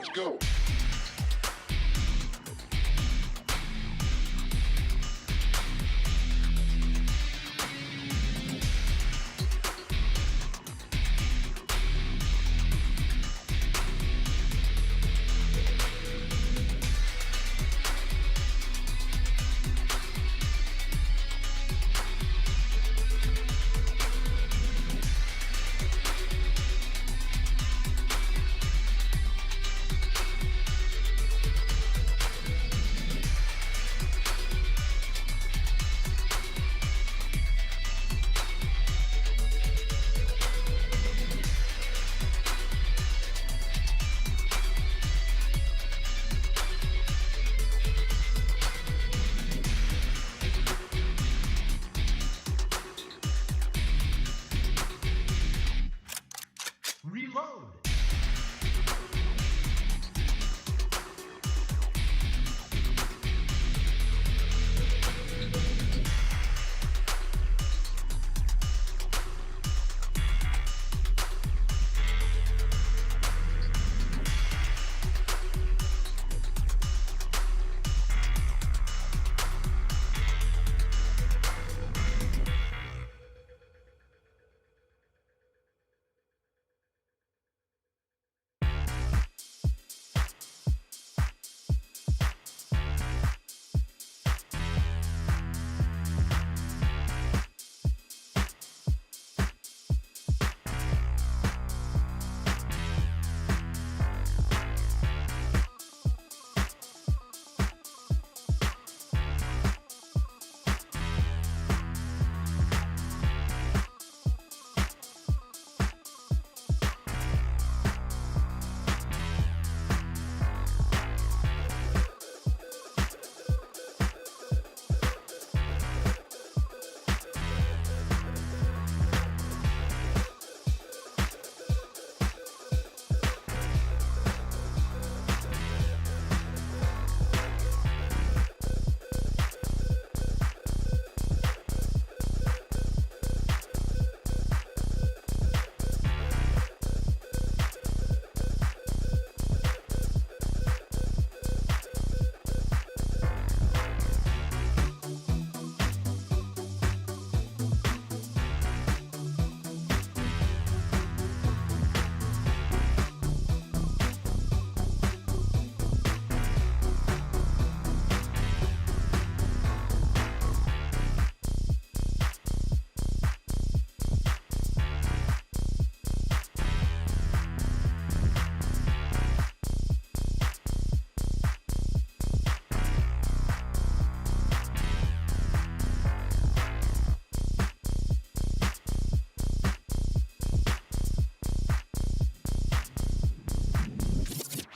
Let's go. Reload.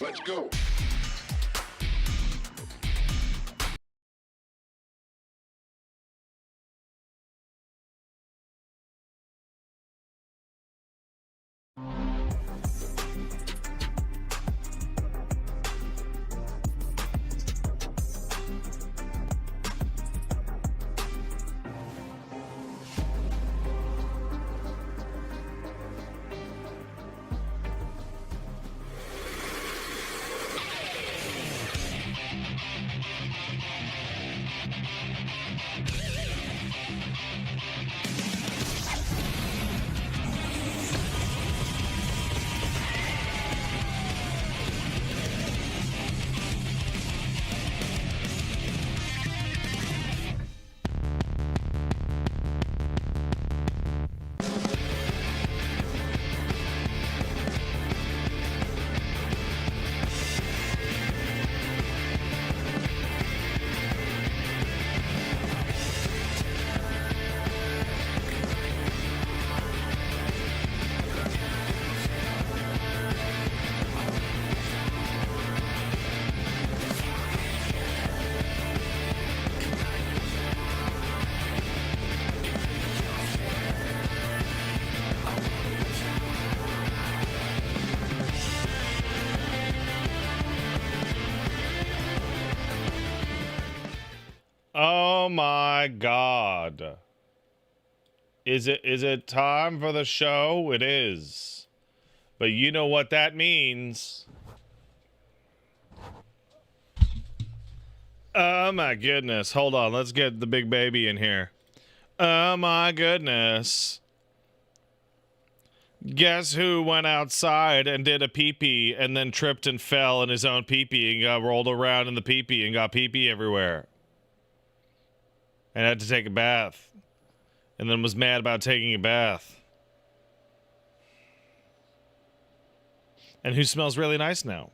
Let's go. Oh my God. Is it time for the show? It is. But you know what that means. Oh my goodness. Hold on. Let's get the big baby in here. Oh my goodness. Guess who went outside and did a pee-pee and then tripped and fell in his own pee-pee and got rolled around in the pee-pee and got pee-pee everywhere. And had to take a bath. And then was mad about taking a bath. And who smells really nice now?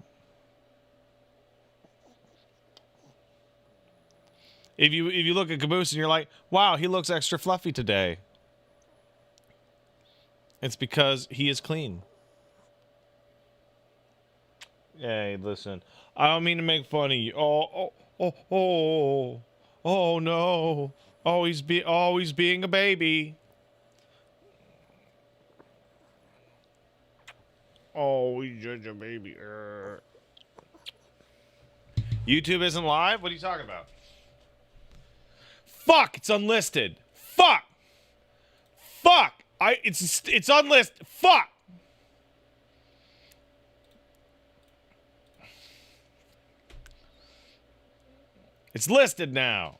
If you look at Caboose and you're like, wow, he looks extra fluffy today. It's because he is clean. Hey, listen. I don't mean to make fun of you. Oh no. Always being a baby. Oh, he's just a baby. YouTube isn't live? What are you talking about? Fuck, it's unlisted. Fuck. Fuck. It's unlisted. Fuck. It's listed now.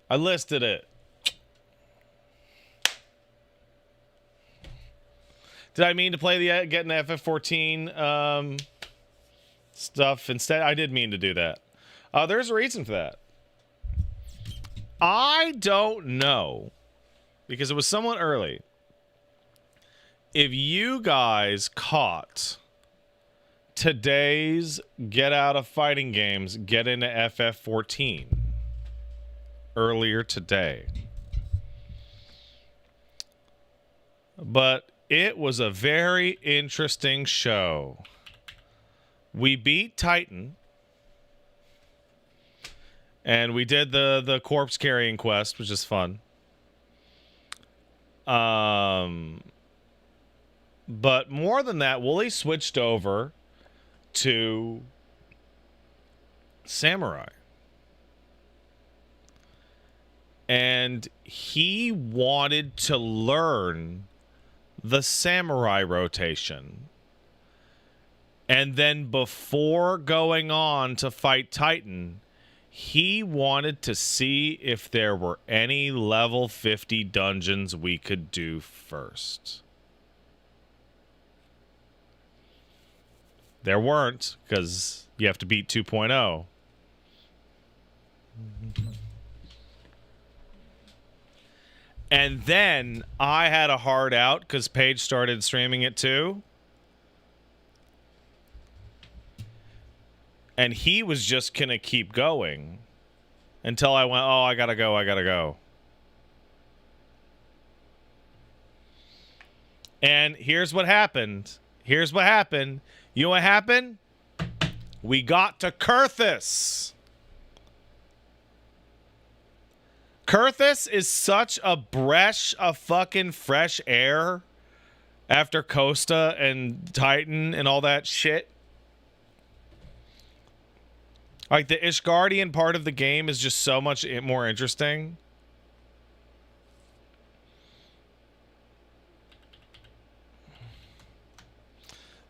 I listed it. Did I mean to play getting the FF14 stuff instead? I did mean to do that. There's a reason for that. I don't know, because it was somewhat early, if you guys caught today's Get Out of Fighting Games Get into FF14 earlier today. But it was a very interesting show. We beat Titan. And we did the corpse carrying quest, which is fun. But more than that, Wooly switched over to Samurai. And he wanted to learn the Samurai rotation. And then before going on to fight Titan, he wanted to see if there were any level 50 dungeons we could do first. There weren't, because you have to beat 2.0. And then I had a hard out because Paige started streaming it too. And he was just going to keep going until I went, oh, I gotta go. And here's what happened. You know what happened? We got to Kurthus. Kurthus is such a breath of fucking fresh air after Costa and Titan and all that shit. Like, the Ishgardian part of the game is just so much more interesting.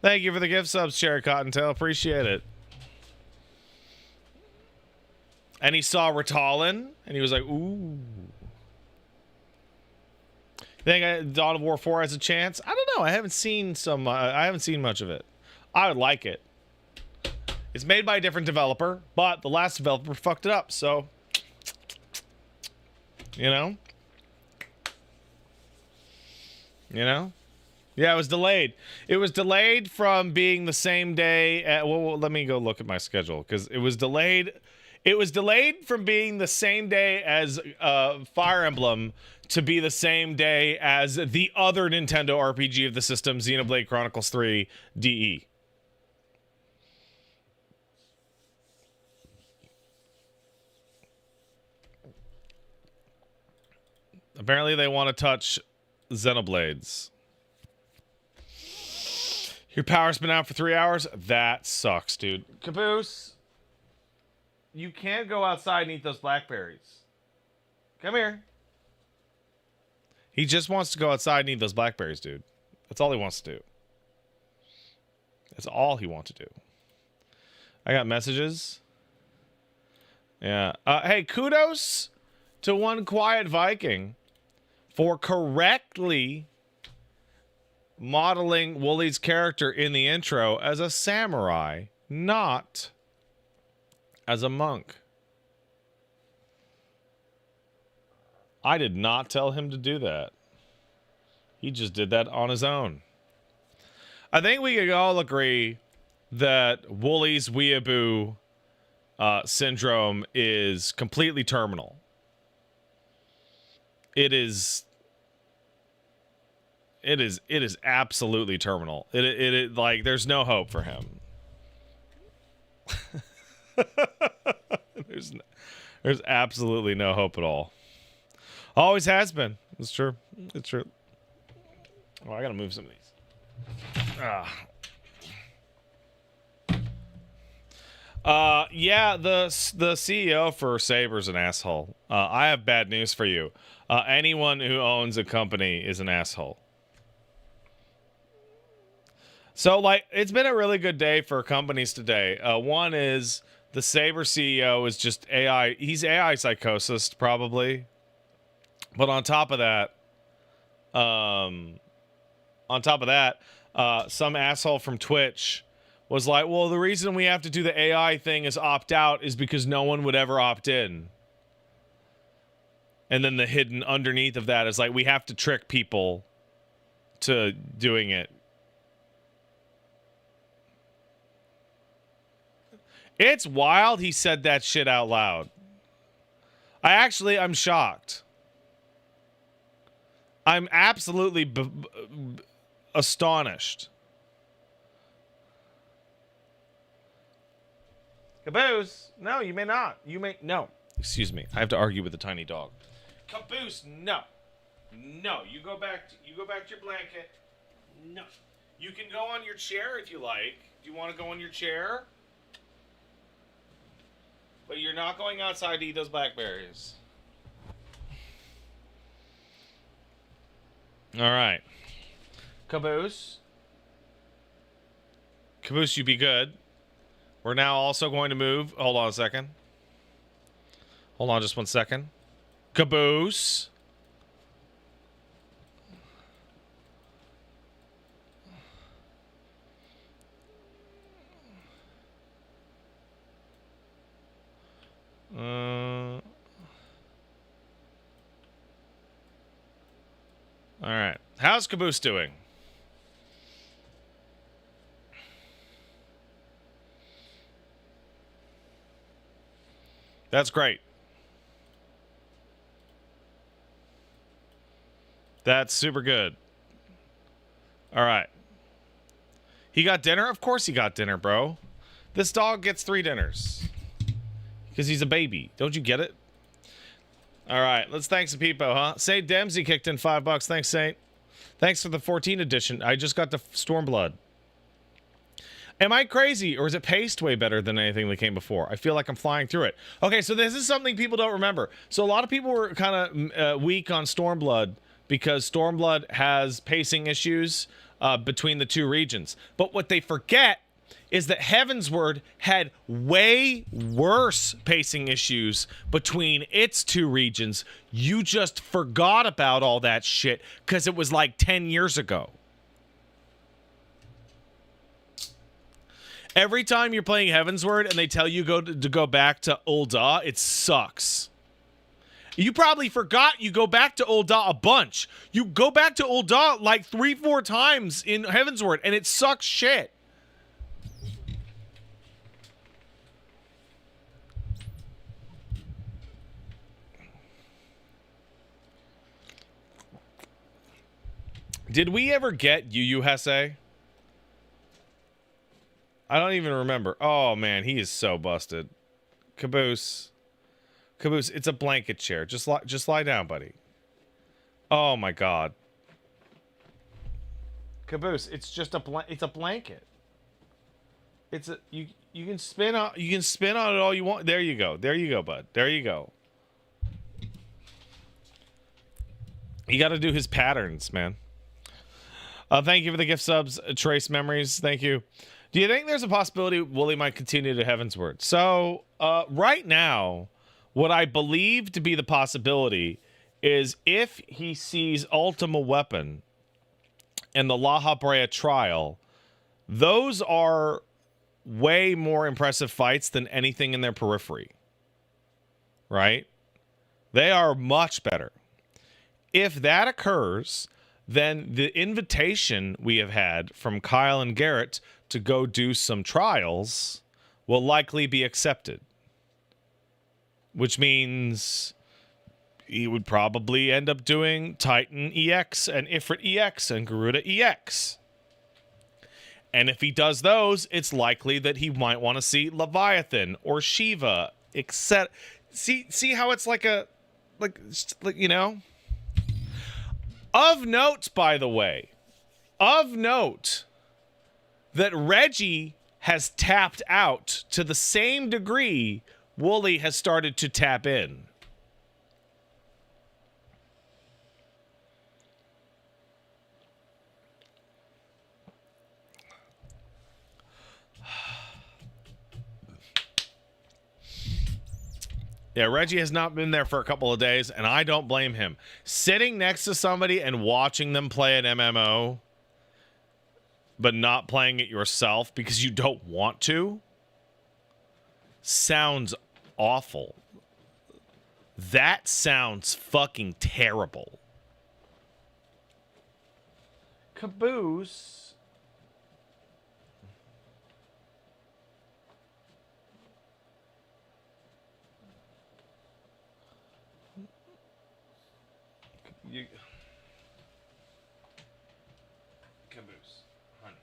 Thank you for the gift subs, Cherry Cottontail. Appreciate it. And he saw Ritalin, and he was like, ooh. Think Dawn of War 4 has a chance? I don't know. I haven't seen much of it. I would like it. It's made by a different developer, but the last developer fucked it up, so... You know? Yeah, it was delayed. It was delayed from being the same day... well, let me go look at my schedule, because it was delayed... It was delayed from being the same day as Fire Emblem to be the same day as the other Nintendo RPG of the system, Xenoblade Chronicles 3 DE. Apparently they want to touch Xenoblades. Your power's been out for 3 hours? That sucks, dude. Caboose, you can't go outside and eat those blackberries. Come here. He just wants to go outside and eat those blackberries, dude. That's all he wants to do. That's all he wants to do. I got messages. Yeah. Hey, kudos to One Quiet Viking for correctly modeling Wooly's character in the intro as a samurai, not as a monk. I did not tell him to do that. He just did that on his own. I think we could all agree that Wooly's weeaboo syndrome is completely terminal. It is absolutely terminal. It like there's no hope for him. There's absolutely no hope at all. Always has been. It's true. It's true. Oh, I gotta move some of these. Yeah, the CEO for Saber's an asshole. I have bad news for you. Anyone who owns a company is an asshole. So, like, it's been a really good day for companies today. One is the Saber CEO is just AI. He's AI psychosis, probably. But on top of that, some asshole from Twitch was like, well, the reason we have to do the AI thing is opt out is because no one would ever opt in. And then the hidden underneath of that is like, we have to trick people to doing it. It's wild he said that shit out loud. I'm shocked. I'm absolutely astonished. Caboose, no, you may not. No. Excuse me. I have to argue with the tiny dog. Caboose, no. No, you go back to your blanket. No. You can go on your chair if you like. Do you want to go on your chair? But you're not going outside to eat those blackberries. All right. Caboose. Caboose, you be good. We're now also going to move. Hold on a second. Hold on just 1 second. Caboose. All right. How's Caboose doing? That's great. That's super good. All right. He got dinner? Of course he got dinner, bro. This dog gets 3 dinners. Because he's a baby. Don't you get it? All right. Let's thank some people, huh? Saint Dempsey kicked in $5. Thanks, Saint. Thanks for the 14 edition. I just got the Stormblood. Am I crazy, or is it paced way better than anything that came before? I feel like I'm flying through it. Okay, so this is something people don't remember. So a lot of people were kind of weak on Stormblood because Stormblood has pacing issues between the 2 regions. But what they forget is that Heavensward had way worse pacing issues between its 2 regions. You just forgot about all that shit because it was like 10 years ago. Every time you're playing Heavensward and they tell you to go back to Ul'dah, it sucks. You probably forgot you go back to Ul'dah a bunch. You go back to Ul'dah like 3-4 times in Heavensward and it sucks shit. Did we ever get Yu Hesse? I don't even remember. Oh, man, he is so busted. Caboose. Caboose, it's a blanket chair. Just lie down, buddy. Oh, my God. Caboose, it's just it's a blanket. It's a you can spin on it all you want. There you go. There you go, bud. There you go. You got to do his patterns, man. Thank you for the gift subs, Trace Memories. Thank you. Do you think there's a possibility Wooly might continue to Heavensward? So, right now, what I believe to be the possibility is if he sees Ultima Weapon and the La Habrea trial, those are way more impressive fights than anything in their periphery. Right? They are much better. If that occurs, then the invitation we have had from Kyle and Garrett to go do some trials will likely be accepted. Which means he would probably end up doing Titan EX and Ifrit EX and Garuda EX. And if he does those, it's likely that he might want to see Leviathan or Shiva, etc. See how it's like you know? Of note, by the way, that Reggie has tapped out to the same degree Wooly has started to tap in. Yeah, Reggie has not been there for a couple of days, and I don't blame him. Sitting next to somebody and watching them play an MMO, but not playing it yourself because you don't want to, sounds awful. That sounds fucking terrible. Caboose. Caboose, honey.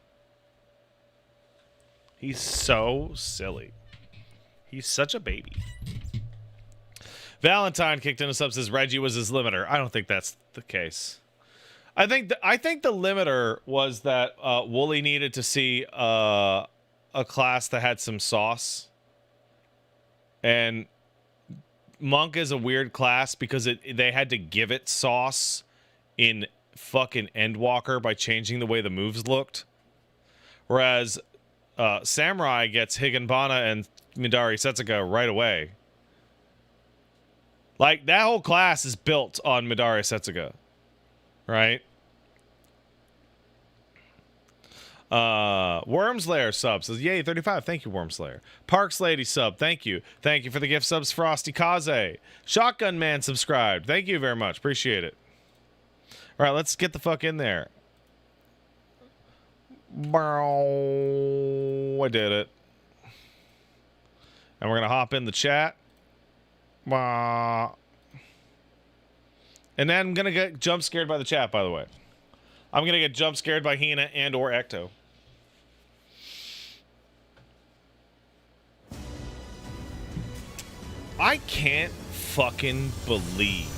He's so silly. He's such a baby. Valentine kicked in a sub, says Reggie was his limiter. I don't think that's the case. I think the limiter was that Wooly needed to see a class that had some sauce. And Monk is a weird class because they had to give it sauce in fucking Endwalker by changing the way the moves looked. Whereas Samurai gets Higanbana and Midari Setsuga right away. Like, that whole class is built on Midari Setsuga. Right? Wormslayer sub says, yay, 35. Thank you, Wormslayer. Parks Lady sub, thank you. Thank you for the gift subs, Frosty Kaze. Shotgun Man subscribed. Thank you very much. Appreciate it. All right, let's get the fuck in there. I did it. And we're going to hop in the chat. And then I'm going to get jump scared by the chat, by the way. I'm going to get jump scared by Hina and or Ecto. I can't fucking believe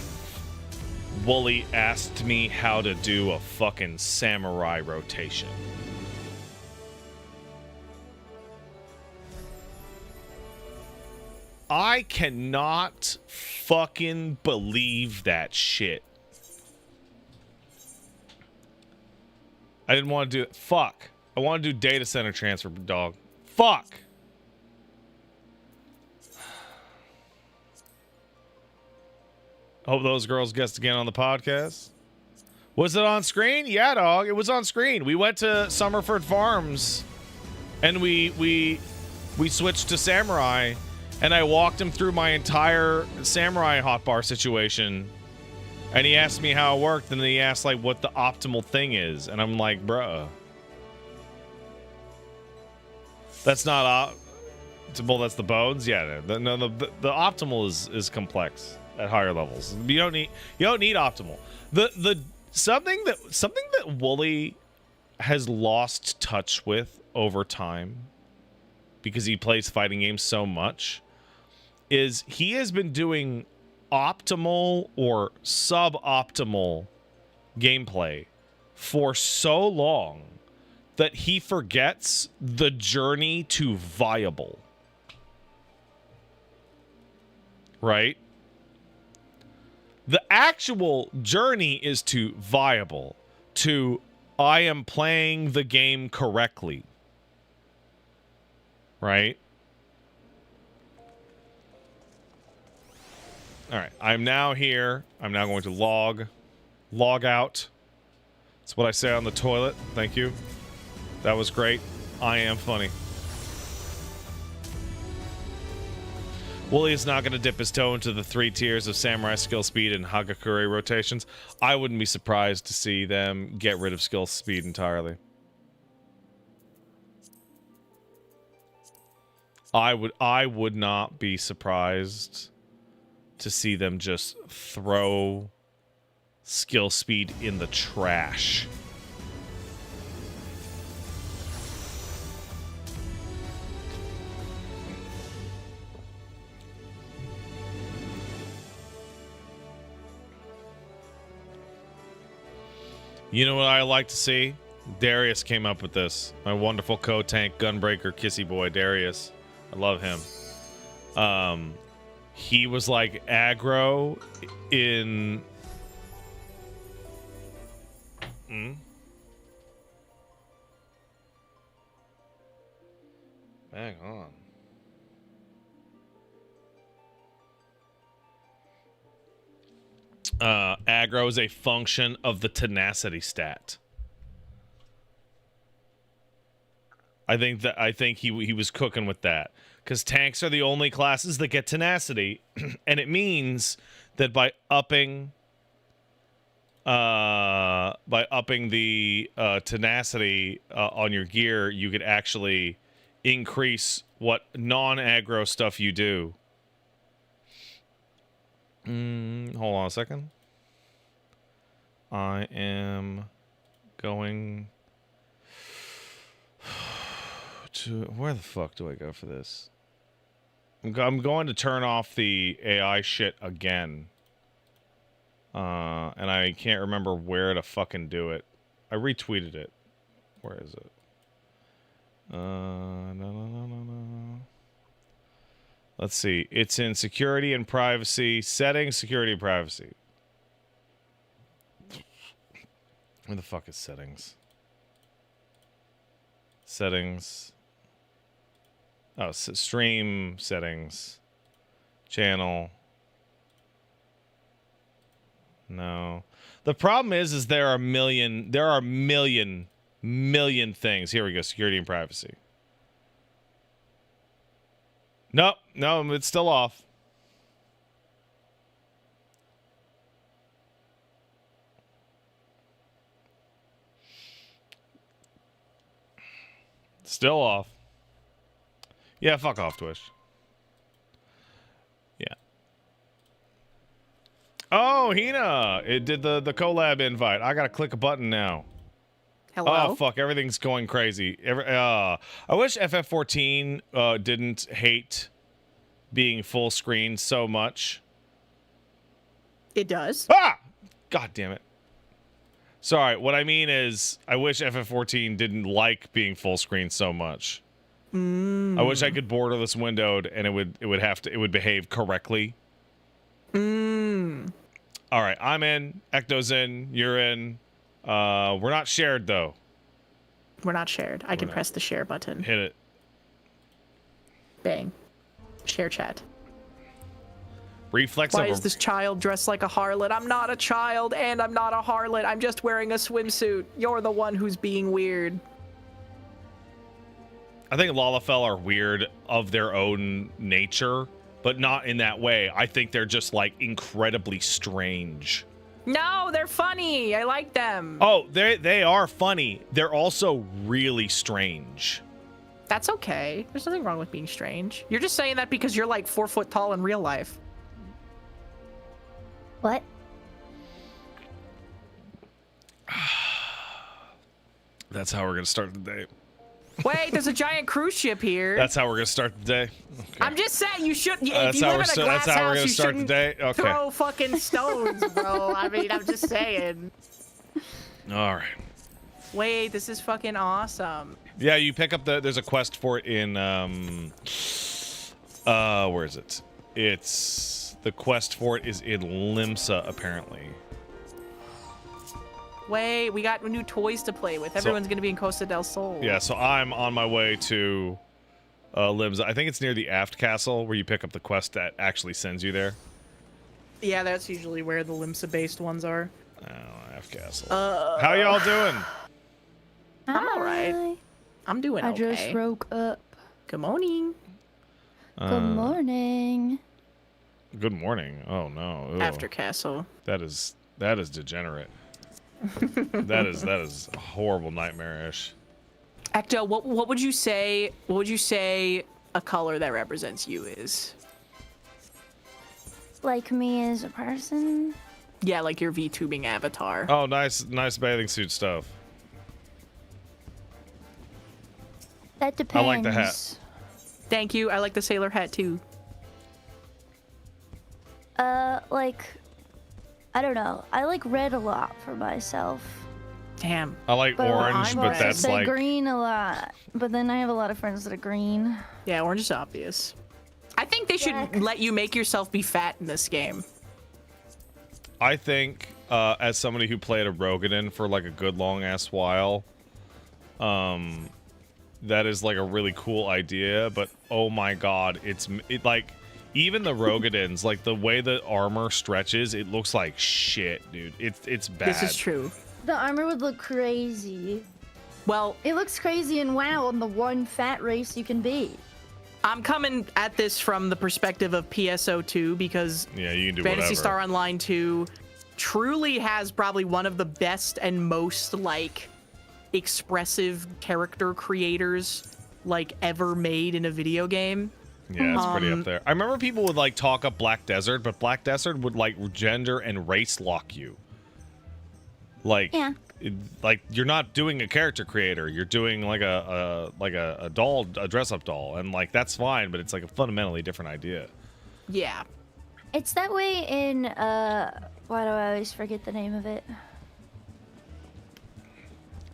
Wooly asked me how to do a fucking samurai rotation. I cannot fucking believe that shit. I didn't want to do it. Fuck. I want to do data center transfer, dog. Fuck. Hope those girls guessed again on the podcast. Was it on screen? Yeah, dog. It was on screen. We went to Summerford Farms and we switched to Samurai, and I walked him through my entire Samurai hotbar situation. And he asked me how it worked, and then he asked, like, what the optimal thing is. And I'm like, bruh. That's not optimal, that's the bones? Yeah, the optimal is complex at higher levels. You don't need optimal. Something that Wooly has lost touch with over time, because he plays fighting games so much, is he has been doing optimal or suboptimal gameplay for so long that he forgets the journey to viable. Right? The actual journey is to viable, to I am playing the game correctly. Right? All right. I'm now here. I'm now going to log out. That's what I say on the toilet. Thank you. That was great. I am funny. Wooly is not going to dip his toe into the 3 tiers of Samurai skill speed and Hagakure rotations. I wouldn't be surprised to see them get rid of skill speed entirely. I would not be surprised to see them just throw skill speed in the trash. You know what I like to see? Darius came up with this. My wonderful co-tank gunbreaker kissy boy Darius. I love him. He was like aggro in... Hang on. Aggro is a function of the tenacity stat. I think he was cooking with that, because tanks are the only classes that get tenacity, and it means that by upping the tenacity on your gear, you could actually increase what non-aggro stuff you do. Hold on a second. I am going to... Where the fuck do I go for this? I'm going to turn off the AI shit again. And I can't remember where to fucking do it. I retweeted it. Where is it? No. Let's see. It's in security and privacy. Settings, security and privacy. Where the fuck is settings? Settings. Oh, stream settings. Channel. No. The problem is there are million things. Here we go. Security and privacy. No, it's still off. Still off. Yeah, fuck off, Twitch. Yeah. Oh, Hina! It did the collab invite. I gotta click a button now. Hello? Oh, fuck. Everything's going crazy. I wish FF14 didn't hate being full screen so much. It does. Ah! God damn it. Sorry, what I mean is, I wish FF14 didn't like being full screen so much. I wish I could borderless windowed and it would behave correctly. All right, I'm in. Ecto's in. You're in. We're not shared though. We're not shared. I can press the share button. Hit it. Bang. Share chat. Reflex. Why is this child dressed like a harlot? I'm not a child and I'm not a harlot. I'm just wearing a swimsuit. You're the one who's being weird. I think Lalafell are weird of their own nature, but not in that way. I think they're just like incredibly strange. No, they're funny. I like them. Oh, they are funny. They're also really strange. That's okay. There's nothing wrong with being strange. You're just saying that because you're like 4 foot tall in real life. What? That's how we're gonna start the day. Wait, there's a giant cruise ship here. That's how we're gonna start the day. Okay. I'm just saying you should. If That's you how live in a glass that's how we're house, gonna you start the shouldn't day. Okay. throw fucking stones, bro. I mean, I'm just saying. All right. Wait, this is fucking awesome. Yeah, you pick up there's a quest for it in where is it? The quest for it is in Limsa, apparently. way. We got new toys to play with. Everyone's gonna be in Costa del Sol. Yeah, so I'm on my way to Limbs. I think it's near the Aft Castle where you pick up the quest that actually sends you there. Yeah, that's usually where the Limsa-based ones are. Oh, Aft Castle. How y'all doing? I'm all right. I'm doing okay. I just woke up. Good morning. Good morning. Good morning. Oh no. Ew. After Castle. That is degenerate. that is horrible, nightmarish. Ecto, what would you say? What would you say a color that represents you is? Like me as a person? Yeah, like your VTubing avatar. Oh, nice bathing suit stuff. That depends. I like the hat. Thank you. I like the sailor hat too. Like, I don't know. I like red a lot for myself. Damn. I like But orange, I'm but that's the like green a lot. But then I have a lot of friends that are green. Yeah, orange is obvious. I think they should let you make yourself be fat in this game. I think as somebody who played a Rogadin for like a good long ass while, that is like a really cool idea, but oh my god, it like even the Rogadins, like the way the armor stretches, it looks like shit, dude. It's bad. This is true. The armor would look crazy. Well, It looks crazy in WoW on the one fat race you can be. I'm coming at this from the perspective of PSO2 because Yeah, you can do Phantasy whatever. Star Online 2 truly has probably one of the best and most like expressive character creators like ever made in a video game. Yeah, it's pretty up there. I remember people would like talk up Black Desert, but Black Desert would like gender and race lock you. Like, Yeah. like you're not doing a character creator. You're doing like a doll, a dress-up doll, and like that's fine, but it's like a fundamentally different idea. Yeah. It's that way in, why do I always forget the name of it?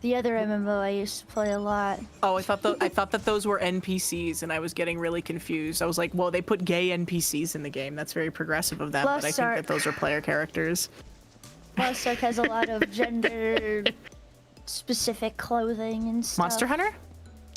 The other MMO I used to play a lot. Oh, I thought that those were NPCs, and I was getting really confused. I was like, "Whoa, they put gay NPCs in the game. That's very progressive of them." Lost but I think Ark. that those are player characters. Lost Ark has a lot of gender specific clothing and stuff. Monster Hunter?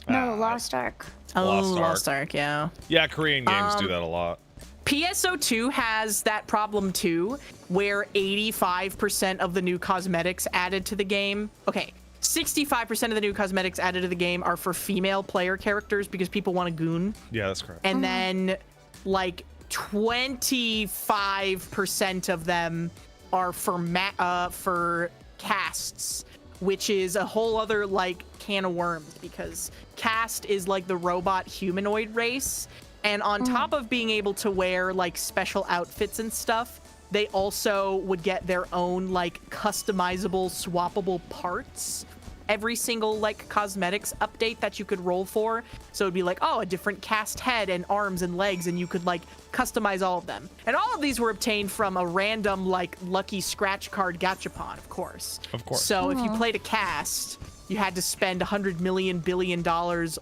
No, Lost Ark. Oh, Lost Ark. Lost Ark, yeah. Yeah, Korean games do that a lot. PSO2 has that problem too, where 85% of the new cosmetics added to the game. Okay, 65% of the new cosmetics added to the game are for female player characters because people want a goon. Yeah, that's correct. And then like 25% of them are for casts, which is a whole other like can of worms because caste is like the robot humanoid race. And on top of being able to wear like special outfits and stuff, they also would get their own like customizable swappable parts every single like cosmetics update that you could roll for. So it'd be like, oh, a different cast head and arms and legs, and you could like customize all of them. And all of these were obtained from a random like lucky scratch card gachapon, of course. Of course. So if you played a cast, you had to spend $100 million billion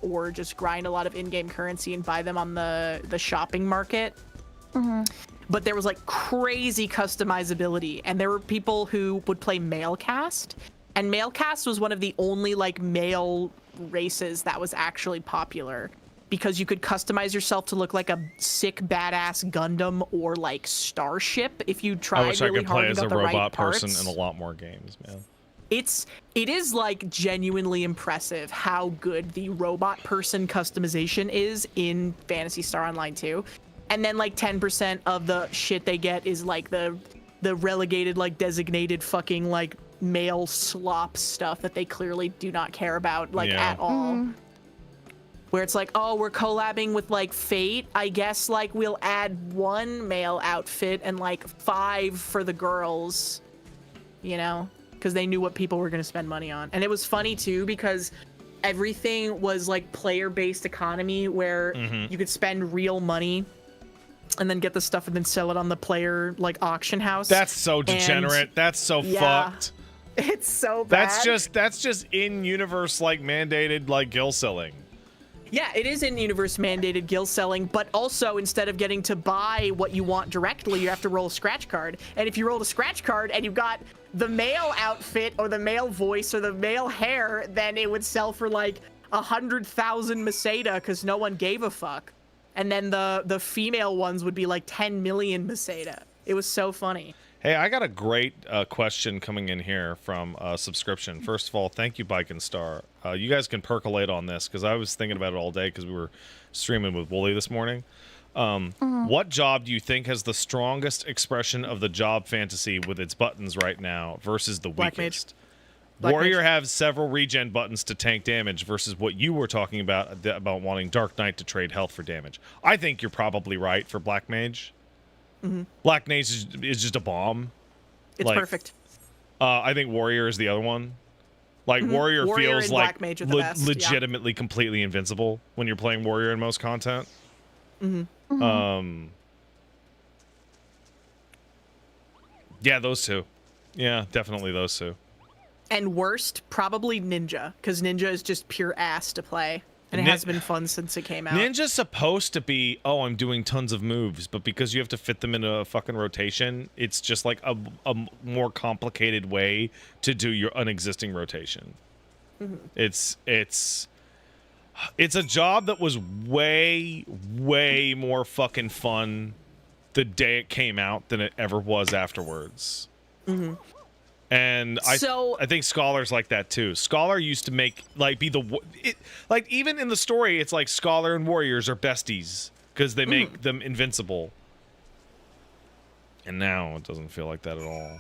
or just grind a lot of in-game currency and buy them on the shopping market. But there was like crazy customizability, and there were people who would play male cast, and male cast was one of the only like male races that was actually popular because you could customize yourself to look like a sick badass Gundam or like Starship if you tried I wish really I could hard play and as a got the right robot person parts. in a lot more games, man. It is like genuinely impressive how good the robot person customization is in Phantasy Star Online 2. And then like 10% of the shit they get is like the relegated, like designated fucking like male slop stuff that they clearly do not care about like at all. Where it's like, oh, we're collabing with like Fate. I guess like we'll add one male outfit and like 5 for the girls, you know? Because they knew what people were going to spend money on. And it was funny too because everything was like player-based economy where you could spend real money and then get the stuff and then sell it on the player like auction house. That's so degenerate. That's so fucked. It's so bad. That's just in universe like mandated like gill selling. Yeah, it is in-universe mandated guild selling, but also instead of getting to buy what you want directly, you have to roll a scratch card. And if you rolled a scratch card and you got the male outfit or the male voice or the male hair, then it would sell for like 100,000 Meseta because no one gave a fuck. And then the female ones would be like 10 million Meseta. It was so funny. Hey, I got a great question coming in here from subscription. First of all, thank you, Bike and Star. You guys can percolate on this because I was thinking about it all day because we were streaming with Wooly this morning. What job do you think has the strongest expression of the job fantasy with its buttons right now versus the Black weakest? Black Warrior Mage. has several regen buttons to tank damage versus what you were talking about wanting Dark Knight to trade health for damage. I think you're probably right for Black Mage. Black Mage is just a bomb. It's perfect. I think Warrior is the other one. Like Warrior feels and like Black Mage are the best, yeah. legitimately completely invincible when you're playing Warrior in most content. Yeah, those two. Yeah, definitely those two. And worst, probably Ninja, because Ninja is just pure ass to play. And it has been fun since it came out. Ninja's supposed to be, oh, I'm doing tons of moves, but because you have to fit them into a fucking rotation, it's just like a more complicated way to do an existing rotation. It's a job that was way more fucking fun the day it came out than it ever was afterwards. And I think Scholar's like that too. Scholar used to make like even in the story, it's like Scholar and Warriors are besties because they make them invincible. And now it doesn't feel like that at all.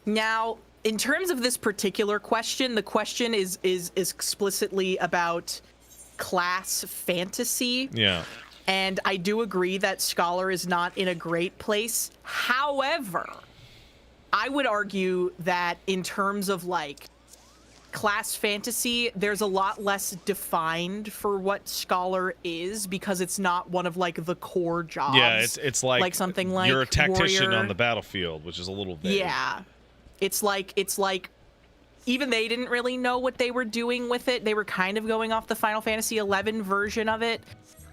Now, in terms of this particular question, the question is explicitly about class fantasy. Yeah. And I do agree that Scholar is not in a great place. However, I would argue that in terms of like class fantasy, there's a lot less defined for what Scholar is because it's not one of like the core jobs. Yeah, it's like something like you're a tactician Warrior. on the battlefield, which is a little vague. Yeah. It's like even they didn't really know what they were doing with it. They were kind of going off the Final Fantasy XI version of it.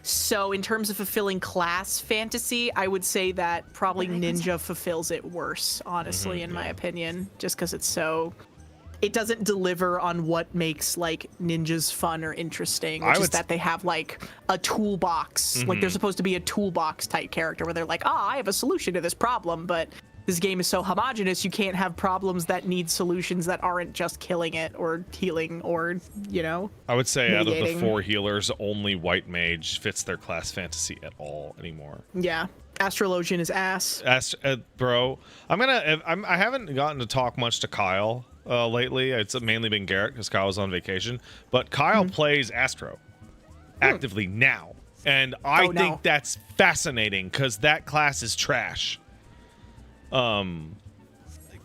So in terms of fulfilling class fantasy, I would say that probably Ninja fulfills it worse, honestly, in my opinion, just because it doesn't deliver on what makes like ninjas fun or interesting, which is that they have like a toolbox. Like they're supposed to be a toolbox type character where they're like, I have a solution to this problem, but this game is so homogenous, you can't have problems that need solutions that aren't just killing it or healing or, I would say out of the mitigating. 4 healers, only White Mage fits their class fantasy at all anymore. Yeah. Astrologian is ass. Bro, I haven't gotten to talk much to Kyle lately. It's mainly been Garrett because Kyle was on vacation. But Kyle plays Astro actively now. And I think that's fascinating because that class is trash.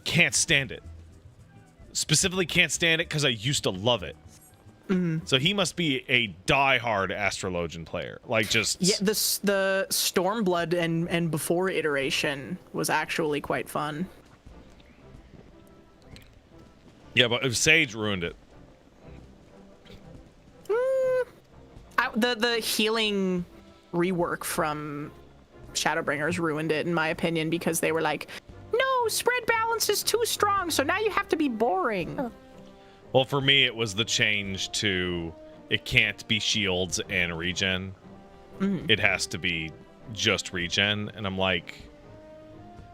Can't stand it. Specifically can't stand it because I used to love it. So he must be a die-hard Astrologian player. Like just the Stormblood and before iteration was actually quite fun. Yeah, but Sage ruined it. The healing rework from Shadowbringers ruined it, in my opinion, because they were like, no, spread balance is too strong, so now you have to be boring. Well, for me, it was the change to it can't be shields and regen. It has to be just regen. And I'm like,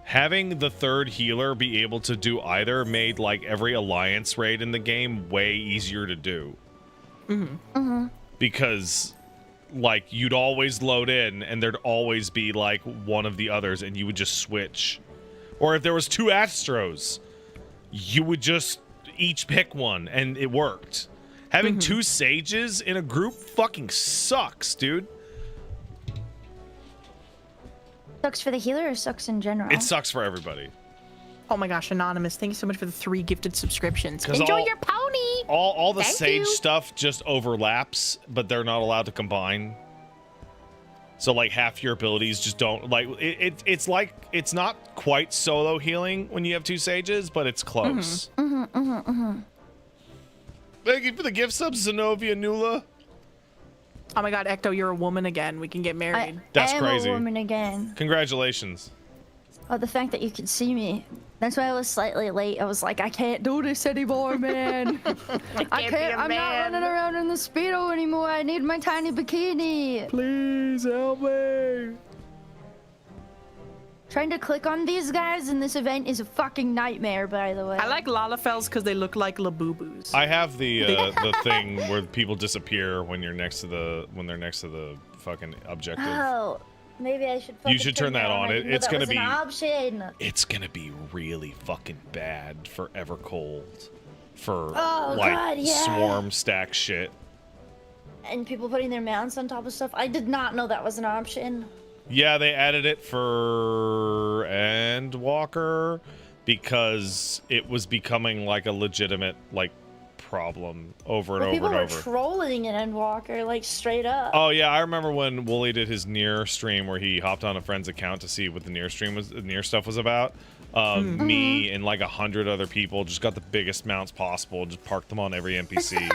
having the third healer be able to do either made like every alliance raid in the game way easier to do. Because like you'd always load in and there'd always be like one of the others and you would just switch. Or if there was 2 Astros, you would just each pick one and it worked. Having 2 Sages in a group fucking sucks, dude. Sucks for the healer or sucks in general? It sucks for everybody. Oh my gosh, Anonymous, thank you so much for the 3 gifted subscriptions. 'Cause Enjoy your pony! All the Thank Sage you. stuff just overlaps, but they're not allowed to combine. So like half your abilities just don't like it's like it's not quite solo healing when you have 2 Sages, but it's close. Thank you for the gift subs, Zenobia Nula. Oh my god, Ecto, you're a woman again. We can get married. That's I am crazy. a woman again. Congratulations. Oh, the fact that you can see me. That's why I was slightly late. I was like, I can't do this anymore, man. I can't. I'm not running around in the Speedo anymore. I need my tiny bikini. Please help me. Trying to click on these guys in this event is a fucking nightmare, by the way. I like Lalafels because they look like Labubu's. I have the thing where people disappear when you're next to the fucking objective. Oh, maybe I should. You should turn that on. I didn't know It's that gonna was be. an option. It's gonna be really fucking bad for Evercold, for Oh, like God, yeah. swarm stack shit. And people putting their mounts on top of stuff. I did not know that was an option. Yeah, they added it for Endwalker because it was becoming like a legitimate like problem over and over People and were over. trolling in Endwalker, like straight up. Oh yeah, I remember when Wooly did his Nier stream where he hopped on a friend's account to see what the Nier stuff was about. Me and like 100 other people just got the biggest mounts possible, just parked them on every NPC.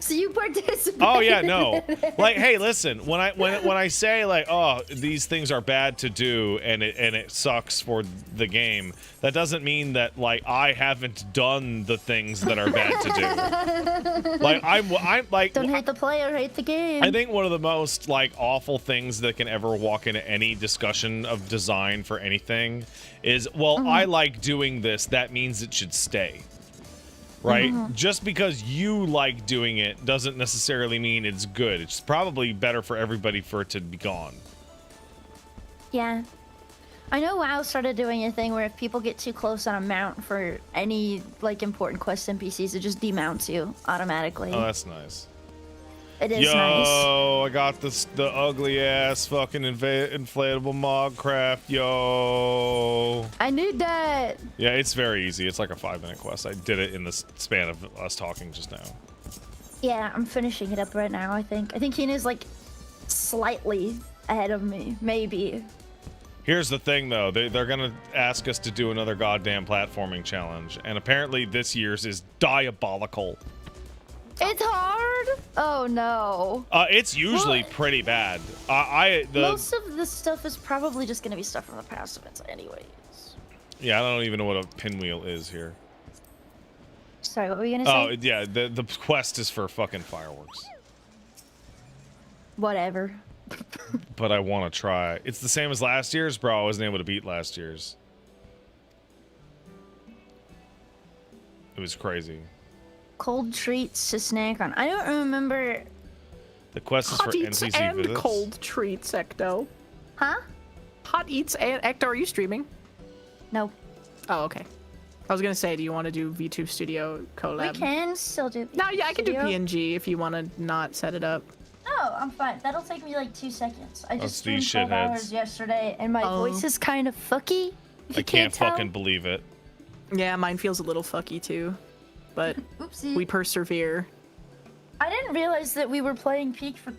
So you participated. Oh yeah, no. Like, hey, listen, when I say like, oh, these things are bad to do and it sucks for the game, that doesn't mean that like I haven't done the things that are bad to do. Like I'm like Don't hate the player, hate the game. I think one of the most like awful things that can ever walk into any discussion of design for anything is, well, I like doing this, that means it should stay. Right? Just because you like doing it doesn't necessarily mean it's good. It's probably better for everybody for it to be gone. Yeah. I know WoW started doing a thing where if people get too close on a mount for any like important quest NPCs, it just demounts you automatically. Oh, that's nice. It is Yo, nice. I got the ugly ass fucking inflatable Mogcraft. Yo. I need that. Yeah, it's very easy. It's like a 5-minute quest. I did it in the span of us talking just now. Yeah, I'm finishing it up right now, I think. I think Hina's like slightly ahead of me, maybe. Here's the thing, though. They're going to ask us to do another goddamn platforming challenge. And apparently this year's is diabolical. It's hard? Oh, no. It's usually pretty bad. Most of this stuff is probably just going to be stuff from the past events anyways. Yeah, I don't even know what a pinwheel is here. Sorry, what were you going to say? Oh, yeah, the quest is for fucking fireworks. Whatever. But I want to try. It's the same as last year's, bro. I wasn't able to beat last year's. It was crazy. Cold treats to snack on. I don't remember. The quest is for Hot eats NPC and visits. cold treats, Ecto. Huh? Hot eats and Ecto, are you streaming? No. Oh, okay. I was gonna say, do you want to do VTube Studio collab? We can still do. No, yeah, I can do Studio. PNG if you want to not set it up. No, I'm fine. That'll take me like 2 seconds. I just these streamed 12 shitheads. hours yesterday, and my Oh. voice is kind of fucky. If I you can't tell. fucking believe it. Yeah, mine feels a little fucky too, but Oopsie. we persevere. I didn't realize that we were playing Peak for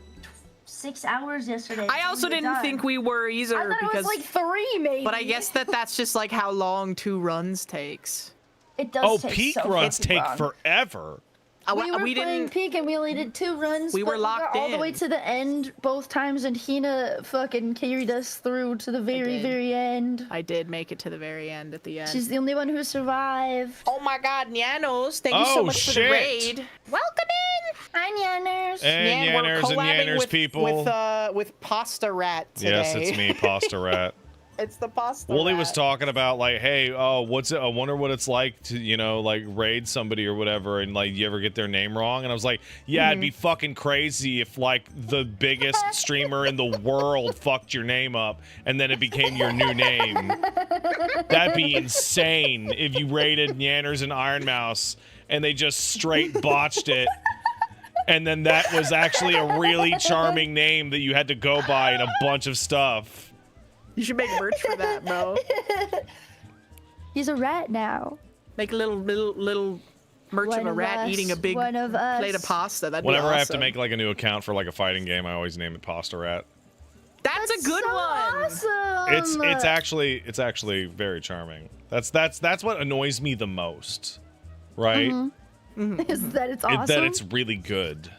6 hours yesterday. I also didn't think we were I either thought because, it was like 3, maybe. but I guess that's just like how long 2 runs takes. it does. Oh, take peak so runs fucking take long. forever. We were we playing didn't. Peak and we only did 2 runs. We were but locked got all the way in. to the end both times, and Hina fucking carried us through to the very, did. very end. I did make it to the very end at the end. She's the only one who survived. Oh my God, Nyanos! Thank you Oh, so much for the shit. raid. Welcome in. Hi, Yanners. And we're Yanners and collabing Yanners with, people. with Pasta Rat today. Yes, it's me, Pasta Rat. It's the Pasta Wooly Rat. was talking about like, hey, oh, what's it? I wonder what it's like to, like raid somebody or whatever, and like you ever get their name wrong. And I was like, yeah, it'd be fucking crazy if like the biggest streamer in the world fucked your name up, and then it became your new name. That'd be insane if you raided Yanners and Iron Mouse, and they just straight botched it. And then that was actually a really charming name that you had to go by in a bunch of stuff. You should make merch for that, bro. He's a rat now. Make a little merch One of a of rat us, eating a big one of us. plate of pasta. That'd Whenever be awesome. I have to make like a new account for like a fighting game, I always name it Pasta Rat. That's a good so one. Awesome. It's actually very charming. That's what annoys me the most, right? Is that it's awesome? That it's really good.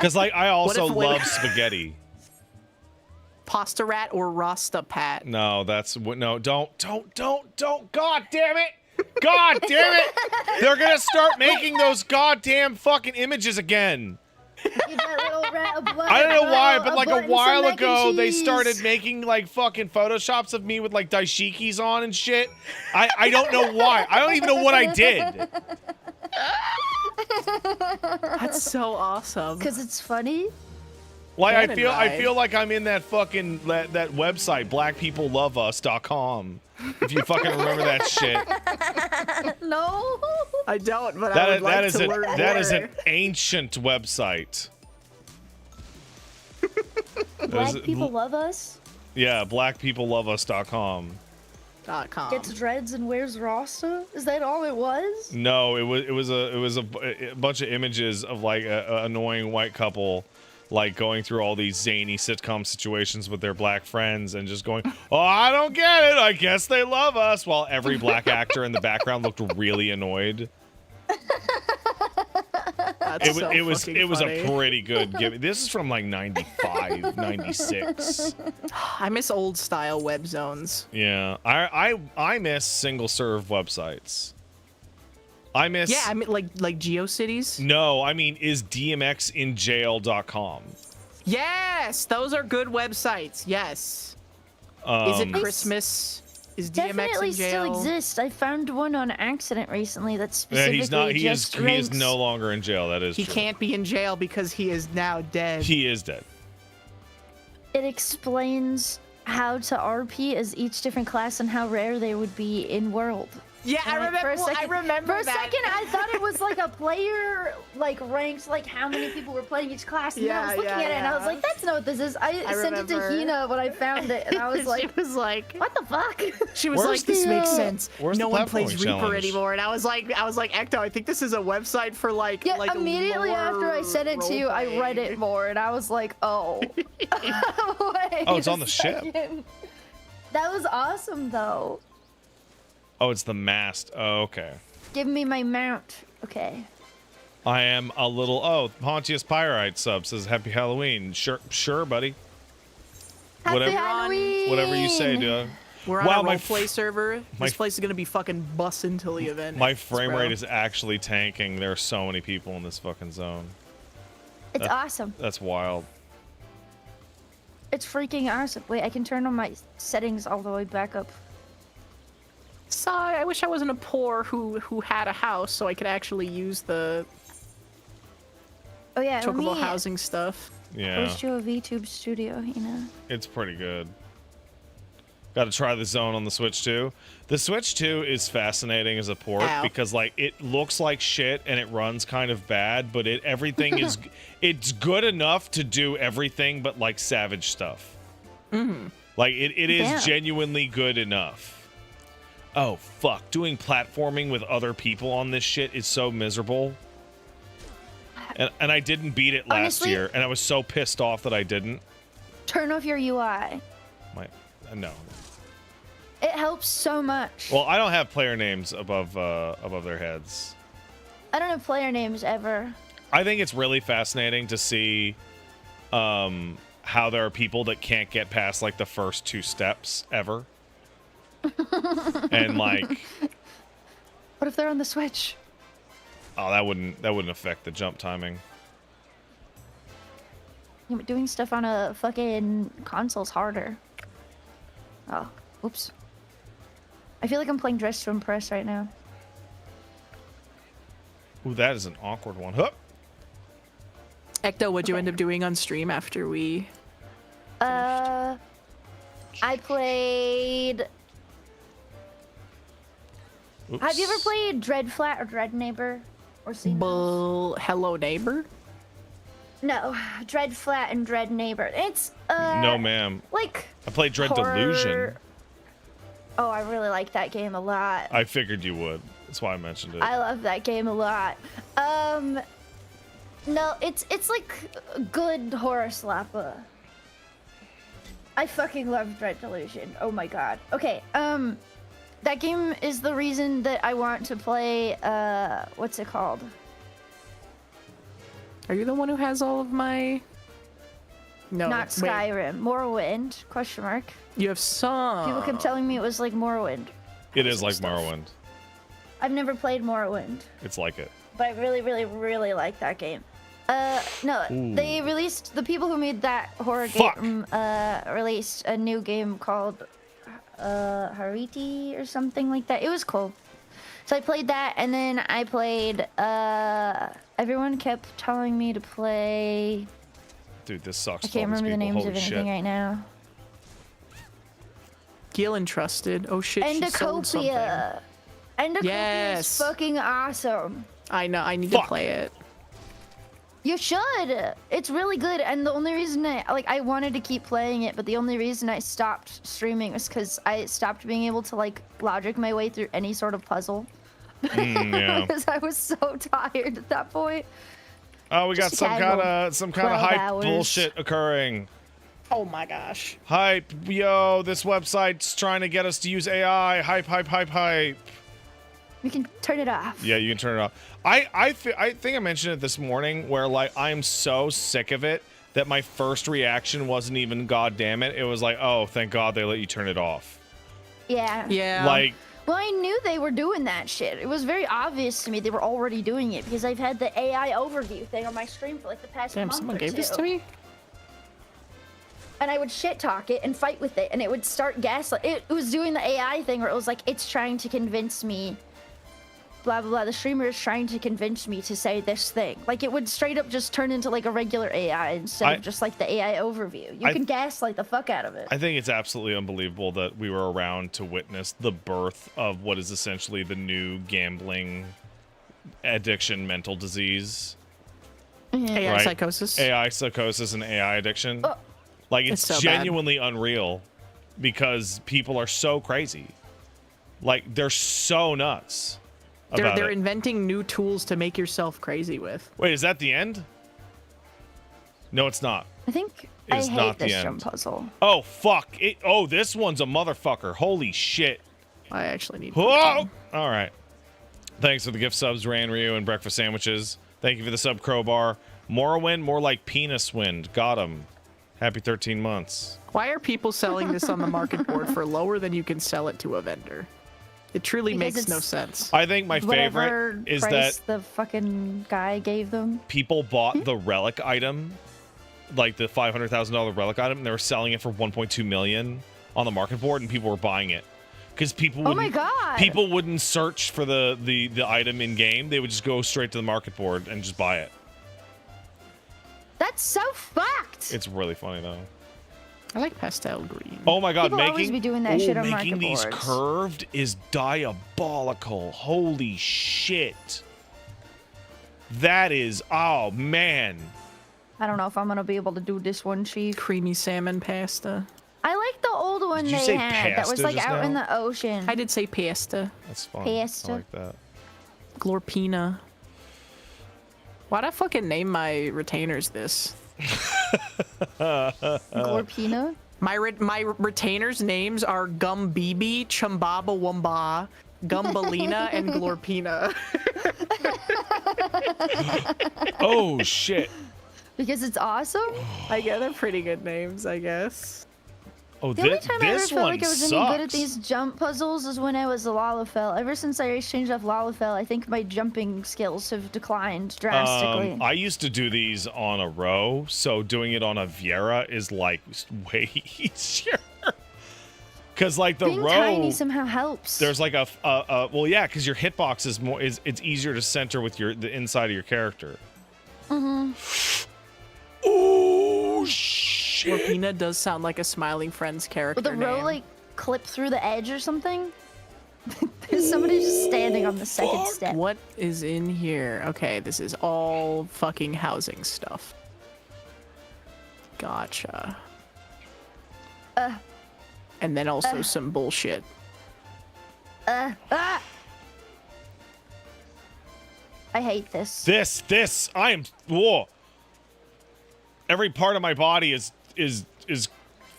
Because like I also if- love spaghetti. Pasta rat or Rasta Pat? No, that's what. No, don't. God damn it! God damn it! They're gonna start making those goddamn fucking images again. Give that little rat a blood, I don't know why, but like a button, some while mac and ago, they cheese. started making like fucking photoshops of me with like dashikis on and shit. I don't know why. I don't even know what I did. That's so awesome. Because it's funny. Like I Canonized. feel like I'm in that fucking that website blackpeopleloveus.com. If you fucking remember that shit. No. I don't, but I would like to learn more. That is an ancient website. Black people love us. Yeah, blackpeopleloveus.com. .com. Gets dreads and wears Rasta. Is that all it was? No, it was a bunch of images of like a annoying white couple like going through all these zany sitcom situations with their black friends and just going, "Oh, I don't get it. I guess they love us," while every black actor in the background looked really annoyed. That's so It was funny. a pretty good give. This is from like 95, 96. I miss old style web zones. Yeah. I miss single serve websites. I miss Yeah, I mean like GeoCities. No, I mean is dmxinjail.com. Yes, those are good websites. Yes. Is it Christmas? Is DMX Definitely in jail? still exists. I found one on accident recently that's Yeah, specifically he's not. He just is ranks. no longer in jail. That is He true. can't be in jail because he is now dead. He is dead. It explains how to RP as each different class and how rare they would be in world. Yeah, I And remember. for a For a second, I thought it was like a player, like ranks, like how many people were playing each class. And I was looking at it, and I was like, "That's not what this is." I sent it to remember. Hina when I found it, and I was she like, was like, "What the fuck?" she was Where's like, this the, makes sense. where's No the one plays platforming Reaper challenge? anymore, and I was like, Ecto, I think this is a website for like, Yeah, like immediately lore after I sent it to you, I read role-playing. it more, and I was like, "Oh, wait Oh, it's on a the ship. second. That was awesome, though. Oh, it's the mast. Oh, okay. Give me my mount. Okay. I am a little. Oh, Pontius Pyrite sub says Happy Halloween. Sure, buddy. Happy Whatever- Halloween. Whatever you say, dude. We're on Wow, a my roleplay server. my This place is gonna be fucking bussin' till the event. My ends, frame bro. rate is actually tanking. There are so many people in this fucking zone. It's awesome. That's wild. It's freaking awesome. Wait, I can turn on my settings all the way back up. Sigh, I wish I wasn't a poor who had a house so I could actually use the Oh yeah, let chocobo me housing stuff. Yeah, post you a VTube studio, you know. it's pretty good. Got to try the zone on the Switch 2. The Switch 2 is fascinating as a port Ow. because like it looks like shit and it runs kind of bad, but everything is it's good enough to do everything but like savage stuff. Like it is Yeah. genuinely good enough. Oh fuck, doing platforming with other people on this shit is so miserable. And I didn't beat it last Honestly- year, and I was so pissed off that I didn't. Turn off your UI. No. It helps so much. Well, I don't have player names above their heads. I don't have player names ever. I think it's really fascinating to see how there are people that can't get past like the first 2 steps ever. And like, What if they're on the Switch? oh, that wouldn't affect the jump timing. Yeah, but doing stuff on a fucking console's harder. Oh, oops. I feel like I'm playing Dress to Impress right now. Ooh, that is an awkward one. Hup. Ecto, what'd you end up doing on stream after we? I played. Oops. Have you ever played Dread Flat or Dread Neighbor? Or seen those? Hello neighbor. No, Dread Flat and Dread Neighbor. It's No, ma'am. like I played Dread horror- Delusion. Oh, I really like that game a lot. I figured you would. That's why I mentioned it. I love that game a lot. No, it's like a good horror slapper. I fucking love Dread Delusion. Oh my god. Okay, that game is the reason that I want to play, what's it called? Are you the one who has all of my? No, Not wait. Skyrim. Morrowind? Question mark. You have some. People kept telling me it was like Morrowind. It is like stuff. Morrowind. I've never played Morrowind, It's like it. but I really, really, really like that game. No, Ooh. they released, the people who made that horror Fuck. game, released a new game called, Hariti or something like that. It was cool. So I played that, and then I played, everyone kept telling me to play, Dude, this sucks. I can't remember the names of anything right now. Gil entrusted. Oh shit, she sold something. Endocopia. Endocopia Yes. is fucking awesome. I know. I need Fuck. to play it. You should. It's really good, and the only reason I wanted to keep playing it, but the only reason I stopped streaming was because I stopped being able to like logic my way through any sort of puzzle. Yeah. Because I was so tired at that point. Oh, we got Just some kind of 12 hype hours. bullshit occurring. Oh my gosh. Hype, yo! This website's trying to get us to use AI. Hype, hype, hype, hype. You can turn it off. Yeah, you can turn it off. I think I mentioned it this morning, where like I'm so sick of it that my first reaction wasn't even "God damn it." It was like, "Oh, thank God they let you turn it off." Yeah. Yeah. Like, Well, I knew they were doing that shit. It was very obvious to me they were already doing it because I've had the AI overview thing on my stream for like the past Damn, month someone or gave this two. to me. And I would shit talk it and fight with it, and it would start gaslight. It was doing the AI thing where it was like, it's trying to convince me, blah blah blah. The streamer is trying to convince me to say this thing. Like it would straight up just turn into like a regular AI instead of just like the AI overview. You can gaslight the fuck out of it. I think it's absolutely unbelievable that we were around to witness the birth of what is essentially the new gambling addiction mental disease. AI Right. psychosis. AI psychosis and AI addiction. Oh. Like, it's so bad. genuinely unreal because people are so crazy. Like, they're so nuts about They're it. inventing new tools to make yourself crazy with. Wait, is that the end? No, it's not. I think It I is hate not the this end. jump puzzle. Oh, fuck. This one's a motherfucker. Holy shit. I actually need. Whoa! All right. Thanks for the gift subs, Ran Ryu, and breakfast sandwiches. Thank you for the sub, Crowbar. Morrowind, more like penis wind. Got him. Happy 13 months. Why are people selling this on the market board for lower than you can sell it to a vendor? It truly Because makes no it's- sense. I think my Whatever favorite is price that the fucking guy gave them. people bought the relic item, like the $500,000 relic item, and they were selling it for 1.2 million on the market board, and people were buying it because people Oh wouldn't. my God. People wouldn't search for the item in game; they would just go straight to the market board and just buy it. That's so fucked. It's really funny though. I like pastel green. Oh my God, People always be doing that shit on making market these boards. curved is diabolical. Holy shit! That is, oh man. I don't know if I'm gonna be able to do this one, Chief. Creamy salmon pasta. I like the old one Did you they say had that was pasta like just out in now? the ocean. I did say pasta. That's fun. Pasta. I like that. Glorpina. Why'd I fucking name my retainers this? Glorpina. My retainers' names are Gumbibi, Chumbaba Wumba, Gumbalina, and Glorpina. Oh shit. Because it's awesome. I get they're pretty good names, I guess. Oh, The only time I ever this felt one like I was sucks. any good at these jump puzzles is when I was a Lalafell. Ever since I exchanged off Lalafell, I think my jumping skills have declined drastically. I used to do these on a row, so doing it on a Viera is like way easier. Cause like the Being row, tiny somehow helps. there's like a well, yeah, because your hitbox is more it's easier to center with the inside of your character. Mm-hmm. Oh shit! Glorpina does sound like a Smiling Friends character Would the row name. like clip through the edge or something? There's somebody just standing on the second step. What is in here? Okay, this is all fucking housing stuff. Gotcha. And then also some bullshit. I hate this. This I am. Whoa! Every part of my body is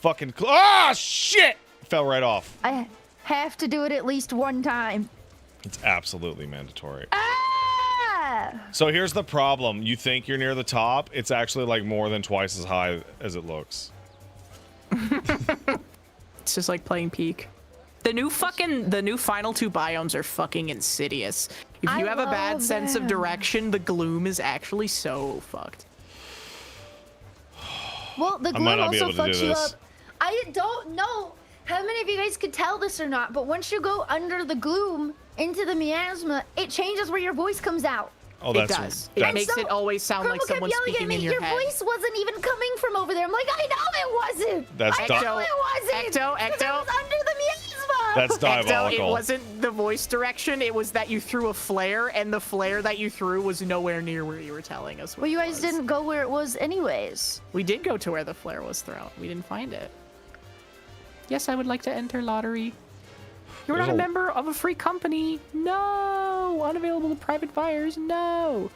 fucking. Ah, shit! Fell right off. I have to do it at least one time. It's absolutely mandatory. Ah! Yeah. So here's the problem. You think you're near the top. It's actually like more than twice as high as it looks. It's just like playing Peak. The new final 2 biomes are fucking insidious. If you have a bad sense of direction, the gloom is actually so fucked. Well, the I might gloom not be also able to do fucks you this. up. I don't know how many of you guys could tell this or not, but once you go under the gloom into the miasma, it changes where your voice comes out. Oh, It does. It makes it always sound like Colonel kept someone's yelling at speaking me, in your head. voice wasn't even coming from over there. I'm like, I know it wasn't. That's I know it wasn't. Ecto. 'Cause it was under the miasma. That's diabolical. It wasn't the voice direction. It was that you threw a flare, and the flare that you threw was nowhere near where you were telling us. Well, you guys didn't go where it was anyways. We did go to where the flare was thrown. We didn't find it. Yes, I would like to enter lottery. You're There's not a a- member of a free company. No. Unavailable to private buyers. No.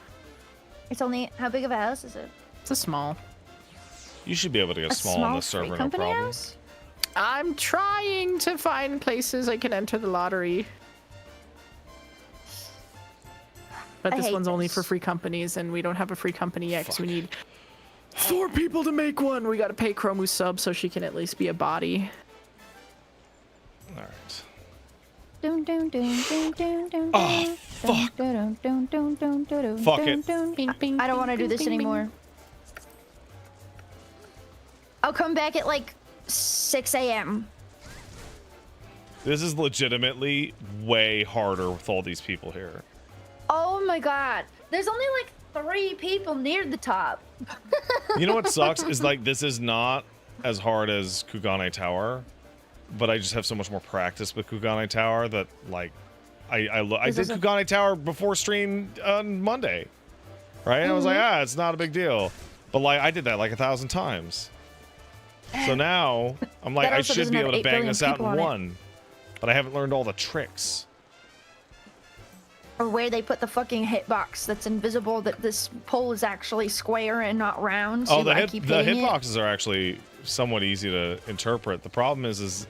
It's only, how big of a house is it? It's a small. You should be able to get A small on this free server, no company problem. house? I'm trying to find places I can enter the lottery. But I this hate one's only this. for free companies, and we don't have a free company yet because we need 4 people to make one. We gotta pay Chromu sub so she can at least be a body. All right. Dun, dun, dun, dun, dun, dun, Oh, dun, fuck. dun, dun, dun, dun, dun, dun, Fuck dun, it. dun. Bing, bing, I don't want to do bing, this bing, bing. anymore. I'll come back at like 6 a.m. This is legitimately way harder with all these people here. Oh my god. There's only like 3 people near the top. You know what sucks is like this is not as hard as Kugane Tower, but I just have so much more practice with Kugane Tower that like I This did isn't- Kugane Tower before stream on Monday, right? And I was like, it's not a big deal, but like I did that like 1,000 times. So now I'm like, That I also should doesn't be have able to 8 bang billion this out in people on it. one, but I haven't learned all the tricks. Or where they put the fucking hitbox that's invisible, that this pole is actually square and not round. So Oh, the I keep the hitting it. hitboxes are actually somewhat easy to interpret. The problem is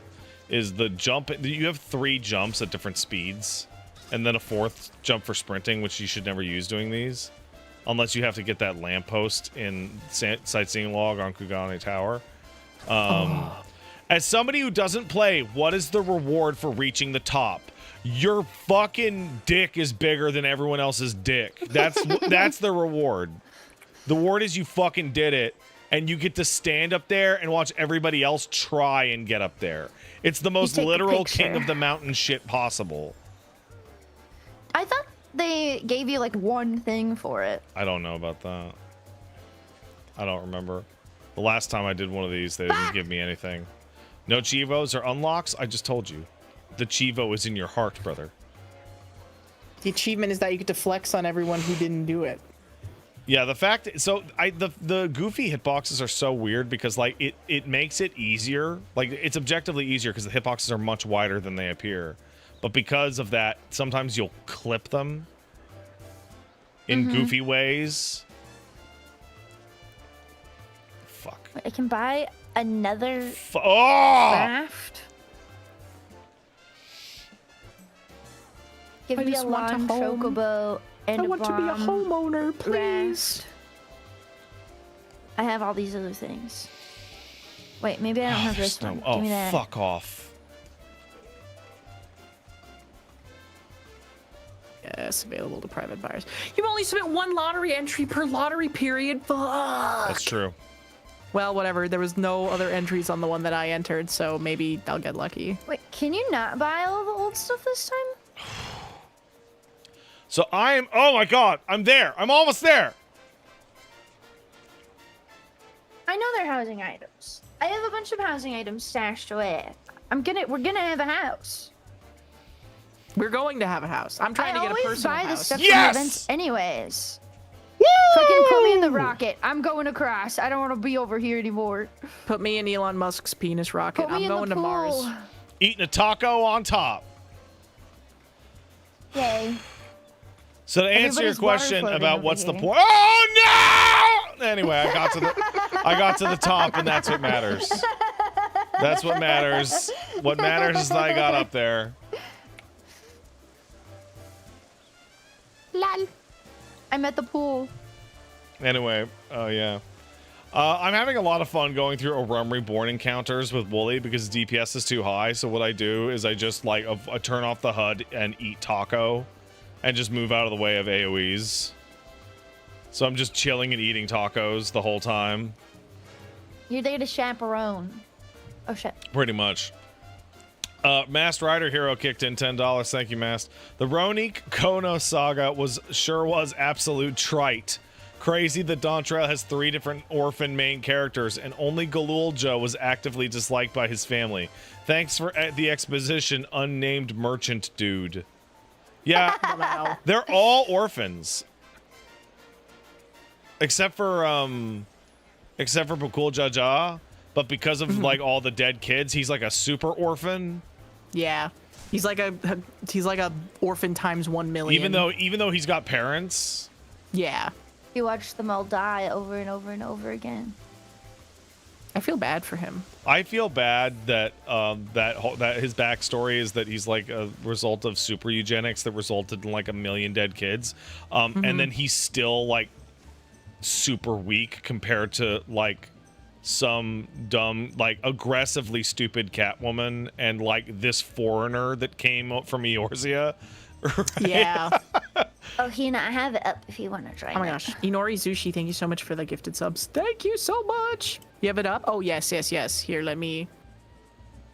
the jump. You have 3 jumps at different speeds, and then a 4th jump for sprinting, which you should never use doing these, unless you have to get that lamppost in sightseeing log on Kugane Tower. As somebody who doesn't play, what is the reward for reaching the top? Your fucking dick is bigger than everyone else's dick. That's the reward. The reward is you fucking did it, and you get to stand up there and watch everybody else try and get up there. It's the most take a literal picture. king of the mountain shit possible. I thought they gave you like 1 thing for it. I don't know about that. I don't remember. The last time I did one of these, they didn't give me anything. No Chivos or unlocks? I just told you. The Chivo is in your heart, brother. The achievement is that you get to flex on everyone who didn't do it. Yeah, the fact so the goofy hitboxes are so weird because like it makes it easier. Like it's objectively easier because the hitboxes are much wider than they appear. But because of that, sometimes you'll clip them in goofy ways. Fuck. I can buy another Oh! craft. Give I me a just want a lawn home. chocobo and I want to be a bomb homeowner, please. rest. I have all these other things. Wait, maybe I don't have this one. Oh, Give me that. fuck off. Yes, available to private buyers. You only submit 1 lottery entry per lottery period. Fuck. That's true. Well, whatever. There was no other entries on the one that I entered, so maybe I'll get lucky. Wait, can you not buy all the old stuff this time? So oh my god, I'm there. I'm almost there. I know they're housing items. I have a bunch of housing items stashed away. We're gonna have a house. We're going to have a house. I'm trying to get a always personal buy the house. stuff Yes! from events anyways. Woo! Fucking put me in the rocket. I'm going across. I don't want to be over here anymore. Put me in Elon Musk's penis rocket. Put me I'm in going the to pool. Mars. Eating a taco on top. Yay. So to answer your Everybody's water question floating about over what's the here. point? Oh no! Anyway, I got to the top, and that's what matters. That's what matters. What matters is that I got up there. Lol. I'm at the pool. Anyway, oh yeah. I'm having a lot of fun going through A Realm Reborn encounters with Wooly because DPS is too high. So what I do is I just like I turn off the HUD and eat taco and just move out of the way of AoEs. So I'm just chilling and eating tacos the whole time. You're there to chaperone. Oh shit. Pretty much. Masked Rider Hero kicked in $10. Thank you, Masked. The Ronik Kono saga was absolute trite. Crazy that Dontrell has 3 different orphan main characters, and only Galulja was actively disliked by his family. Thanks for the exposition, unnamed merchant dude. Yeah, Wow. they're all orphans. Except for Bakul Jaja, but because of like all the dead kids, he's like a super orphan. Yeah. He's like a orphan times 1 million. Even though he's got parents. Yeah. You watch them all die over and over and over again. I feel bad for him. I feel bad that that his backstory is that he's like a result of super eugenics that resulted in like 1 million dead kids, and then he's still like super weak compared to like some dumb, like aggressively stupid Catwoman and like this foreigner that came from Eorzea. Right? Yeah. Oh, Hina, I have it up if you want to try. Oh my gosh. Inori Zushi, thank you so much for the gifted subs. Thank you so much. You have it up? Oh, yes. Here, let me...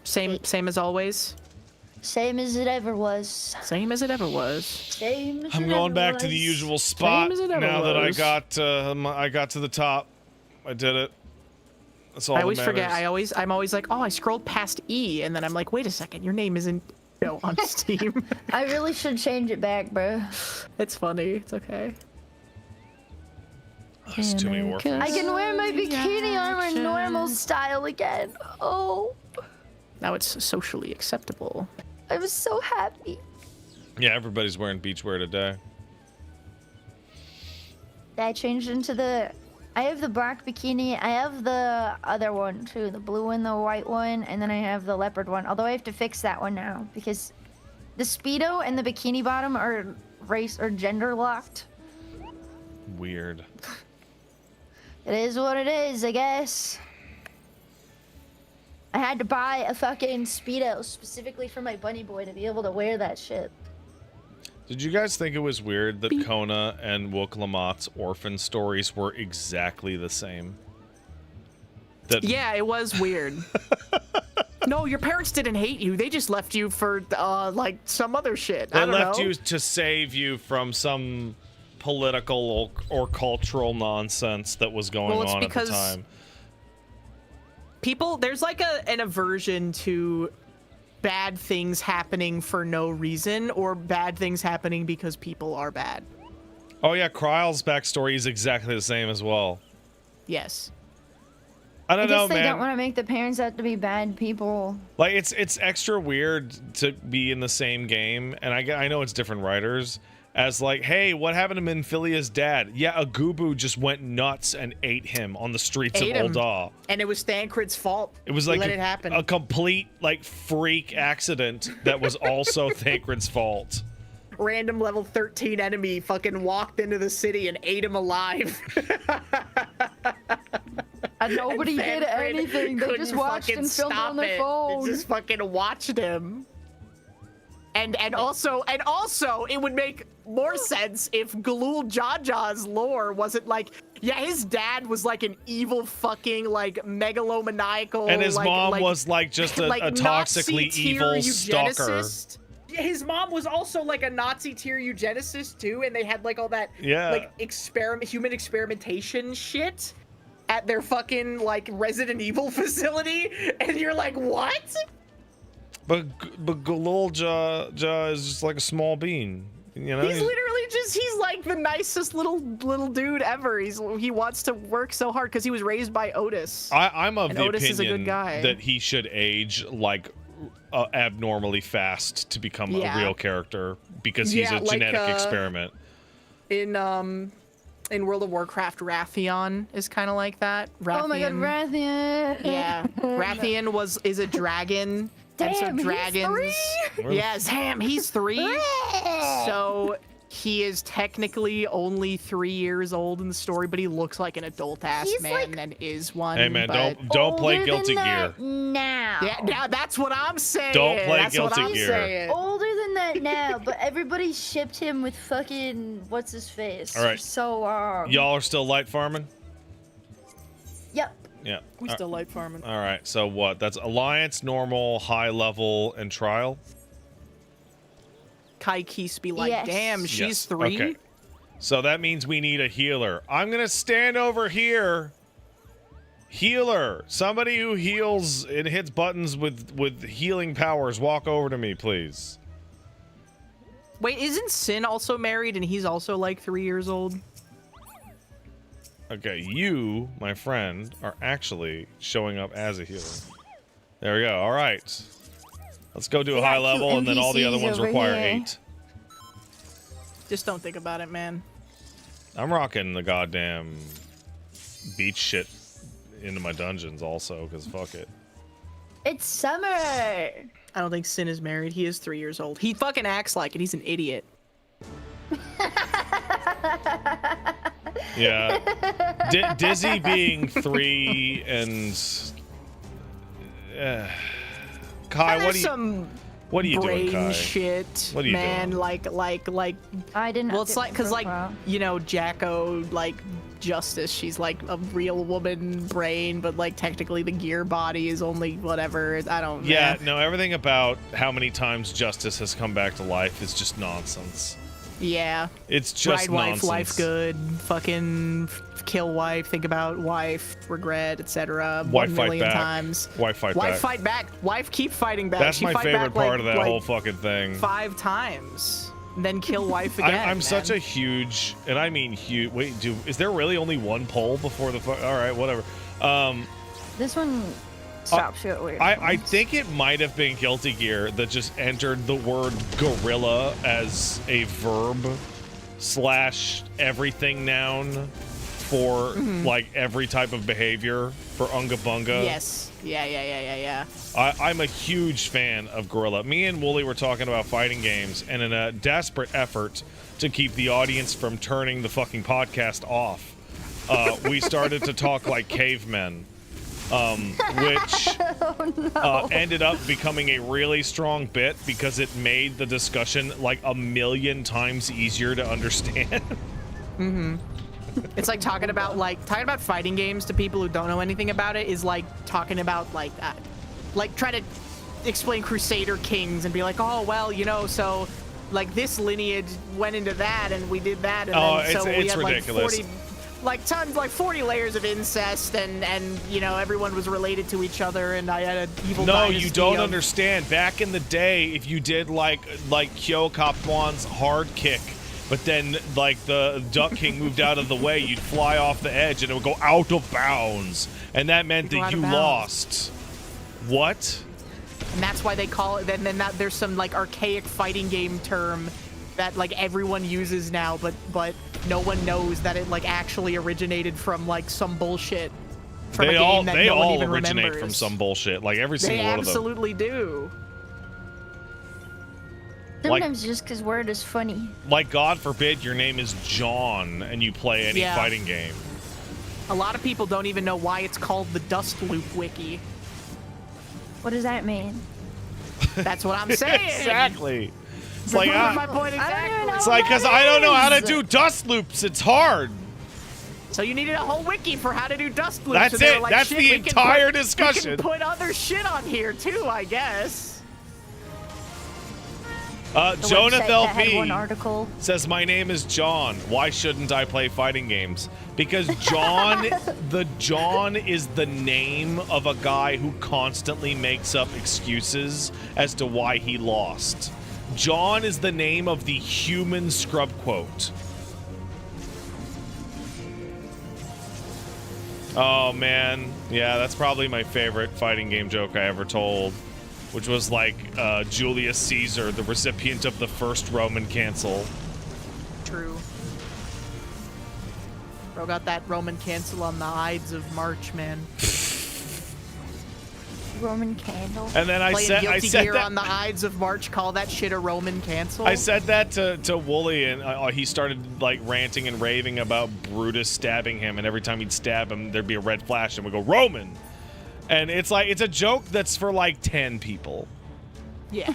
Same as always? Same as it ever was. Same as it ever was. Same as I'm it going ever back to the was. usual spot as it ever now that I was. got to the top. I did it. That's all I that always forget. matters. I'm always like, oh, I scrolled past E, and then I'm like, wait a second, your name isn't on Steam. I really should change it back, bro. It's funny. It's okay. There's too many orphans. I can wear my bikini armor normal style again. Oh, Now it's socially acceptable. I was so happy. Yeah, everybody's wearing beachwear today. I changed into the... I have the black bikini. I have the other one too, the blue and the white one, and then I have the leopard one. Although I have to fix that one now because the Speedo and the bikini bottom are race or gender locked. Weird. It is what it is, I guess. I had to buy a fucking Speedo specifically for my bunny boy to be able to wear that shit. Did you guys think it was weird that Kona and Wook Lamott's orphan stories were exactly the same? Yeah, it was weird. No, your parents didn't hate you. They just left you for like some other shit. They I don't left know. you to save you from some political or cultural nonsense that was going Well, it's on at the because time. People, there's like an aversion to bad things happening for no reason or bad things happening because people are bad. Oh yeah, Kryle's backstory is exactly the same as well. Yes. I don't I guess know, they man. don't want to make the parents out to be bad people. Like it's extra weird to be in the same game, and I know it's different writers. As like, hey, what happened to Minfilia's dad? Yeah, a Gubu just went nuts and ate him on the streets Ate of him. Ul'dah. And it was Thancred's fault. It was He like let it happen. a complete like freak accident that was also Thancred's fault. Random level 13 enemy fucking walked into the city and ate him alive. And nobody did Thancred anything. They just couldn't watched fucking and filmed it stop on their it. phone. They just fucking watched him. And also it would make more sense if Galul Jaja's lore wasn't like, yeah, his dad was like an evil fucking like megalomaniacal, And his mom was like just a like toxically Nazi-tier evil stalker. eugenicist. His mom was also like a Nazi tier eugenicist too, and they had like all that like human experimentation shit at their fucking like Resident Evil facility, and you're like, what? But Galul Ja is just like a small bean. You know? He's literally he's like the nicest little dude ever. He wants to work so hard because he was raised by Otis. I'm of and the Otis opinion is a good guy. that he should age like abnormally fast to become a real character because he's a genetic experiment. In World of Warcraft, Rathion is kind of like that. Rathion, Oh my god, Rathian. Yeah, Rathian is a dragon. Damn, and so he's dragons. 3? Yes, damn, he's 3. So he is technically only 3 years old in the story, but he looks like an adult-ass He's, man like, and is one. Hey man, but- don't play Older Guilty than Gear. that now. Yeah, now that's what I'm saying. Don't play that's what Guilty I'm Gear. saying. Older than that now, but everybody shipped him with fucking what's his face. All right. So Y'all are still light farming? Yep. Yeah. We still light farming. All right. So what? That's Alliance, normal, high level, and trial. Kaikis be like, Yes. damn, she's Yes. 3. Okay. So that means we need a healer. I'm gonna stand over here. Healer, somebody who heals and hits buttons with healing powers. Walk over to me, please. Wait, isn't Sin also married and he's also like 3 years old? Okay, you, my friend, are actually showing up as a healer. There we go. All right. Let's go do a We got high two level, and then all the other NPCs ones over require here. 8. Just don't think about it, man. I'm rocking the goddamn beach shit into my dungeons also, because fuck it. It's summer. I don't think Sin is married. He is 3 years old. He fucking acts like it. He's an idiot. Yeah. Dizzy being 3 and... Kai, There's what are you brain doing, Kai? shit, What are you man. doing? Like, I didn't. well, it's update like, my cause like, profile. you know, Jacko, like, Justice, she's like a real woman brain, but like technically the gear body is only whatever. I don't know. Yeah, no, everything about how many times Justice has come back to life is just nonsense. Yeah. It's just Ride wife, nonsense. life good. Fucking kill wife. Think about wife, regret, etc. Wife 1 fight million back. times. Wife fight Wife back. fight back. Wife keep fighting back. That's She my fight favorite back, part like, of that like whole fucking thing. 5 times. Then kill wife again. I'm such man. a huge, and I mean huge. Wait, is there really only one poll before the? All right, whatever. This one stops you at weird. I points. think it might have been Guilty Gear that just entered the word gorilla as a verb / everything noun for like every type of behavior for Unga Bunga. Yes. Yeah. I'm a huge fan of Gorilla. Me and Wooly were talking about fighting games, and in a desperate effort to keep the audience from turning the fucking podcast off, we started to talk like cavemen, which ended up becoming a really strong bit because it made the discussion like 1,000,000 times easier to understand. It's like talking about fighting games to people who don't know anything about it is like talking about like try to explain Crusader Kings and be like, oh well, you know, so like this lineage went into that and we did that and then so we it's had ridiculous. like 40 layers of incest and you know everyone was related to each other and I had an evil No, dynasty you don't of- understand. Back in the day, if you did like Kyo Kapwan's hard kick, but then like the Duck King moved out of the way, you'd fly off the edge and it would go out of bounds, and that meant You go that out you of bounds. lost. What? And that's why they call it. Then that there's some like archaic fighting game term that like everyone uses now, but no one knows that it like actually originated from like some bullshit. From They a game all that they no one all even originate remembers. from some bullshit. Like every They single one of them. absolutely do. Sometimes just because word is funny. Like God forbid your name is John and you play any Yeah. fighting game. A lot of people don't even know why it's called the Dust Loop Wiki. What does that mean? That's what I'm saying. Exactly. It's like Proving my point I don't even exactly. know. it's like because I don't know how to is. do dust loops. It's hard. So you needed a whole wiki for how to do dust loops. That's and they were it. like, That's "Shit, the we can entire put- discussion." We can put other shit on here too, I guess. The Jonah website that had one LP article. says, my name is John. Why shouldn't I play fighting games? Because John, John is the name of a guy who constantly makes up excuses as to why he lost. John is the name of the human scrub quote. Oh, man. Yeah, that's probably my favorite fighting game joke I ever told, which was like Julius Caesar, the recipient of the first Roman cancel. True. Bro got that Roman cancel on the Ides of March, man. Roman candle. And then I Playing Guilty said Gear that on the Ides of March, call that shit a Roman cancel. I said that to Wooly, and he started like ranting and raving about Brutus stabbing him, and every time he'd stab him, there'd be a red flash, and we go Roman, and it's like it's a joke that's for like 10 people. Yeah.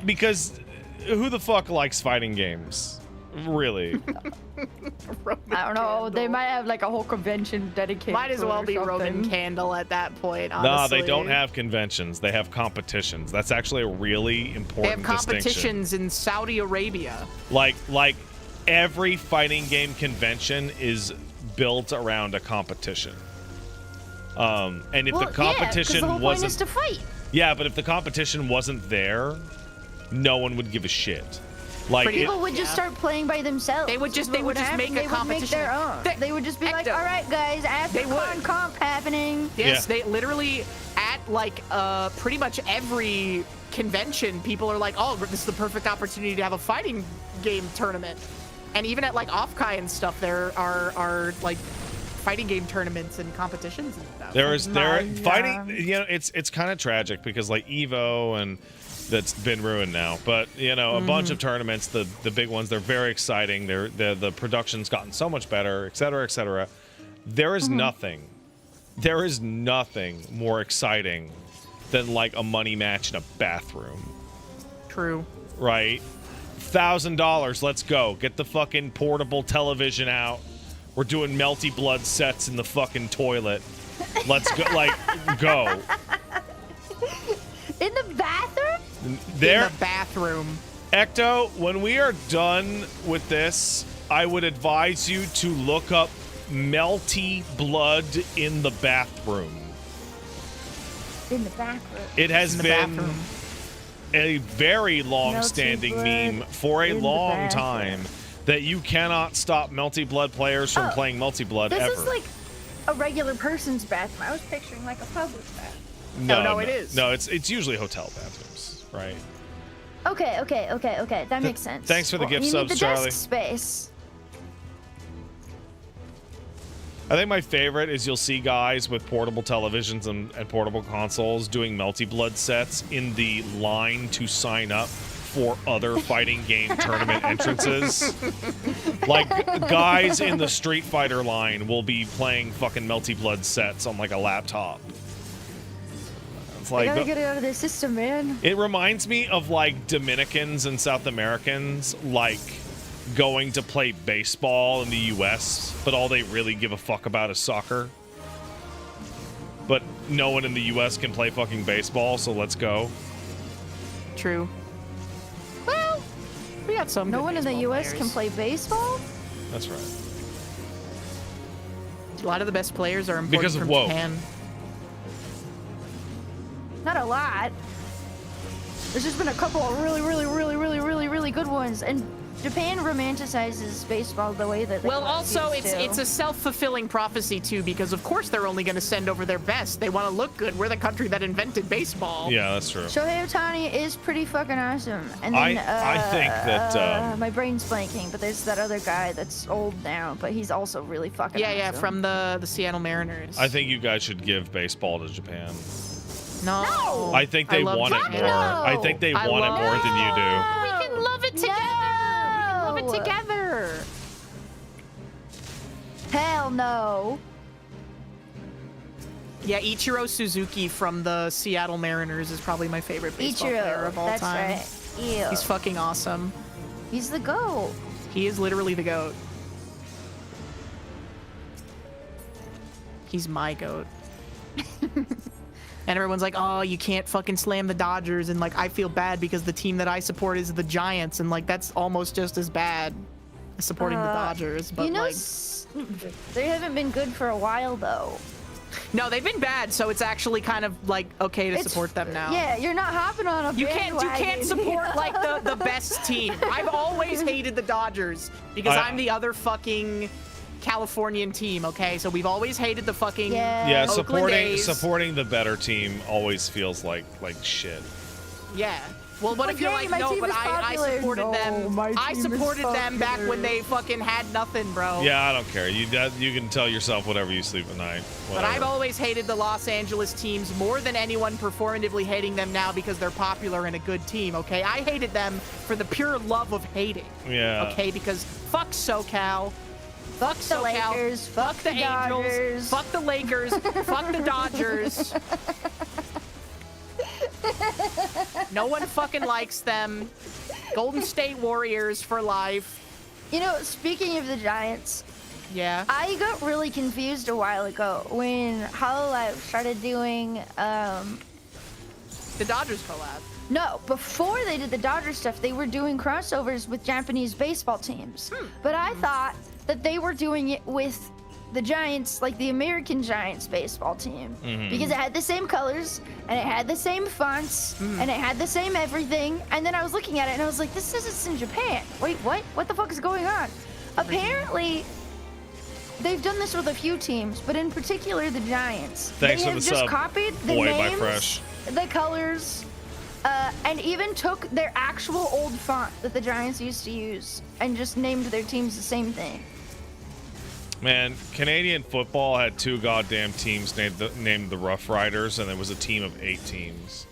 because who the fuck likes fighting games? Really? I don't know. They might have like a whole convention dedicated. Might as well or be something. Roman candle at that point. No, Honestly. they don't have conventions. They have competitions. That's actually a really They important have competitions distinction. in Saudi Arabia. Like every fighting game convention is built around a competition. And if Well, the competition the whole point wasn't is to fight. yeah, but if the competition wasn't there, no one would give a shit. Like People would just start playing by themselves. They would just- What they would just happen? make a They would make competition. their own. They would just be like, Ecto. all right, guys, after They would. comp happening. Yes, Yeah. they literally at like pretty much every convention, people are like, "Oh, this is the perfect opportunity to have a fighting game tournament." And even at like Offkai and stuff, there are like fighting game tournaments and competitions and stuff. there My fighting, you know, it's kind of tragic because like Evo and that's been ruined now, but you know, a bunch of tournaments, the big ones, they're very exciting. The production's gotten so much better, et cetera, et cetera. There is nothing more exciting than like a money match in a bathroom, True. right? $1,000, let's go. Get the fucking portable television out. We're doing melty blood sets in the fucking toilet. Let's go, like, go. In the bathroom? There, In the bathroom. Ecto, when we are done with this, I would advise you to look up melty blood in the bathroom. In the bathroom. It has In the been bathroom. a very long-standing Melty meme blood for a in the long bathroom. time that you cannot stop melty blood players from Oh, playing multi blood This ever. is like a regular person's bathroom. I was picturing like a public bathroom. No, it is. No, it's usually hotel bathrooms, right? Okay. That makes sense. thanks for the gift you subs, need the Charlie. Desk space. I think my favorite is you'll see guys with portable televisions and portable consoles doing multi blood sets in the line to sign up for other fighting game tournament entrances. Like guys in the Street Fighter line will be playing fucking multi blood sets on like a laptop. It's I like gotta get it out of their system, man. it reminds me of like Dominicans and South Americans like going to play baseball in the US, but all they really give a fuck about is soccer. But no one in the US can play fucking baseball, so let's go. True. Well, we got some. No good one in the baseball U.S. can players. play baseball? That's right. A lot of the best players are imported Because of from woke. Japan. Not a lot. There's just been a couple of really good ones. And Japan romanticizes baseball the way that they Well, want also used it's to. a self-fulfilling prophecy too, because of course they're only going to send over their best. They want to look good. We're the country that invented baseball. Yeah, that's true. Shohei Ohtani is pretty fucking awesome. And then, I think that my brain's blanking, but there's that other guy that's old now, but he's also really fucking Yeah, awesome. from the Seattle Mariners. I think you guys should give baseball to Japan. No. I think they love want it Japan. more. I think they I want it love- more than you do. We can love it together. We can love it together. Hell no. Yeah, Ichiro Suzuki from the Seattle Mariners is probably my favorite baseball player Ichiro, of all that's time. right. Ew. He's fucking awesome. He's the GOAT. He is literally the GOAT. He's my GOAT. And everyone's like, oh, you can't fucking slam the Dodgers. And like, I feel bad because the team that I support is the Giants. And like, that's almost just as bad as supporting the Dodgers. But You know, like, they haven't been good for a while, though. no, they've been bad. So it's actually kind of like, okay to It's- support them now. Yeah, you're not hopping on a You can't bandwagon. support like the best team. I've always hated the Dodgers because I'm the other fucking Californian team, okay? So we've always hated the fucking Yeah, Oakland A's. supporting the better team always feels like shit. Yeah. Well, what if you're yay, like, my no, team but is I popular. supported No, them. my I team is supported them back when popular. they fucking had nothing, bro. Yeah, I don't care. You can tell yourself whatever you sleep at night. But Whatever. I've always hated the Los Angeles teams more than anyone performatively hating them now because they're popular and a good team, okay? I hated them for the pure love of hating. Yeah. Okay, because fuck SoCal. Fuck the SoCal. Lakers, Fuck the Angels. Dodgers. Fuck the Lakers. Fuck the Dodgers. No one fucking likes them. Golden State Warriors for life. You know, speaking of the Giants, Yeah. I got really confused a while ago when HoloLive started doing, The Dodgers collab. no, before they did the Dodgers stuff, they were doing crossovers with Japanese baseball teams. But I thought that they were doing it with the Giants, like the American Giants baseball team, because it had the same colors and it had the same fonts and it had the same everything. And then I was looking at it and I was like, this is in Japan. Wait, what? What the fuck is going on? Apparently, they've done this with a few teams, but in particular the Giants. Thanks they for have the just sub, copied the Boy by names, Fresh. the colors, and even took their actual old font that the Giants used to use and just named their teams the same thing. Man, Canadian football had 2 goddamn teams named the Rough Riders, and it was a team of 8 teams.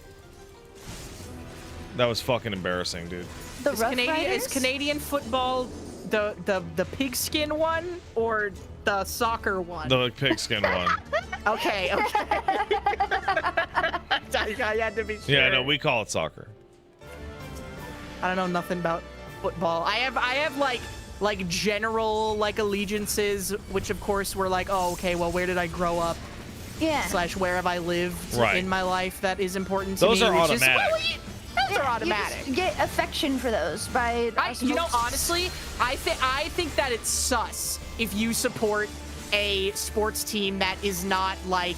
That was fucking embarrassing, dude. The Rough Is Riders? Canadian football the pigskin one or the soccer one? The pigskin one. Okay. I had to be sure. Yeah, no, we call it soccer. I don't know nothing about football. I have like general like allegiances, which of course were like, oh, okay, well, where did I grow up? Yeah. / where have I lived Right. in my life that is important to Those me. are which automatic. Is, those are automatic. You just get affection for those by. You know, honestly, I think that it's sus if you support a sports team that is not like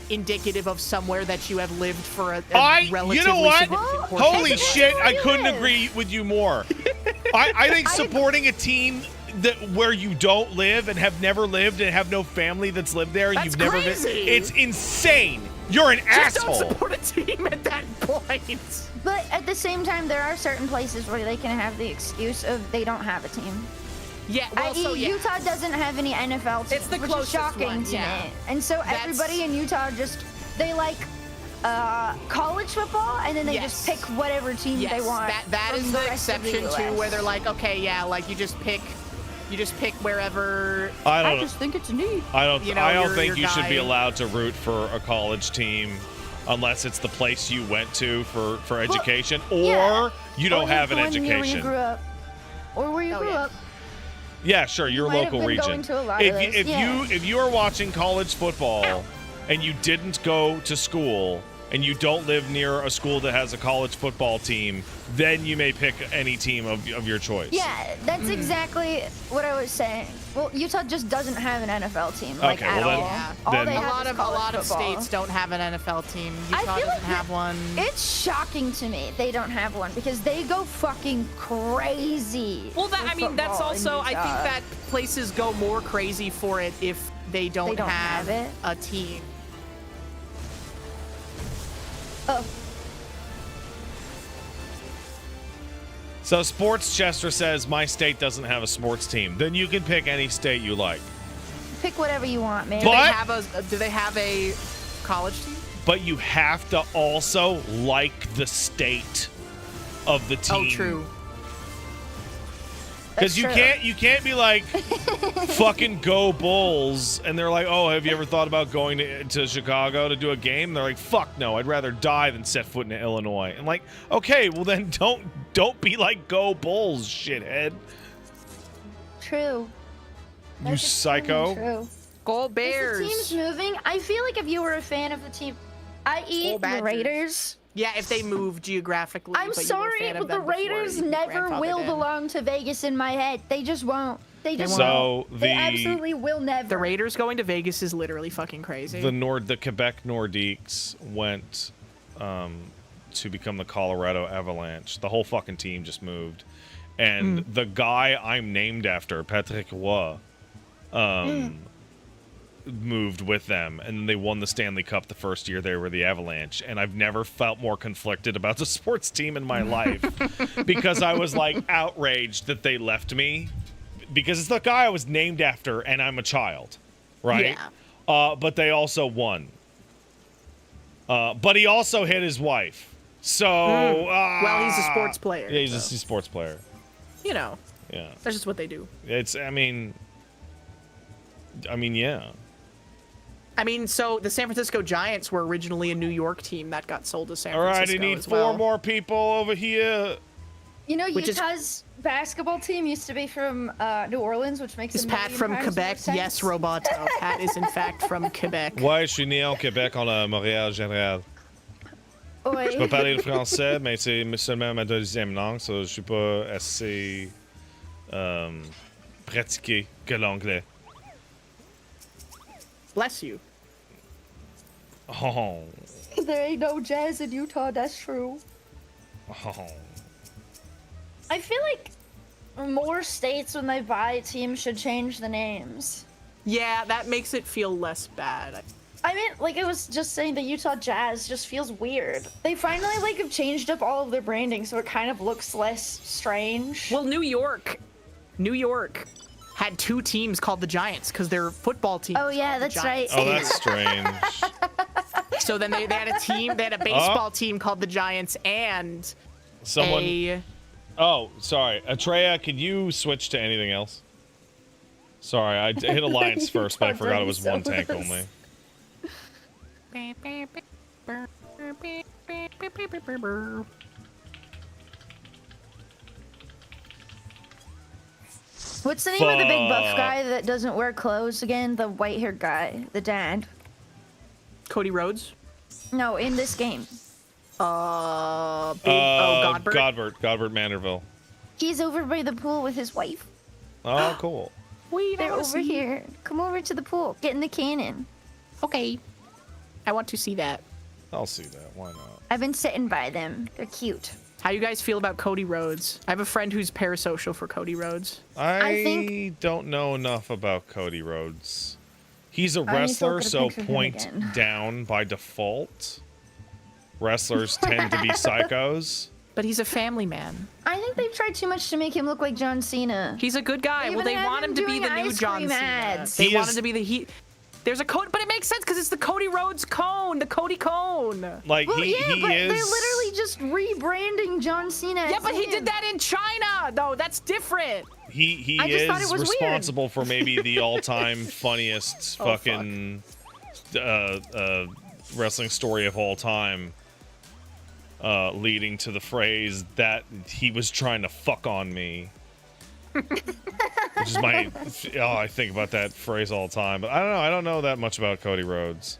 indicative of somewhere that you have lived for a relatively you know what? significant portion. Holy It's shit, where I you couldn't live. agree with you more. I think supporting a team that where you don't live and have never lived and have no family that's lived there and That's you've never crazy. it's insane. You're an Just asshole. don't support a team at that point. But at the same time, there are certain places where they can have the excuse of they don't have a team. Yeah, well, i.e., so yeah. Utah doesn't have any NFL teams, It's the which is closest shocking one, to yeah. me. And so That's- everybody in Utah they like college football, and then they just Yes. pick whatever team Yes, they want. that from is the the rest of the exception too, US. where they're like, okay, yeah, like you just pick wherever. I I don't just think it's neat. I don't you know, I don't your think you should be guy- allowed to root for a college team unless it's the place you went to for education or yeah. you don't Or have an the one year where education. you grew up. Or where you Oh, grew yeah. up. Yeah, sure, your might have local been region. going to a lot if of you, those, yeah. if you are watching college football and you didn't go to school and you don't live near a school that has a college football team, then you may pick any team of your choice. Yeah, that's exactly what I was saying. Well, Utah just doesn't have an NFL team, like, Okay, at well, all. then- Yeah. All then- they A have lot is of college football. states don't have an NFL team. Utah I feel doesn't like have one. It's shocking to me they don't have one because they go fucking crazy. Well, for that's football in also, I think Utah. that places go more crazy for it if they don't, don't have it? a team. Oh, So Sports Chester says my state doesn't have a sports team. Then you can pick any state you like. pick whatever you want, man. But- Do they have a college team? But you have to also like the state of the team. Oh, true. Because That's you true. can't be like fucking go Bulls, and they're like, oh, have you ever thought about going to Chicago to do a game? And they're like, fuck no, I'd rather die than set foot in Illinois. And like, okay, well then don't be like go Bulls, shithead. True. You That's psycho. extremely True. Go Is Bears. the team's moving? I feel like if you were a fan of the team, i.e. Go the Badgers. Raiders. Yeah, if they move geographically. I'm but you were a sorry, fan of but the them before Raiders your never grandfather will did. belong to Vegas in my head. They just won't. They just So won't. They absolutely will never. The Raiders going to Vegas is literally fucking crazy. The Quebec Nordiques went to become the Colorado Avalanche. The whole fucking team just moved, and the guy I'm named after, Patrick Roy, moved with them, and they won the Stanley Cup the first year they were the Avalanche. And I've never felt more conflicted about the sports team in my life because I was like outraged that they left me because it's the guy I was named after, and I'm a child, right? Yeah. But they also won. But he also hit his wife. So, well, he's a sports player. Yeah, he's so. a sports player. You know. Yeah. That's just what they do. I mean, yeah. I mean, so the San Francisco Giants were originally a New York team that got sold to San All right, Francisco I need as 4 well. more people over here. You know, Which Utah's basketball team used to be from New Orleans, which makes Is a Pat million from times Quebec? more sense. Yes, Roboto. Pat is in fact from Quebec. Ouais, je suis né en Québec, en Montréal général. Oi. Je peux parler le français, mais c'est seulement ma deuxième langue, so je suis pas assez pratiqué que l'anglais. Bless you. Oh. There ain't no jazz in Utah, that's true. Oh. I feel like more states, when they buy teams, should change the names. Yeah, that makes it feel less bad. I mean, like I was just saying, the Utah Jazz just feels weird. They finally like have changed up all of their branding, so it kind of looks less strange. Well, New York had 2 teams called the Giants because their football team. Oh was yeah, called the that's right. Giants. Oh, that's strange. So then they had a team. They had a baseball team called the Giants and Someone. Oh, sorry. Atreya, could you switch to anything else? Sorry, I hit Alliance first, but I forgot it was 1 tank only. What's the name of the big buff guy that doesn't wear clothes again? The white-haired guy, the dad. Cody Rhodes. No, in this game. Godbert. Godbert Manderville. He's over by the pool with his wife. Oh, cool. They're over here. Come over to the pool. Get in the cannon. Okay. I want to see that. I'll see that. Why not? I've been sitting by them. They're cute. How you guys feel about Cody Rhodes? I have a friend who's parasocial for Cody Rhodes. I think- don't know enough about Cody Rhodes. He's a I need to wrestler, look at a so picture of him point again. down by default. Wrestlers tend to be psychos. But he's a family man. I think they've tried too much to make him look like John Cena. He's a good guy. They Well, they even have want him him to be doing the new ice John cream Cena. ads. They He want is- him to be the There's a code, but it makes sense because it's the Cody Rhodes cone, the Cody cone. Like Well, he yeah, but is. they're literally just rebranding John Cena. Yeah, as but he him. did that in China, though. That's different. He I just thought it is was weird. responsible for maybe the all-time funniest Oh, fucking wrestling story of all time, leading to the phrase that he was trying to fuck on me. Which is I think about that phrase all the time. But I don't know. I don't know that much about Cody Rhodes.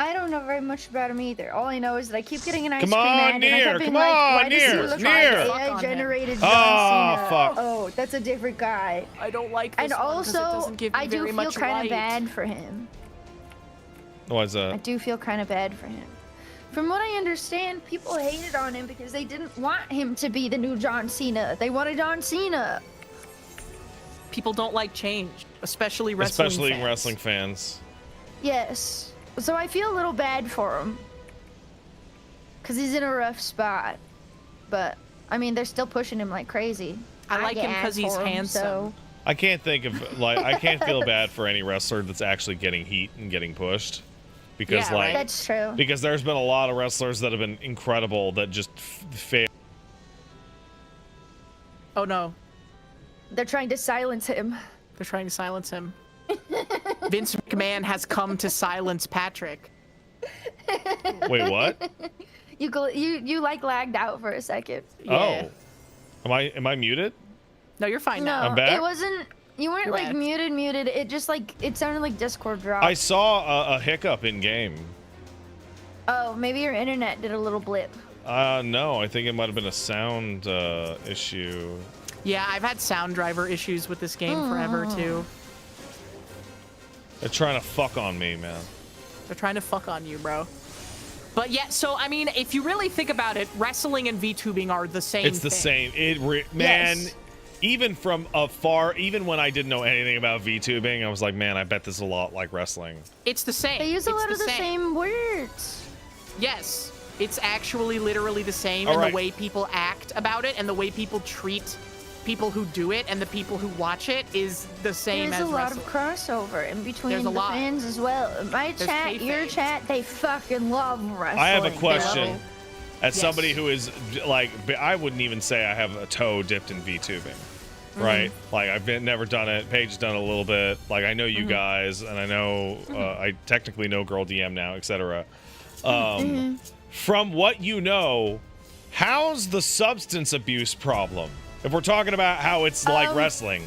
I don't know very much about him either. All I know is that I keep getting an ice Come cream on, ad, and I near, kept being come like, on, why does he near, look like near. AI-generated John Oh, Cena? fuck. Oh, that's a different guy. I don't like this And one 'cause it also, doesn't give me I do very feel much kind light. of bad for him. What's I that? do feel kind of bad for him. From what I understand, people hated on him because they didn't want him to be the new John Cena. They wanted John Cena. People don't like change, especially wrestling fans. Wrestling fans. Yes. So I feel a little bad for him. Because he's in a rough spot. But, I mean, they're still pushing him like crazy. I like get him 'cause mad he's for him, handsome. so- I can't think of I can't feel bad for any wrestler that's actually getting heat and getting pushed, because Yeah, right. That's true. because there's been a lot of wrestlers that have been incredible that just fail. Oh no, They're trying to silence him. they're trying to silence him. Vince McMahon has come to silence Patrick. Wait, what? You like lagged out for a second. Yeah. Oh, am I muted? No, you're fine No, now. I'm back? it wasn't. You weren't You're like back. muted. It just like it sounded like Discord dropped. I saw a hiccup in game. Oh, maybe your internet did a little blip. No, I think it might have been a sound issue. Yeah, I've had sound driver issues with this game forever too. They're trying to fuck on me, man. They're trying to fuck on you, bro. But yeah, so I mean, if you really think about it, wrestling and VTubing are the same It's the thing. same. Man, Yes. even from afar, even when I didn't know anything about VTubing, I was like, man, I bet this is a lot like wrestling. It's the same. They use a lot of the same words. Yes, it's actually literally the same in the way people act about it and the way people treat people who do it and the people who watch it is the same as wrestling. There's a lot wrestling. of crossover in between There's a the lot. fans as well. My There's chat, kayfabe. your chat, they fucking love wrestling. I have a They question. love it. As somebody who is like, I wouldn't even say I have a toe dipped in VTubing, right? Like I've never done it. Paige has done it a little bit. Like I know you guys, and I know I technically know Girl DM now, etc. From what you know, how's the substance abuse problem? If we're talking about how it's like wrestling.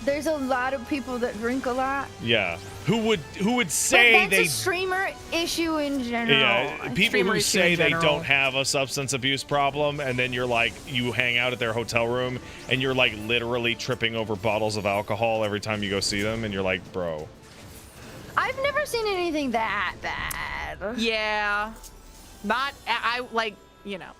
There's a lot of people that drink a lot. Yeah. Who would say but that's a streamer issue in general. Yeah, people who say they don't have a substance abuse problem, and then you're like, you hang out at their hotel room, and you're like literally tripping over bottles of alcohol every time you go see them, and you're like, bro. I've never seen anything that bad. Yeah. Not, I like, you know.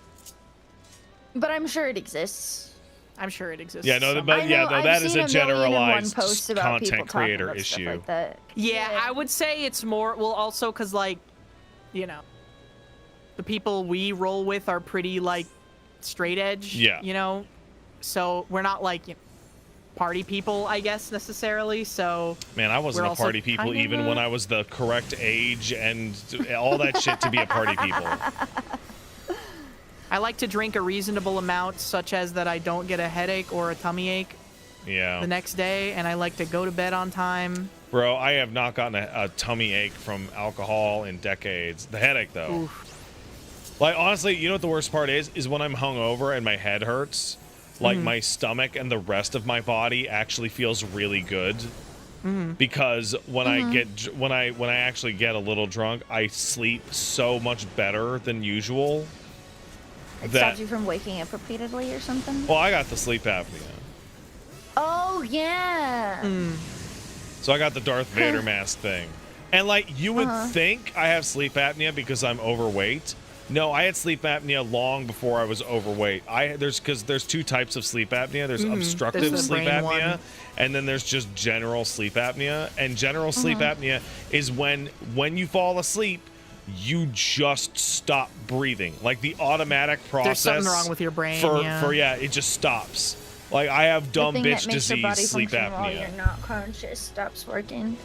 But I'm sure it exists. I'm sure it exists. Yeah, no, but yeah, no, that is a generalized content creator issue. Like that. Yeah, I would say it's more, well, also because, like, you know, the people we roll with are pretty, like, straight edge, you know? So we're not, like, you know, party people, I guess, necessarily, so... Man, I wasn't a party people even when I was the correct age and all that shit to be a party people. I like to drink a reasonable amount, such as that I don't get a headache or a tummy ache the next day, and I like to go to bed on time. Bro, I have not gotten a tummy ache from alcohol in decades. The headache, though. Oof. Like, honestly, you know what the worst part is when I'm hungover and my head hurts, like, my stomach and the rest of my body actually feels really good. Because when I get when I actually get a little drunk, I sleep so much better than usual. It stops you from waking up repeatedly or something? Well, I got the sleep apnea. Oh, yeah. So I got the Darth Vader mask thing. And, like, you would think I have sleep apnea because I'm overweight. No, I had sleep apnea long before I was overweight. Because there's two types of sleep apnea. There's obstructive sleep apnea, and then there's just general sleep apnea. And general sleep apnea is when you fall asleep, you just stop breathing. Like the automatic process. There's something wrong with your brain. It just stops. Like I have dumb bitch disease sleep apnea. While you're not conscious stops working.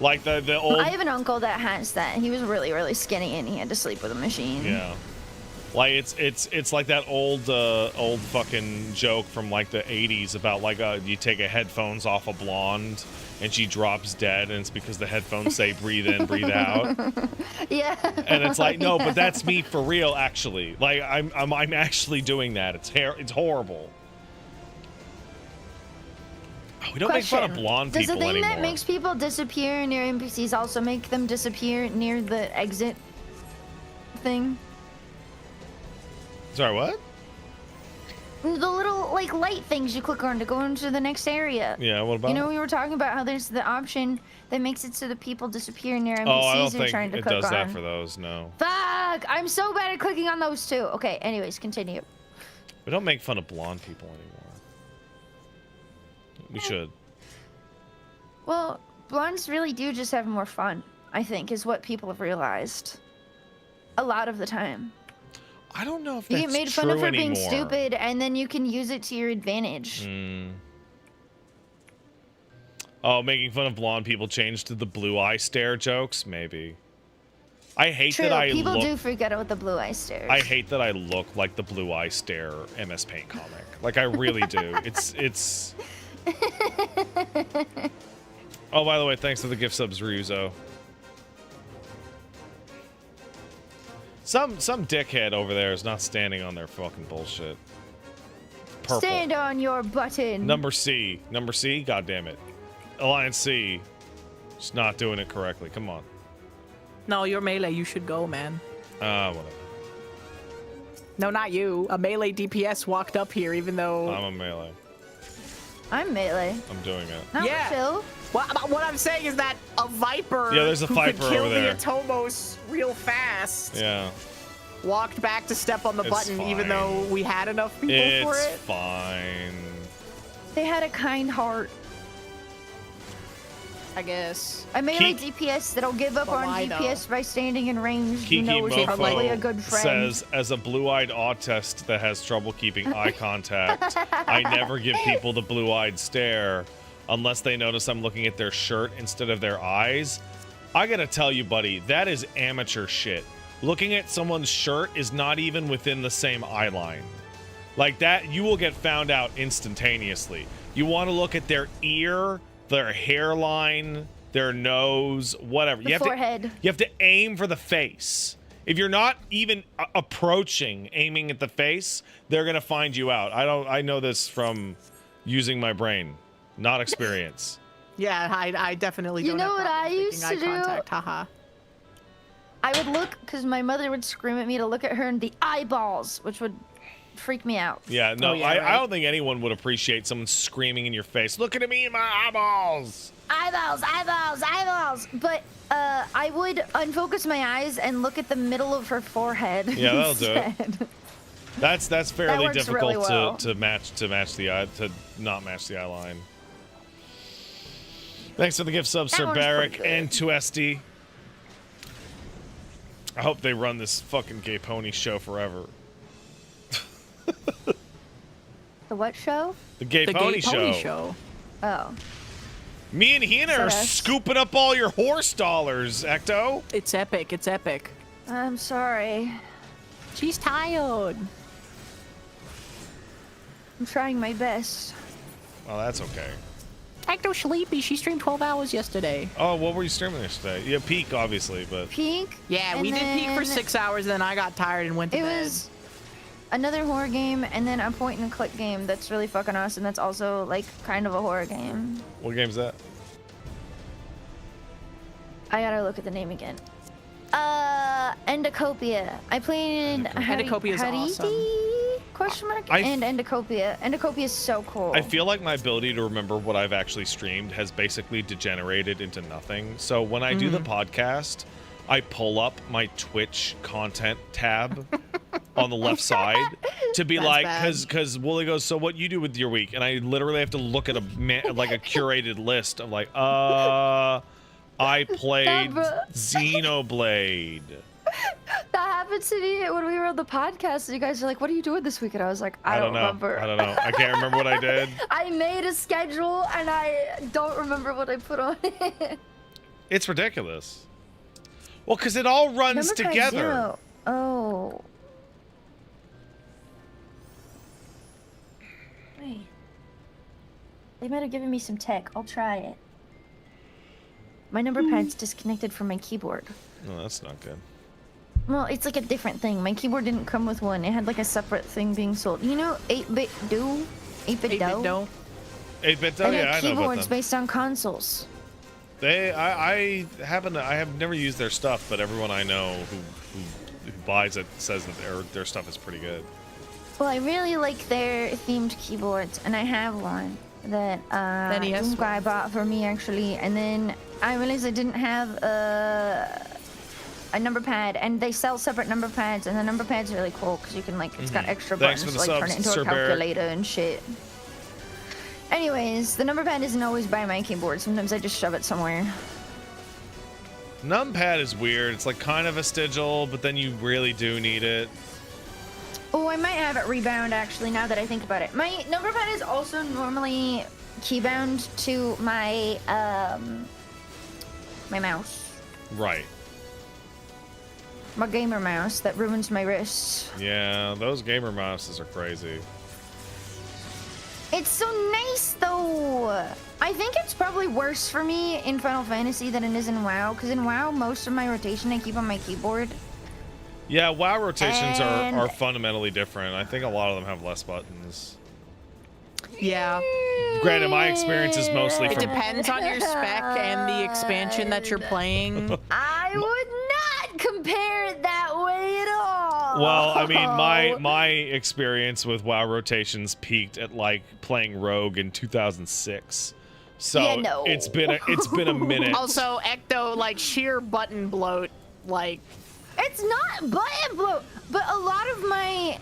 Like the old. I have an uncle that has that. He was really, really skinny and he had to sleep with a machine. Yeah. Like it's like that old fucking joke from like the 80s about like you take a headphones off a blonde and she drops dead, and it's because the headphones say breathe in, breathe out. Yeah. And it's like, no, but that's me for real, actually. Like I'm actually doing that. It's horrible. We don't make fun of blonde people anymore. Does the thing that makes people disappear near NPCs also make them disappear near the exit thing? Sorry, what? The little, like, light things you click on to go into the next area. Yeah, what about? You know, we were talking about how there's the option that makes it so that people disappear near NPCs I don't you're trying to think click it does on. that for those, no. Fuck! I'm so bad at clicking on those too. Okay, anyways, continue. We don't make fun of blonde people anymore. We should. Well, blondes really do just have more fun, I think, is what people have realized. A lot of the time. I don't know if you that's get made fun true of for anymore. being stupid, and then you can use it to your advantage. Oh, making fun of blonde people changed to the blue eye stare jokes? Maybe. I hate True, that I people look... do freak out with the blue eye stares. I hate that I look like the blue eye stare MS Paint comic. Like, I really do. It's... Oh, by the way, thanks for the gift subs, Ryuzo. Some dickhead over there is not standing on their fucking bullshit. Purple. Stand on your button. Number C. Number C? God damn it. Alliance C. Just not doing it correctly. Come on. No, you're melee. You should go, man. Whatever. No, not you. A melee DPS walked up here, even though... I'm a melee. I'm melee. I'm doing it. Not chill. What I'm saying is that a Viper there's a who Viper could kill over there. the Atomos real fast. Yeah. walked back to step on the It's button, even though we had enough people for It's it. fine. They had a kind heart. I guess. I made Keep- a DPS that'll give up But on why, DPS by standing in range. Kiki You know, is probably a Mofo good friend. says, as a blue-eyed autist that has trouble keeping eye contact, I never give people the blue-eyed stare unless they notice I'm looking at their shirt instead of their eyes. I gotta tell you, buddy, that is amateur shit. Looking at someone's shirt is not even within the same eye line. Like that, you will get found out instantaneously. You want to look at their ear, their hairline, their nose, whatever. The forehead. You have to aim for the face. If you're not even approaching aiming at the face, they're gonna find you out. I know this from using my brain, not experience. Yeah, I definitely don't You know have what I problems used making to eye do? contact. Haha. I would look, because my mother would scream at me to look at her in the eyeballs, which would freak me out. Yeah, no, Oh, yeah, I right. don't think anyone would appreciate someone screaming in your face. Looking at me in my eyeballs. Eyeballs, eyeballs, eyeballs. But I would unfocus my eyes and look at the middle of her forehead. Yeah, that'll do it. instead. That's fairly works difficult really well. to match the eye to not match the eye line. Thanks for the gift sub, That Sir one's Barrick, pretty good. and to SD. I hope they run this fucking gay pony show forever. The what show? The gay The pony, Gay Pony Show. Oh. Me and Hina are Sus. scooping up all your horse dollars, Ecto. It's epic. It's epic. I'm sorry. She's tired. I'm trying my best. Oh, that's okay. Ecto sleepy. She streamed 12 hours yesterday. Oh, what were you streaming yesterday? Yeah, Peak, obviously, but Pink? Yeah, and we did peak for then 6 hours, and then I got tired and went to It bed. was another horror game and then a point and click game that's really fucking awesome. That's also like kind of a horror game. what game's that? I gotta look at the name again. Endocopia. I played Endocopia is awesome. Question mark? I- And Endocopia. Endocopia is so cool. I feel like my ability to remember what I've actually streamed has basically degenerated into nothing. So when I do the podcast, I pull up my Twitch content tab on the left side to be That's like, bad. because Wooly goes, so what you do with your week? And I literally have to look at like a curated list of like, I played Never. Xenoblade. That happened to me when we were on the podcast. And you guys are like, "What are you doing this week?" And I was like, "I don't know. remember." I don't know. I can't remember what I did. I made a schedule and I don't remember what I put on it. It's ridiculous. Well, because it all runs Number Card together. Zero. Oh. Wait. They might have given me some tech. I'll try it. My number pad's disconnected from my keyboard. No, that's not good. Well, it's like a different thing. My keyboard didn't come with one. It had like a separate thing being sold. You know 8-bit do? 8-bit 8-bit do? dough. 8-bit, They oh yeah, had I know about keyboards them. based on consoles. I have never used their stuff, but everyone I know who buys it says that their stuff is pretty good. Well, I really like their themed keyboards, and I have one that NES some guy bought for me actually, and then I realized I didn't have a number pad, and they sell separate number pads, and the number pad's really cool because you can like it's got extra Thanks buttons for to the like turn subs, it into Sir a Barrett. calculator and shit. Anyways, the number pad isn't always by my keyboard. Sometimes I just shove it somewhere. Numpad is weird. It's like kind of vestigial, but then you really do need it. Oh, I might have it rebound actually now that I think about it. My number pad is also normally keybound to my my mouse. Right. My gamer mouse that ruins my wrists. Yeah, those gamer mouses are crazy. It's so nice though. I think it's probably worse for me in Final Fantasy than it is in WoW, because in WoW most of my rotation I keep on my keyboard. Yeah, WoW rotations And- are fundamentally different. I think a lot of them have less buttons. Yeah. Granted, my experience is mostly It from depends on your spec and the expansion that you're playing. I would not compare it that way at all. Well, I mean, my experience with WoW rotations peaked at like playing Rogue in 2006. So Yeah, no. it's been a minute. Also, Ecto, like sheer button bloat, like It's not button bloat, but a lot of my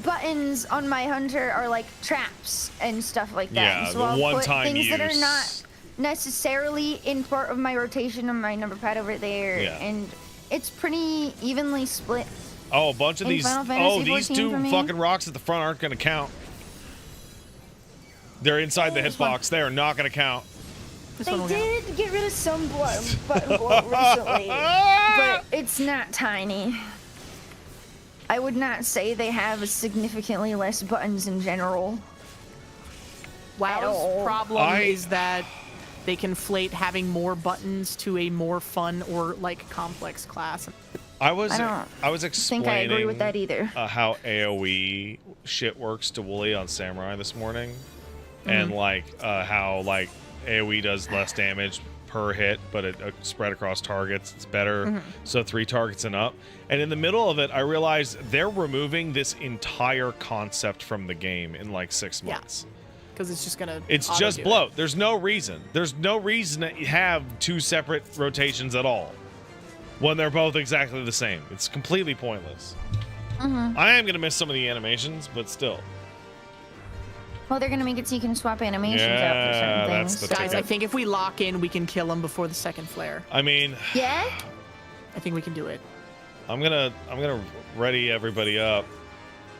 buttons on my hunter are like traps and stuff like that. Yeah, so the I'll one-time put things that are use. not necessarily in part of my rotation on my number pad over there, Yeah. and it's pretty evenly split. Oh, a bunch of In these. Final Fantasy Oh, these 14 two for me. fucking rocks at the front aren't going to count. They're inside the hitbox. They are not going to count. They did get rid of some button bloat recently, but it's not tiny. I would not say they have significantly less buttons in general. At all. WoW's problem is that they conflate having more buttons to a more fun or like complex class. I was think explaining I agree with that either. How AoE shit works to Wooly on Samurai this morning, and like how like AoE does less damage per hit, but it spread across targets. It's better, so 3 targets and up. And in the middle of it, I realized they're removing this entire concept from the game in like 6 months. Because it's just gonna. It's just bloat. There's no reason. There's no reason to have 2 separate rotations at all when they're both exactly the same. It's completely pointless. I am gonna miss some of the animations, but still. Well, they're gonna make it so you can swap animations out for certain that's things. the Guys, I ticket. think if we lock in, we can kill him before the second flare. I mean, Yeah? I think we can do it. I'm gonna ready everybody up,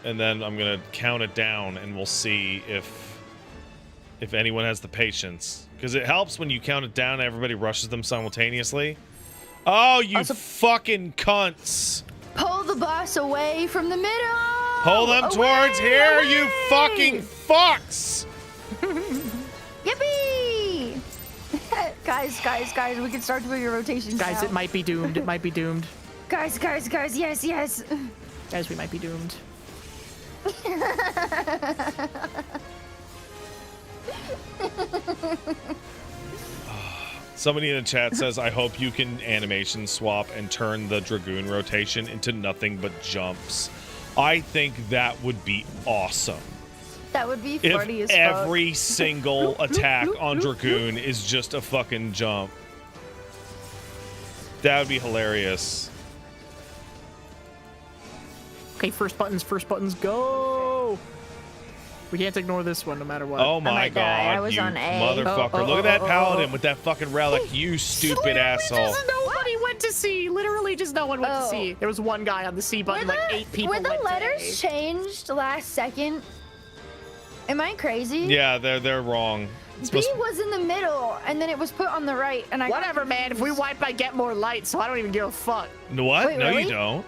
and then I'm gonna count it down, and we'll see if anyone has the patience, because it helps when you count it down and everybody rushes them simultaneously. Oh, you Also- fucking cunts! Pull the boss away from the middle! Pull them towards here, you fucking fucks! Yippee! guys, we can start doing your rotations Guys, now. it might be doomed. It might be doomed. Guys, yes. Guys, we might be doomed. Somebody in the chat says, I hope you can animation swap and turn the Dragoon rotation into nothing but jumps. I think that would be awesome. That would be funny If as fuck. every single attack on Dragoon is just a fucking jump. That would be hilarious. Okay, first buttons, go! We can't ignore this one no matter what. Oh my might die. god, I was you on A. motherfucker. Look at that paladin with that fucking relic, you stupid asshole. Just nobody went to C. Literally just no one went to C. There was one guy on the C button, like 8 people Were the went letters to A. changed last second? Am I crazy? Yeah, they're wrong. It's B supposed- was in the middle, and then it was put on the right, and I got Whatever, man. If we confused. wipe, I get more light, so I don't even give a fuck. What? Wait, no, really? you don't.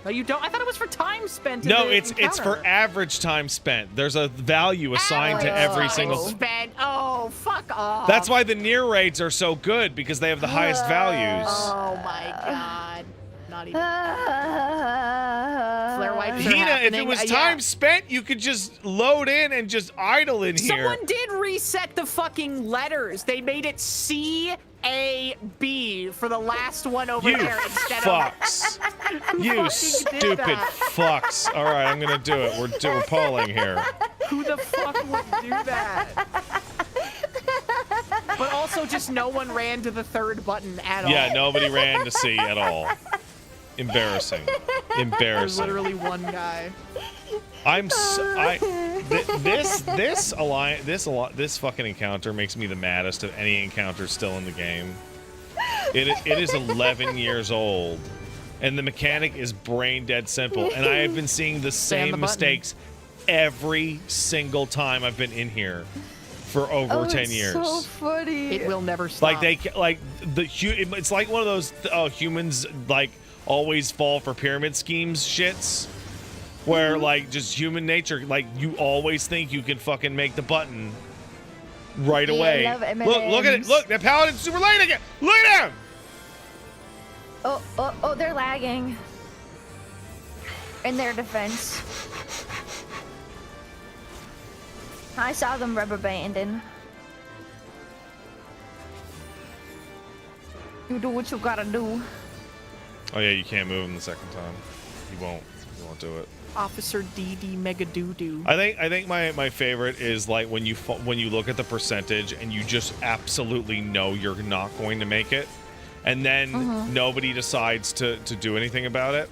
No, you don't. I thought it was for time spent. In No, the it's for encounter. average time spent. There's a value assigned to every Time single. spent. Oh, fuck off. That's why the near rates are so good, because they have the highest values. Oh my god. Not even. Flare wipes are Hina, if happening. it was Yeah. time spent, you could just load in and just idle in here. Someone did reset the fucking letters. They made it C-A-B for the last one over You there instead fucks. You fucking did stupid that? fucks. All right, I'm gonna do it. We're polling here. of who the fuck would do that. But also, just no one ran to the third button at all. Yeah, nobody ran to see at all. Embarrassing. There's Embarrassing. literally one guy. This fucking encounter makes me the maddest of any encounter still in the game. It is 11 years old, and the mechanic is brain dead simple. And I have been seeing the Stand the same button. mistakes every single time I've been in here for over 10 years. So funny. It will never stop. It's like one of those humans like always fall for pyramid schemes shits, where like just human nature, like you always think you can fucking make the button right Yeah, I away. love Look at it. M&Ms. Look, that paladin's super late again. Look at him. Oh, they're lagging. In their defense. I saw them rubber banding. You do what you gotta do. Oh yeah, you can't move him the second time. You won't do it. Officer DD Mega Doo Doo. I think my favorite is like when you look at the percentage and you just absolutely know you're not going to make it, and then nobody decides to do anything about it.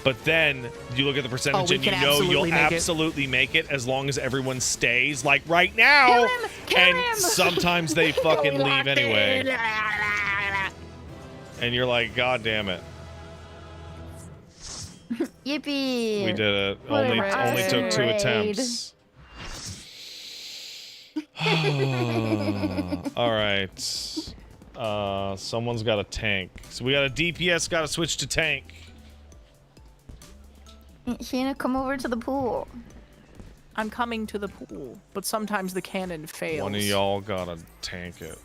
But then you look at the percentage and you know you'll absolutely make it as long as everyone stays like right now. Kill him! And sometimes they fucking leave anyway. And you're like, God damn it. Yippee! We did it. Whatever. Only took 2 attempts. All right. Someone's got a tank. So we got a DPS, got to switch to tank. Sheena, come over to the pool. I'm coming to the pool, but sometimes the cannon fails. One of y'all gotta tank it.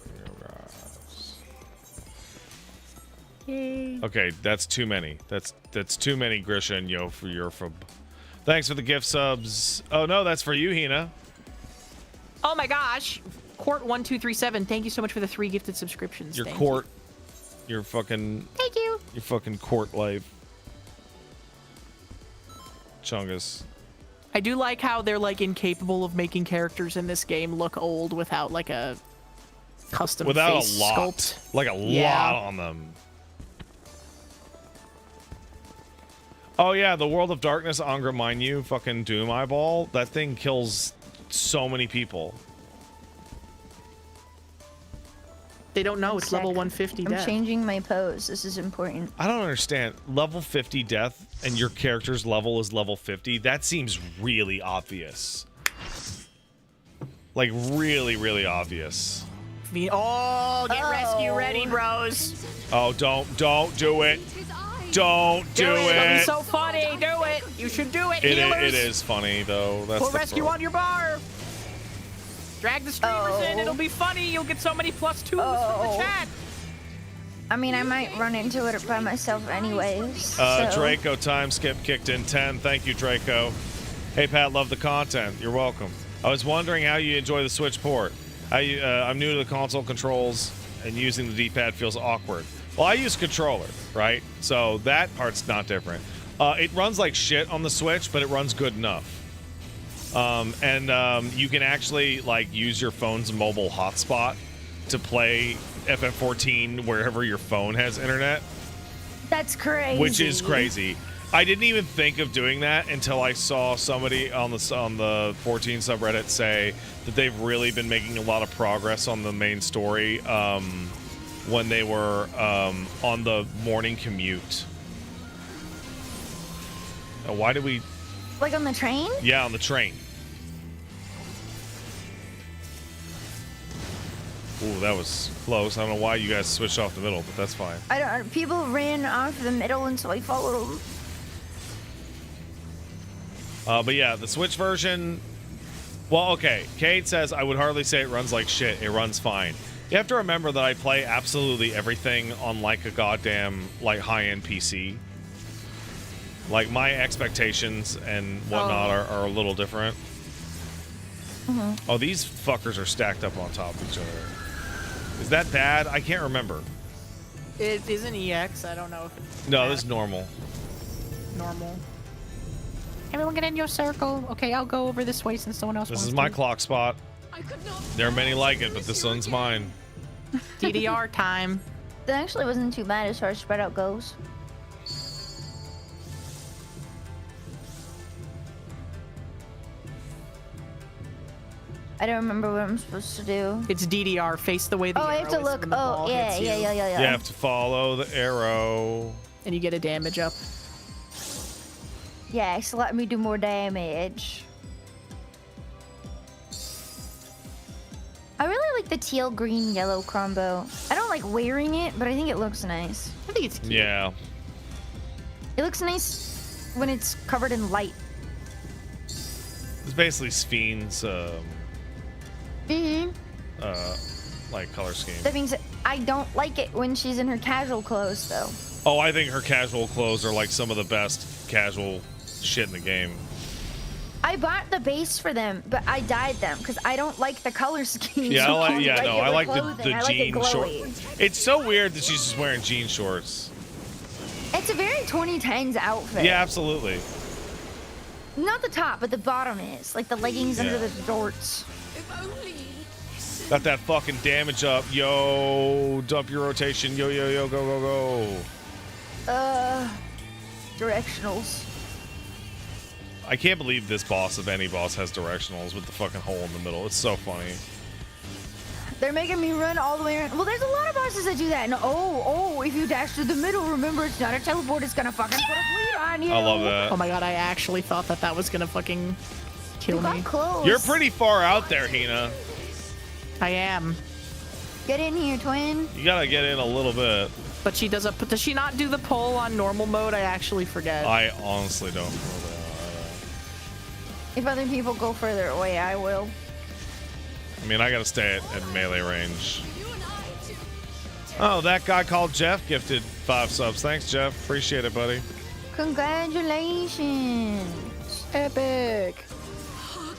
Yay. Okay, that's too many. That's too many, Grisha and Yo for your fub. Thanks for the gift subs. Oh no, that's for you, Hina. Oh my gosh. Court1237, thank you so much for the 3 gifted subscriptions. Your Thank court. Your fucking. Thank you. Your fucking court life. Chungus. I do like how they're like incapable of making characters in this game look old without like a custom Without face a lot. sculpt. Like a lot on them. Oh yeah, the World of Darkness Angra Mainyu fucking Doom Eyeball. That thing kills so many people. They don't know it's level 150 I'm death. changing my pose. This is important. I don't understand. Level 50 death and your character's level is level 50? That seems really obvious. Like really, really obvious. Oh, get rescue ready, bros. Oh, don't do it. Don't do It'll be it. so funny. Do it. You should do it, It healers. is funny though. That's Put the rescue pro. on your bar. Drag the streamers in. It'll be funny. You'll get so many +2s from the chat. I mean, I might run into it by myself anyways. So. Draco time skip kicked in 10. Thank you, Draco. Hey Pat, love the content. You're welcome. I was wondering how you enjoy the Switch port. I'm new to the console controls and using the D-pad feels awkward. Well, I use controller, right? So that part's not different. It runs like shit on the Switch, but it runs good enough. You can actually like use your phone's mobile hotspot to play FF14 wherever your phone has internet. That's crazy. Which is crazy. I didn't even think of doing that until I saw somebody on the 14 subreddit say that they've really been making a lot of progress on the main story when they were on the morning commute. Why did we... Like on the train? Yeah, on the train. Ooh, that was close. I don't know why you guys switched off the middle, but that's fine. I don't. People ran off the middle, and so I followed them. But yeah, the Switch version. Well, okay. Kate says I would hardly say it runs like shit. It runs fine. You have to remember that I play absolutely everything on like a goddamn like high-end PC. Like my expectations and whatnot are a little different. Oh, these fuckers are stacked up on top of each other. Is that bad? I can't remember. It is an EX. I don't know if it's No, bad. this is normal. Normal. Everyone get in your circle. Okay, I'll go over this way since someone else This wants is my to. clock spot. There are many like it, but this one's mine. DDR time. That actually wasn't too bad as far as spread out goes. I don't remember what I'm supposed to do. It's DDR. Face the way the Oh, arrow I have to is look. when the Oh, ball yeah, hits you. You have to follow the arrow. And you get a damage up. Yes, let me do more damage. I really like the teal, green, yellow combo. I don't like wearing it, but I think it looks nice. I think it's cute. Yeah. It looks nice when it's covered in light. It's basically Spheen's like color scheme. That means I don't like it when she's in her casual clothes, though. Oh, I think her casual clothes are like some of the best casual shit in the game. I bought the base for them, but I dyed them because I don't like the color scheme. Yeah, I like clothing. the I like it jean short. glowy. It's so weird that she's just wearing jean shorts. It's a very 2010s outfit. Yeah, absolutely. Not the top, but the bottom is. Like the leggings under Yeah. the jorts. Got that fucking damage up. Yo, dump your rotation. Yo, yo, yo, go, go, go. Directionals. I can't believe this boss of any boss has directionals with the fucking hole in the middle. It's so funny. They're making me run all the way around. Well, there's a lot of bosses that do that. And oh, if you dash through the middle, remember it's not a teleport. It's gonna fucking put a bleed on you. I love that. Oh my god, I actually thought that was gonna fucking kill You got me. close. You're pretty far out there, Hina. I am. Get in here, twin. You gotta get in a little bit. But she does does she not do the pull on normal mode? I actually forget. I honestly don't know that. If other people go further away, I will. I mean, I gotta stay at melee range. Oh, that guy called Jeff gifted 5 subs. Thanks, Jeff. Appreciate it, buddy. Congratulations. Epic.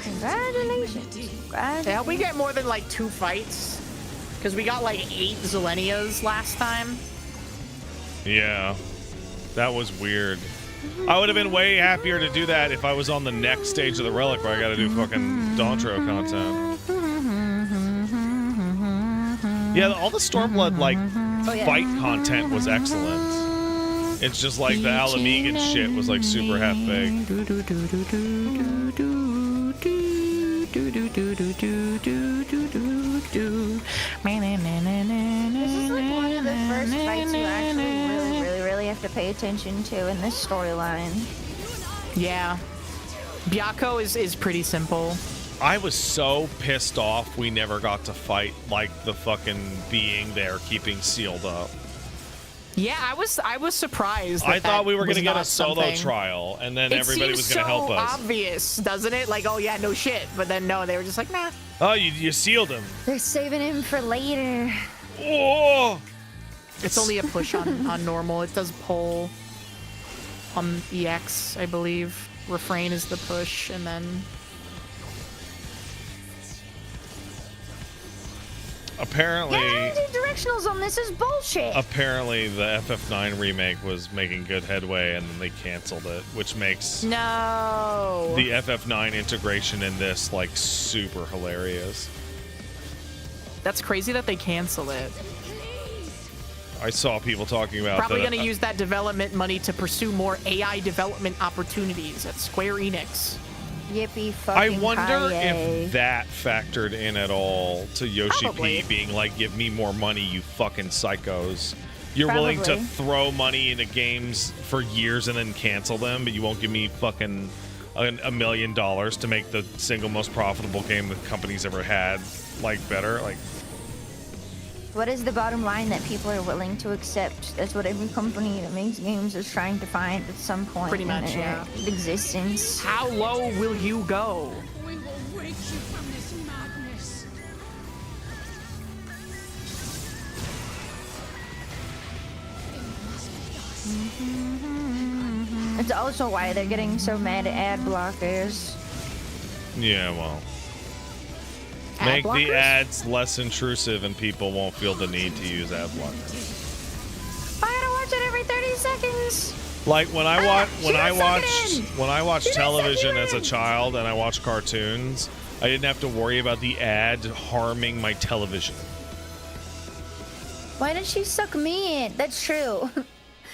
Congratulations. Yeah, we get more than like 2 fights. Because we got like 8 Zilenias last time. Yeah. That was weird. I would have been way happier to do that if I was on the next stage of the relic where I gotta do fucking Dantro content. Yeah, all the Stormblood, like, fight content was excellent. It's just like the Alamegan shit was, like, super half-baked. This is like one of the first fights you actually really have to pay attention to in this storyline. Yeah. Byakko is pretty simple. I was so pissed off we never got to fight, like, the fucking being there keeping sealed up. Yeah, I was surprised. I thought we were going to get a solo trial, and then everybody was going to help us. It seems so obvious, doesn't it? Like, oh yeah, no shit. But then no, they were just like, nah. Oh, you sealed him. They're saving him for later. Oh! It's only a push on normal. It does pull on EX, I believe. Refrain is the push, and then... Apparently... Yeah, the directionals on this is bullshit. Apparently, the FF9 remake was making good headway, and then they canceled it, which makes No. the FF9 integration in this, like, super hilarious. That's crazy that they cancel it. I saw people talking about Probably that, going to use that development money to pursue more AI development opportunities at Square Enix. Yippee I fucking wonder ki-yay. if that factored in at all to Yoshi Probably. P being like, give me more money, you fucking psychos. You're willing to Probably. throw money into games for years and then cancel them, but you won't give me fucking $1 million to make the single most profitable game the company's ever had, like, better? Like, What is the bottom line that people are willing to accept? That's what every company that makes games is trying to find at some point Pretty much, in their yeah. existence. How low will you go? We will wake you from this madness. It's also why they're getting so mad at ad blockers. yeah, well. Ad Make the blockers? ads less intrusive and people won't feel the need to use ad blockers. I gotta watch it every 30 seconds. Like when I watch suck it in. television suck you as a in. child and I watched cartoons, I didn't have to worry about the ad harming my television. Why did she suck me in? That's true.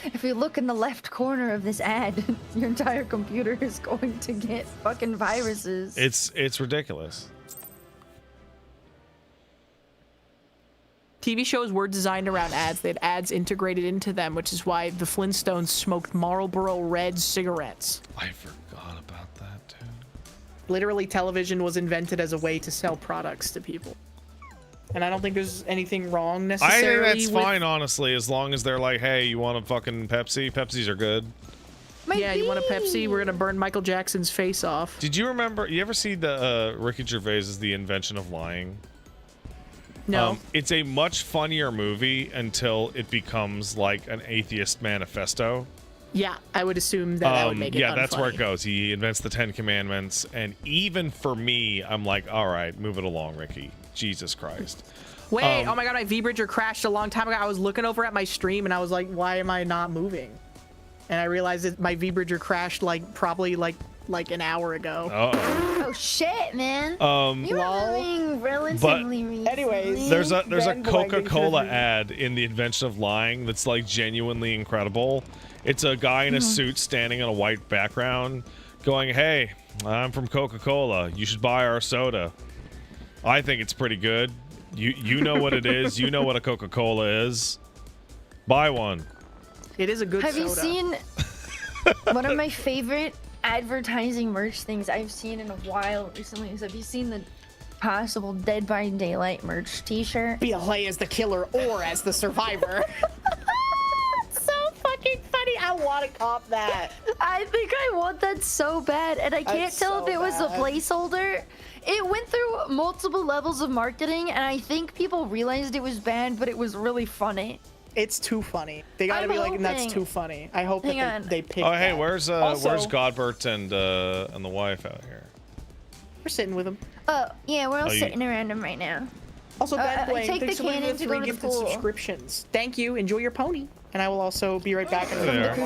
If you look in the left corner of this ad, your entire computer is going to get fucking viruses. It's ridiculous. TV shows were designed around ads. They had ads integrated into them, which is why the Flintstones smoked Marlboro Red cigarettes. I forgot about that, dude. Literally, television was invented as a way to sell products to people. And I don't think there's anything wrong I necessarily think that's with... fine, honestly, as long as they're like, hey, you want a fucking Pepsi? Pepsis are good. Yeah, you want a Pepsi? We're gonna burn Michael Jackson's face off. Did you remember, you ever see the Ricky Gervais's The Invention of Lying? No. It's a much funnier movie until it becomes like an atheist manifesto. Yeah, I would assume that would make it Yeah, that's where it unfunny. goes. He invents the 10 Commandments, and even for me, I'm like, all right, move it along, Ricky. Jesus Christ. Wait, oh my god, my V-Bridger crashed a long time ago. I was looking over at my stream and I was like, why am I not moving? And I realized that my V-Bridger crashed like probably like like an hour ago. Uh-oh. Oh shit, man. You Lol. were doing relatively recently. Anyways, There's a Ben Blank Coca-Cola interview. ad in The Invention of Lying that's like genuinely incredible. It's a guy in a suit standing on a white background going, "Hey, I'm from Coca-Cola. You should buy our soda. I think it's pretty good. You know what it is. You know what a Coca-Cola is. Buy one." It is a good Have soda. you seen one of my favorite advertising merch things I've seen in a while recently is, have you seen the possible Dead by Daylight merch t-shirt? Be play as the killer or as the survivor. So fucking funny. I want to cop that. I think I want that so bad, and I can't That's tell so if it was a bad. placeholder. It went through multiple levels of marketing, and I think people realized it was bad, but it was really funny. It's too funny. They gotta I'm be like, hoping- that's too funny. I hope Hang that on. they pick Oh, hey, that. where's Also- Godbert and the wife out here? We're sitting with them. Oh, yeah, we're all Oh, you- sitting around him right now. Also, Ben Blaine, take the thanks so much for cannon to go 3 to the gifted pool. subscriptions. Thank you. Enjoy your pony. And I will also be right back. There.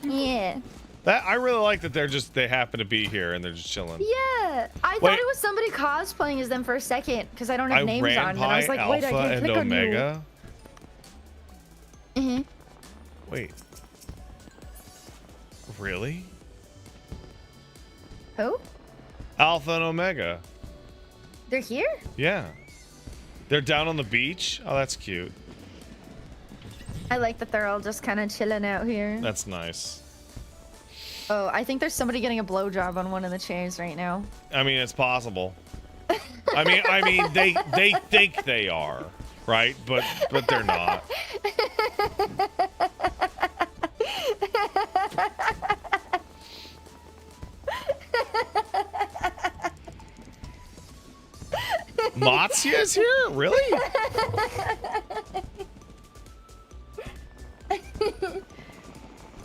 Yeah. That I really like that they happen to be here and they're just chilling. Yeah. I Wait. thought it was somebody cosplaying as them for a second, because I don't have I names ran on them. by I was like, wait, I Alpha can't and click on you. Omega. Mhm. Wait. Really? Who? Alpha and Omega. They're here? Yeah. They're down on the beach. Oh, that's cute. I like that they're all just kind of chilling out here. That's nice. Oh, I think there's somebody getting a blowjob on one of the chairs right now. I mean, it's possible. I mean, they think they are, right? But they're not. Matsuya's here? Really?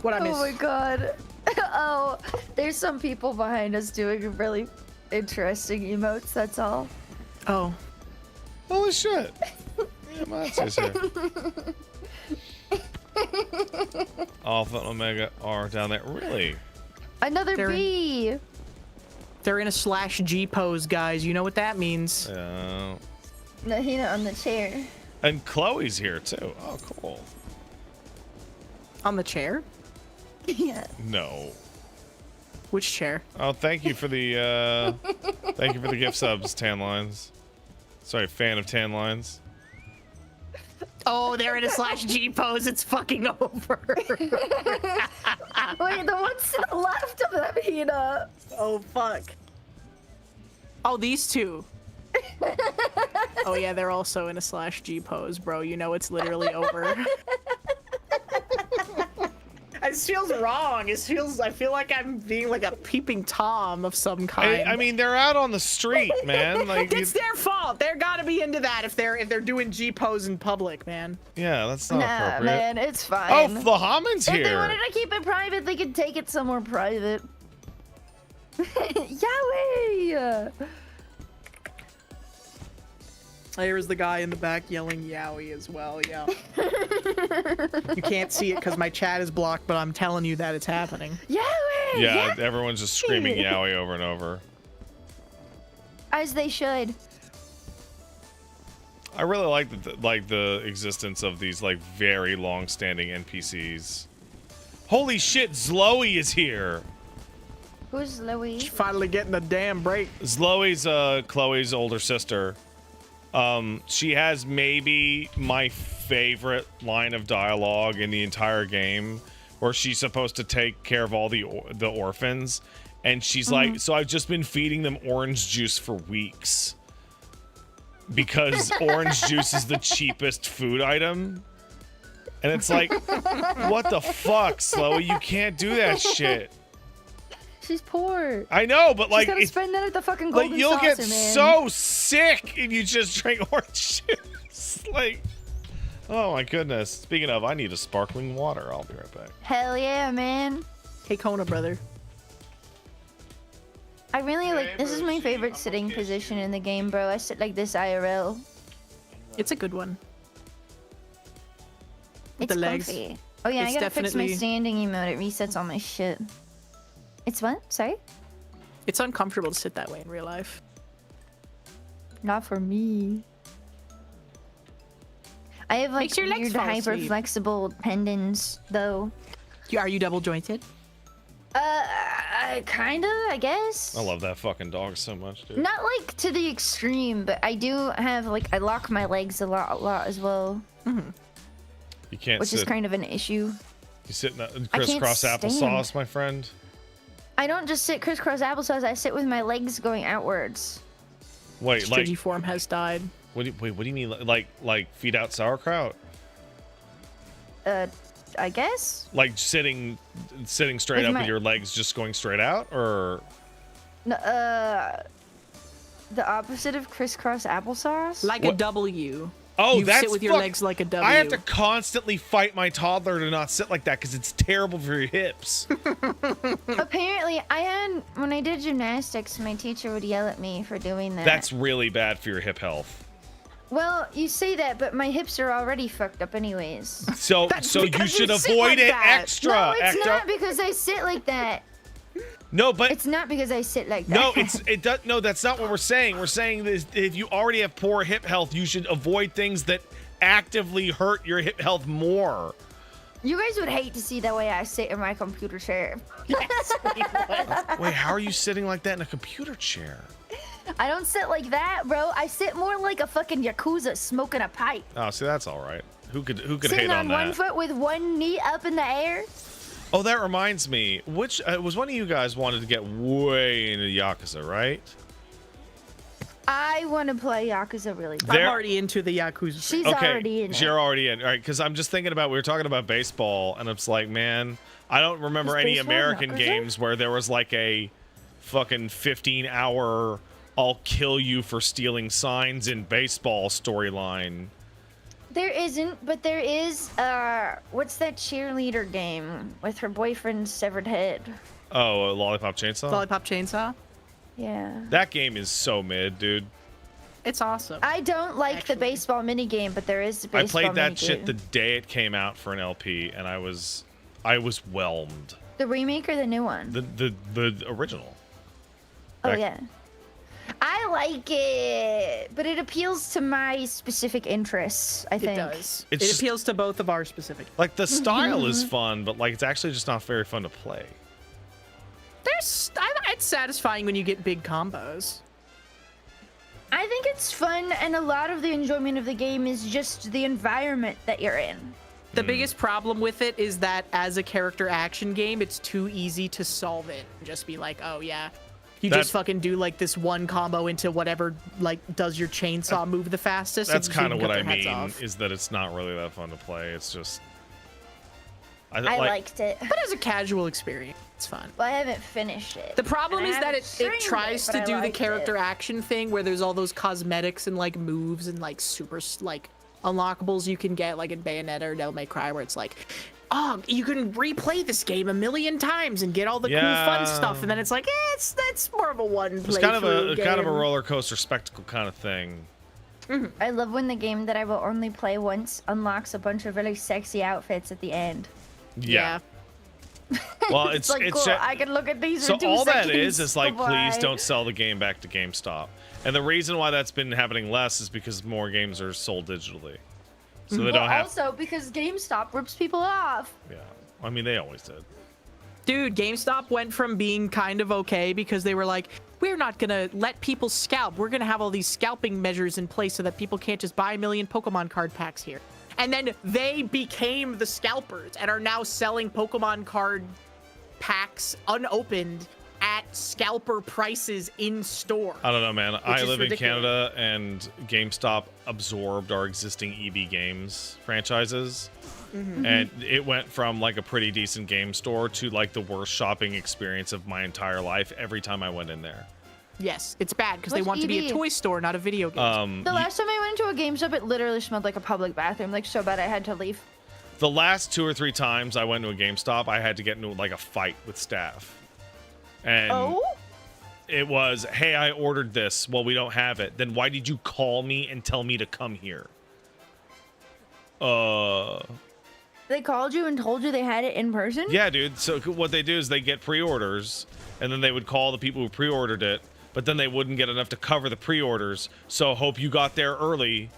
What I miss? Oh my god. Oh, there's some people behind us doing really interesting emotes, that's all. Oh. Holy shit. Yeah, Matsuya's here. Alpha and Omega are down there. Really? Another They're in- bee! They're in a /G pose, guys. You know what that means. Yeah. Nahina on the chair. And Chloe's here too. Oh, cool. On the chair? Yeah. No. Which chair? Oh, thank you for the gift subs, Tan Lines. Sorry, fan of Tan Lines. Oh, they're in a /G pose. It's fucking over. Wait, the ones to the left of them, Hina. Oh, fuck. Oh, these two. Oh, yeah, they're also in a /G pose, bro. You know it's literally over. It feels wrong. I feel like I'm being like a peeping Tom of some kind. I mean, they're out on the street, man. Like, it's their fault. They're gotta be into that if they're doing G pose in public, man. yeah, that's not Nah, appropriate. man, it's fine. Oh, Flahaman's If they here. wanted to keep it private, they could take it somewhere private. Yowie! There was the guy in the back yelling Yowie as well, yeah. You can't see it because my chat is blocked, but I'm telling you that it's happening. Yowie! Yeah, everyone's just screaming Yowie over and over. As they should. I really like the existence of these like very long-standing NPCs. Holy shit, Zloey is here. Who's Louis? Finally getting a damn break. Zloey's Chloe's older sister. She has maybe my favorite line of dialogue in the entire game, where she's supposed to take care of all the orphans, and she's like, "So I've just been feeding them orange juice for weeks because orange juice is the cheapest food item." And it's like, what the fuck, Sloey? You can't do that shit. She's poor. I know, but like, She's gotta it's, spend that at the fucking like golden you'll saucer, get man. so sick if you just drink orange juice. Like, oh my goodness. Speaking of, I need a sparkling water. I'll be right back. Hell yeah, man. Hey, Kona, brother. I really like, this is my favorite sitting position in the game, bro. I sit like this IRL. It's a good one. With It's the legs. comfy. Oh yeah, It's I gotta fix my definitely- standing emote. It resets all my shit. It's what? Sorry? It's uncomfortable to sit that way in real life. Not for me. I have like Makes your legs weird fall hyper asleep. flexible tendons though. Are you double jointed? Kinda, I guess. I love that fucking dog so much, dude. Not like to the extreme, but I do have like I lock my legs a lot as well, You can't which sit. is kind of an issue. You sit in can't crisscross stand. applesauce, my friend. I don't just sit crisscross applesauce. I sit with my legs going outwards. Wait, like, Strigi form has died. what do you mean? Like feet out sauerkraut? I guess. Like sitting straight With up my- with your legs just going straight out, or No, the opposite of crisscross applesauce. Like What? a W. oh, You that's sit with your fuck- legs like a W. I have to constantly fight my toddler to not sit like that because it's terrible for your hips. Apparently, when I did gymnastics, my teacher would yell at me for doing that. That's really bad for your hip health. Well, you say that, but my hips are already fucked up anyways. So That's you because should you sit avoid like it that. extra. No, it's extra. not because I sit like that. No, but It's not because I sit like that. no, it does. No, that's not what we're saying. We're saying this: if you already have poor hip health, you should avoid things that actively hurt your hip health more. You guys would hate to see the way I sit in my computer chair. Wait, how are you sitting like that in a computer chair? I don't sit like that, bro. I sit more like a fucking yakuza smoking a pipe. Oh, see, that's all right. Who could Sitting hate on on one that? foot with one knee up in the air. Oh, that reminds me. Which was one of you guys wanted to get way into Yakuza, right? I want to play Yakuza really bad. There- I'm already into the Yakuza. She's Okay, already in you're it. already in. All right, because I'm just thinking about, we were talking about baseball, and it's like, man, I don't remember Is any baseball American Yakuza? games where there was like a fucking 15-hour I'll kill you for stealing signs in baseball storyline. There isn't, but there is, what's that cheerleader game with her boyfriend's severed head? Oh, Lollipop Chainsaw? Lollipop Chainsaw. Yeah. That game is so mid, dude. It's awesome. I don't like Actually. the baseball minigame, but there is a I baseball played that minigame. shit the day it came out for an LP, and I was whelmed. The remake or the new one? The original. Oh, Back- yeah. I like it, but it appeals to my specific interests, I it think. does. It's It just- appeals to both of our specific. Like, the style is fun, but like it's actually just not very fun to play. It's satisfying when you get big combos. I think it's fun, and a lot of the enjoyment of the game is just the environment that you're in. The biggest problem with it is that as a character action game, it's too easy to solve it. Just be like, oh yeah, you That- just fucking do like this one combo into whatever like does your chainsaw move the fastest. That's and you kind of can what cut I their heads mean, off. is that it's not really that fun to play. It's just I liked it. But as a casual experience, it's fun. Well, I haven't finished it. The problem And I is that haven't it streamed tries but to I do the liked character it. action thing where there's all those cosmetics and like moves and like super like unlockables you can get like in Bayonetta or Devil May Cry where it's like, oh, you can replay this game a million times and get all the cool fun stuff, and then it's like, that's more of a one it's kind of a game. roller coaster spectacle kind of thing. I love when the game that I will only play once unlocks a bunch of really sexy outfits at the end. Yeah. Well, It's like, cool, ju- I can look at these so for 2 all that seconds. is like, please Bye-bye. don't sell the game back to GameStop. And the reason why that's been happening less is because more games are sold digitally, so they Well, don't have. also because GameStop rips people off. Yeah, I mean they always did. Dude, GameStop went from being kind of okay because they were like, we're not gonna let people scalp. We're gonna have all these scalping measures in place so that people can't just buy a million Pokemon card packs here. And then they became the scalpers and are now selling Pokemon card packs unopened at scalper prices in store. I don't know, man. I is live in ridiculous. Canada, and GameStop absorbed our existing EB Games franchises. And it went from like a pretty decent game store to like the worst shopping experience of my entire life every time I went in there. Yes, it's bad because they What's want to be a EB? toy store, not a video game. The last time I went into a GameStop, it literally smelled like a public bathroom, like so bad I had to leave. The last 2 or 3 times I went to a GameStop, I had to get into like a fight with staff. And Oh? it was, hey, I ordered this. Well, we don't have it. Then why did you call me and tell me to come here? They called you and told you they had it in person? Yeah, dude. So what they do is they get pre-orders, and then they would call the people who pre-ordered it, but then they wouldn't get enough to cover the pre-orders. So hope you got there early.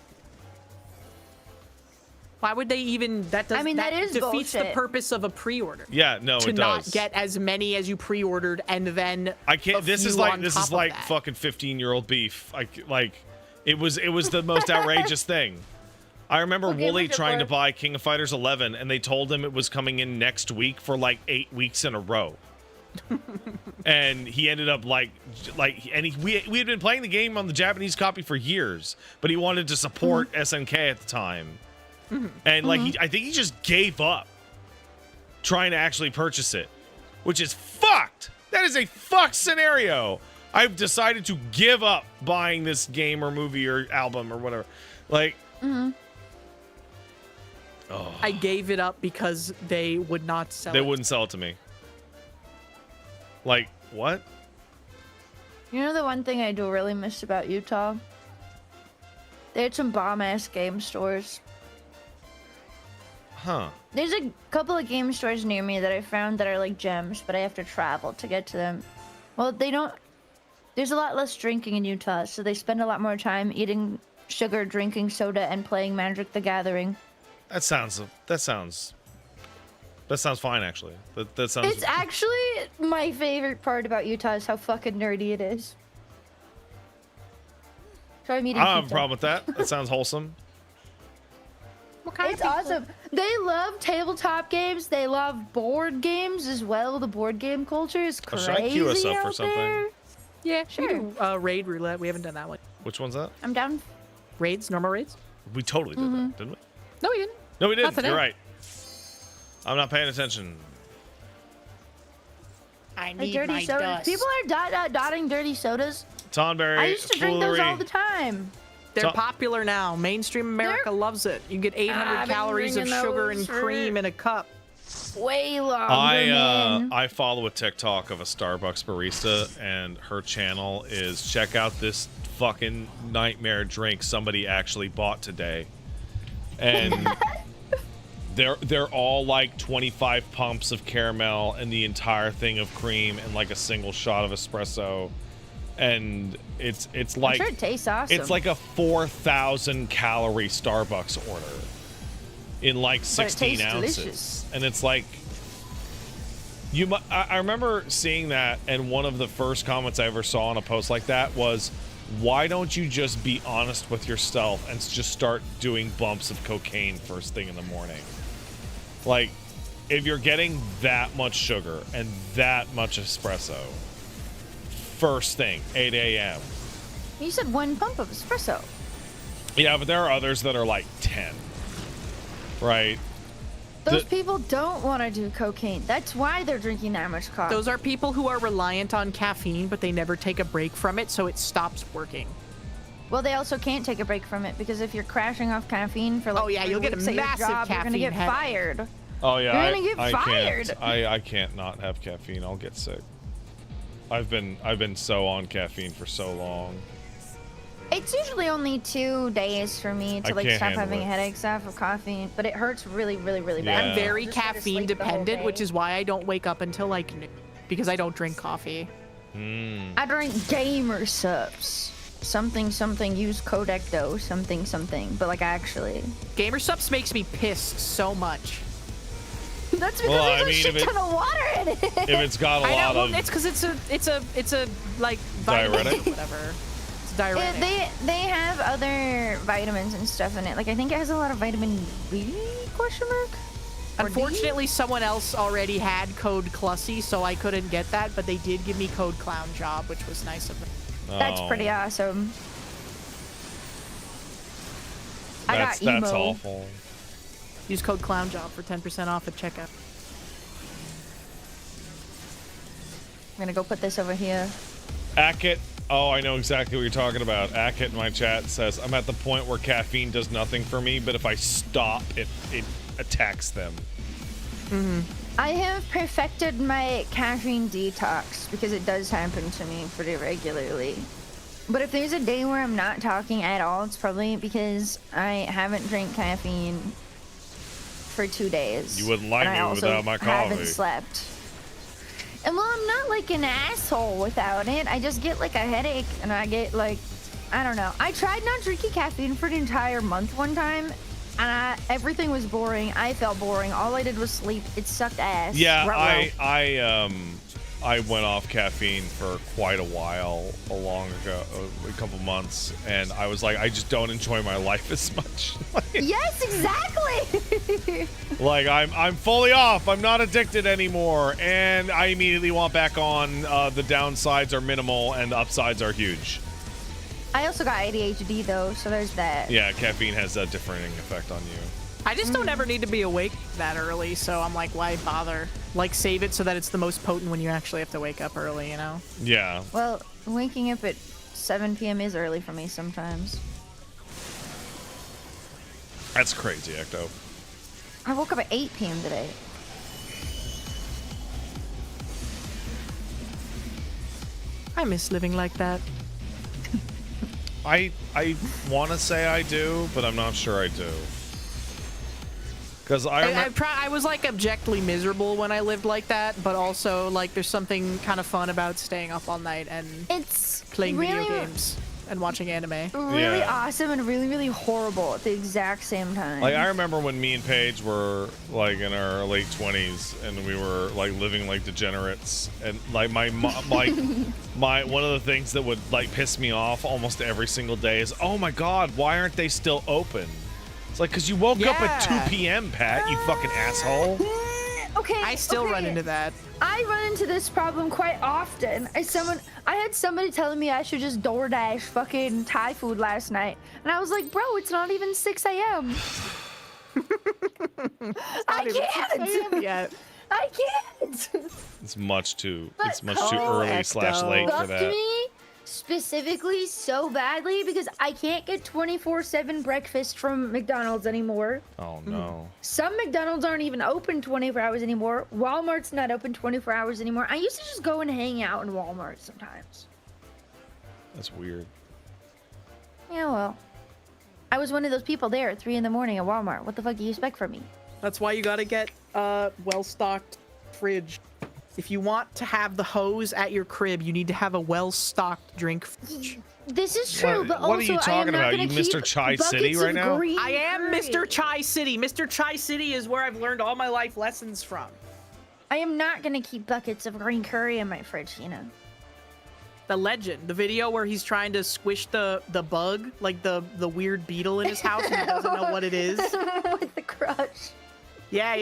Why would they even? That does. I mean, that is defeats the bullshit. purpose of a pre-order. Yeah, no, To it not does. get as many as you pre-ordered, and then I can't. This is few like on this top is of like that. fucking 15-year-old beef. Like it was the most outrageous thing. I remember Okay, Wooly look at trying to what- buy King of Fighters 11, and they told him it was coming in next week for like 8 weeks in a row. And he ended up we had been playing the game on the Japanese copy for years, but he wanted to support SNK at the time. And I think he just gave up trying to actually purchase it, which is fucked. That is a fucked scenario. I've decided to give up buying this game or movie or album or whatever. Like, I gave it up because they would not sell they it. wouldn't sell it to me. Like, what? You know the one thing I do really miss about Utah? They had some bomb-ass game stores. Huh. There's a couple of game stores near me that I found that are like gems, but I have to travel to get to them. Well, they don't... There's a lot less drinking in Utah, so they spend a lot more time eating sugar, drinking soda, and playing Magic the Gathering. That sounds fine, actually. That sounds. It's actually my favorite part about Utah is how fucking nerdy it is. So I'm eating I don't have a pizza. problem with that. That sounds wholesome. It's awesome. They love tabletop games. They love board games as well. The board game culture is Oh, crazy should I queue us up for out something? there. Yeah, Sure. we do, raid roulette. We haven't done that one. Which one's that? I'm down. Raids, normal raids. We totally did that, didn't we? No, we didn't. No, we didn't. Nothing You're else. right. I'm not paying attention. I Like dirty sodas. People are dotting dirty sodas. Tonberry, I used to drink those foolery. all the time. They're So- popular now. Mainstream America They're- loves it. You get 800 I've been calories of drinking sugar and those for- cream in a cup. Way longer, man. I follow a TikTok of a Starbucks barista, and her channel is check out this fucking nightmare drink somebody actually bought today, and they're all like 25 pumps of caramel and the entire thing of cream and like a single shot of espresso, and it's I'm like sure it tastes awesome. it's like a 4,000 calorie Starbucks order in like 16 tastes ounces. delicious. And it's like, I remember seeing that, and one of the first comments I ever saw on a post like that was, why don't you just be honest with yourself and just start doing bumps of cocaine first thing in the morning? Like, if you're getting that much sugar and that much espresso first thing, 8 a.m. You said one pump of espresso. Yeah, but there are others that are like 10. Right? Those The- people don't want to do cocaine. That's why they're drinking that much coffee. Those are people who are reliant on caffeine, but they never take a break from it, so it stops working. Well, they also can't take a break from it because if you're crashing off caffeine for like Oh, yeah, 3 you'll get a weeks at your massive job, you're gonna caffeine get headache. fired. Oh yeah, You're gonna get I fired. can't. I can't not have caffeine. I'll get sick. I've been so on caffeine for so long. It's usually only 2 days for me to I like can't stop handle having it. headaches off of caffeine, but it hurts really, really, really bad. Yeah. I'm very I'll just go to caffeine sleep the whole dependent, which day. is why I don't wake up until like noon, because I don't drink coffee. I drink gamer subs. Something, use Codecto, something. But like actually. Gamer Subs makes me piss so much. That's because Well, I there's mean, a shit ton of water in it. If it's got a I lot know, of well, it's because it's a like vitamin Diuretic? or whatever. It's diuretic. They have other vitamins and stuff in it. Like I think it has a lot of vitamin B ? Or D? Unfortunately, someone else already had code Clussy, so I couldn't get that, but they did give me code Clown Job, which was nice of them. That's Oh, pretty awesome. I got emo. That's awful. Use code Clown Job for 10% off at checkout. I'm gonna go put this over here. Ackett. Oh, I know exactly what you're talking about. Ackett in my chat says, I'm at the point where caffeine does nothing for me, but if I stop, it attacks them. I have perfected my caffeine detox because it does happen to me pretty regularly. But if there's a day where I'm not talking at all, it's probably because I haven't drank caffeine for 2 days. You wouldn't like and I me also without my coffee. haven't slept. And well, I'm not like an asshole without it. I just get like a headache, and I get like, I don't know. I tried not drinking caffeine for an entire month one time, and everything was boring. I felt boring. All I did was sleep. It sucked ass. Yeah, Ruh-roh. I went off caffeine for quite a while, a couple months, and I was like, I just don't enjoy my life as much. Yes, exactly. Like I'm fully off. I'm not addicted anymore, and I immediately want back on. The downsides are minimal, and the upsides are huge. I also got ADHD though, so there's that. Yeah, caffeine has a differing effect on you. I just don't ever need to be awake that early, so I'm like, why bother? Like, save it so that it's the most potent when you actually have to wake up early, you know? Yeah. Well, waking up at 7 p.m. is early for me sometimes. That's crazy, Ecto. I woke up at 8 p.m. today. I miss living like that. I want to say I do, but I'm not sure I do. Because I was like objectively miserable when I lived like that, but also like there's something kind of fun about staying up all night and It's playing really, video games and watching anime. really Yeah. awesome and really, really horrible at the exact same time. Like, I remember when me and Paige were like in our late 20s and we were like living like degenerates, and like my one of the things that would like piss me off almost every single day is, oh my god, why aren't they still open? It's like, because you woke up at 2 p.m., Pat, you fucking asshole. Okay. I still run into that. I run into this problem quite often. I had somebody telling me I should just DoorDash fucking Thai food last night, and I was like, bro, it's not even 6 a.m. I can't. Yet. I can't. It's much too But early / late for Fucked that. me specifically so badly because I can't get 24/7 breakfast from McDonald's anymore. Oh no. Some McDonald's aren't even open 24 hours anymore. Walmart's not open 24 hours anymore. I used to just go and hang out in Walmart sometimes. That's weird. Yeah, well, I was one of those people there at 3 in the morning at Walmart. What the fuck do you expect from me? That's why you gotta get a well-stocked fridge. If you want to have the hose at your crib, you need to have a well-stocked drink fridge. This is true, What- but what are also you I am talking not about? gonna You keep Mr. Chai City buckets right of now? green I am curry. Mr. Chai City. Mr. Chai City is where I've learned all my life lessons from. I am not gonna keep buckets of green curry in my fridge, you know. The legend, the video where he's trying to squish the bug, like the weird beetle in his house, and he doesn't know what it is. With the crutch. Yeah.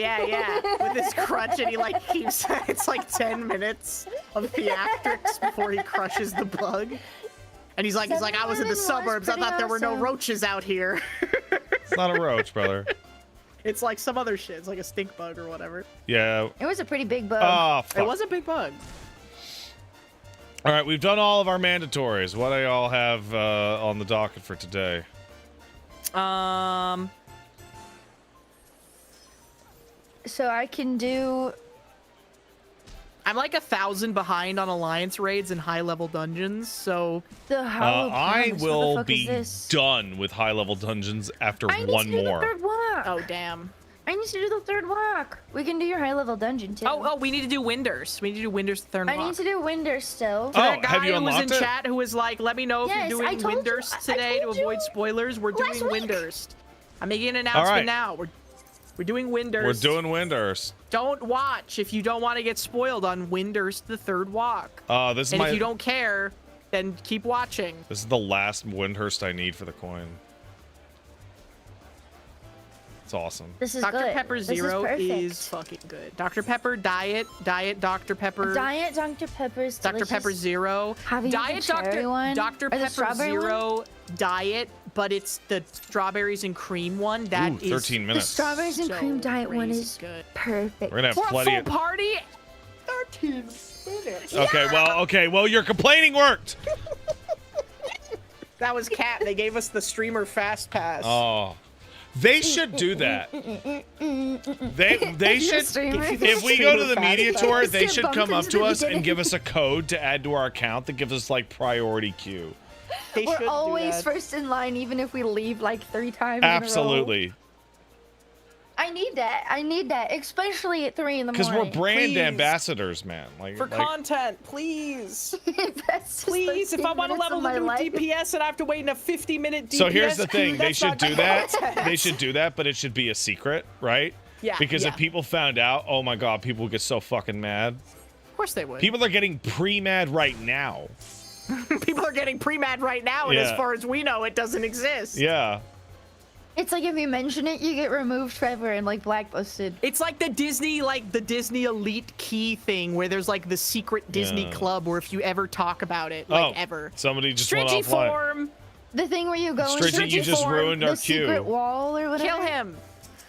With his crutch, and he like keeps. It's like 10 minutes of theatrics before he crushes the bug. And he's like, I was in the 7-Eleven was suburbs. I pretty thought there were no awesome. roaches out here. It's not a roach, brother. It's like some other shit. It's like a stink bug or whatever. Yeah. It was a pretty big bug. Oh, fuck. It was a big bug. All right, we've done all of our mandatories. What do y'all have on the docket for today? So I can do. I'm like 1,000 behind on alliance raids and high level dungeons, so The Hollow I Promise. What the will fuck is be this? done with high-level dungeons after I need one to do more. the third walk. oh damn. I need to do the third walk. We can do your high level dungeon too. Oh, we need to do Winders. We need to do Winders the third I walk. need to do Winder still. Oh, That guy have you who was in unlocked it? chat who was like, let me know if Yes, you're I doing told you- Winders I today to told avoid you spoilers. We're last doing week. Winders. I'm making an announcement right. now. We're doing Winders. We're doing Winders. Don't watch if you don't want to get spoiled on Winders the third walk. This is And my. if you don't care, then keep watching. This is the last Windhurst I need for the coin. It's awesome. This is Dr. good. Pepper This Zero is, is fucking good. Dr. Pepper Diet Dr. Pepper. Diet Dr. Pepper's Dr. delicious. Pepper Zero. Have you Diet the cherry one? Dr. Or the Pepper strawberry Zero Diet, but it's the strawberries and cream one. That Ooh, is 13 The minutes. strawberries and so cream diet one crazy is good. perfect. We're gonna have For a plenty full of. party, 13 minutes. Okay, well, your complaining worked. That was Cat. They gave us the streamer fast pass. Oh, they should do that. They should. streamer. If we go to the media tour, they Skip should come up bumpers to in the us and beginning. give us a code to add to our account that gives us like priority queue. They should We're do always that. first in line, even if we leave like 3 times in a row. Absolutely. I need that. I need that, especially at 3 in the Because morning. we're brand Please. ambassadors, man. Like For like, content, please. That's just Please, if I 13 want to minutes level of my into life. DPS and I have to wait in a 50-minute DPS So here's the queue, thing: they that's should not do good that. content. They should do that, but it should be a secret, right? Yeah. Because yeah. if people found out, oh my god, people would get so fucking mad. Of course they would. People are getting pre-mad right now. People are getting pre-mad right now, and as Yeah. far as we know, it doesn't exist. Yeah. It's like if you mention it, you get removed forever and like blacklisted. It's like the Disney Elite Key thing, where there's like the secret Disney Yeah. club, where if you ever talk about it, Oh, ever. somebody just went Stritchy offline. form, The thing where you go and Stritchy, you just ruined the our queue. secret wall or whatever. kill him.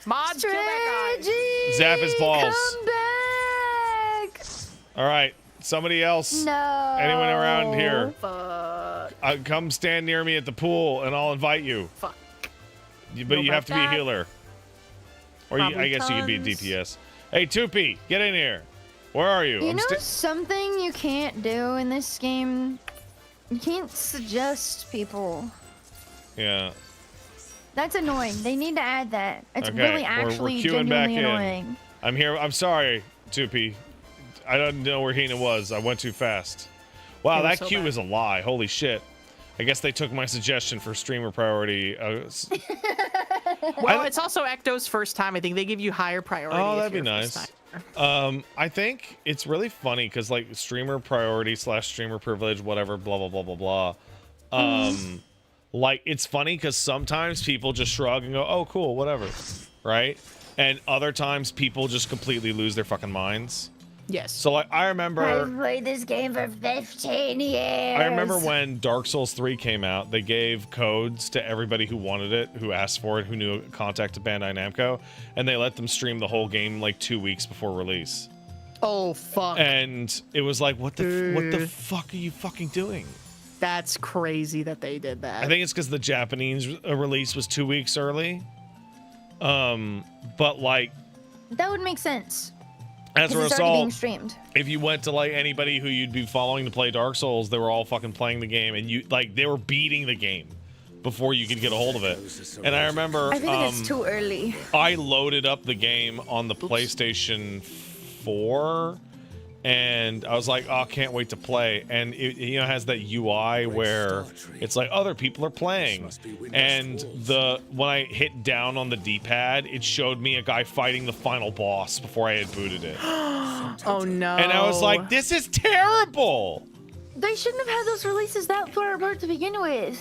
Mods, kill that guy. Stritchy, Zap his balls. Come back. All right, somebody else. No. Anyone around here? Fuck. Come stand near me at the pool, and I'll invite you. Fuck. But Know you have about to be a that? healer. Or you, I Probably guess you could be a tons. DPS. Hey, Tupi, get in here. Where are you? You I'm know sti- something you can't do in this game? You can't suggest people. Yeah. That's annoying. They need to add that. It's Okay, really we're actually queuing back genuinely in. annoying. I'm here. I'm sorry, Tupi. I don't know where Hina was. I went too fast. Wow, It was that so queue bad. is a lie. Holy shit. I guess they took my suggestion for streamer priority. Well, it's also Ecto's first time. I think they give you higher priority. Oh, if that'd be you're a first nice. timer. I think it's really funny because like streamer priority / streamer privilege, whatever, blah blah blah blah blah. Like it's funny because sometimes people just shrug and go, "Oh, cool, whatever," right? And other times people just completely lose their fucking minds. Yes. So like I remember. I've played this game for 15 years. I remember when Dark Souls 3 came out, they gave codes to everybody who wanted it, who asked for it, who knew contacted Bandai Namco, and they let them stream the whole game like 2 weeks before release. Oh fuck. And it was like, what the fuck are you fucking doing? That's crazy that they did that. I think it's because the Japanese release was 2 weeks early. But like, that would make sense. as a Because it's already being result, streamed. if you went to like anybody who you'd be following to play Dark Souls, they were all fucking playing the game, and you like they were beating the game before you could get a hold of it. And I remember I think it's too early. I loaded up the game on the PlayStation 4, and I was like, oh, can't wait to play. And it has that UI where it's like other people are playing, and when I hit down on the D-pad, it showed me a guy fighting the final boss before I had booted it. Oh no. And I was like, this is terrible. They shouldn't have had those releases that far apart to begin with.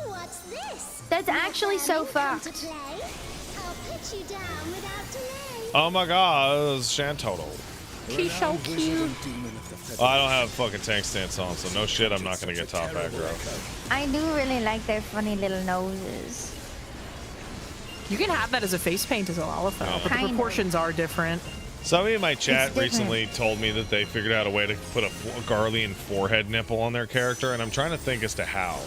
What's this? That's actually so Come to fucked. play? I'll put you down without delay. Oh my god, it was Shantotl. She's so cute. Oh, I don't have fucking tank stance on, so no shit, I'm not gonna get top aggro. I do really like their funny little noses. You can have that as a face paint as a Lalafell, but the Kind of. proportions are different. Somebody in my chat different. recently told me that they figured out a way to put a Garlean forehead nipple on their character, and I'm trying to think as to how.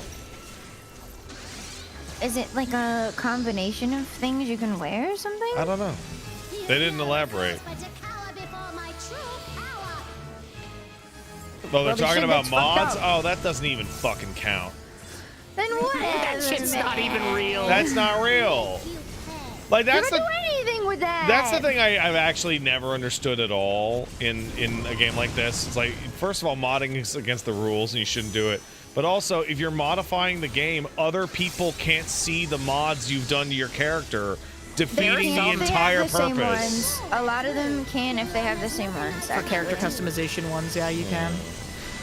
Is it like a combination of things you can wear or something? I don't know. They didn't elaborate. But to cower before my true power. Oh, they're Well, the talking shit about gets fucked mods? up. Oh, that doesn't even fucking count. Then whatever. That shit's not even real. That's not real. You pay. Like, You that's can the... do anything with that. That's the thing I've actually never understood at all in a game like this. It's like, first of all, modding is against the rules and you shouldn't do it. But also, if you're modifying the game, other people can't see the mods you've done to your character, defeating the If they entire have the same purpose. ones, a lot of them can if they have the same ones. For character customization ones, yeah, you can.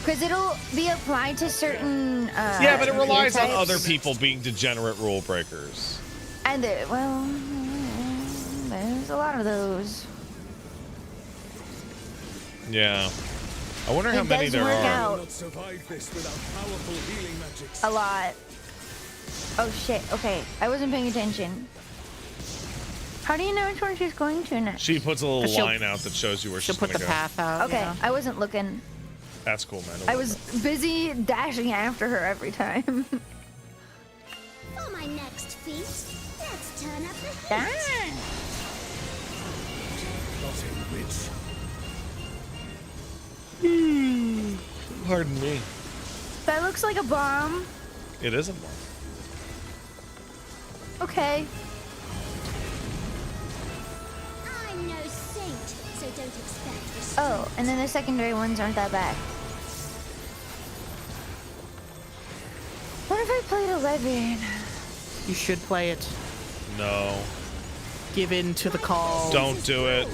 Because it'll be applied to certain. Yeah, but it relies on types. other people being degenerate rule breakers. And well, there's a lot of those. Yeah. I wonder how It many does there work are. out. Not survive this without powerful healing magics. A lot. Oh shit. Okay, I wasn't paying attention. How do you know which one she's going to next? She puts a little She'll- line out that shows you where She'll she's put gonna the go. path out. Okay, yeah. I wasn't looking. That's cool, man. I was busy dashing after her every time. For my next feat, let's turn up the heat. Darn. Rotting witch. Pardon me. That looks like a bomb. It isn't one. Okay. don't expect restraint. Oh, and then the secondary ones aren't that bad. What if I played 11? You should play it. No. Give in to the call. Don't do it.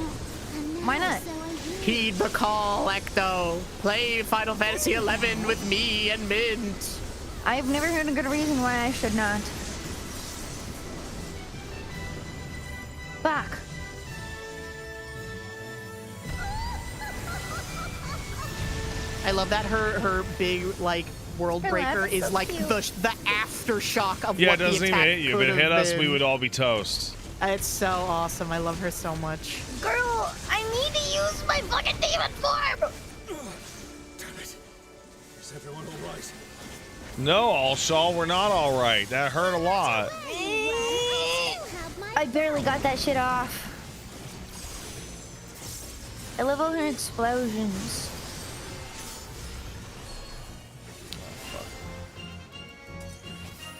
Why not? So I'm here. Heed the call, Ecto. Play Final Fantasy 11 with me and Mint. I've never heard a good reason why I should not. Fuck. I love that her big like world Her laugh breaker is is so like cute. the aftershock of Yeah, it what the doesn't even attack hit you. If could it hit have us, we been. would all be toast. It's so awesome. I love her so much. Girl, I need to use my fucking demon form! Damn it. Is everyone all right? No, Allshaw, we're not all right. That hurt a lot. Have my I barely got that shit off. I love all her explosions.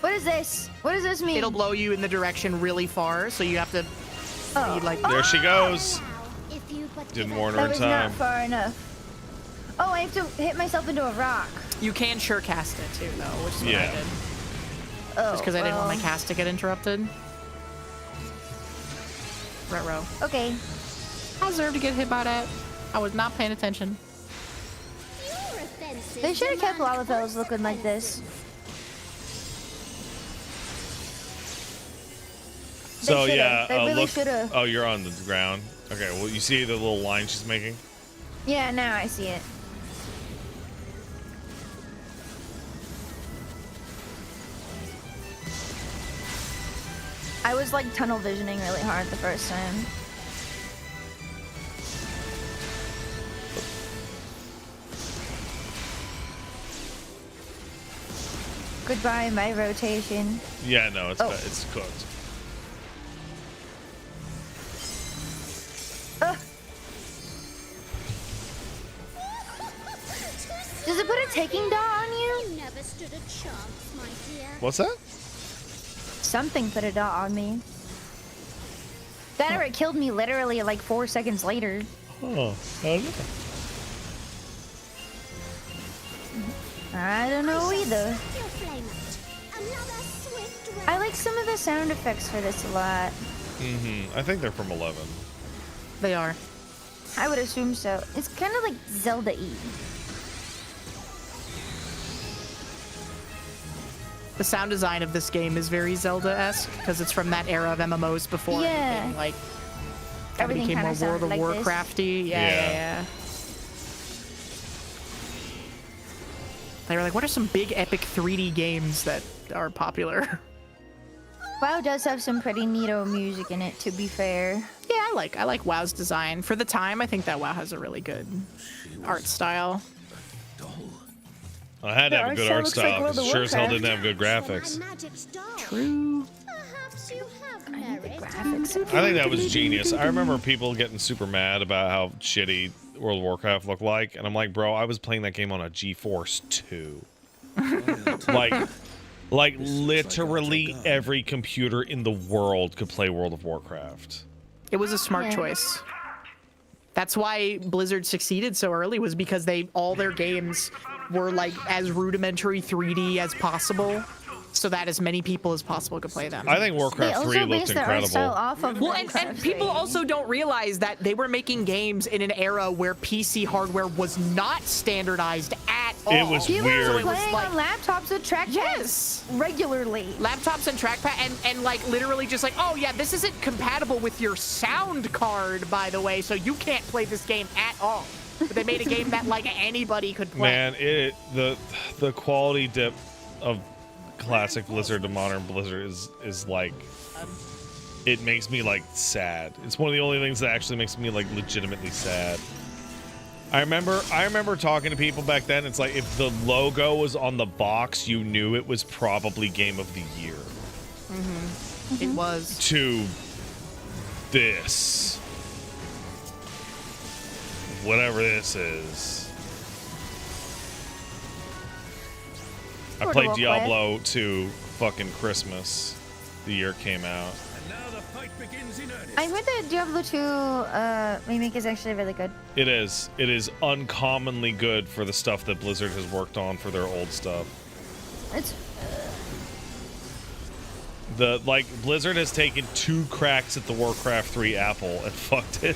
What is this? What does this mean? It'll blow you in the direction really far, so you have to be like. There she goes. now. If you but Didn't give warn a her That in was not time. far enough. Oh, I have to hit myself into a rock. You can sure cast it too, though, which is what Yeah. I did. Oh, Just because I didn't want my well. cast to get interrupted. Retro. Okay. I deserve to get hit by that. I was not paying attention. your offenses They should have kept demand Lalafels looking like this. So should've. yeah, They really look. should've. Oh, you're on the ground. Okay, well, you see the little line she's making? Yeah, now I see it. I was like tunnel visioning really hard the first time. Goodbye, my rotation. Yeah, no, Oh. it's cooked. Ugh. Does it put a taking dot on you? You never stood a chance, my dear. What's that? Something put a dot on me. That or it killed me literally like 4 seconds later. Oh, I don't know. I don't know either. Your flame out. Another swift I like some of the sound effects for this a lot. I think they're from 11. They are. I would assume so. It's kind of like Zelda-y. The sound design of this game is very Zelda-esque because it's from that era of MMOs before Yeah. everything like Everything became kinda more World of sounded like this. Warcrafty. Yeah. Yeah. They were like, what are some big epic 3D games that are popular? WoW does have some pretty neato music in it, to be fair. Yeah, I like WoW's design. For the time, I think that WoW has a really good art style. I had to The have a art good style art looks like style World because of sure as hell Warcraft. didn't have good That's graphics. my magic's doll. True. Perhaps you have The merit. graphics. I think that was genius. I remember people getting super mad about how shitty World of Warcraft looked like, and I'm like, bro, I was playing that game on a GeForce 2. like literally every computer in the world could play World of Warcraft. It was a smart Yeah. choice. That's why Blizzard succeeded so early, was because all their games were like as rudimentary 3D as possible, so that as many people as possible could play them. I think They Warcraft 3 also looked based their art style incredible. off of Well, and Warcraft people 3. also don't realize that they were making games in an era where PC hardware was not standardized at all. It was People weird. were It was playing like- on laptops with trackpads Yes. regularly. Laptops and trackpad, and like literally just like, oh yeah, this isn't compatible with your sound card, by the way, so you can't play this game at all. But they made a game that like anybody could play. Man, the quality dip of classic Blizzard to modern Blizzard is like, it makes me like sad. It's one of the only things that actually makes me like legitimately sad. I remember talking to people back then. It's like if the logo was on the box, you knew it was probably Game of the Year. It was. To this, whatever this is. I Portable played Quest. Diablo 2 fucking Christmas, the year it came out. And now the fight begins in earnest. I heard that Diablo 2 remake is actually really good. It is. It is uncommonly good for the stuff that Blizzard has worked on for their old stuff. It's Blizzard has taken 2 cracks at the Warcraft 3 apple and fucked it.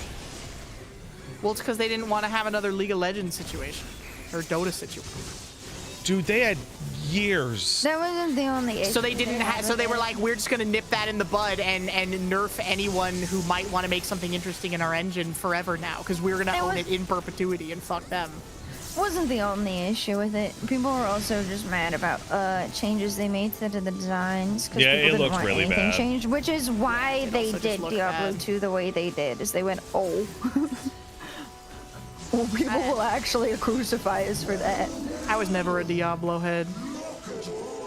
Well, it's because they didn't want to have another League of Legends situation or Dota situation. Dude, they had years. that wasn't the only issue. So they didn't have. So they were like, we're just gonna nip that in the bud and nerf anyone who might want to make something interesting in our engine forever now, because we're gonna own it in perpetuity and fuck them. Wasn't the only issue with it. People were also just mad about changes they made to the designs. Cause Yeah, people it didn't looked want really anything bad. changed, which is why It they also just did looked Diablo bad. 2 the way they did. Is they went, oh. Well, people will actually crucify us for that. I was never a Diablo head.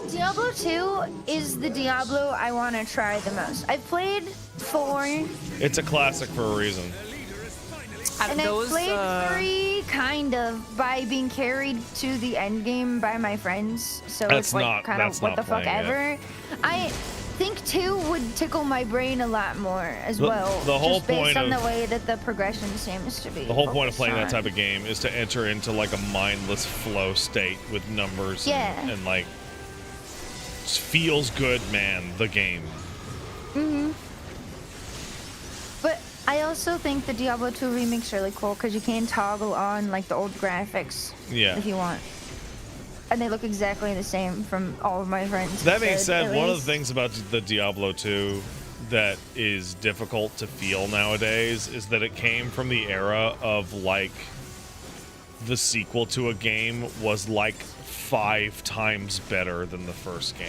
Diablo 2 is the Diablo I want to try the most. I've played 4, It's a classic for a reason. and I've played 3 kind of by being carried to the end game by my friends. So That's it's like not- kind that's of what not the fuck playing it. ever. I think 2 would tickle my brain a lot more as well. the whole just based point on of- the way that the progression seems to be. The whole point of focused playing that on. type of game is to enter into like a mindless flow state with numbers Yeah. and like just feels good, man, the game. But I also think the Diablo 2 remake's really cool because you can toggle on like the old graphics Yeah. if you want. And they look exactly the same from all of my friends. That being said, at one of least. the things about the Diablo 2 that is difficult to feel nowadays is that it came from the era of like the sequel to a game was like 5 times better than the first game.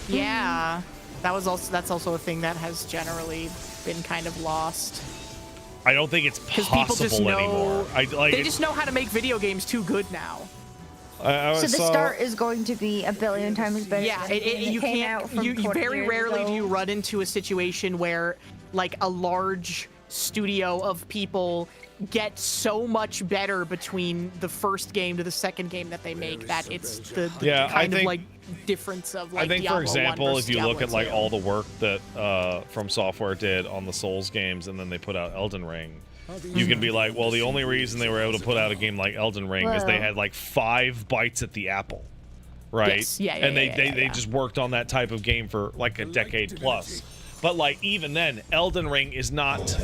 Yeah, that's also a thing that has generally been kind of lost. I don't think it's Because people just possible know anymore. they just know how to make video games too good now. I So the saw- start is going to be a billion times better. Yeah, than the game that you came can't. out from You 20 very years rarely ago. do you run into a situation where like a large studio of people get so much better between the first game to the second game that they make that it's the Yeah, I kind of think- like difference of like I think, Diablo for example, 1 if versus you look Diablo at like 2. all the work that From Software did on the Souls games, and then they put out Elden Ring, you can be like, well, the only reason they were able to put out a game like Elden Ring is they Whoa. had like 5 bites at the apple, right? Yes. Yeah, and yeah, they yeah. just worked on that type of game for like a decade plus. But like even then, Elden Ring is not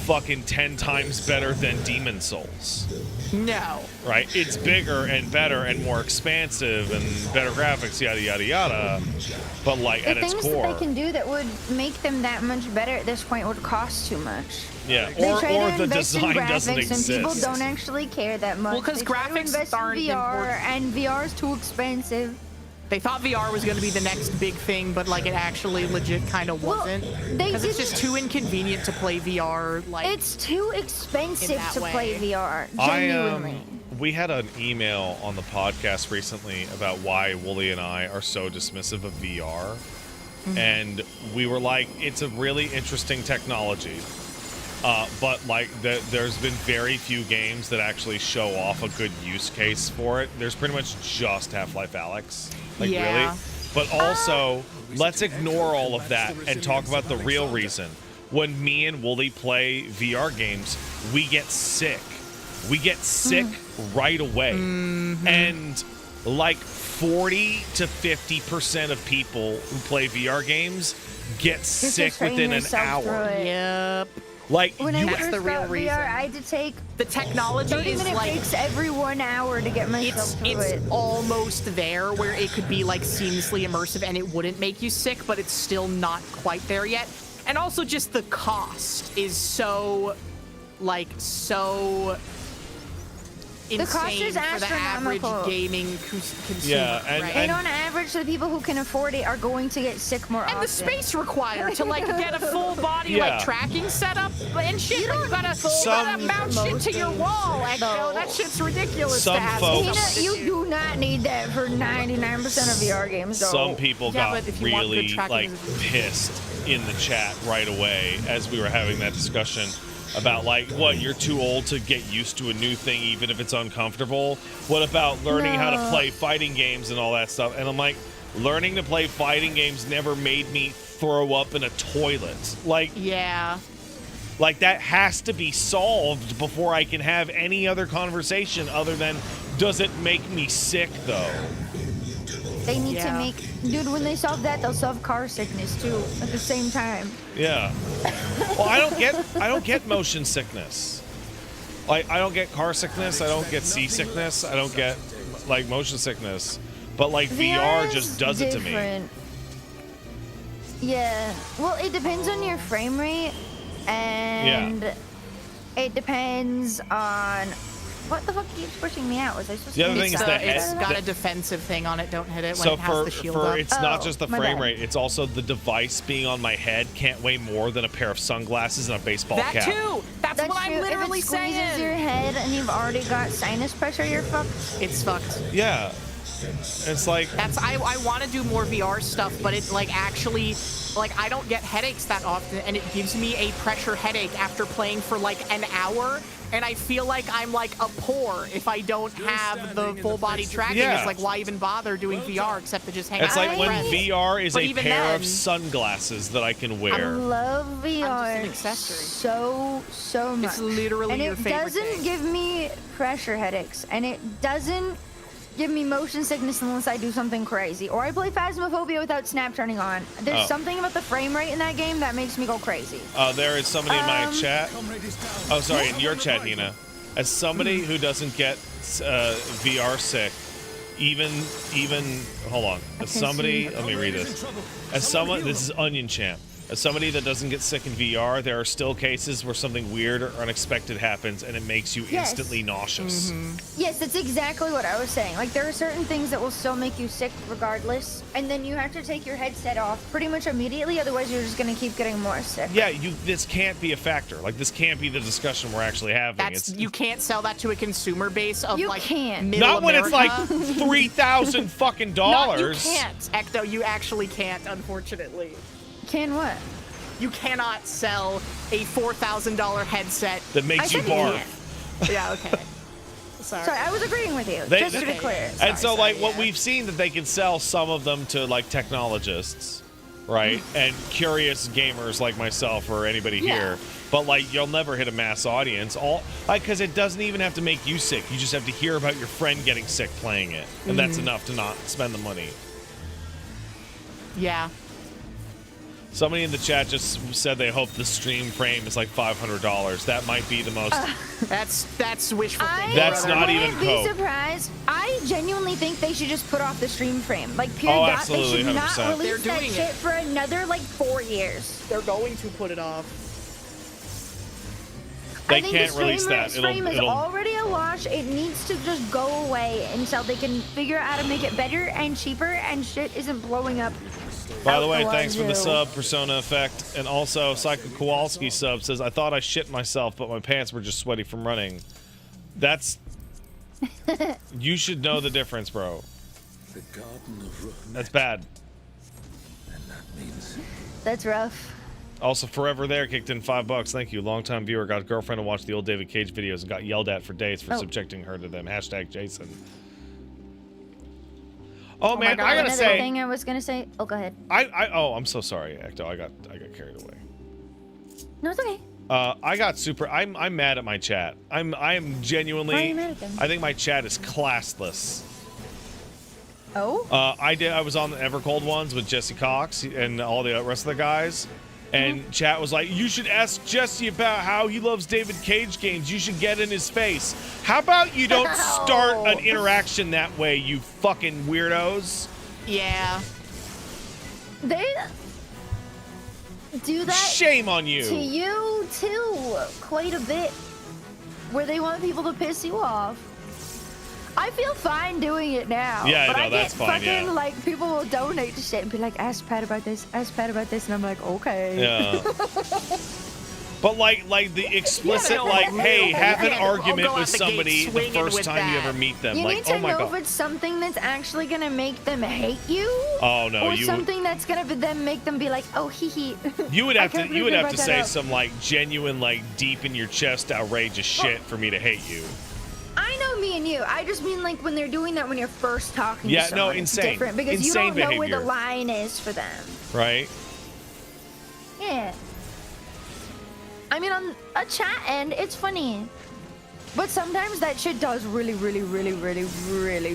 fucking 10 times better than Demon Souls. No. Right? It's bigger and better and more expansive and better graphics, yada yada yada. But like The at its things core, that they can do that would make them that much better at this point would cost too much. yeah. They try Or to the invest in design doesn't graphics and people exist. don't actually care that much. Well, 'cause They try to graphics invest in aren't VR important. and VR is too expensive. They thought VR was going to be the next big thing, but like it actually legit kind of Well, wasn't. they Because it's didn't- just too inconvenient to play VR. Like It's too expensive that to play way. VR. Genuinely. We had an email on the podcast recently about why Wooly and I are so dismissive of VR. And we were like, it's a really interesting technology. But like there's been very few games that actually show off a good use case for it. There's pretty much just Half-Life Alyx. Like Yeah. really? But also, let's ignore all of that and talk about the real reason. When me and Wooly play VR games, we get sick. We get sick right away. And like 40 to 50% of people who play VR games get Just sick to train within an yourself through hour. it. Yep. Like When I you, That's first the real got reason. VR, I had to take The technology 30 is minute like breaks every 1 hour to get myself it's through it's it. almost there where it could be like seamlessly immersive and it wouldn't make you sick, but it's still not quite there yet. And also just the cost is so insane cost is for the average astronomical. gaming consumer. Yeah, and- right? And on average, the people who can afford it are going to get sick more And often. the space required to like get a full body Yeah. like tracking setup and shit. You gotta Some- mount shit to your wall, Echo. That shit's ridiculous. Some to have folks- something You to do. do not need that for 99% of VR games, though. some people Yeah, got but if you want good really tracking like as a- pissed in the chat right away as we were having that discussion about like, what, you're too old to get used to a new thing even if it's uncomfortable? What about learning how to No. play fighting games and all that stuff? And I'm like, learning to play fighting games never made me throw up in a toilet. Like, Yeah. like that has to be solved before I can have any other conversation other than, does it make me sick though? They need to Yeah. make, dude. When they solve that, they'll solve car sickness too at the same time. Yeah. Well, I don't get motion sickness. Like, I don't get car sickness. I don't get seasickness. I don't get like motion sickness. But like VR just does it to me. different. Yeah. Well, it depends on your frame rate, and it depends on what the fuck keeps pushing me out. Was I supposed The to? other thing is that It's got a defensive thing on it. Don't hit it when So it has the shield up. it's not Oh, just the my frame bad. rate, it's also the device being on my head can't weigh more than a pair of sunglasses and a baseball That cap. too. That's That's what true. I'm literally if it squeezes saying. your head and you've already got sinus pressure, you're fucked. It's fucked. Yeah. It's like, That's I want to do more VR stuff, but it like actually like I don't get headaches that often, and it gives me a pressure headache after playing for like an hour, and I feel like I'm like a poor if I don't have the full body tracking. Yeah. It's like, why even bother doing VR except to just hang out it's like with when friends? VR is But a even pair then- of sunglasses that I can I wear. love VR accessory. so much. It's literally and your it favorite doesn't thing. give me pressure headaches, and it doesn't give me motion sickness unless I do something crazy, or I play Phasmophobia without Snap turning on. There's Oh. something about the frame rate in that game that makes me go crazy. There is somebody in my chat. Comrade is down. Oh, sorry, in your chat, Nina. As somebody who doesn't get VR sick, even hold on. As somebody, let me read this. As someone, this is Onion Champ. As somebody that doesn't get sick in VR, there are still cases where something weird or unexpected happens and it makes you Yes. instantly nauseous. Yes, that's exactly what I was saying. Like, there are certain things that will still make you sick regardless, and then you have to take your headset off pretty much immediately, otherwise you're just gonna keep getting more sick. Yeah, this can't be a factor. Like, this can't be the discussion we're actually having. That's you can't sell that to a consumer base of You like can't. middle Not when it's like America. $3,000 fucking No, you dollars. can't, Ecto. You actually can't, unfortunately. Can what? You cannot sell a $4,000 headset. That I makes you said you barf. can't. Yeah, okay. Sorry. Sorry, I was agreeing with you, They- just to be Okay. clear. And so, Sorry, like, what yeah. we've seen that they can sell some of them to like technologists, right, and curious gamers like myself or anybody Yeah. here. But like, you'll never hit a mass audience, all like because it doesn't even have to make you sick. You just have to hear about your friend getting sick playing it, and that's enough to not spend the money. Yeah. Somebody in the chat just said they hope the stream frame is like $500. That might be the most. That's wishful thinking. That's brother. not wouldn't even be cope. surprised. I genuinely think they should just put off the stream frame. Like, pure Oh, dot, absolutely, they should 100%. not release They're that doing shit it. for another, like, 4 years. They're going to put it off. They I think can't the release stream that. frame is It'll. already a wash. It needs to just go away until they can figure out how to make it better and cheaper, and shit isn't blowing up. By the way, out thanks for the wazoo. sub, Persona Effect. And also, Psycho Kowalski sub says, I thought I shit myself, but my pants were just sweaty from running. That's... You should know the difference, bro. The Garden of Rook, That's bad. and that means That's rough. Also, Forever There kicked in $5. Thank you. Longtime viewer. Got a girlfriend to watch the old David Cage videos and got yelled at for days for Oh. subjecting her to them. Hashtag Jason. Oh, my man, God, I gotta another say... thing I was gonna say. Oh, go ahead. Oh, I'm so sorry, Ecto. I got carried away. No, it's okay. I got super. I'm mad at my chat. I'm genuinely. Why are you mad at them? I think my chat is classless. Oh. I was on the Evercold ones with Jesse Cox and all the rest of the guys, and chat was like, "You should ask Jesse about how he loves David Cage games. You should get in his face. How about you don't start an interaction that way, you fucking weirdos." Yeah. They do that Shame on to you. you too, quite a bit, where they want people to piss you off. I feel fine doing it now. Yeah, but no, I that's get fine, fucking yeah. like people will donate to shit and be like, ask Pat about this, and I'm like, okay. Yeah. But like the explicit no, like, no, hey, no, have an I'll go argument out with the gate somebody the swinging first with time you that. ever meet them. You Like, need to oh my know god. if it's something that's actually gonna make them hate you. Oh no, or you something that's gonna then make them be like, oh, hee hee. you would I have to can't you would believe have you to brought say that up. some like genuine like deep in your chest outrageous shit for me to hate you. I know me and you. I just mean like when they're doing that when you're first talking Yeah, to no, someone. It's insane. different because Insane you don't know where behavior. the line is for them. Right? funny. I mean, on a chat end, it's funny. But sometimes that shit does really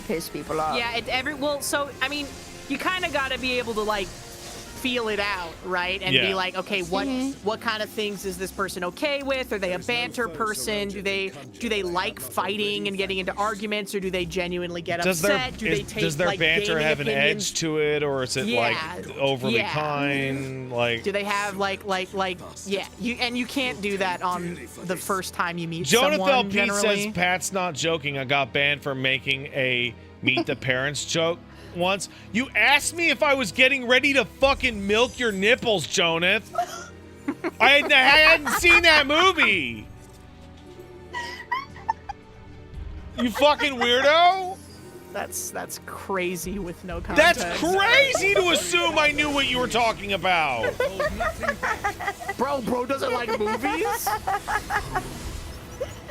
piss people off. Yeah, well, so, I mean, you kind of got to be able to, like, feel it out, right? And be like, okay, what kind of things is this person okay with? Are they a banter person? Do they like fighting and getting into arguments, or do they genuinely get upset? Does their banter have an edge to it, or is it like overly kind? Like, do they have you can't do that on the first time you meet someone. Jonathan P says Pat's not joking. I got banned for making a meet the parents joke once. You asked me if I was getting ready to fucking milk your nipples, Jonath. I hadn't seen that movie. You fucking weirdo. That's crazy with no context. That's crazy to assume I knew what you were talking about. Bro doesn't like movies?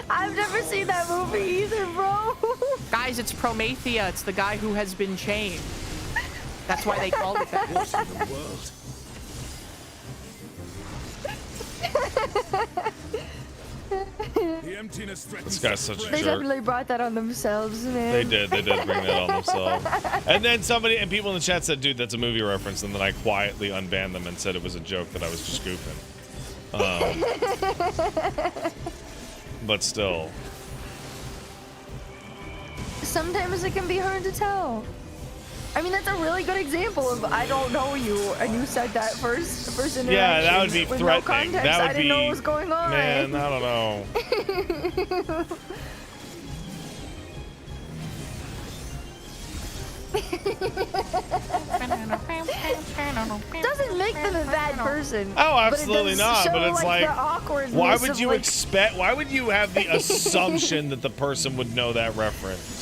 I've never seen that movie either, bro. Guys, it's Promethea. It's the guy who has been chained. That's why they called it that. What in the world? The emptiness threatens. This guy's such a They jerk. definitely brought that on themselves, man. They did bring that on themselves. And then people in the chat said, dude, that's a movie reference, and then I quietly unbanned them and said it was a joke, that I was just goofing. But still. Sometimes it can be hard to tell. I mean, that's a really good example of I don't know you, and you said that first interaction. Yeah, that would be with threatening. No context, That would I didn't know what was going on. Man, I don't know. Doesn't make them a bad person. Oh, absolutely not. But it's like, the awkwardness why would of, you like, expect? Why would you have the assumption that the person would know that reference?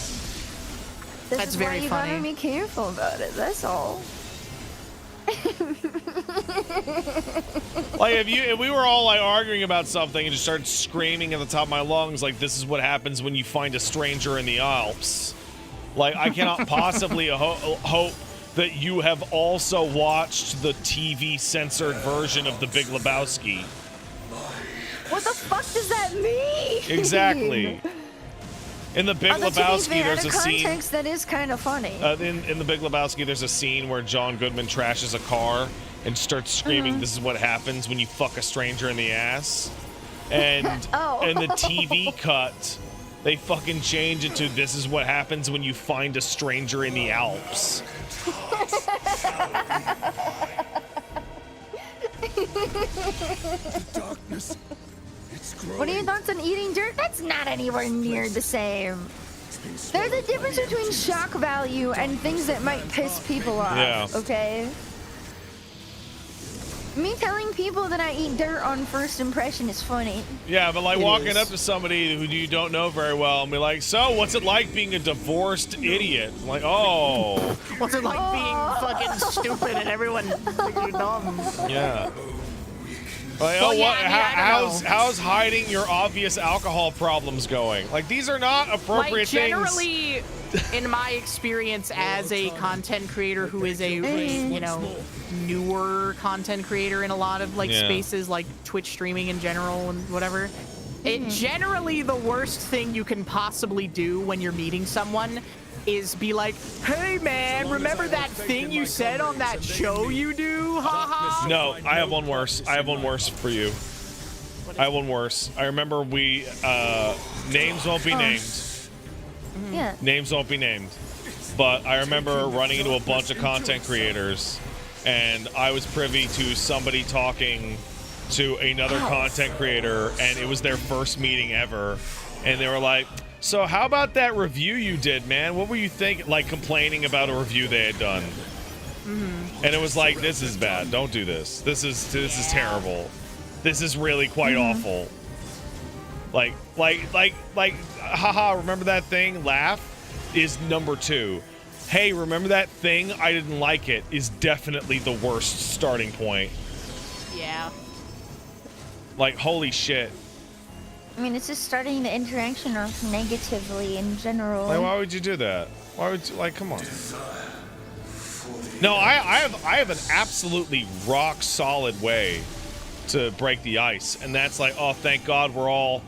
This That's is very why you funny. gotta be careful about it. That's all. Like if we were all like arguing about something and just started screaming at the top of my lungs, like this is what happens when you find a stranger in the Alps. Like I cannot possibly hope that you have also watched the TV censored version of The Big Lebowski. What the fuck does that mean? Exactly. In The Big Lebowski, there's a scene. Context that is kind of funny. In The Big Lebowski, there's a scene where John Goodman trashes a car and starts screaming, "This is what happens when you fuck a stranger in the ass." And and the TV cut, they fucking change it to, "This is what happens when you find a stranger in the Alps." The darkness. It's growing. What are your thoughts on eating dirt? That's not anywhere near the same. There's a difference between shock value and things that might piss people off. Yeah. Okay. Me telling people that I eat dirt on first impression is funny. Yeah, but like walking is. up to somebody who you don't know very well and be like, "So, what's it like being a divorced idiot?" I'm like, "Oh, What's it like being fucking stupid and everyone thinks you're dumb? yeah." Like, Well, oh, yeah, what? I mean, I don't know. How's hiding your obvious alcohol problems going? Like, these are not appropriate Like things. generally, in my experience as a content creator who is a newer content creator in a lot of like Yeah. spaces like Twitch streaming in general and whatever, it generally the worst thing you can possibly do when you're meeting someone is be like, "Hey man, remember that thing you said on that show you do? Haha." No, I have one worse. I have one worse for you. I have one worse. I remember names won't be named. Yeah. Names won't be named. But I remember running into a bunch of content creators, and I was privy to somebody talking to another content creator, and it was their first meeting ever. And they were like, "So how about that review you did, man? What were you thinking?" Like complaining about a review they had done. And it was like, "This is bad. Don't do this. This is terrible. This is really quite awful." Like, haha, remember that thing? Laugh is number 2. Hey, remember that thing? I didn't like it is definitely the worst starting point. Yeah. Like, holy shit. I mean, it's just starting the interaction off negatively in general. Like, why would you do that? Why would you, like, come on. No, I have an absolutely rock solid way to break the ice, and that's like, oh, thank God we're all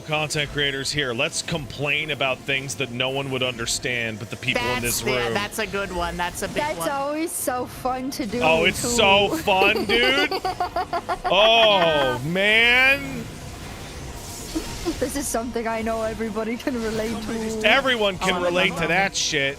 content creators here. Let's complain about things that no one would understand but the people in this room. Yeah, that's a good one. That's a big one. That's always so fun to do. Oh, it's so fun, dude. Oh, man. This is something I know everybody can relate to. Everyone can relate to that shit.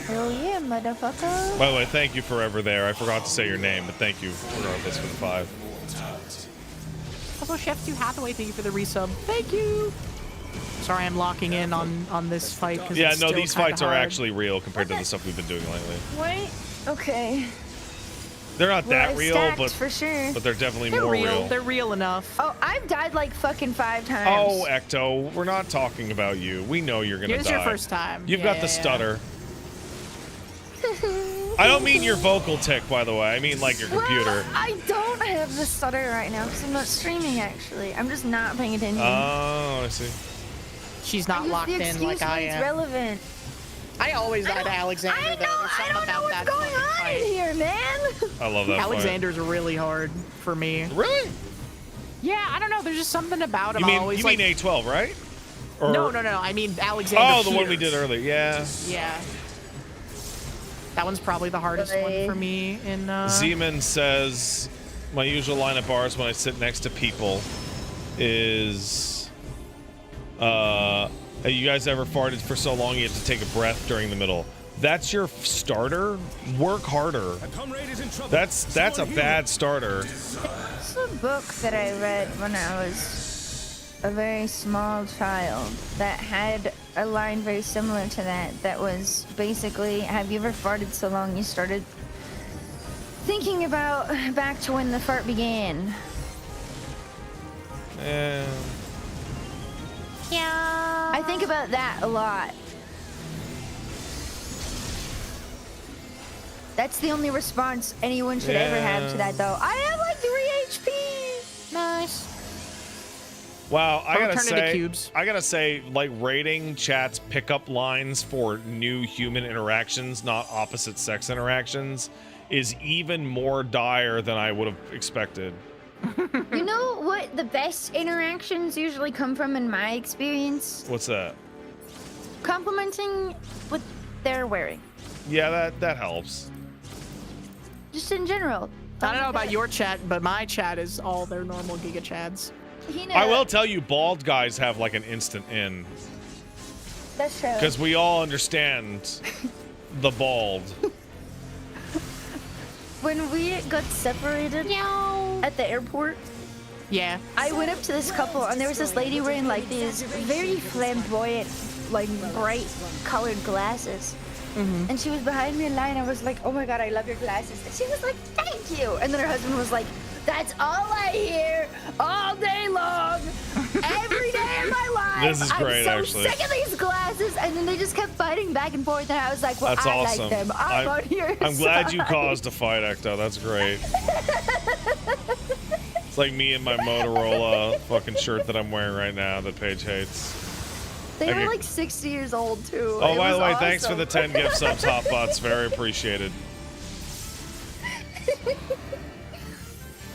Oh yeah, motherfucker. By the way, thank you forever there. I forgot to say your name, but thank you regardless for the 5. Also, Chef 2 Hathaway, thank you for the resub. Thank you. Sorry, I'm locking in on this fight. Yeah, it's no, still these kinda fights are hard. actually real compared to the stuff we've been doing lately. Wait. Okay. They're not Well, that I real, stacked but for sure. they're definitely They're more real. They're real enough. Oh, I've died like fucking 5 times. Oh, Ecto, we're not talking about you. We know you're gonna Here's die. your first time. You've Yeah, got the yeah, yeah. stutter. I don't mean your vocal tick, by the way. I mean like your computer. Well, I don't have the stutter right now because I'm not streaming. Actually, I'm just not paying attention. Oh, I see. She's I not use locked the in excuse like I when it's am. relevant. I always die to Alexander. I though. know. There's I something don't know about what's that going fucking on fight. in here, man. I love that Alexander's really hard for me. fight. Really? Yeah, I don't know. There's just something about him. You mean I always you like. mean A12, right? Or, No. I mean Alexander. Oh, the one we Peters. did earlier. Yeah. Yeah. That one's probably the hardest one for me in Zeman says my usual line at bars when I sit next to people is hey, you guys ever farted for so long you have to take a breath during the middle? That's your starter? Work harder. A comrade is in trouble. That's a Someone heal bad him. starter. It's a book that I read when I was a very small child that had a line very similar to that. That was basically, have you ever farted so long you started thinking about back to when the fart began? Yeah. Yeah. I think about that a lot. That's the only response anyone should ever have to that, though. I have like 3 HP. Nice. Wow, I gotta turn into say, cubes. like rating chat's pickup lines for new human interactions, not opposite sex interactions, is even more dire than I would have expected. You know what the best interactions usually come from in my experience? What's that? Complimenting what they're wearing. Yeah, that helps. Just in general. I don't know about your chat, but my chat is all their normal Giga Chads. I will tell you, bald guys have like an instant in. That's true. Because we all understand the bald. When we got separated at the airport, Yeah. I went up to this couple and there was this lady wearing like these very flamboyant, like bright colored glasses. And she was behind me in line. I was like, oh my God, I love your glasses. And she was like, thank you. And then her husband was like, that's all I hear all day long, every day of my life. This is great, I'm so actually. sick of these glasses. And then they just kept fighting back and forth. And I was like, well, That's I awesome. like them. I'm on your I'm glad you side. caused a fight, Ecto. That's great. It's like me and my Motorola fucking shirt that I'm wearing right now that Paige hates. They Okay. were like 60 years old too. Oh, It by the was way, thanks for awesome. the 10 gift subs, Hotbots. Very appreciated.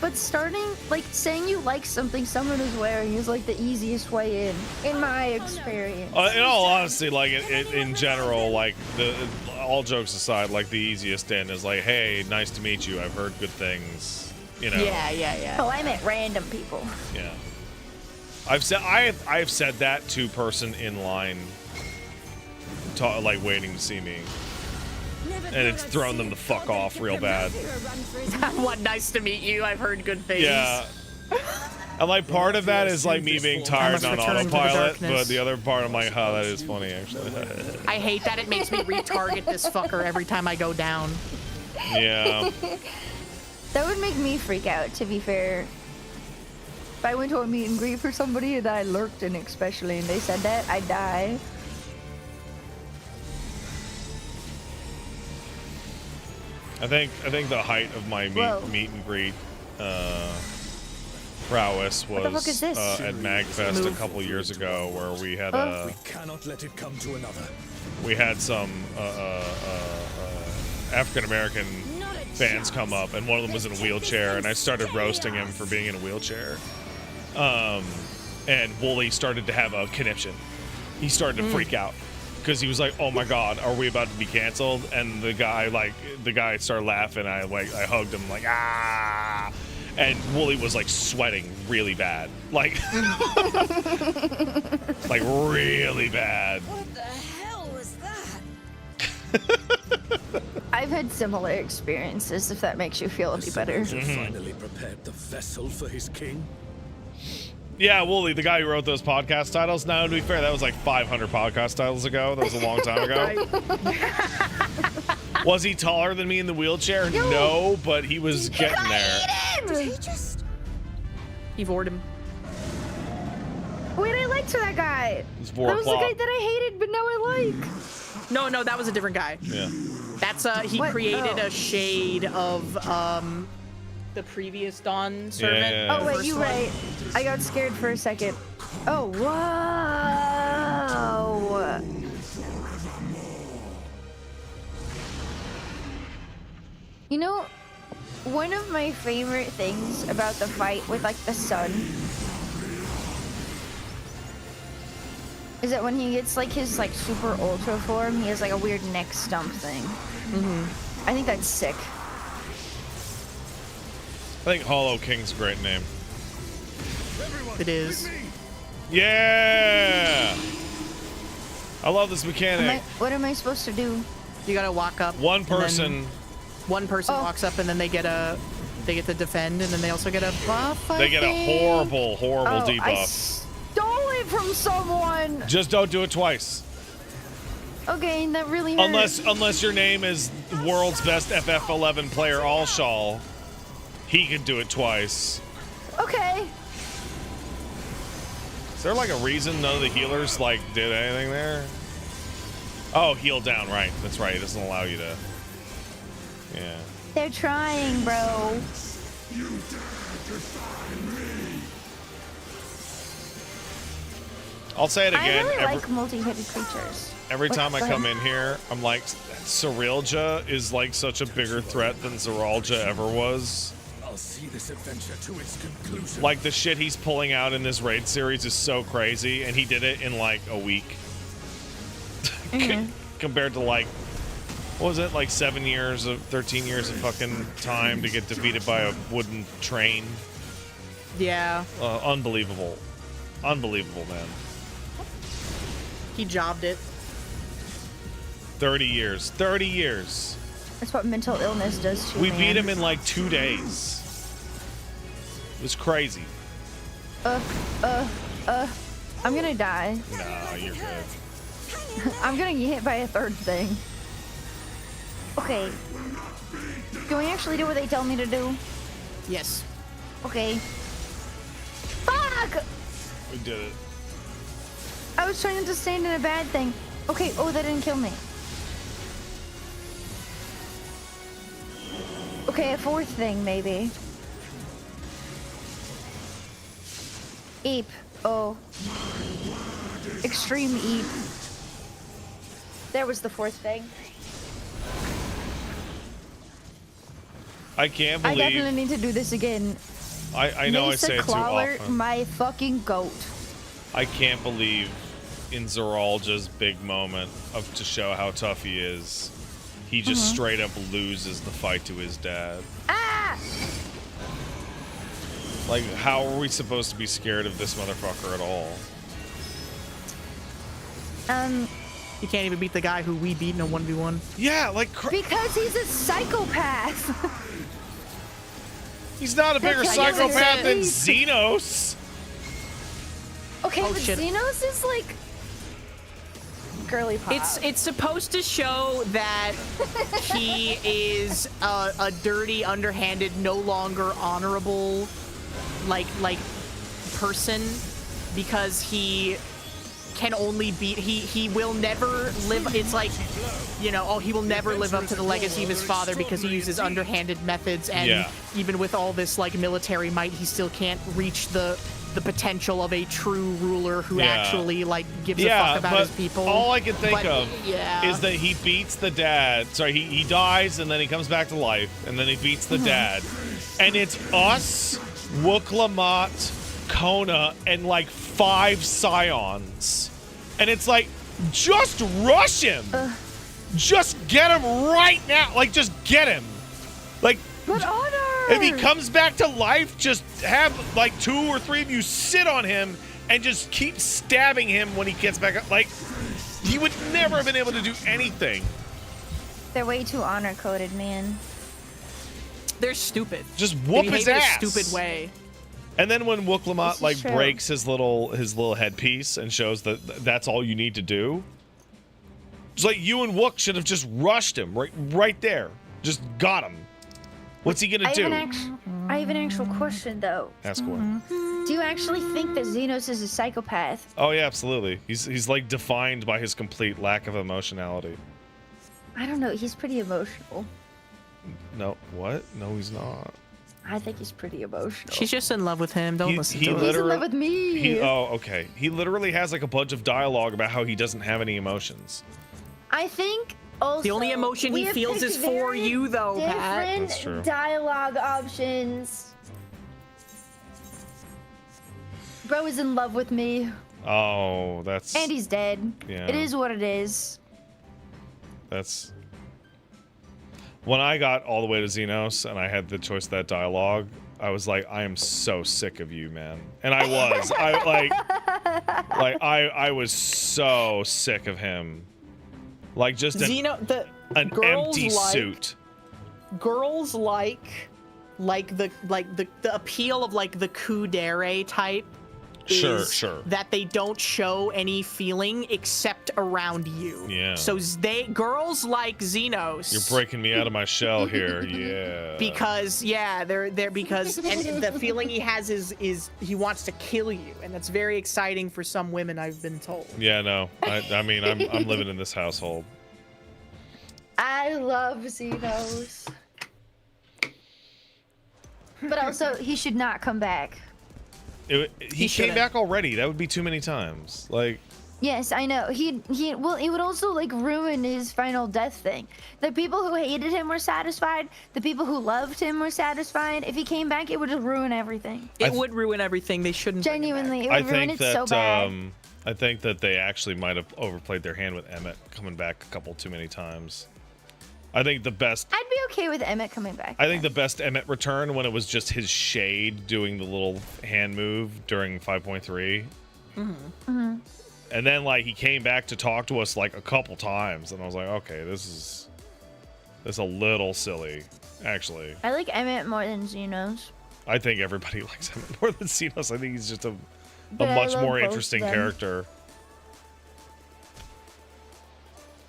But starting, like, saying you like something someone is wearing is like the easiest way in my experience. In all honesty, like in general, like all jokes aside, like the easiest in is like, hey, nice to meet you. I've heard good things. You know. Yeah. Oh, I meant random people. Yeah. I've said that to person in line, like waiting to see me, and it's thrown them the fuck off real bad. What, nice to meet you. I've heard good things. Yeah. And like part of that is like me being tired must and on return to the autopilot, but darkness. the other part I'm like, oh, that is funny actually. I hate that it makes me retarget this fucker every time I go down. Yeah. That would make me freak out, to be fair. If I went to a meet and greet for somebody that I lurked in, especially, and they said that, I'd die. I think the height of my Whoa. meet and greet prowess What the fuck was is this? at MagFest a couple years ago, where we had We cannot let it come to another. we had some African American fans come up, and one of them was in a wheelchair, and I started roasting him for being in a wheelchair. And Wooly started to have a conniption. He started to freak out because he was like, "Oh my God, are we about to be canceled?" And the guy started laughing. I hugged him like, "Ah!" And Wooly was like sweating really bad, like like really bad. What the hell was that? I've had similar experiences, if that makes you feel any better. Soldier finally prepared the vessel for his king. Yeah, Wooly, the guy who wrote those podcast titles. Now, to be fair, that was like 500 podcast titles ago. That was a long time ago. Was he taller than me in the wheelchair? No, but he was getting there. Did he just... He vored him. Wait, I liked that guy. It's That was the Vorklop. guy that I hated, but now I like. No, that was a different guy. Yeah. That's he What? created Oh. a shade of the previous Dawn servant. Yeah. Oh, wait, First you one. right. I got scared for a second. Oh, wow. You know, one of my favorite things about the fight with, like, the sun is that when he gets, like, his, like, super ultra form, he has, like, a weird neck stump thing. I think that's sick. I think Hollow King's a great name. It is. Yeah! I love this mechanic. What am I supposed to do? You gotta walk up. One and then person, One person Oh. walks up, and then they get to defend, and then they also get a buff. I they get a think. horrible I debuff. stole it from someone. Just don't do it twice. Okay, that really hurt. Unless your name is world's best FF14 player Allshaw, he can do it twice. Okay. Is there like a reason none of the healers like did anything there? Oh, heal down, right. That's right. It doesn't allow you to. Yeah. They're trying, bro. I'll say it I again. really like multi-headed creatures. Every What- time I go come ahead. in here, I'm like, Cyrilja is like such a bigger threat than Zeralja ever was. I'll see this adventure to its conclusion. Like, the shit he's pulling out in this raid series is so crazy, and he did it in like a week. Compared to like, what was it, like 13 years of fucking time to get defeated by a wooden train. Yeah, Unbelievable. Unbelievable, man. he jobbed it. 30 years. 30 years. That's what mental illness does to We man. beat him in like 2 days. It was crazy. I'm gonna die. Nah, you're good. I'm gonna get hit by a third thing. Okay. Can we actually do what they tell me to do? Yes. Okay. Fuck! We did it. I was trying to stand in a bad thing. Okay, oh, that didn't kill me. Okay, a fourth thing, maybe. Eep. Oh. Extreme eep. There was the fourth thing. I can't I definitely believe. need to do this again. I know I Mesa say it too Clawler, often. my fucking goat. I can't believe in Zeralja's big moment of to show how tough he is, he just straight up loses the fight to his dad. Ah! Like, how are we supposed to be scared of this motherfucker at all? You can't even beat the guy who we beat in a 1v1. Yeah, like Because he's a psychopath. he's not a bigger That's psychopath than insane. Xenos. Okay, Oh, but shit. Xenos is like girly pop. It's supposed to show that he is a dirty, underhanded, no longer honorable, like person, because he can only beat, he will never live, it's like, you know, he will never live up to the legacy of his father because he uses underhanded methods, and even with all this like military might, he still can't reach the potential of a true ruler who actually like gives a fuck about his people. All I can think of is that he beats the dad. Sorry, he dies and then he comes back to life, and then he beats the dad, and it's us, Wook-Lamont, Kona, and like 5 Scions, and it's like, just rush him, just get him right now, like just get him, like. But honor. If he comes back to life, just have like 2 or 3 of you sit on him and just keep stabbing him when he gets back up. Like, he would never have been able to do anything. They're way too honor coded, man. They're stupid. Just whoop his ass. A stupid way. And then when Wook-Lamont like true. breaks his little headpiece and shows that that's all you need to do, it's like you and Wook should have just rushed him right there. Just got him. What's he gonna do? I have an actual question, though. Ask one. Do you actually think that Xenos is a psychopath? Oh yeah, absolutely. He's like defined by his complete lack of emotionality. I don't know. He's pretty emotional. No, what? No, he's not. I think he's pretty emotional. She's just in love with him. Don't listen to her. He's in love with me. Okay. He literally has like a bunch of dialogue about how he doesn't have any emotions. I think also the only emotion he feels is for you, though, Pat. That's true. Dialogue options. Bro is in love with me. Oh, that's. And he's dead. Yeah. It is what it is. That's. When I got all the way to Xenos and I had the choice of that dialogue, I was like, I am so sick of you, man. And I was. I was so sick of him. Like just an empty suit. Girls like the appeal of like the kudere type. Sure. That they don't show any feeling except around you. Yeah. So girls like Xenos. You're breaking me out of my shell here. Yeah. Because they're because and the feeling he has is he wants to kill you, and that's very exciting for some women, I've been told. Yeah, no. I mean, I'm living in this household. I love Xenos. But also, he should not come back. He came back already. That would be too many times. Like. Yes, I know. Well, it would also like ruin his final death thing. The people who hated him were satisfied. The people who loved him were satisfied. If he came back, it would just ruin everything. It would ruin everything. They shouldn't. Genuinely, it would ruin it so bad. I think that they actually might have overplayed their hand with Emmett coming back a couple too many times. I think the best. I'd be okay with Emmett coming back. I think the best Emmett return when it was just his shade doing the little hand move during 5.3. And then like he came back to talk to us like a couple times, and I was like, okay, this is a little silly, actually. I like Emmett more than Xenos. I think everybody likes Emmett more than Xenos. I think he's just a But much more interesting character.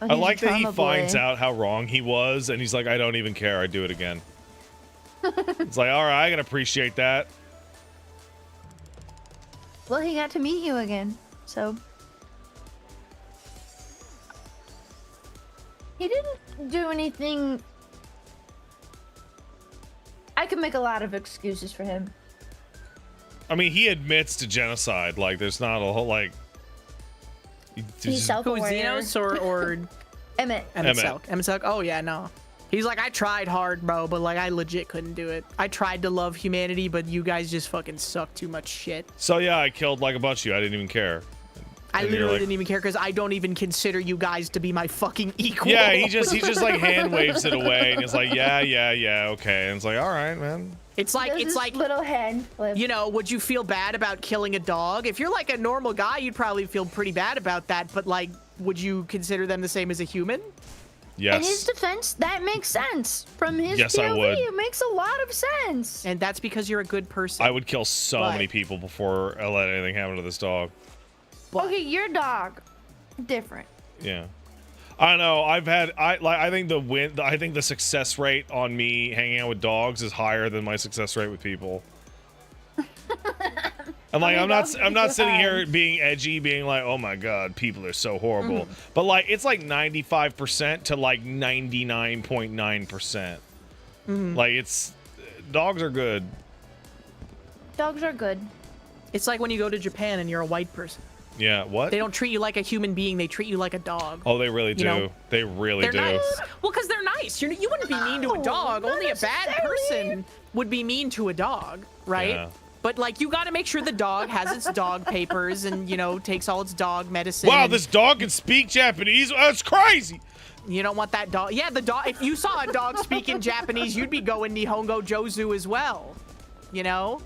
I like that he finds out how wrong he was, and he's like, I don't even care. I do it again. It's like, all right, I can appreciate that. Well, he got to meet you again, so. He didn't do anything. I could make a lot of excuses for him. I mean, he admits to genocide. Like, there's not a whole, like... He's self-aware. Xenos or Emmett. Emmett Selk. Oh yeah, no. He's like, I tried hard, bro, but like I legit couldn't do it. I tried to love humanity, but you guys just fucking suck too much shit. So yeah, I killed like a bunch of you. I didn't even care. I literally didn't even care because I don't even consider you guys to be my fucking equal. Yeah, he just like hand waves it away, and he's like, yeah, okay, and it's like, all right, man. It's like little hand flip. You know, would you feel bad about killing a dog? If you're like a normal guy, you'd probably feel pretty bad about that. But like, would you consider them the same as a human? Yes. In his defense, that makes sense. From his POV, I would. It makes a lot of sense. And that's because you're a good person. I would kill so many people before I let anything happen to this dog. Okay, your dog, different. Yeah. I don't know. I think the success rate on me hanging out with dogs is higher than my success rate with people. And like, I mean, I'm not sitting here fine. being edgy, being like, oh my god, people are so horrible. But like, it's like 95% to like 99.9%. Like, it's dogs are good. Dogs are good. It's like when you go to Japan and you're a white person. Yeah. What? They don't treat you like a human being. They treat you like a dog. Oh, they really do. You know, they really They're do. nice. Well, because they're nice. You wouldn't be mean to a dog. not Only a bad necessarily. person would be mean to a dog, right? Yeah. But like, you got to make sure the dog has its dog papers and takes all its dog medicine. Wow, and this dog can speak Japanese. That's crazy. You don't want that dog. Yeah, the dog. If you saw a dog speaking Japanese, you'd be going Nihongo Jozu as well. You know?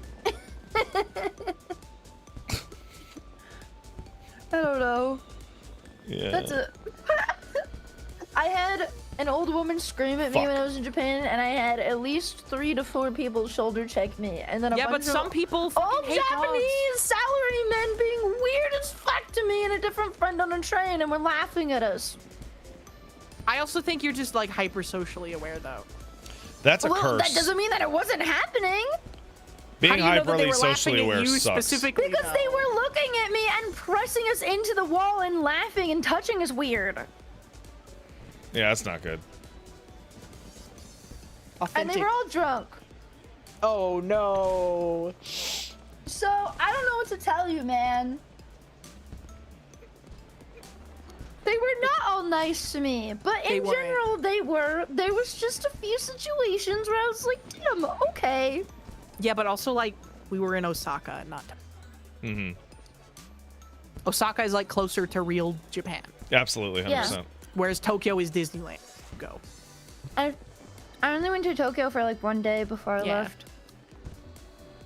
I don't know. Yeah. That's a. I had an old woman scream at me Fuck. when I was in Japan, and I had at least 3 to 4 people shoulder check me, and then a Yeah, bunch but of some people old fucking hate Japanese salarymen being weird as fuck to me, and a different friend on a train, and were laughing at us. I also think you're just like hyper socially aware, though. That's a Well, curse. that doesn't mean that it wasn't happening. Being How do you know that they hyperly were socially laughing at aware you sucks. specifically? Because they were looking at me and pressing us into the wall and laughing and touching us weird. Yeah, that's not good. And they were all drunk. Oh no. So, I don't know what to tell you, man. They were not all nice to me, but They in weren't. general, they were. There was just a few situations where I was like, damn, okay. Yeah, but also like we were in Osaka and not. Mm-hmm. Osaka is like closer to real Japan, Absolutely, 100%. Yeah. whereas Tokyo is Disneyland. Go. I only went to Tokyo for like 1 day before I Yeah. left.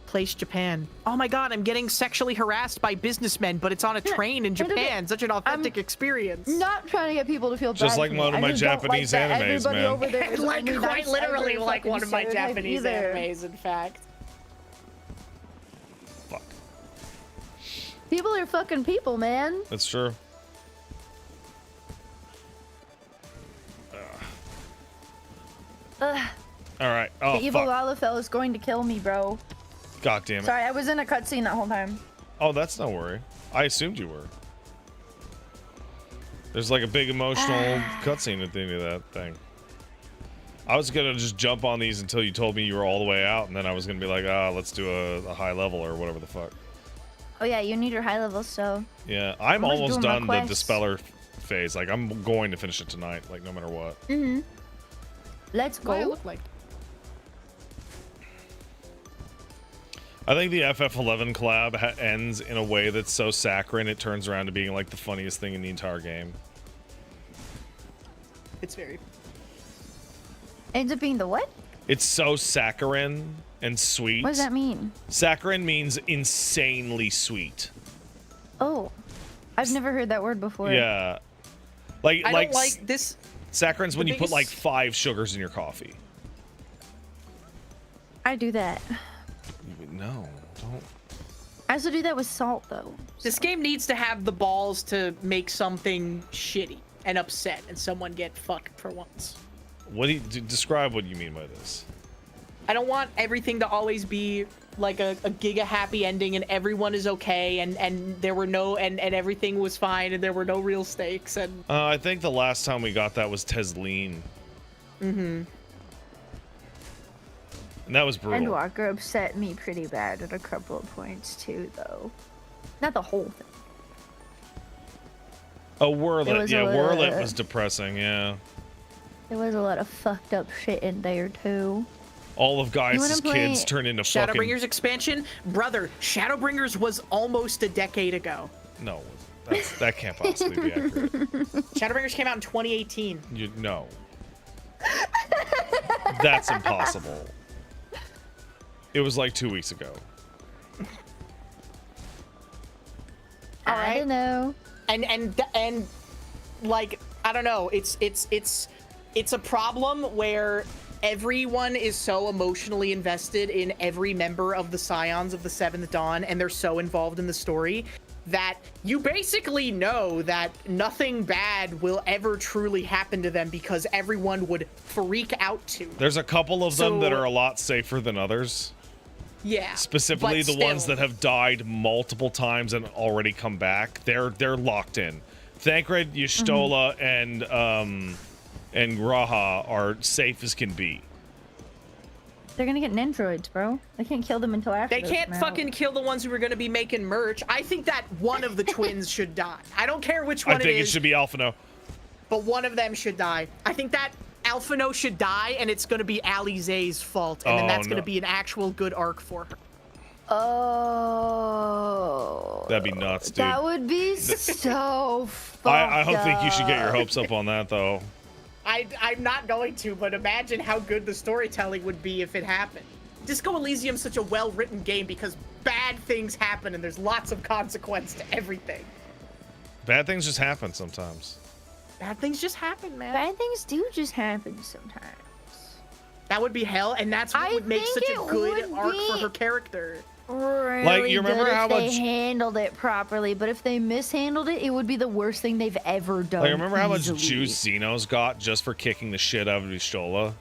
Place Japan. Oh my god, I'm getting sexually harassed by businessmen, but it's on a train in look at- Japan. Such an authentic experience. Not trying to get people to feel bad Just like for me. one of I my just don't Japanese like that animes, everybody man. over there is Like only quite nice literally every like fucking one of my stereotype Japanese either. animes, in fact. Fuck. People are fucking people, man. That's true. Ugh, All right. Oh, the evil fuck. Lalafell is going to kill me, bro. God damn it. Sorry, I was in a cutscene that whole time. Oh, that's no worry. I assumed you were. There's like a big emotional cutscene at the end of that thing. I was gonna just jump on these until you told me you were all the way out, and then I was gonna be like, let's do a high level or whatever the fuck. Oh yeah, you need your high level, so Yeah, I'm I'm just almost doing my done the quests. Dispeller phase. Like, I'm going to finish it tonight, like, no matter what. let's What do I go. look like? I think the FF11 collab ends in a way that's so saccharine it turns around to being like the funniest thing in the entire game. It's very. Ends up being the what? It's so saccharine and sweet. What does that mean? Saccharine means insanely sweet. Oh, I've never heard that word before. Yeah. Like I like don't like this. saccarine's when the you put like biggest- 5 sugars in your coffee. I do that. No, don't. I also do that with salt, though. This game needs to have the balls to make something shitty and upset, and someone get fucked for once. What do you describe what you mean by this? I don't want everything to always be like a giga happy ending and everyone is okay and there were no and everything was fine and there were no real stakes and I think the last time we got that was Tesleen. mm-hmm. And that was brutal. Endwalker upset me pretty bad at a couple of points, too, though. Not the whole thing. Oh, It Whirlit. was Yeah, a- Whirlit was depressing, yeah. There was a lot of fucked up shit in there, too. All of Gaius' wanna play kids turned into fucking... Shadowbringers expansion, brother. Shadowbringers was almost a decade ago. No, that can't possibly be accurate. Shadowbringers came out in 2018. No. That's impossible. It was like 2 weeks ago. All I right. don't know. And like I don't know. It's a problem where everyone is so emotionally invested in every member of the Scions of the Seventh Dawn, and they're so involved in the story that you basically know that nothing bad will ever truly happen to them because everyone would freak out to. There's a couple of them that So- are a lot safer than others. Yeah. Specifically, but the ones still. that have died multiple times and already come back. They're locked in. Thancred, Y'shtola, and Graha are safe as can be. They're gonna get androids, bro. They can't kill them until after. They can't fucking kill the ones who are going to be making merch. I think that one of the twins should die. I don't care which one I think it it is, should be Alphino. but one of them should die. I think that Alphino should die, and it's going to be Alizé's fault, and then that's going to be an actual good arc for her. Oh. That'd be nuts, dude. That would be so fucked I don't think you should get your up. hopes up on that, though. I'm not going to, but imagine how good the storytelling would be if it happened. Disco Elysium's such a well-written game because bad things happen and there's lots of consequence to everything. Bad things just happen sometimes. Bad things just happen, man. Bad things do just happen sometimes. That would be hell, and that's what I would make think such a it good would arc be- for her character. Really Like, you remember good how if they much- handled it properly, but if they mishandled it, it would be the worst thing they've ever done. Like, remember how much easily. juice Xenos got just for kicking the shit out of Y'shtola?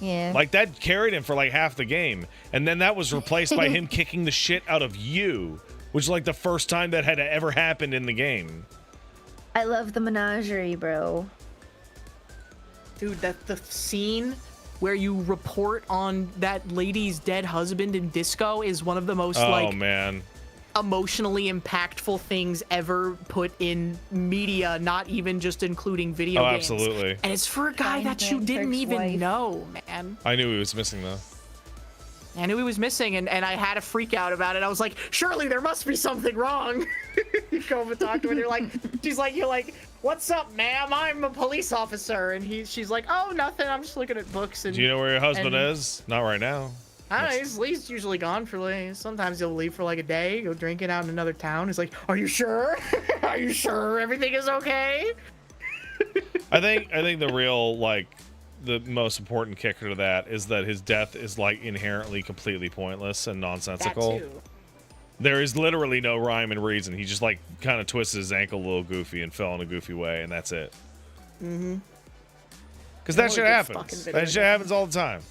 Yeah. Like, that carried him for like half the game. And then that was replaced by him kicking the shit out of you, which is like the first time that had ever happened in the game. I love the menagerie, bro. Dude, that the scene where you report on that lady's dead husband in Disco is one of the most Oh, man. emotionally impactful things ever put in media, not even just including video Oh, games. absolutely. And it's for a guy that you didn't Kirk's even wife. know, man. I knew he was missing, though. I knew he was missing, and I had a freak out about it. I was like, surely there must be something wrong. You go over and talk to her, and you're like, what's up, ma'am? I'm a police officer. And she's like, oh, nothing. I'm just looking at books. And Do you know where your husband and- is? Not right now. I don't know, he's usually gone for like, sometimes he'll leave for like a day, go drinking out in another town. He's like, are you sure? Are you sure everything is okay? I think the real, like, the most important kicker to that is that his death is, like, inherently completely pointless and That nonsensical. too. There is literally no rhyme and reason. He just, like, kind of twisted his ankle a little goofy and fell in a goofy way, and that's it. Mm-hmm. Because that Really shit good happens. fucking video That shit game. happens all the time.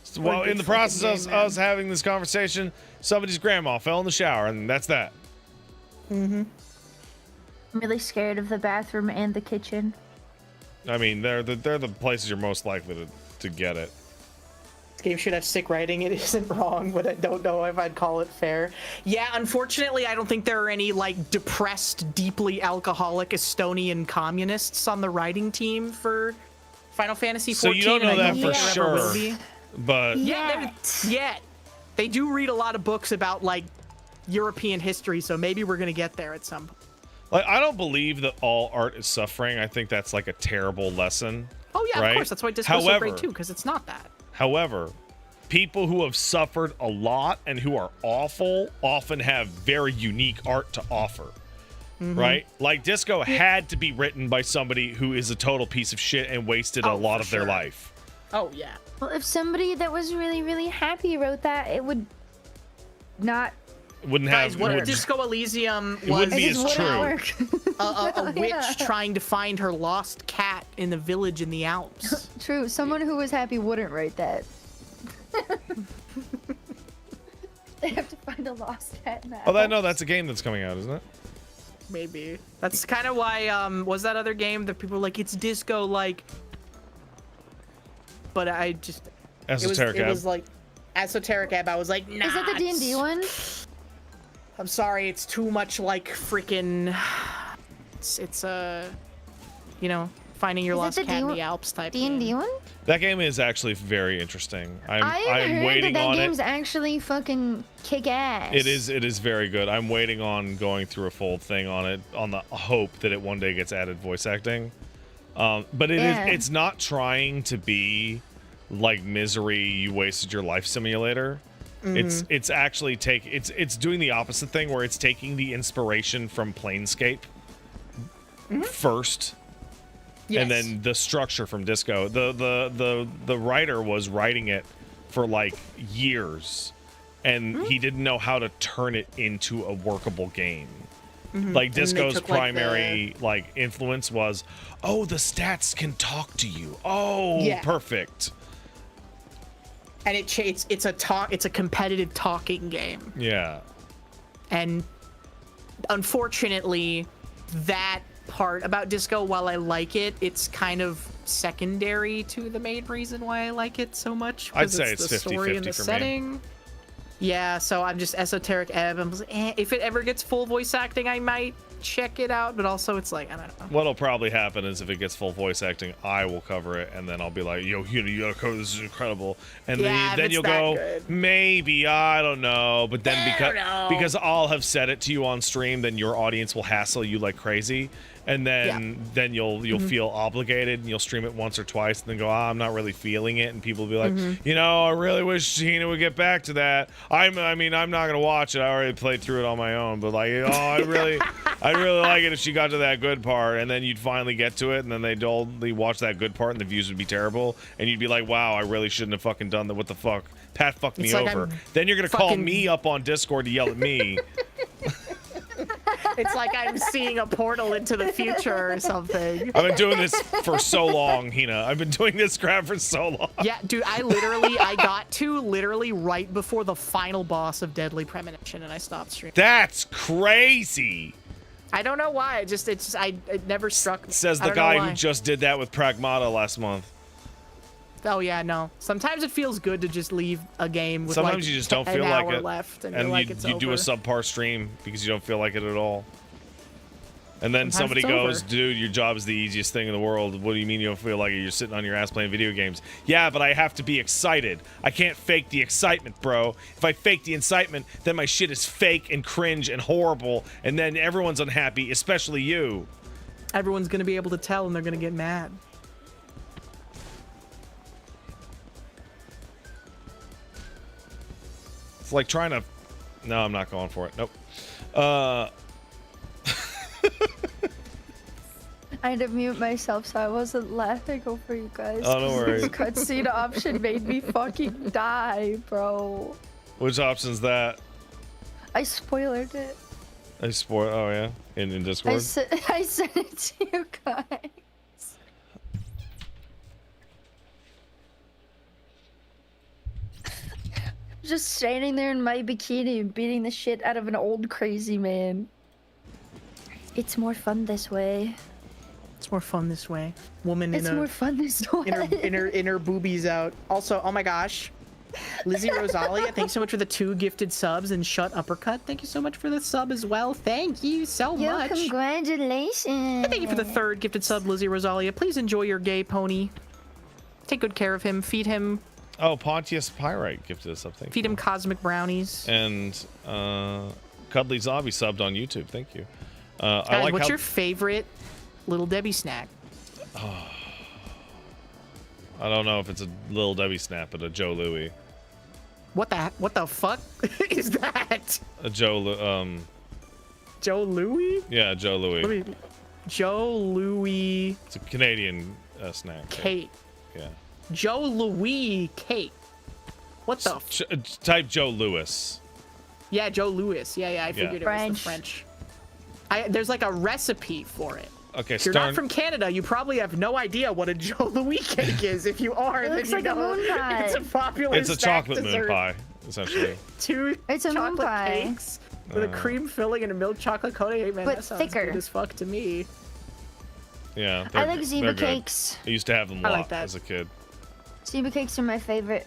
So, well, good in the fucking process game, of man. us having this conversation, somebody's grandma fell in the shower, and that's that. I'm really scared of the bathroom and the kitchen. I mean, they're the places you're most likely to get it. This game should have sick writing. It isn't wrong, but I don't know if I'd call it fair. Yeah, unfortunately, I don't think there are any like depressed, deeply alcoholic Estonian communists on the writing team for Final Fantasy 14. So you don't know and I that think for there ever sure. will be. But Yeah, they do read a lot of books about like European history, so maybe we're gonna get there at some point. like, I don't believe that all art is suffering. I think that's like a terrible lesson. Oh yeah, right? of course. That's why Disco's so However- great too, because it's not that. However, people who have suffered a lot and who are awful often have very unique art to offer. Right? Like, Disco had to be written by somebody who is a total piece of shit and wasted a Oh, lot for of their sure. life. Oh yeah. Well, if somebody that was really, really happy wrote that, it would not. Wouldn't Guys, have. what it if would- Disco Elysium It was wouldn't be It as just wouldn't true. work. a witch Yeah. trying to find her lost cat in the village in the Alps? True. Someone who was happy wouldn't write that. They have to find a lost cat in that. Oh, no, that's a game that's coming out, isn't it? Maybe. That's kind of why, was that other game that people were like, it's Disco, like... But I just... Esoteric it Ab. was like... Esoteric Ab, I was like, nah. Is that the D&D one? I'm sorry, it's too much like freaking... It's you know, finding your Is it lost the cat in D- the Alps type D&D game. one? That game is actually very interesting. I'm I heard waiting that on game's it. actually fucking kick ass. It is very good. I'm waiting on going through a full thing on it, on the hope that it one day gets added voice acting. But Yeah. it's not trying to be like Misery, you wasted your life simulator. It's actually it's doing the opposite thing where it's taking the inspiration from Planescape first. Yes. And then the structure from Disco. The writer was writing it for like years, and he didn't know how to turn it into a workable game. Like, they Disco's took, like, primary like influence was, oh, the stats can talk to you. Oh, Yeah. perfect. And it's a competitive talking game. Yeah. And unfortunately, that part about disco, while I like it, it's kind of secondary to the main reason why I like it so much. I'd say it's the story 50-50 and the for setting. me. Yeah, so I'm just esoteric Ebb. I'm just, if it ever gets full voice acting, I might check it out. But also, it's like, I don't know. What'll probably happen is if it gets full voice acting, I will cover it, and then I'll be like, "Yo, you gotta cover this. Is incredible." And Yeah, then if you'll it's that go, good. "Maybe because I don't know. because I'll have said it to you on stream, then your audience will hassle you like crazy." And then you'll feel obligated, and you'll stream it once or twice, and then go, I'm not really feeling it, and people will be like, I really wish Tina would get back to that. I mean, I'm not gonna watch it. I already played through it on my own, but like, I'd really like it if she got to that good part, and then you'd finally get to it, and then they'd only watch that good part, and the views would be terrible, and you'd be like, wow, I really shouldn't have fucking done that. What the fuck? Pat fucked me It's like over. I'm Then you're gonna call fucking- me up on Discord to yell at me. It's like I'm seeing a portal into the future or something. I've been doing this for so long, Hina. I've been doing this crap for so long. Yeah, dude, I got to literally right before the final boss of Deadly Premonition, and I stopped streaming. That's crazy. I don't know why. It never struck me. Says I the don't know guy why. who just did that with Pragmata last month. Oh yeah, no. Sometimes it feels good to just leave a game with Sometimes like you just don't an feel like hour it, left, and and you're like, it's you do a over. subpar stream because you don't feel like it at all. And then Sometimes somebody it's goes, over. dude, your job is the easiest thing in the world. What do you mean you don't feel like it? You're sitting on your ass playing video games. Yeah, but I have to be excited. I can't fake the excitement, bro. If I fake the excitement, then my shit is fake and cringe and horrible, and then everyone's unhappy, especially you. Everyone's gonna be able to tell, and they're gonna get mad. It's like trying to... No, I'm not going for it. Nope. I had to mute myself so I wasn't laughing over you guys. Oh, no 'cause worries. This cutscene option made me fucking die, bro. Which option's that? I spoiled it. I spoil. Oh, yeah? In Discord? I sent it to you guys. Just standing there in my bikini and beating the shit out of an old crazy man. It's more fun this way. It's more fun this way. Woman It's more fun this way. in her boobies out. Also, oh my gosh. Lizzie Rosalia, thanks so much for the 2 gifted subs, and Shut Uppercut, thank you so much for the sub as well. Thank you so Yo, much. congratulations. And thank you for the 3rd gifted sub, Lizzie Rosalia. Please enjoy your gay pony. Take good care of him. Feed him Oh, Pontius Pyrite gifted us something. Feed him cosmic brownies. And Cuddly Zombie subbed on YouTube. Thank you. I Guys, like what's how your favorite Little Debbie snack? I don't know if it's a Little Debbie snap, but a Joe Louie. What the fuck is that? A Joe Joe Louis? yeah, Joe Louie. Let me. Joe Louis It's a Canadian snack. cake. Yeah. Joe Louis cake. What the? Type Joe Louis. Yeah, Joe Louis. Yeah, I figured it was the French. There's like a recipe for it. Okay, If you're not from Canada, you probably have no idea what a Joe Louis cake is. If you are, It then looks you like a know moon pie. it's a popular It's a snack chocolate moon dessert. pie, essentially. 2 It's a moon chocolate pie. cakes with a cream filling and a milk chocolate coating. Hey, man, But that sounds thicker. good as fuck to me. Yeah. I they're- like they're zebra good. cakes. I used to have them a I like lot that. as a kid. Zebra cakes are my favorite.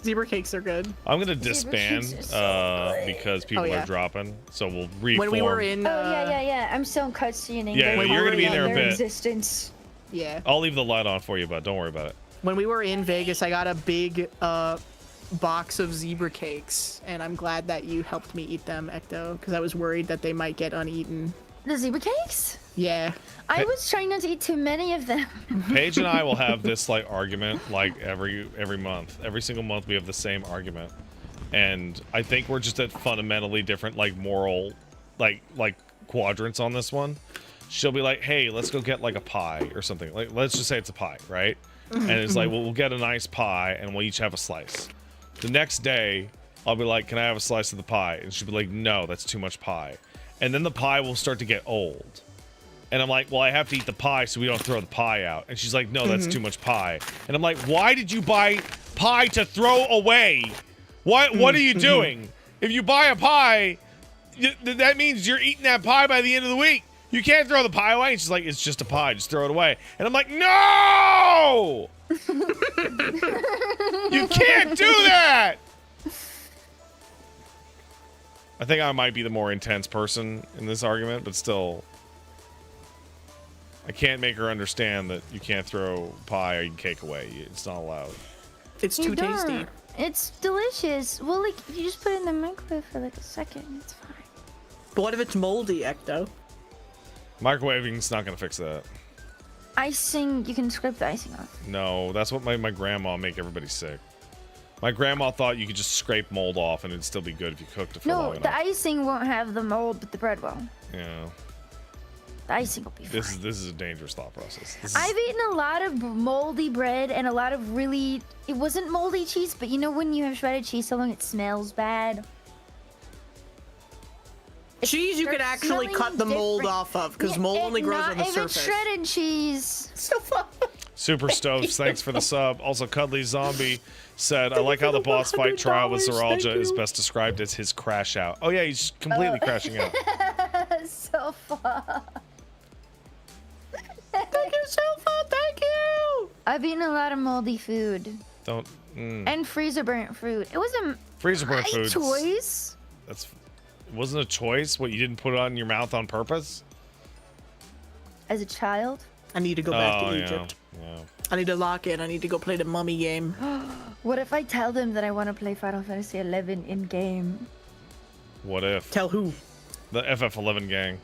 Zebra cakes are good. I'm gonna disband cakes are so good. because people Oh, yeah. are dropping, so we'll reform. When we were in, Oh yeah. I'm still cutscening. Yeah, They're you're gonna be in already there a on their bit. Existence. yeah. I'll leave the light on for you, bud. Don't worry about it. When we were in Vegas, I got a big box of zebra cakes, and I'm glad that you helped me eat them, Ecto, because I was worried that they might get uneaten. The zebra cakes? Yeah. I was trying not to eat too many of them. Paige and I will have this like argument like every month. Every single month we have the same argument, and I think we're just at fundamentally different like moral like quadrants on this one. She'll be like, "Hey, let's go get like a pie or something. Like, let's just say it's a pie, right?" And it's like, "Well, we'll get a nice pie and we'll each have a slice." The next day, I'll be like, "Can I have a slice of the pie?" And she'll be like, "No, that's too much pie." And then the pie will start to get old. And I'm like, well, I have to eat the pie so we don't throw the pie out. And she's like, no, that's too much pie. And I'm like, why did you buy pie to throw away? What are you doing? If you buy a pie, that means you're eating that pie by the end of the week. You can't throw the pie away. And she's like, it's just a pie. Just throw it away. And I'm like, no! You can't do that! I think I might be the more intense person in this argument, but still, I can't make her understand that you can't throw pie or cake away. It's not allowed. It's too tasty. It's delicious. Well, like, if you just put it in the microwave for like a second, it's fine. But what if it's moldy, Ecto? Microwaving's not gonna fix that. Icing, you can scrape the icing off. No, that's what my grandma make everybody sick. My grandma thought you could just scrape mold off and it'd still be good if you cooked it for long No, enough. the icing won't have the mold, but the bread will. Yeah. The icing will be fine. This is a dangerous thought process. I've eaten a lot of moldy bread and a lot of really... It wasn't moldy cheese, but you know when you have shredded cheese so long it smells bad? Cheese you could actually cut the mold off of, because mold only grows on the surface. If it's shredded cheese. So fun. Super Stoves, thanks for the sub. Also, Cuddly Zombie said, I like how the boss fight trial with Zeralja is best described as his crash out. Oh yeah, he's completely crashing out. So fun. Thank you so fun, thank you! I've eaten a lot of moldy food. Don't. And freezer burnt fruit. It wasn't Freezer burnt my food. choice. It wasn't a choice. What, you didn't put it on your mouth on purpose? As a child. I need to go back to yeah. Egypt. Yeah. I need to lock in. I need to go play the mummy game. What if I tell them that I want to play Final Fantasy 11 in game? What if? Tell who? The FF14 gang.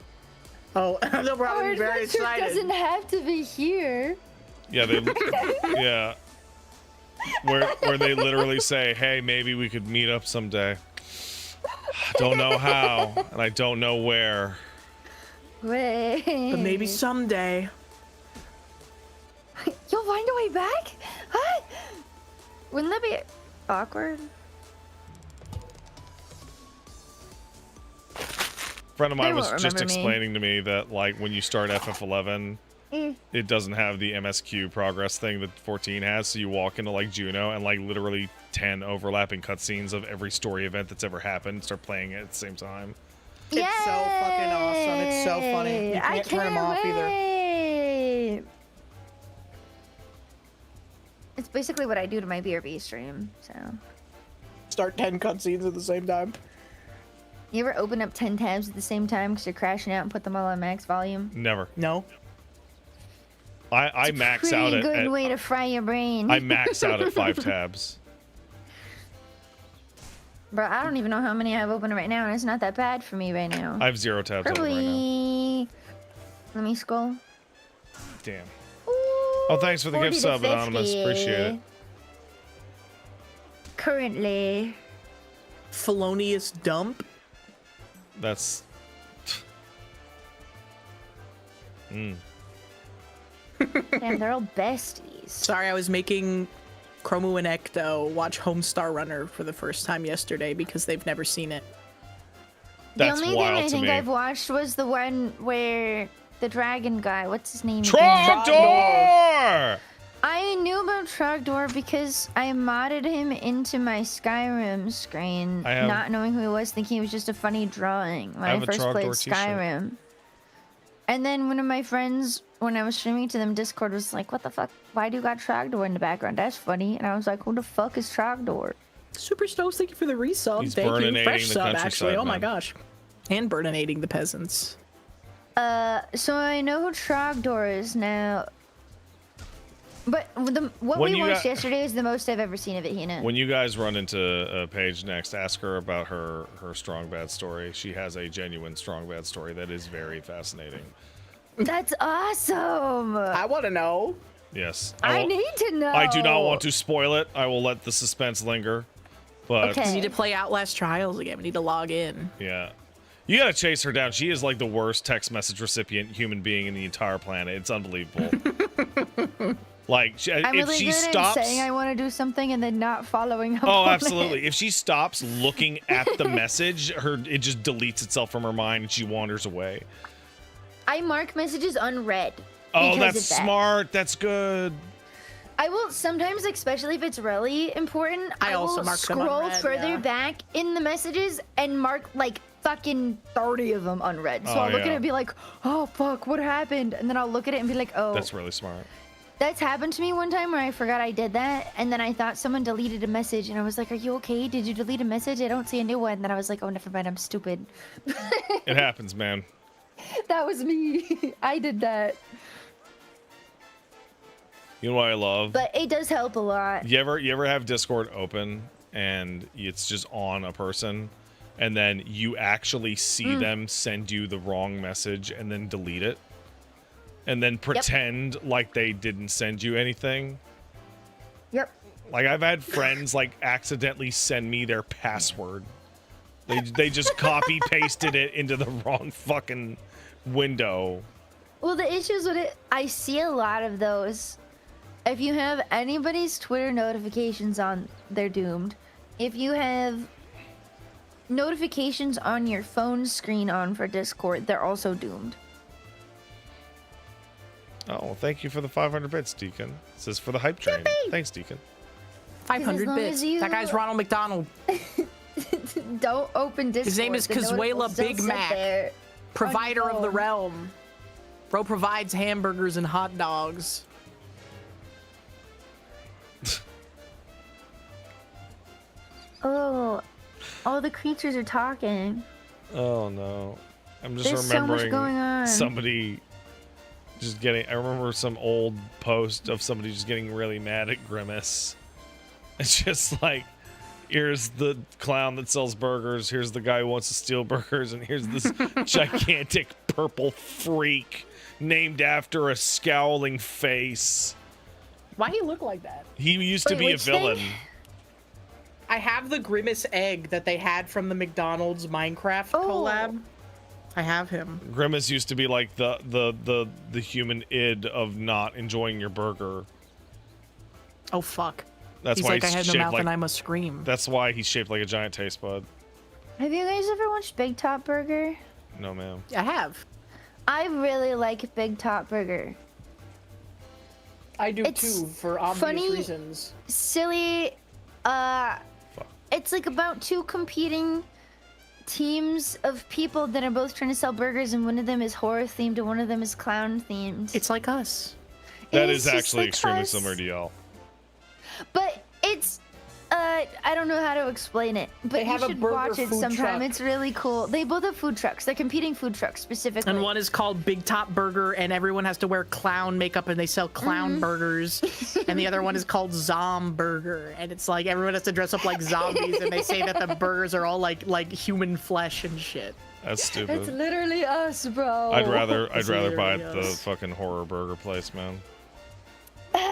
Oh, they'll probably be very adventure excited. doesn't have to be here. Yeah, they. Yeah. Where they literally say, hey, maybe we could meet up someday. I don't know how, and I don't know where. Wait. But maybe someday. You'll find a way back? Huh? Wouldn't that be awkward? Friend of mine They was won't just remember me. explaining to me that, like, when you start FF11, it doesn't have the MSQ progress thing that 14 has, so you walk into, like, Juno and, like, literally 10 overlapping cutscenes of every story event that's ever happened start playing it at the same time. It's so fucking awesome. It's so funny. You can't turn them off either. either. It's basically what I do to my BRB stream, so. Start 10 cutscenes at the same time. You ever open up 10 tabs at the same time because you're crashing out and put them all on max volume? Never. No. I max Pretty out good at way to fry your brain. I max out at 5 tabs. Bro, I don't even know how many I have open right now, and it's not that bad for me right now. I have 0 tabs open right now. Probably. Let me scroll. Damn. Ooh, Oh, thanks for the 40 gift to sub, Anonymous. 50. Appreciate it. Currently. Felonious dump. That's. Damn, they're all besties. Sorry, I was making Chromu and Ecto watch Homestar Runner for the first time yesterday because they've never seen it. That's the only wild thing I to think me. I've watched was the one where the dragon guy, what's his name? again? Trogdor! I knew about Trogdor because I modded him into my Skyrim screen, I have- not knowing who he was, thinking he was just a funny drawing when I I, have a first played Trogdor t-shirt. Skyrim. And then one of my friends, when I was streaming to them, Discord was like, what the fuck? Why do you got Trogdor in the background? That's funny. And I was like, who the fuck is Trogdor? Super Stoves, thank you for the resub. He's Thank you. burninating Fresh the sub, countryside, actually. Oh my man. gosh. And burninating the peasants. So I know who Trogdor is now. But what When we you watched got- yesterday is the most I've ever seen of it, Hina. When you guys run into Paige next, ask her about her strong bad story. She has a genuine strong bad story that is very fascinating. That's awesome. I want to know. Yes. I will- need to know. I do not want to spoil it. I will let the suspense linger. But Okay. We need to play Outlast Trials again. We need to log in. yeah. You gotta chase her down. She is like the worst text message recipient human being in the entire planet. It's unbelievable. Like, I'm if really she good stops. at saying I want to do something and then not following up. Oh, on absolutely. it. If she stops looking at the message, it just deletes itself from her mind and she wanders away. I mark messages unread. Oh, because that's of that. smart. That's good. I will sometimes, especially if it's really important, I also will mark them scroll unread, further yeah. back in the messages and mark like fucking 30 of them unread. So Oh, I'll look at yeah. it and be like, oh fuck, what happened? And then I'll look at it and be like, oh, That's really smart. that's happened to me one time where I forgot I did that. And then I thought someone deleted a message and I was like, are you okay? Did you delete a message? I don't see a new one. And then I was like, oh, never mind, I'm stupid. It happens, man. That was me. I did that. You know what I love? But it does help a lot. You ever have Discord open and it's just on a person and then you actually see them send you the wrong message and then delete it and then pretend like they didn't send you anything? Yep. Like I've had friends like accidentally send me their password. They just copy pasted it into the wrong fucking window. Well, the issues with it, I see a lot of those. If you have anybody's Twitter notifications on, they're doomed. If you have notifications on your phone screen on for Discord, they're also doomed. Oh, well, thank you for the 500 bits, Deacon. It says for the hype train. Thanks, Deacon. 500 As long bits. as you- That guy's Ronald McDonald. Don't open Discord. His name is The note will Kazuela still Big sit Mac. there. Provider of the phone. realm. Bro provides hamburgers and hot dogs. Oh, all the creatures are talking. Oh no. I'm just There's so much remembering going on. somebody just getting I remember some old post of somebody just getting really mad at Grimace. It's just like here's the clown that sells burgers, here's the guy who wants to steal burgers, and here's this gigantic purple freak named after a scowling face. Why do you look like that? He used to Wait, be a which thing? villain. I have the Grimace egg that they had from the McDonald's Minecraft Oh. collab. I have him. Grimace used to be like the human id of not enjoying your burger. Oh fuck. That's He's why like, I he's had no shaped mouth like and I must scream. that's why he's shaped like a giant taste bud. Have you guys ever watched Big Top Burger? No, ma'am. I have. I really like Big Top Burger. I do It's too, for obvious funny. reasons. Silly. It's like about two competing teams of people that are both trying to sell burgers, and one of them is horror themed and one of them is clown themed. It's like us. That It's is just actually like extremely us. similar to y'all. But it's I don't know how to explain it, but They you have a should burger watch it food sometime. truck. It's really cool. They both have food trucks. They're competing food trucks specifically. And one is called Big Top Burger, and everyone has to wear clown makeup, and they sell clown burgers. And the other one is called Zom Burger, and it's like everyone has to dress up like zombies, and they say that the burgers are all like human flesh and shit. That's It's stupid. literally us, bro. I'd rather It's buy literally the us. fucking horror burger place, man. You'd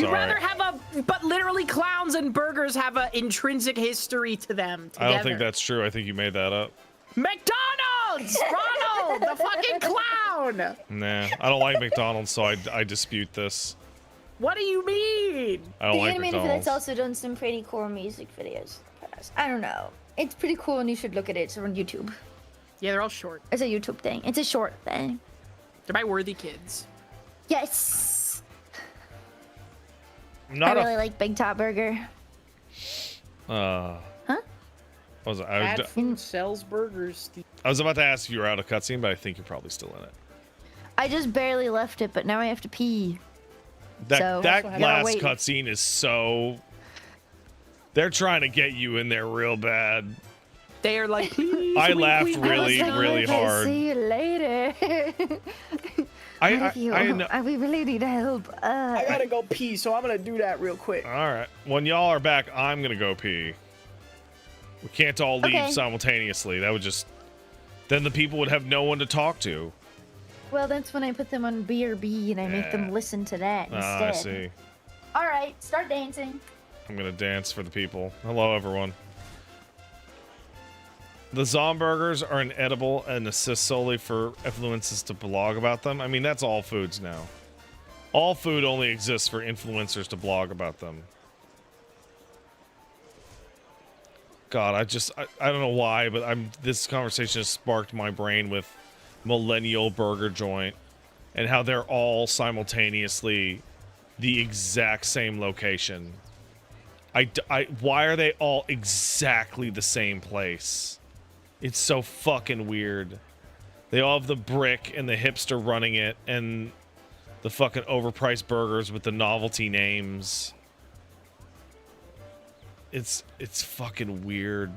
Sorry. rather have but literally clowns and burgers have an intrinsic history to them. I don't think together. that's true. I think you made that up. McDonald's, Ronald, the fucking clown. Nah, I don't like McDonald's, so I dispute this. What do you mean? I don't The like animated for McDonald's. that's also done some pretty cool music videos. I don't know. It's pretty cool, and you should look at it. It's on YouTube. Yeah, they're all short. It's a YouTube thing. It's a short thing. They're by worthy kids. Yes. I'm not I really like Big Top Burger. Huh? I Bad food sells burgers. was about to ask if you were out of cutscene, but I think you're probably still in it. I just barely left it, but now I have to pee. That So- that Yeah, last wait. cutscene is so. They're trying to get you in there real bad. They are like, please, I wink, laughed wink, really, wink. really Okay, hard. see you later. I What if you? know. We really need help. I gotta go pee, so I'm gonna do that real quick. All right. When y'all are back, I'm gonna go pee. We can't all leave Okay. simultaneously. That would just. Then the people would have no one to talk to. Well, that's when I put them on BRB and I make them Yeah. listen to that Ah, instead. I see. All right, start dancing. I'm gonna dance for the people. Hello, everyone. The Zomburgers are inedible and assist solely for influencers to blog about them. I mean, that's all foods now. All food only exists for influencers to blog about them. God, I don't know why, but this conversation has sparked my brain with millennial burger joint, and how they're all simultaneously the exact same location. Why are they all exactly the same place? It's so fucking weird. They all have the brick and the hipster running it and the fucking overpriced burgers with the novelty names. It's fucking weird.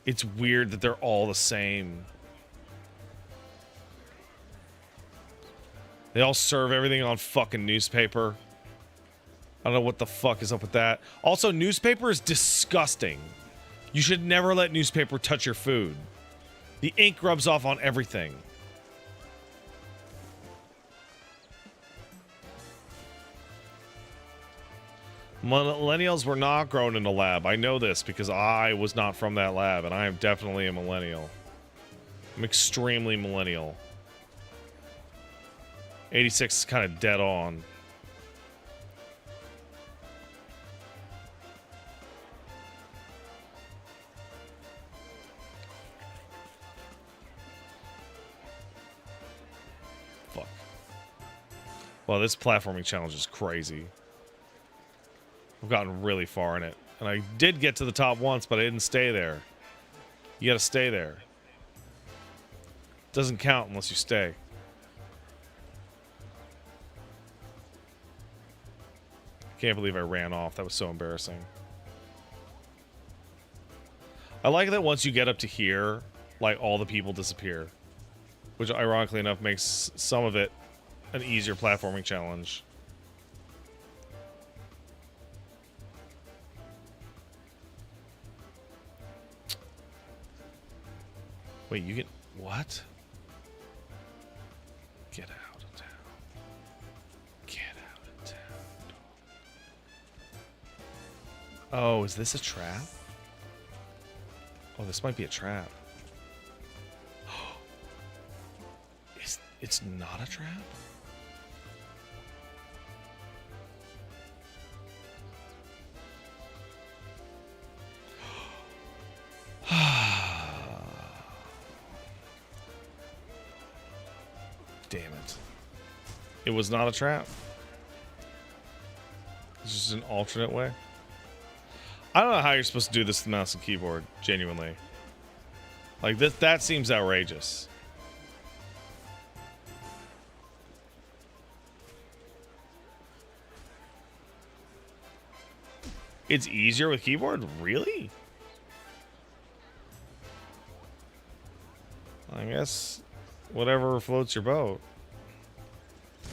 It's weird that they're all the same. They all serve everything on fucking newspaper. I don't know what the fuck is up with that. Also, newspaper is disgusting. You should never let newspaper touch your food. The ink rubs off on everything. Millennials were not grown in a lab. I know this because I was not from that lab, and I am definitely a millennial. I'm extremely millennial. 86 is kind of dead on. Fuck. Well, this platforming challenge is crazy. I've gotten really far in it. And I did get to the top once, but I didn't stay there. You gotta stay there. Doesn't count unless you stay. Can't believe I ran off. That was so embarrassing. I like that once you get up to here, like, all the people disappear. Which, ironically enough, makes some of it an easier platforming challenge. Wait, you get... What? Get out of town. Get out of town. Oh, is this a trap? Oh, this might be a trap. It's not a trap? Damn it. It was not a trap. It's just an alternate way. I don't know how you're supposed to do this with the mouse and keyboard, genuinely. Like, that seems outrageous. It's easier with keyboard? Really? I guess whatever floats your boat.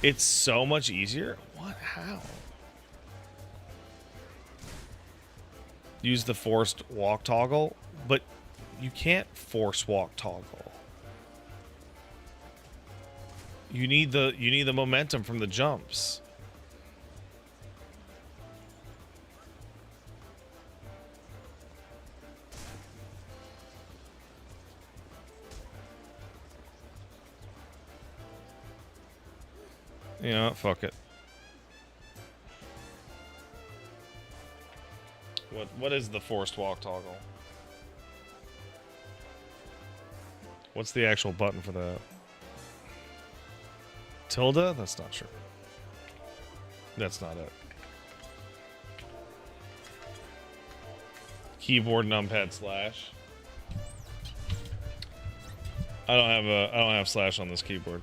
It's so much easier? What? How? Use the forced walk toggle, but you can't force walk toggle. You need the momentum from the jumps. Yeah, fuck it. What is the forced walk toggle? What's the actual button for that? Tilde? That's not true. That's not it. Keyboard numpad slash. I don't have slash on this keyboard.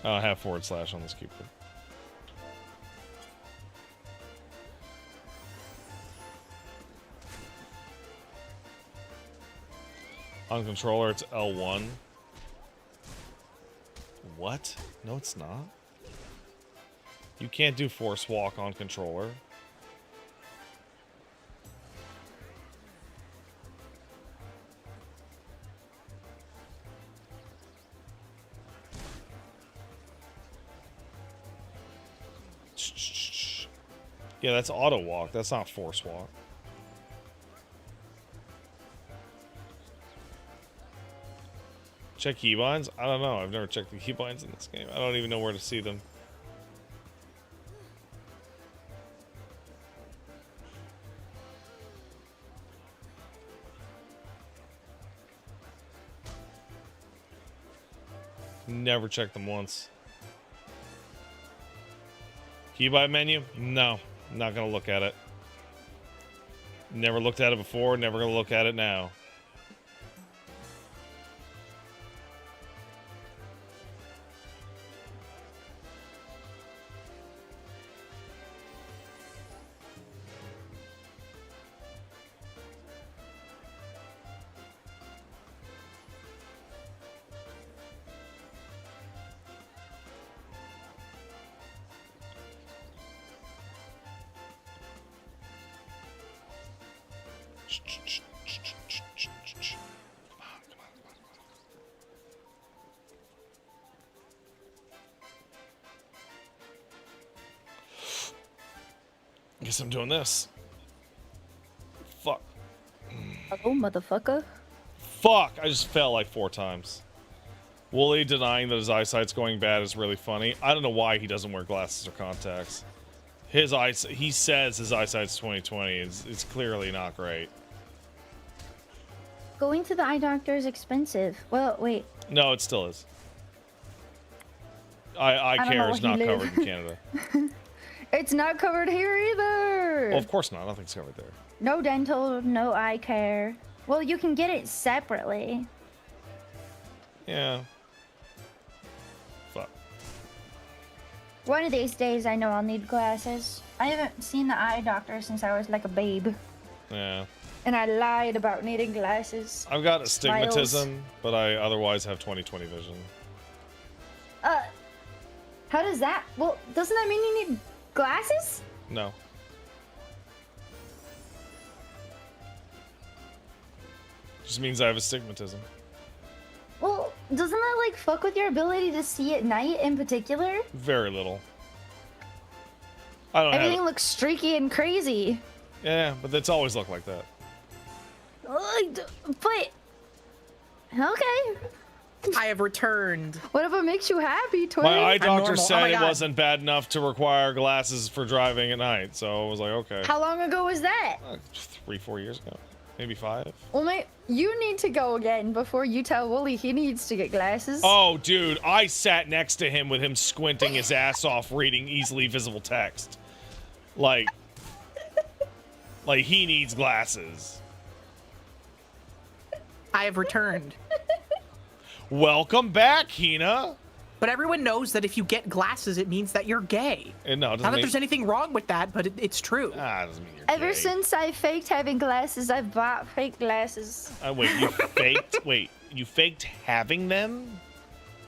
I don't have / on this keyboard. On controller, it's L1. What? No, it's not. You can't do force walk on controller. Yeah, that's auto walk. That's not force walk. Check keybinds? I don't know. I've never checked the keybinds in this game. I don't even know where to see them. never checked them once. Can you buy a menu? No. Not gonna look at it. Never looked at it before, never gonna look at it now. Guess I'm doing this. Fuck. Oh, motherfucker. Fuck! I just fell like 4 times. Wooly denying that his eyesight's going bad is really funny. I don't know why he doesn't wear glasses or contacts. His eyes, he says his eyesight's 20/20. It's clearly not great. Going to the eye doctor is expensive. Well, wait. No, it still is. Eye care is not covered in Canada. It's not covered here either. Well, of course not. Nothing's covered there. No dental, no eye care. Well, you can get it separately. Yeah. Fuck. One of these days, I know I'll need glasses. I haven't seen the eye doctor since I was like a babe. Yeah. And I lied about needing glasses. I've got astigmatism, Smiles. but I otherwise have 20/20 vision. How does that? Well, doesn't that mean you need glasses? No. Just means I have astigmatism. Well, doesn't that like fuck with your ability to see at night in particular? Very little. I don't Everything have. looks streaky and crazy. Yeah, but it's always looked like that. But okay. I have returned. Whatever makes you happy, Twin. My eye doctor normal. said Oh my it God. wasn't bad enough to require glasses for driving at night, so I was like, okay. How long ago was that? 3-4 years ago, maybe 5. Well, mate, you need to go again before you tell Wooly he needs to get glasses. Oh, dude, I sat next to him with him squinting his ass off, reading easily visible text. Like he needs glasses. I have returned. Welcome back, Hina. But everyone knows that if you get glasses, it means that you're gay. No, it doesn't Not that mean, there's anything wrong with that, but it's true. it doesn't mean you're Ever gay. since I faked having glasses, I've bought fake glasses. Wait, you faked? Wait, you faked having them?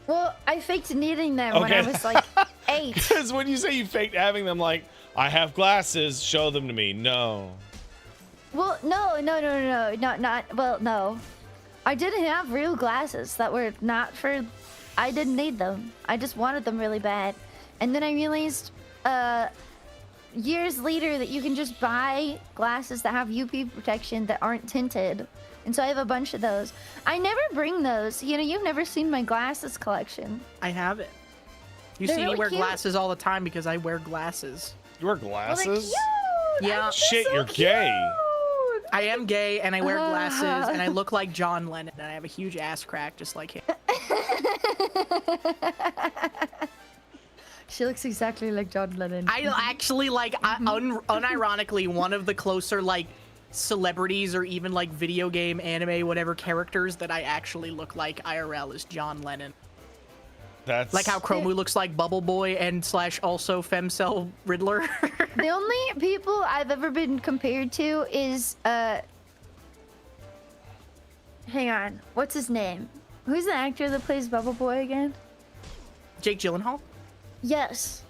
Well, I faked needing them when I Okay. was like 8. Because when you say you faked having them, like, I have glasses, show them to me. No. Well, no, no. I didn't have real glasses that were not for. I didn't need them. I just wanted them really bad. And then I realized years later that you can just buy glasses that have UV protection that aren't tinted. And so I have a bunch of those. I never bring those. You know, you've never seen my glasses collection. I have it. You They're see me really wear cute. glasses all the time because I wear glasses. You wear Well, they're glasses? cute. Yeah. I'm Shit, so you're gay. cute. I am gay and I wear glasses and I look like John Lennon and I have a huge ass crack just like him. She looks exactly like John Lennon. I actually like unironically one of the closer like celebrities or even like video game, anime, whatever characters that I actually look like IRL is John Lennon. That's Like how Chromu looks like Bubble Boy and / also Femcell Riddler. The only people I've ever been compared to is hang on, what's his name? Who's the actor that plays Bubble Boy again? Jake Gyllenhaal? Yes.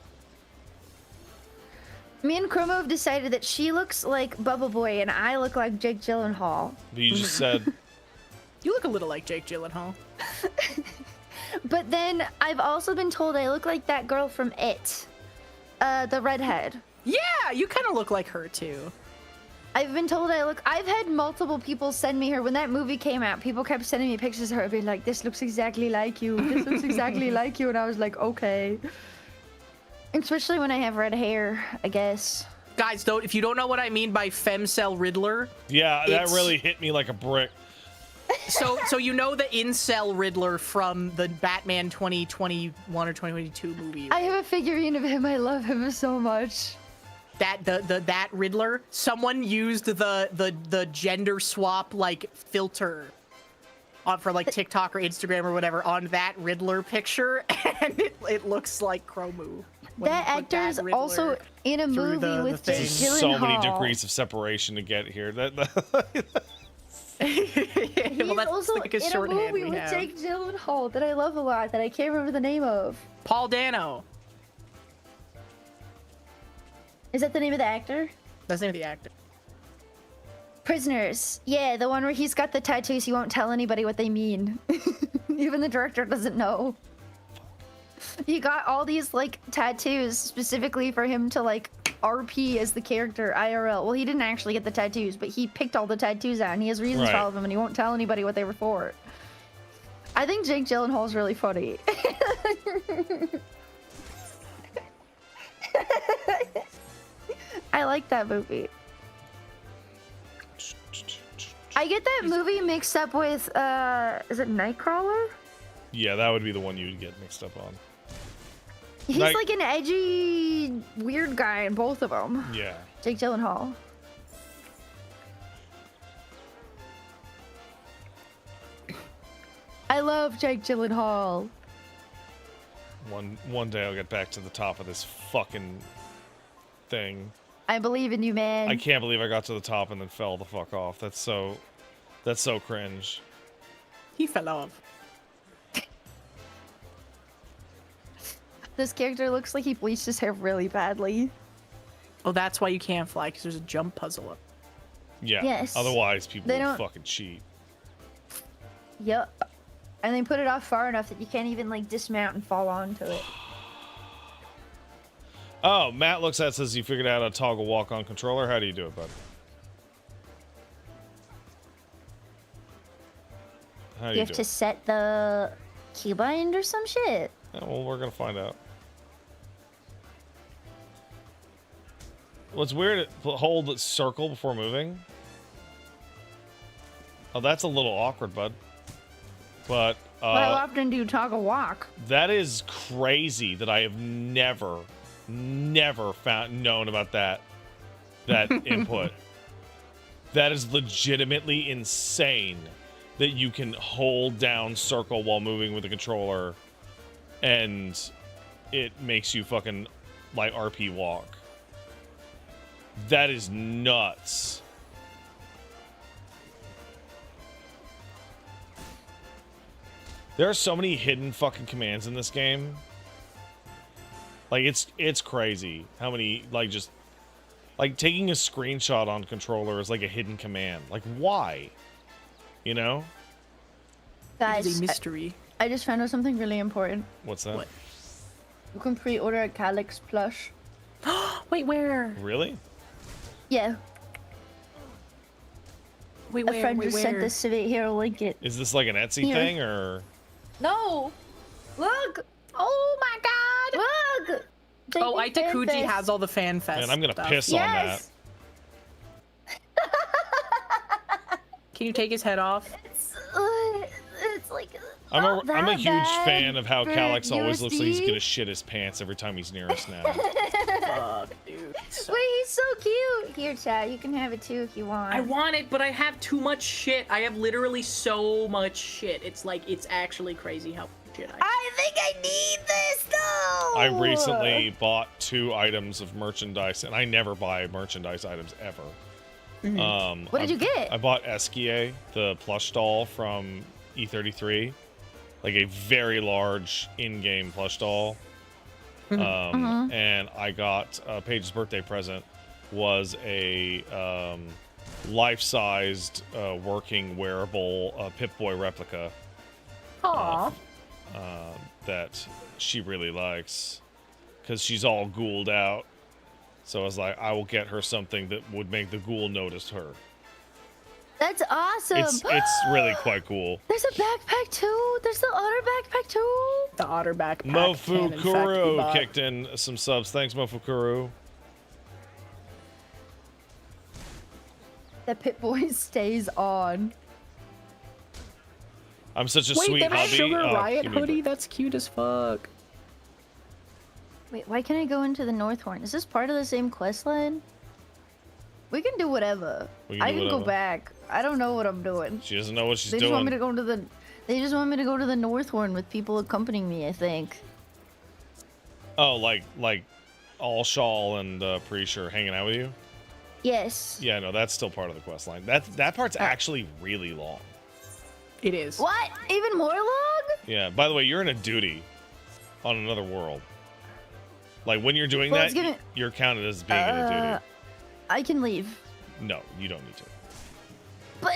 Me and Chromo have decided that she looks like Bubble Boy and I look like Jake Gyllenhaal. you just said. You look a little like Jake Gyllenhaal. But then I've also been told I look like that girl from It. The redhead. Yeah, you kind of look like her too. I've been told I've had multiple people send me her. When that movie came out, people kept sending me pictures of her being like, this looks exactly like you. This looks exactly like you. And I was like, okay. Especially when I have red hair, I guess. Guys, if you don't know what I mean by Femcell Riddler, Yeah, that It's- really hit me like a brick. So you know the incel Riddler from the Batman 2021 or 2022 movie. I have a figurine of him. I love him so much. That Riddler, someone used the gender swap like filter on for like TikTok or Instagram or whatever on that Riddler picture, and it looks like Chromu. That actor's also in a movie with Jake Gyllenhaal. So many degrees of separation to get here. He's well, that's also like a in a shorthand movie we with have. Jake Gyllenhaal that I love a lot that I can't remember the name of. Paul Dano. Is that the name of the actor? That's the name of the actor. Prisoners. Yeah, the one where he's got the tattoos. He won't tell anybody what they mean. Even the director doesn't know. He got all these like tattoos specifically for him to like RP as the character IRL. Well, he didn't actually get the tattoos, but he picked all the tattoos out and he has reasons for all of them and he won't tell anybody what they were for. I think Jake Gyllenhaal is really funny. I like that movie. I get that movie mixed up with is it Nightcrawler? Yeah, that would be the one you'd get mixed up on. He's like an edgy, weird guy in both of them. Yeah. Jake Gyllenhaal. I love Jake Gyllenhaal. One day I'll get back to the top of this fucking thing. I believe in you, man. I can't believe I got to the top and then fell the fuck off. That's so cringe. He fell off. This character looks like he bleached his hair really badly. Oh, that's why you can't fly, because there's a jump puzzle up. Yeah. Yes. Otherwise, people They would don't- fucking cheat. Yep. And they put it off far enough that you can't even like dismount and fall onto it. Oh, Matt looks at it, says you figured out how to toggle walk on controller. How do you do it, bud? How do You have do to it? set the keybind or some shit. Yeah, well, we're gonna find out. What's weird, hold circle before moving. Oh, that's a little awkward, bud. But How often do you toggle walk? that is crazy that I have never known about that input. That is legitimately insane that you can hold down circle while moving with the controller and it makes you fucking like RP walk. That is nuts. There are so many hidden fucking commands in this game. Like it's crazy how many like just like taking a screenshot on controller is like a hidden command. Like why? You know? It's Guys, a mystery. I just found out something really important. What's that? What? You can pre-order a Calyx plush. Wait, where? Really? Yeah, Wait, a where? friend Wait, just where? sent this to me. Here, I'll link it. Is this like an Etsy Here. thing or No! Look! Oh my god! Look! Oh, JP Itakuji FanFest. has all the fan fest. man, I'm gonna stuff. piss Yes! Can you take his head off? It's like... I'm a not that huge bad fan of how for Calyx always looks like he's USD. gonna shit his pants every time he's near us now. Fuck, dude. Wait, he's so cute! Here, chat, you can have it too if you want. I want it, but I have too much shit. I have literally so much shit. It's like, it's actually crazy how much shit I I think I need this, though! I recently bought 2 items of merchandise, and I never buy merchandise items ever. What did you get? I bought Eskie, the plush doll from E33, like a very large in-game plush doll. And I got Paige's birthday present was a life-sized working wearable Pip-Boy replica Aw. that she really likes because she's all ghouled out. So I was like, I will get her something that would make the ghoul notice her. That's awesome! It's really quite cool. There's a backpack too! There's the otter backpack too! The otter backpack can, Mofu in fact, be Kuru bought. kicked in some subs. Thanks, Mofu Kuru. That Pip-Boy stays on. I'm such a Wait, sweet that hubby. Sugar Oh, Riot give me a hoodie? break. That's cute as fuck. Wait, why can't I go into the North Horn? Is this part of the same quest line? We can do whatever. We can I do can go whatever. back. I don't know what I'm doing. She doesn't know what she's They doing. just want me to go to the. They just want me to go to the North Horn with people accompanying me. I think. Oh, like Allshaw and Preacher hanging out with you? Yes. Yeah, no, that's still part of the quest line. That part's actually really long. It is. What? Even more long? Yeah. By the way, you're in a duty on another world. Like when you're doing Well, that, it's gonna- you're counted as being in a duty. I can leave. No, you don't need to. But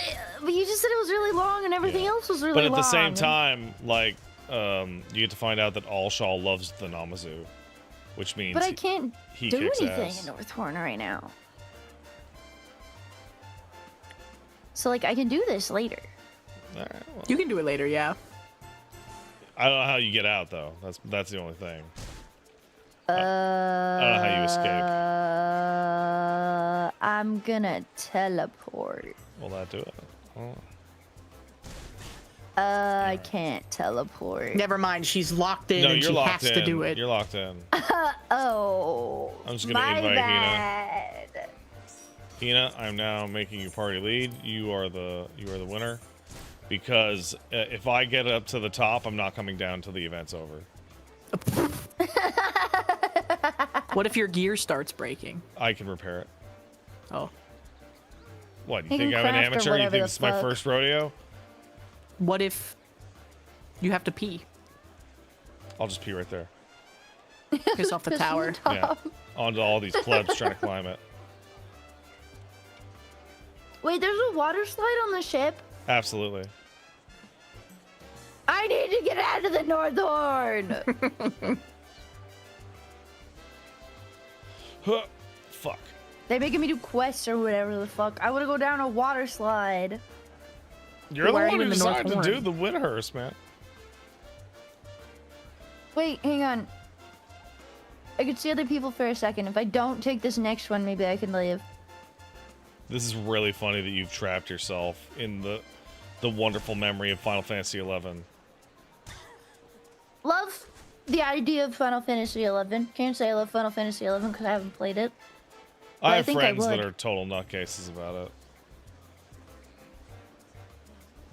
you just said it was really long and everything else was really long. But at the same time, like, you get to find out that Allshaw loves the Namazu, which means But I can't he do kicks anything ass. in North Horn right now. So like I can do this later. All right, well, You can do it later, yeah. I don't know how you get out though. That's the only thing. I don't know how you escape. I'm gonna teleport. Will that do it? Oh. I can't teleport. Never mind, she's locked in No, and you're she locked has in. to do it. You're locked in. Oh. I'm just gonna my invite bad. Hina, I'm now making you party lead. You are the winner. Because if I get up to the top, I'm not coming down till the event's over. What if your gear starts breaking? I can repair it. Oh. What, you You think can I'm an craft or amateur? You whatever think the this is my fuck. first rodeo? What if you have to pee? I'll just pee right there. Piss off the tower. Yeah. Onto all these plebs trying to climb it. Wait, there's a water slide on the ship? Absolutely. I need to get out of the North Horn. Huh. Fuck. They're making me do quests or whatever the fuck. I want to go down a water slide. You're Why are the you one who in the North decided to Horn? do the Windhurst, man. Wait, hang on. I could see other people for a second. If I don't take this next one, maybe I can leave. This is really funny that you've trapped yourself in the wonderful memory of Final Fantasy XI. Love the idea of Final Fantasy XI. Can't say I love Final Fantasy XI because I haven't played it. I I have think I friends that would. are total nutcases about it.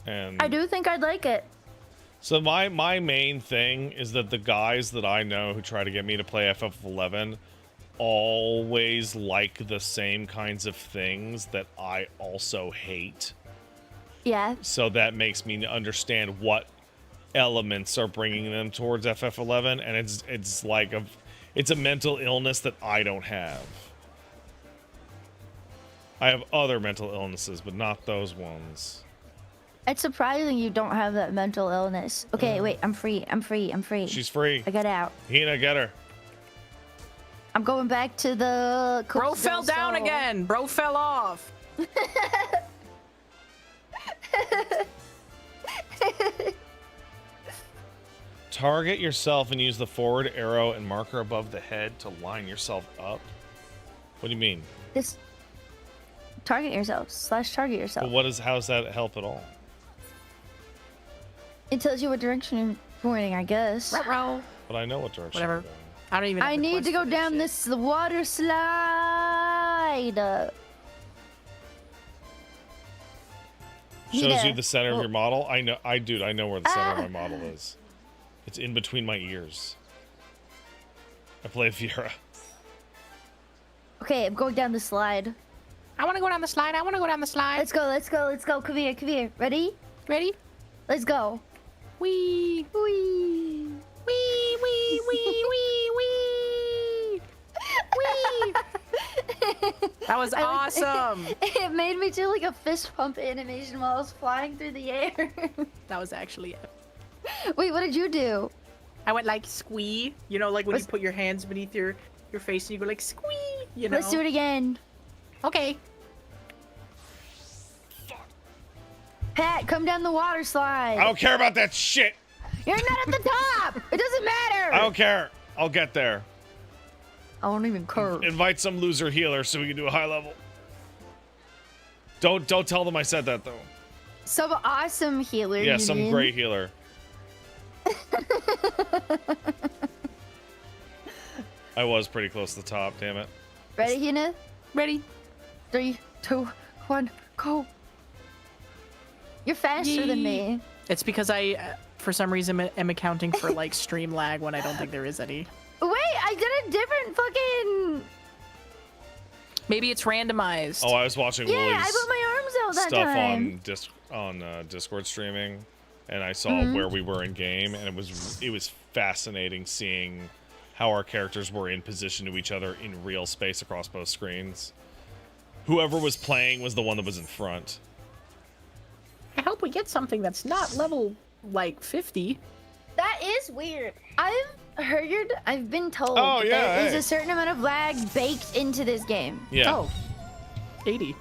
And I do think I'd like it. So my main thing is that the guys that I know who try to get me to play FF11 always like the same kinds of things that I also hate. Yeah. So that makes me understand what elements are bringing them towards FF11, and it's like it's a mental illness that I don't have. I have other mental illnesses, but not those ones. It's surprising you don't have that mental illness. Okay, wait, I'm free. She's free. I got out. Hina, get her. I'm going back to the... Bro fell down again. Bro fell off. Target yourself and use the forward arrow and marker above the head to line yourself up. What do you mean? This... Target yourself. / target yourself. Well, how does that help at all? It tells you what direction you're pointing, I guess. Ruh-roh. But I know what direction. Whatever. I'm going. I don't even. have I the need quest to go for this down shit. this water slide. Shows Hina. you the center of Oh. your model. I know, dude, I know where the center of my model is. It's in between my ears. I play Fiora. Okay, I'm going down the slide. I want to go down the slide. I want to go down the slide. Let's go. Come here. Ready? Ready? Let's go. Wee. Whee! Wee. Wee. Wee. Wee. Wee. Wee. That was I like- awesome. It made me do like a fist pump animation while I was flying through the air. That was actually it. Wait, what did you do? I went like squee. You know, like when you put your hands beneath your face and you go like squee. You know. Let's do it again. Okay. Pat, come down the water slide. I don't care about that shit. You're not at the top. It doesn't matter. I don't care. I'll get there. I won't even curve. Invite some loser healer so we can do a high level. Don't tell them I said that though. Some awesome healer. Yeah, you some mean? great healer. I was pretty close to the top, damn it. Ready, Hina? Ready? 3, 2, 1, go. You're faster than me. It's because I, for some reason, am accounting for like stream lag when I don't think there is any. Wait, I did a different fucking. Maybe it's randomized. Oh, I was watching Yeah, Willie's I put my arms out that stuff time. on Discord streaming, and I saw Mm-hmm. where we were in game, and it was fascinating seeing how our characters were in position to each other in real space across both screens. Whoever was playing was the one that was in front. I hope we get something that's not level like 50. That is weird. I've been told Oh, that yeah, there is hey. a certain amount of lag baked into this game Yeah. Oh, 80.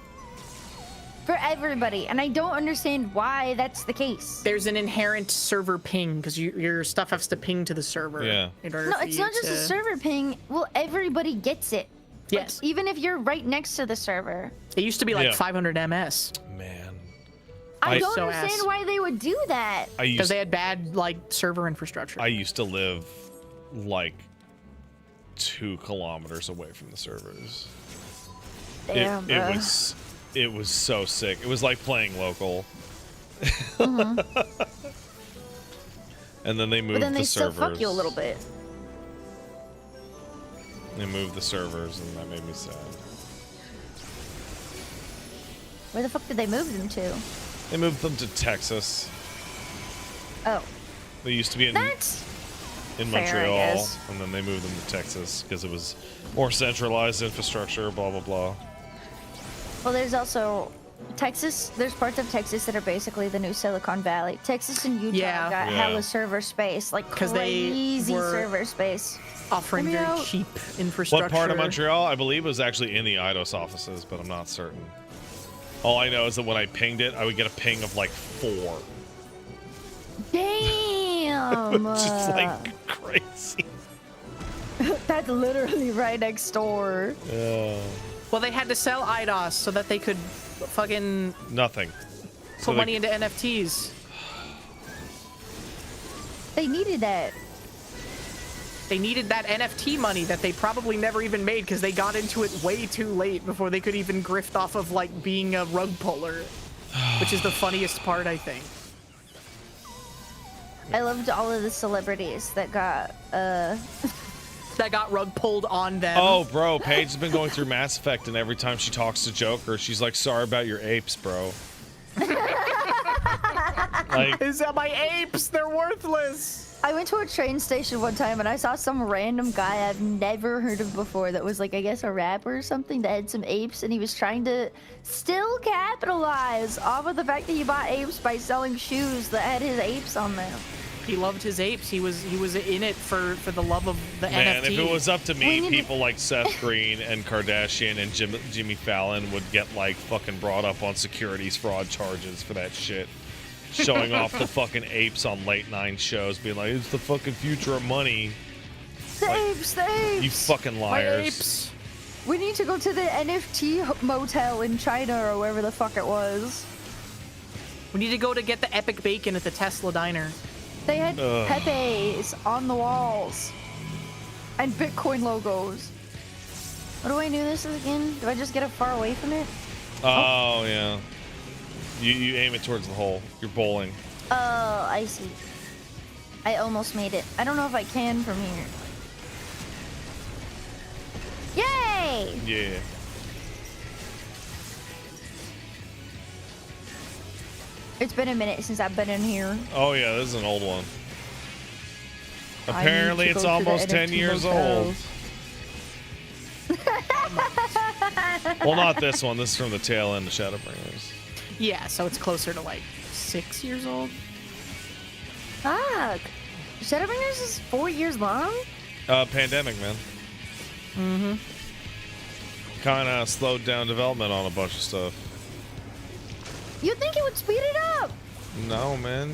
for everybody, and I don't understand why that's the case. There's an inherent server ping because your stuff has to ping to the server. Yeah. In order No, for it's you not just to... a server ping. Well, everybody gets it. Yes. Even if you're right next to the server. It used to be like Yeah. 500 ms Man. I don't so understand ass. why they would do that. I because used they had bad like server infrastructure. I used to live like 2 kilometers away from the servers. Damn, It was so sick. It was like playing local. Mm-hmm. And then they moved But then they the still servers. fuck you a little bit. They moved the servers, and that made me sad. Where the fuck did they move them to? They moved them to Texas. Oh, They used to be in that's fair, I Montreal, guess. and then they moved them to Texas because it was more centralized infrastructure. Blah blah blah. well. There's also Texas. There's parts of Texas that are basically the new Silicon Valley. Texas and Utah Yeah. got Yeah. hella server space, like 'Cause they crazy were- server space. offering Let me very out. cheap infrastructure. What part of Montreal? I believe it was actually in the IDOS offices, but I'm not certain. All I know is that when I pinged it, I would get a ping of like 4. Damn. Just like crazy. That's literally right next door. Well, they had to sell IDOS so that they could fucking Nothing. put money into NFTs. They needed that. They needed that NFT money that they probably never even made because they got into it way too late before they could even grift off of like being a rug puller, which is the funniest part, I think. I loved all of the celebrities that got That got rug pulled on them. Oh, bro, Paige has been going through Mass Effect, and every time she talks to Joker, she's like, "Sorry about your apes, bro." Like, Is that my apes? They're worthless. I went to a train station one time and I saw some random guy I've never heard of before that was like, I guess, a rapper or something that had some apes, and he was trying to still capitalize off of the fact that he bought apes by selling shoes that had his apes on them. He loved his apes. He was in it for the love of the man, NFT. if it was up to We me, need to- people like Seth Green and Kardashian and Jimmy Fallon would get like fucking brought up on securities fraud charges for that shit. Showing off the fucking apes on late 9 shows, being like, "It's the fucking future of money." The Like, apes, the apes! You fucking My liars. apes. We need to go to the NFT motel in China or wherever the fuck it was. We need to go to get the epic bacon at the Tesla diner. They had Ugh. Pepe's on the walls. And Bitcoin logos. What do I do this again? Do I just get it far away from it? Oh, yeah. You aim it towards the hole. You're bowling. Oh, I see. I almost made it. I don't know if I can from here. Yay! Yeah. It's been a minute since I've been in here. Oh, yeah, this is an old one. I need Apparently, to it's go to the almost 10 NFT years motel. old. Well, not this one. This is from the tail end of Shadowbringers. Yeah, so it's closer to like 6 years old. Fuck. Shadowbringers is 4 years long? Pandemic, man. Mm-hmm. Kind of slowed down development on a bunch of stuff. You'd think it would speed it up. No, man.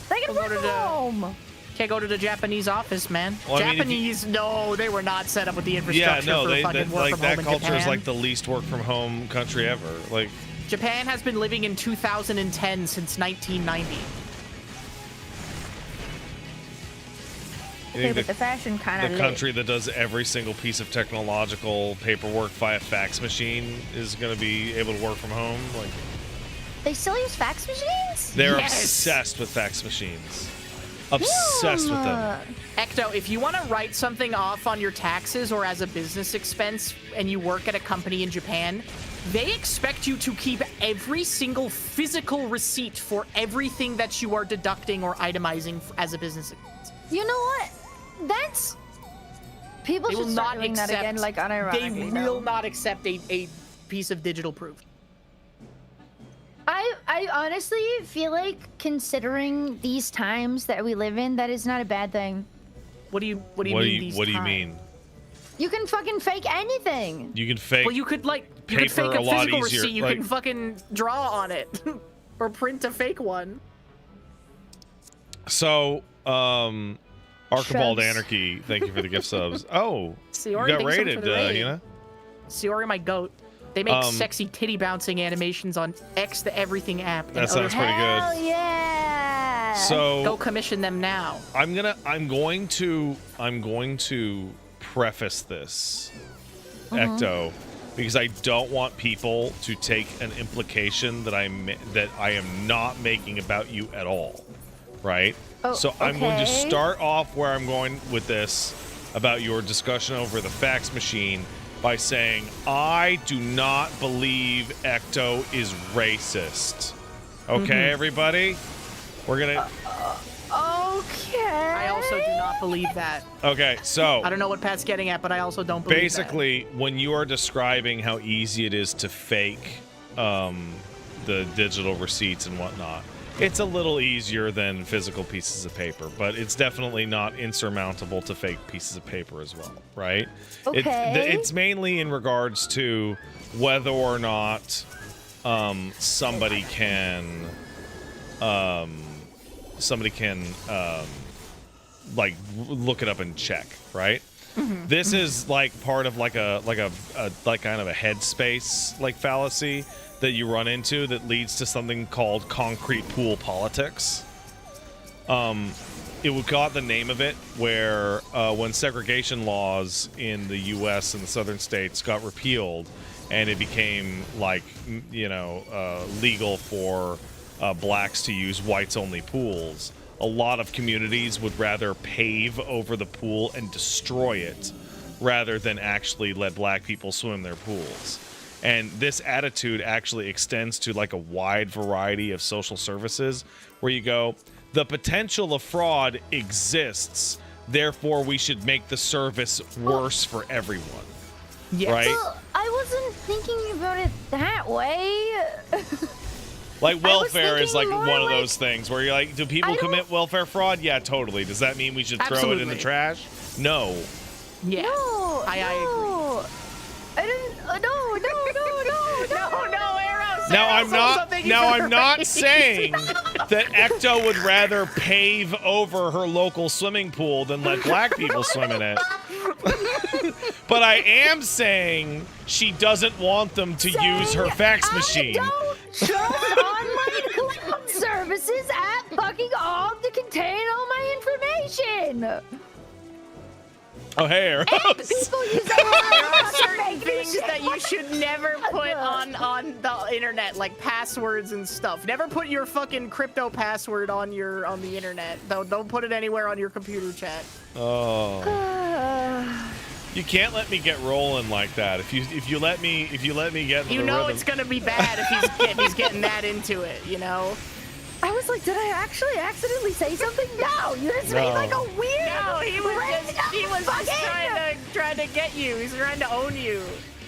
They can Well, work what from did, home. Can't go to the Japanese office, man. Well, I mean, if you- Japanese, no, they were not set up with the Yeah, infrastructure no, for they fucking work like from that home in culture is Japan. like the least work from home country ever. Like, Japan has been living in 2010 since 1990. You Okay, think but the fashion kind of the country that does every single piece of technological paperwork via fax machine is going to be able to work from home? Like, They still use fax machines? they're Yes. obsessed with fax machines. Obsessed with them. Ecto, if you want to write something off on your taxes or as a business expense and you work at a company in Japan, they expect you to keep every single physical receipt for everything that you are deducting or itemizing as a business expense. You know what? That's... People They will should start not doing accept. that again, like, unironically. They will though. not accept a piece of digital proof. I honestly feel like, considering these times that we live in, that is not a bad thing. What do you What do you mean? You can fucking fake anything. You can fake Well, you could you paper could fake a a lot physical easier, receipt. You like- can fucking draw on it, or print a fake one. So, Archibald Shucks. Anarchy, thank you for the gift subs. Oh, Siori, you got thanks so much rated, for the raid. you know? Siori, my goat. They make sexy titty bouncing animations on X the Everything app. and That other sounds pretty good. Hell yeah! So Go commission them now. I'm going to preface this, Ecto, because I don't want people to take an implication that I am not making about you at all, right? Oh, so I'm going to okay. start off where I'm going with this about your discussion over the fax machine by saying I do not believe Ecto is racist. Okay, everybody? We're gonna. Okay. I also do not believe that. Okay, so I don't know what Pat's getting at, but I also don't believe basically, when you are describing how easy it is to fake the digital receipts and whatnot, it's a little easier than physical pieces of paper, but it's definitely not insurmountable to fake pieces of paper as well, right? Okay. It's mainly in regards to whether or not somebody can like look it up and check, right? This is like part of like a kind of a headspace like fallacy that you run into that leads to something called concrete pool politics. It got the name of it where when segregation laws in the U.S. and the southern states got repealed, and it became like legal for blacks to use whites-only pools. A lot of communities would rather pave over the pool and destroy it rather than actually let black people swim their pools. And this attitude actually extends to like a wide variety of social services where you go, the potential of fraud exists, therefore we should make the service worse for everyone. Yes. Right? Well, I wasn't thinking about it that way. Like welfare is like thinking one more of like- those things where you're like, do people I don't- commit welfare fraud? Yeah, totally. Does that mean we should throw it in the Absolutely. trash? No. Yeah. No, I agree. no. I didn't. No, Arrows. Now Arrows, also thank you for the I'm not raid. saying that Ecto would rather pave over her local swimming pool than let black people swim in it. But I am saying she doesn't want them to use her fax machine. I don't trust online cloud services at fucking all to contain all my information. Oh, hey, Arrows. People use There are that certain things that you should never put on the internet, like passwords and stuff. Never put your fucking crypto password on the internet. Don't put it anywhere on your computer chat. Oh. You can't let me get rolling like that. If you let me get into You the know rhythm. it's gonna be bad if he's getting that into it. You know. I was like, did I actually accidentally say something? No, you just made No. like a weird. No, he was just fucking- trying to get you. He's trying to own you.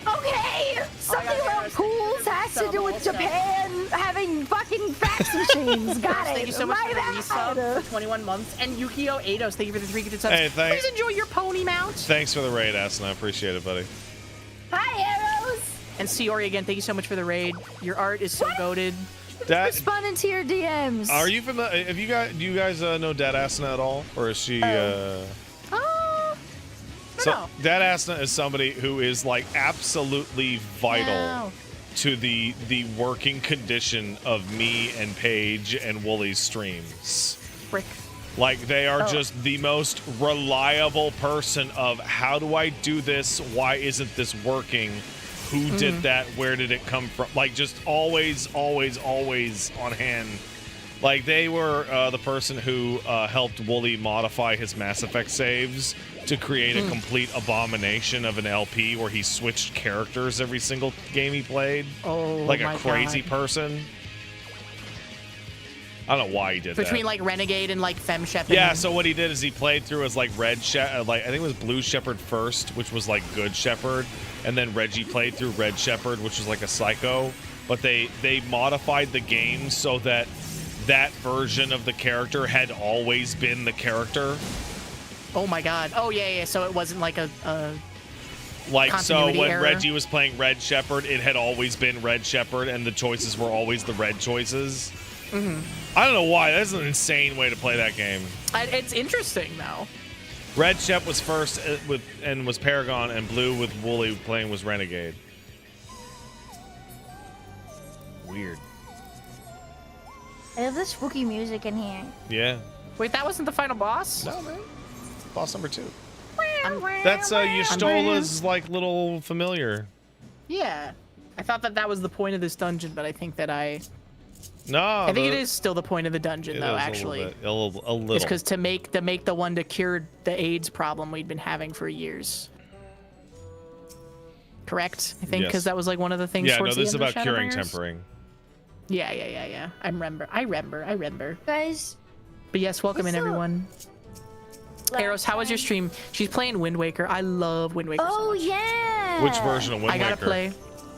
Okay, something got about Arrows. pools has to do with Also. Japan having fucking fax machines. Got it. Thank you so much My for the bad. resub for 21 months. And Yukio Eidos, thank you for the 3 gifted subs. Hey, thanks. Please enjoy your pony mount. Thanks for the raid, Aston. I appreciate it, buddy. Hi, Arrows. And Siori again, thank you so much for the raid. Your art is so goated. Responding to your DMs. Are you familiar? Do you guys know Dad Asna at all, or is she? So No. Dad Asna is somebody who is like absolutely vital No. to the working condition of me and Paige and Wooly's streams. Frick. Like, they are just the most reliable person of, how do I do this? Why isn't this working? Who did that? Where did it come from? Like, just always, always, always on hand. Like, they were the person who helped Wooly modify his Mass Effect saves to create a complete abomination of an LP where he switched characters every single game he played. Oh, like my a crazy God. person. I don't know why he did that. Between like Renegade and like Femme Shepard. Yeah, so what he did is he played through as like I think it was Blue Shepherd first, which was like Good Shepherd, and then Reggie played through Red Shepherd, which was like a psycho. But they modified the game so that that version of the character had always been the character. Oh my God. Oh yeah. So it wasn't like a Like, so continuity when error. Reggie was playing Red Shepherd, it had always been Red Shepherd, and the choices were always the red choices. I don't know why. That's an insane way to play that game. It's interesting though. Red Shep was first was Paragon, and Blue with Wooly playing was Renegade. Weird. I love the spooky music in here. Yeah. Wait, that wasn't the final boss? No, man. Boss number 2. That's Y'shtola's like little familiar. Yeah. I thought that was the point of this dungeon, but I think that I No, think it is still the point of the dungeon, though. Actually, a little. it's because to make the one to cure the AIDS problem we'd been having for years. Correct? I think because Yes. that was like one of the things. Yeah, no, towards the this is end of about curing Shadowbringers. tempering. Yeah. I remember. Guys, But yes, welcome in What's up? everyone. Eros, how was your stream? She's playing Wind Waker. I love Wind Waker so oh much. yeah. Which version of Wind I gotta Waker? play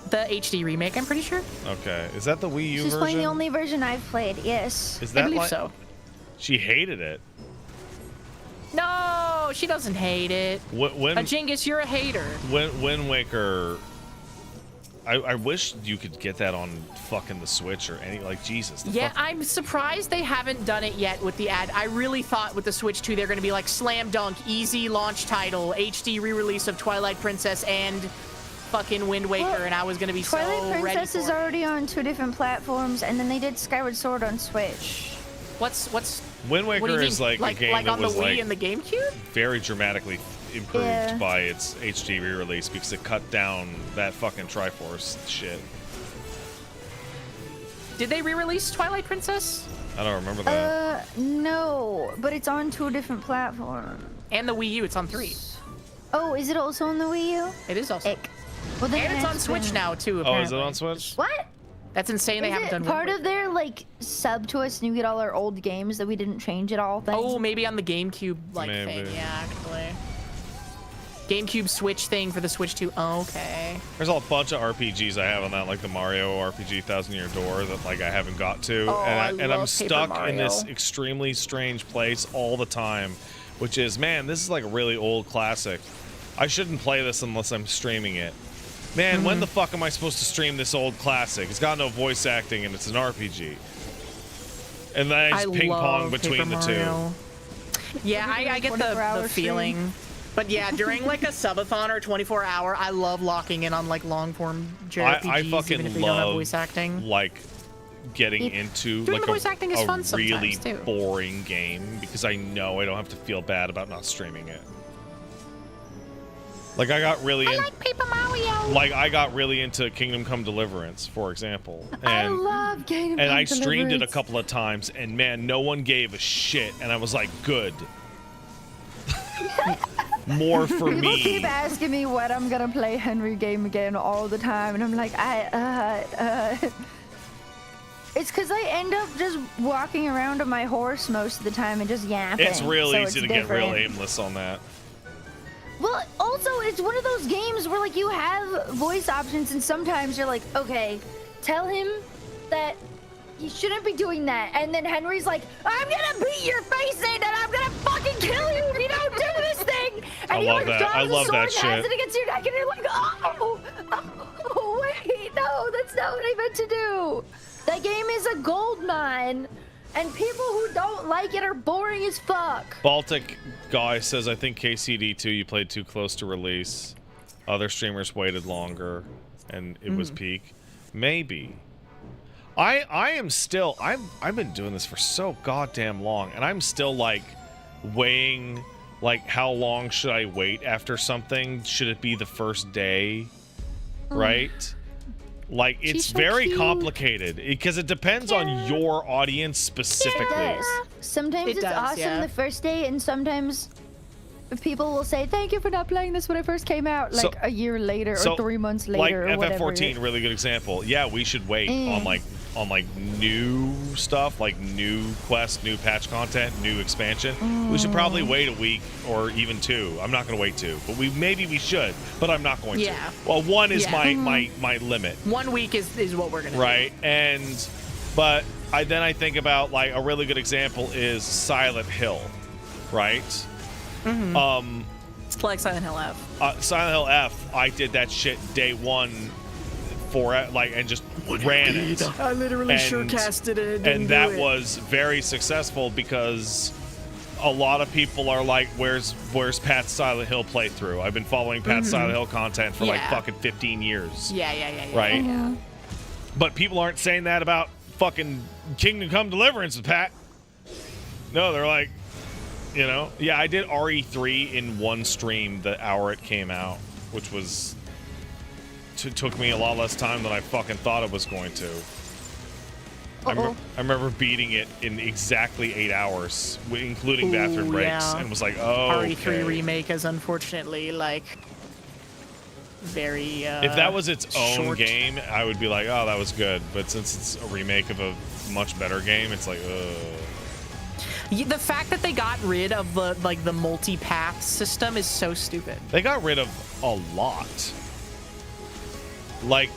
the HD remake, I'm pretty sure. Okay, is that the Wii U She's version? playing the only version I've played. Yes. Is I that believe like so. she hated it? No, she doesn't hate it. When Jingus, you're a hater. Wind Waker. I wish you could get that on fucking the Switch or any, like, Jesus. Yeah, I'm surprised they haven't done it yet with the ad. I really thought with the Switch 2 they're going to be like slam dunk, easy launch title, HD re-release of Twilight Princess and fucking Wind Waker, Well, and I was going to be Twilight so ready Princess for is it. already on 2 different platforms, and then they did Skyward Sword on Switch. What's Wind what do Waker you is mean? like a game like that on the was Wii like and the GameCube? very dramatically improved Yeah. by its HD re-release because it cut down that fucking Triforce shit. Did they re-release Twilight Princess I don't remember that. No, but it's on 2 different platforms. and the Wii U? It's on 3. Oh, is it also on the Wii U? It is also. Ick. Well, then And it's on that's Switch been- now too. Oh, Apparently. is it on Switch? What? That's insane. They Is haven't it done part Wind of their like sub to us and you get all our old games that we didn't change at all thing? Oh, maybe on the GameCube like Maybe. thing. Yeah, actually. GameCube Switch thing for the Switch 2. Okay. There's a bunch of RPGs I have on that, like the Mario RPG Thousand Year Door, that like I haven't got to, Oh, I and I'm love Paper stuck in this Mario. extremely strange place all the time, which is, man, this is like a really old classic. I shouldn't play this unless I'm streaming it. Man, when the fuck am I supposed to stream this old classic? It's got no voice acting and it's an RPG. And then I just ping pong love between Paper the two. Mario. Yeah, I get 24-hour the stream. feeling. But yeah, during like a subathon or 24-hour, I love locking in on like long form JRPGs, I fucking even if they don't have love voice acting. like getting into Doing like the voice acting is a fun really sometimes, too. boring game because I know I don't have to feel bad about not streaming it. Like I got really Paper Mario. like I got really into Kingdom Come Deliverance, for example. I And love Kingdom and Come I streamed it a Deliverance. couple of times and man, no one gave a shit and I was like, good. More for People me. keep asking me when I'm gonna play Henry game again all the time, and I'm like, It's because I end up just walking around on my horse most of the time and just yapping. It's real so easy it's to get real different. aimless on that. Well, also, it's one of those games where, like, you have voice options, and sometimes you're like, okay, tell him that you shouldn't be doing that. And then Henry's like, I'm gonna beat your face in, and I'm gonna fucking kill you if you don't do this thing. And I he, love like, that. draws I a love sword that and has shit. it against your neck, and you're like, oh, wait, no, that's not what I meant to do. That game is a gold mine, and people who don't like it are boring as fuck. Baltic guy says, I think KCD2 you played too close to release. Other streamers waited longer, and it was peak. Maybe. I am still I've been doing this for so goddamn long, and I'm still like weighing like how long should I wait after something? Should it be the first day? Right? Like it's so very cute. complicated because it depends on your audience specifically. It does. Sometimes It it's does, awesome yeah. the first day, and sometimes people will say, "Thank you for not playing this when it first came out," like a year later or 3 months later, like or whatever. FF14, really good example. Yeah, we should wait on like new stuff, like new quests, new patch content, new expansion. We should probably wait a week or even 2. I'm not going to wait 2, but maybe we should, but I'm not going Yeah. to. Well, 1 is Yeah. my limit. 1 week is what we're gonna do. Right, but I think about like a really good example is Silent Hill, right? It's like Silent Hill F. Silent Hill F, I did that shit day 1 for like and just ran it. I literally And- casted it. And that was very successful because a lot of people are like, where's Pat's Silent Hill playthrough? I've been following Pat's Silent Hill content for like Yeah. fucking 15 years. Yeah. Right? Yeah. But people aren't saying that about fucking Kingdom Come Deliverance with Pat. No, they're like, you know, yeah, I did RE3 in 1 stream the hour it came out, which was took me a lot less time than I fucking thought it was going to. I remember beating it in exactly 8 hours, including bathroom breaks, yeah. and was like, oh, RE3 okay. remake is unfortunately like very. If that was its own short. game, I would be like, oh, that was good. But since it's a remake of a much better game, it's like, ugh. The fact that they got rid of the multi-path system is so stupid. They got rid of a lot. Like,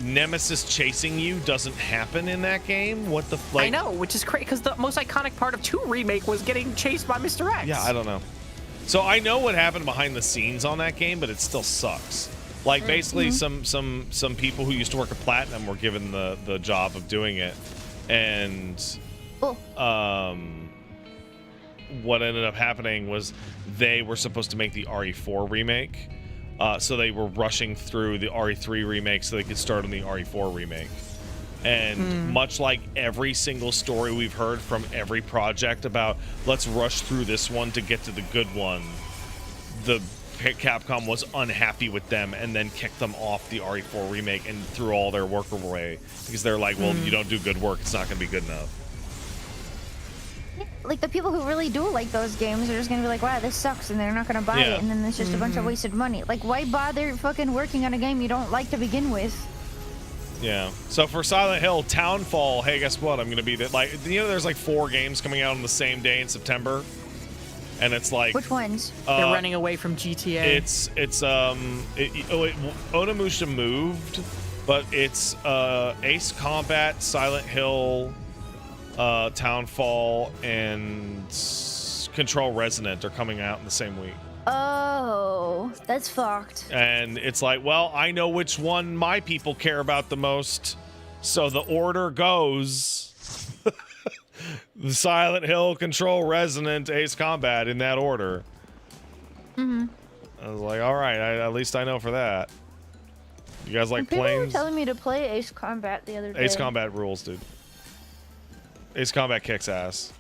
Nemesis chasing you doesn't happen in that game? What the like? I know, which is crazy because the most iconic part of 2 remake was getting chased by Mr. X. Yeah, I don't know. So I know what happened behind the scenes on that game, but it still sucks. Like basically some people who used to work at Platinum were given the job of doing it. And what ended up happening was they were supposed to make the RE4 remake. So they were rushing through the RE3 remake so they could start on the RE4 remake. And much like every single story we've heard from every project about let's rush through this one to get to the good one, the Capcom was unhappy with them and then kicked them off the RE4 remake and threw all their work away because they're like, well, you don't do good work, it's not going to be good enough. Like the people who really do like those games are just gonna be like, wow, this sucks, and they're not gonna buy it, and then it's just a bunch of wasted money. Like, why bother fucking working on a game you don't like to begin with? Yeah. So for Silent Hill, Townfall, hey, guess what? I'm gonna be there's like 4 games coming out on the same day in September, and it's like Which ones? They're running away from GTA. Onimusha moved, but it's Ace Combat, Silent Hill, Townfall, and Control Resonant are coming out in the same week. Oh, that's fucked. And it's like, well, I know which one my people care about the most, so the order goes the Silent Hill, Control Resonant, Ace Combat in that order. I was like, all right, at least I know for that. You guys like People were planes? telling me to play Ace Combat the other day. Ace Combat rules, dude. Ace Combat kicks ass.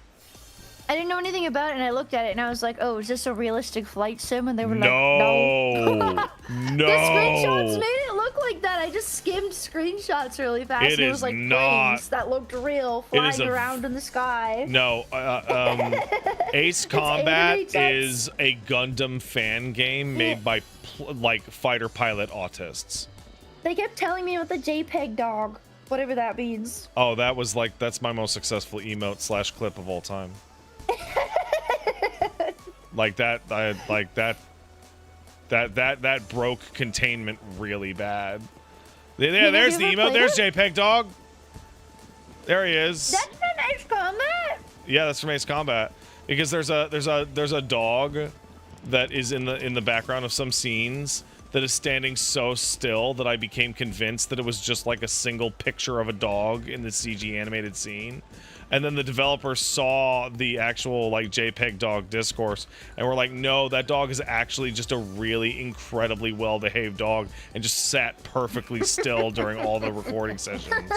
I didn't know anything about it, and I looked at it, and I was like, "Oh, is this a realistic flight sim?" And they were like, No. "No." No. The screenshots made it look like that. I just skimmed screenshots really fast, It and it is was like not. planes that looked real It is flying a- around in the sky. No, Ace Combat aimed at each is a Gundam fan game made by like fighter pilot autists. They kept telling me about the JPEG dog, whatever that means. Oh, that's my most successful emote / clip of all time. Like that broke containment really bad. Yeah, there's the ever emote. played There's it? JPEG dog. There he is. That's from Ace Combat. Yeah, that's from Ace Combat. Because there's a dog that is in the background of some scenes that is standing so still that I became convinced that it was just like a single picture of a dog in the CG animated scene. And then the developers saw the actual like JPEG dog discourse and were like, no, that dog is actually just a really incredibly well-behaved dog and just sat perfectly still during all the recording sessions.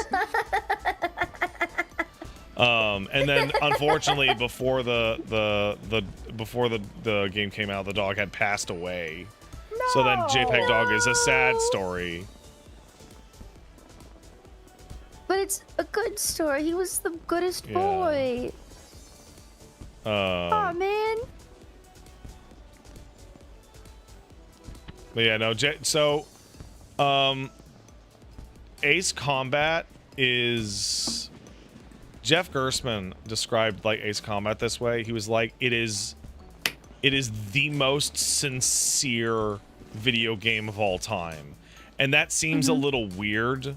And then unfortunately before the game came out, the dog had passed away. No! So then JPEG dog is a sad story. But it's a good story. He was the goodest boy. Aw, man. But yeah, no. So, Ace Combat is. Jeff Gerstmann described like Ace Combat this way. He was like, it is the most sincere video game of all time, and that seems a little weird to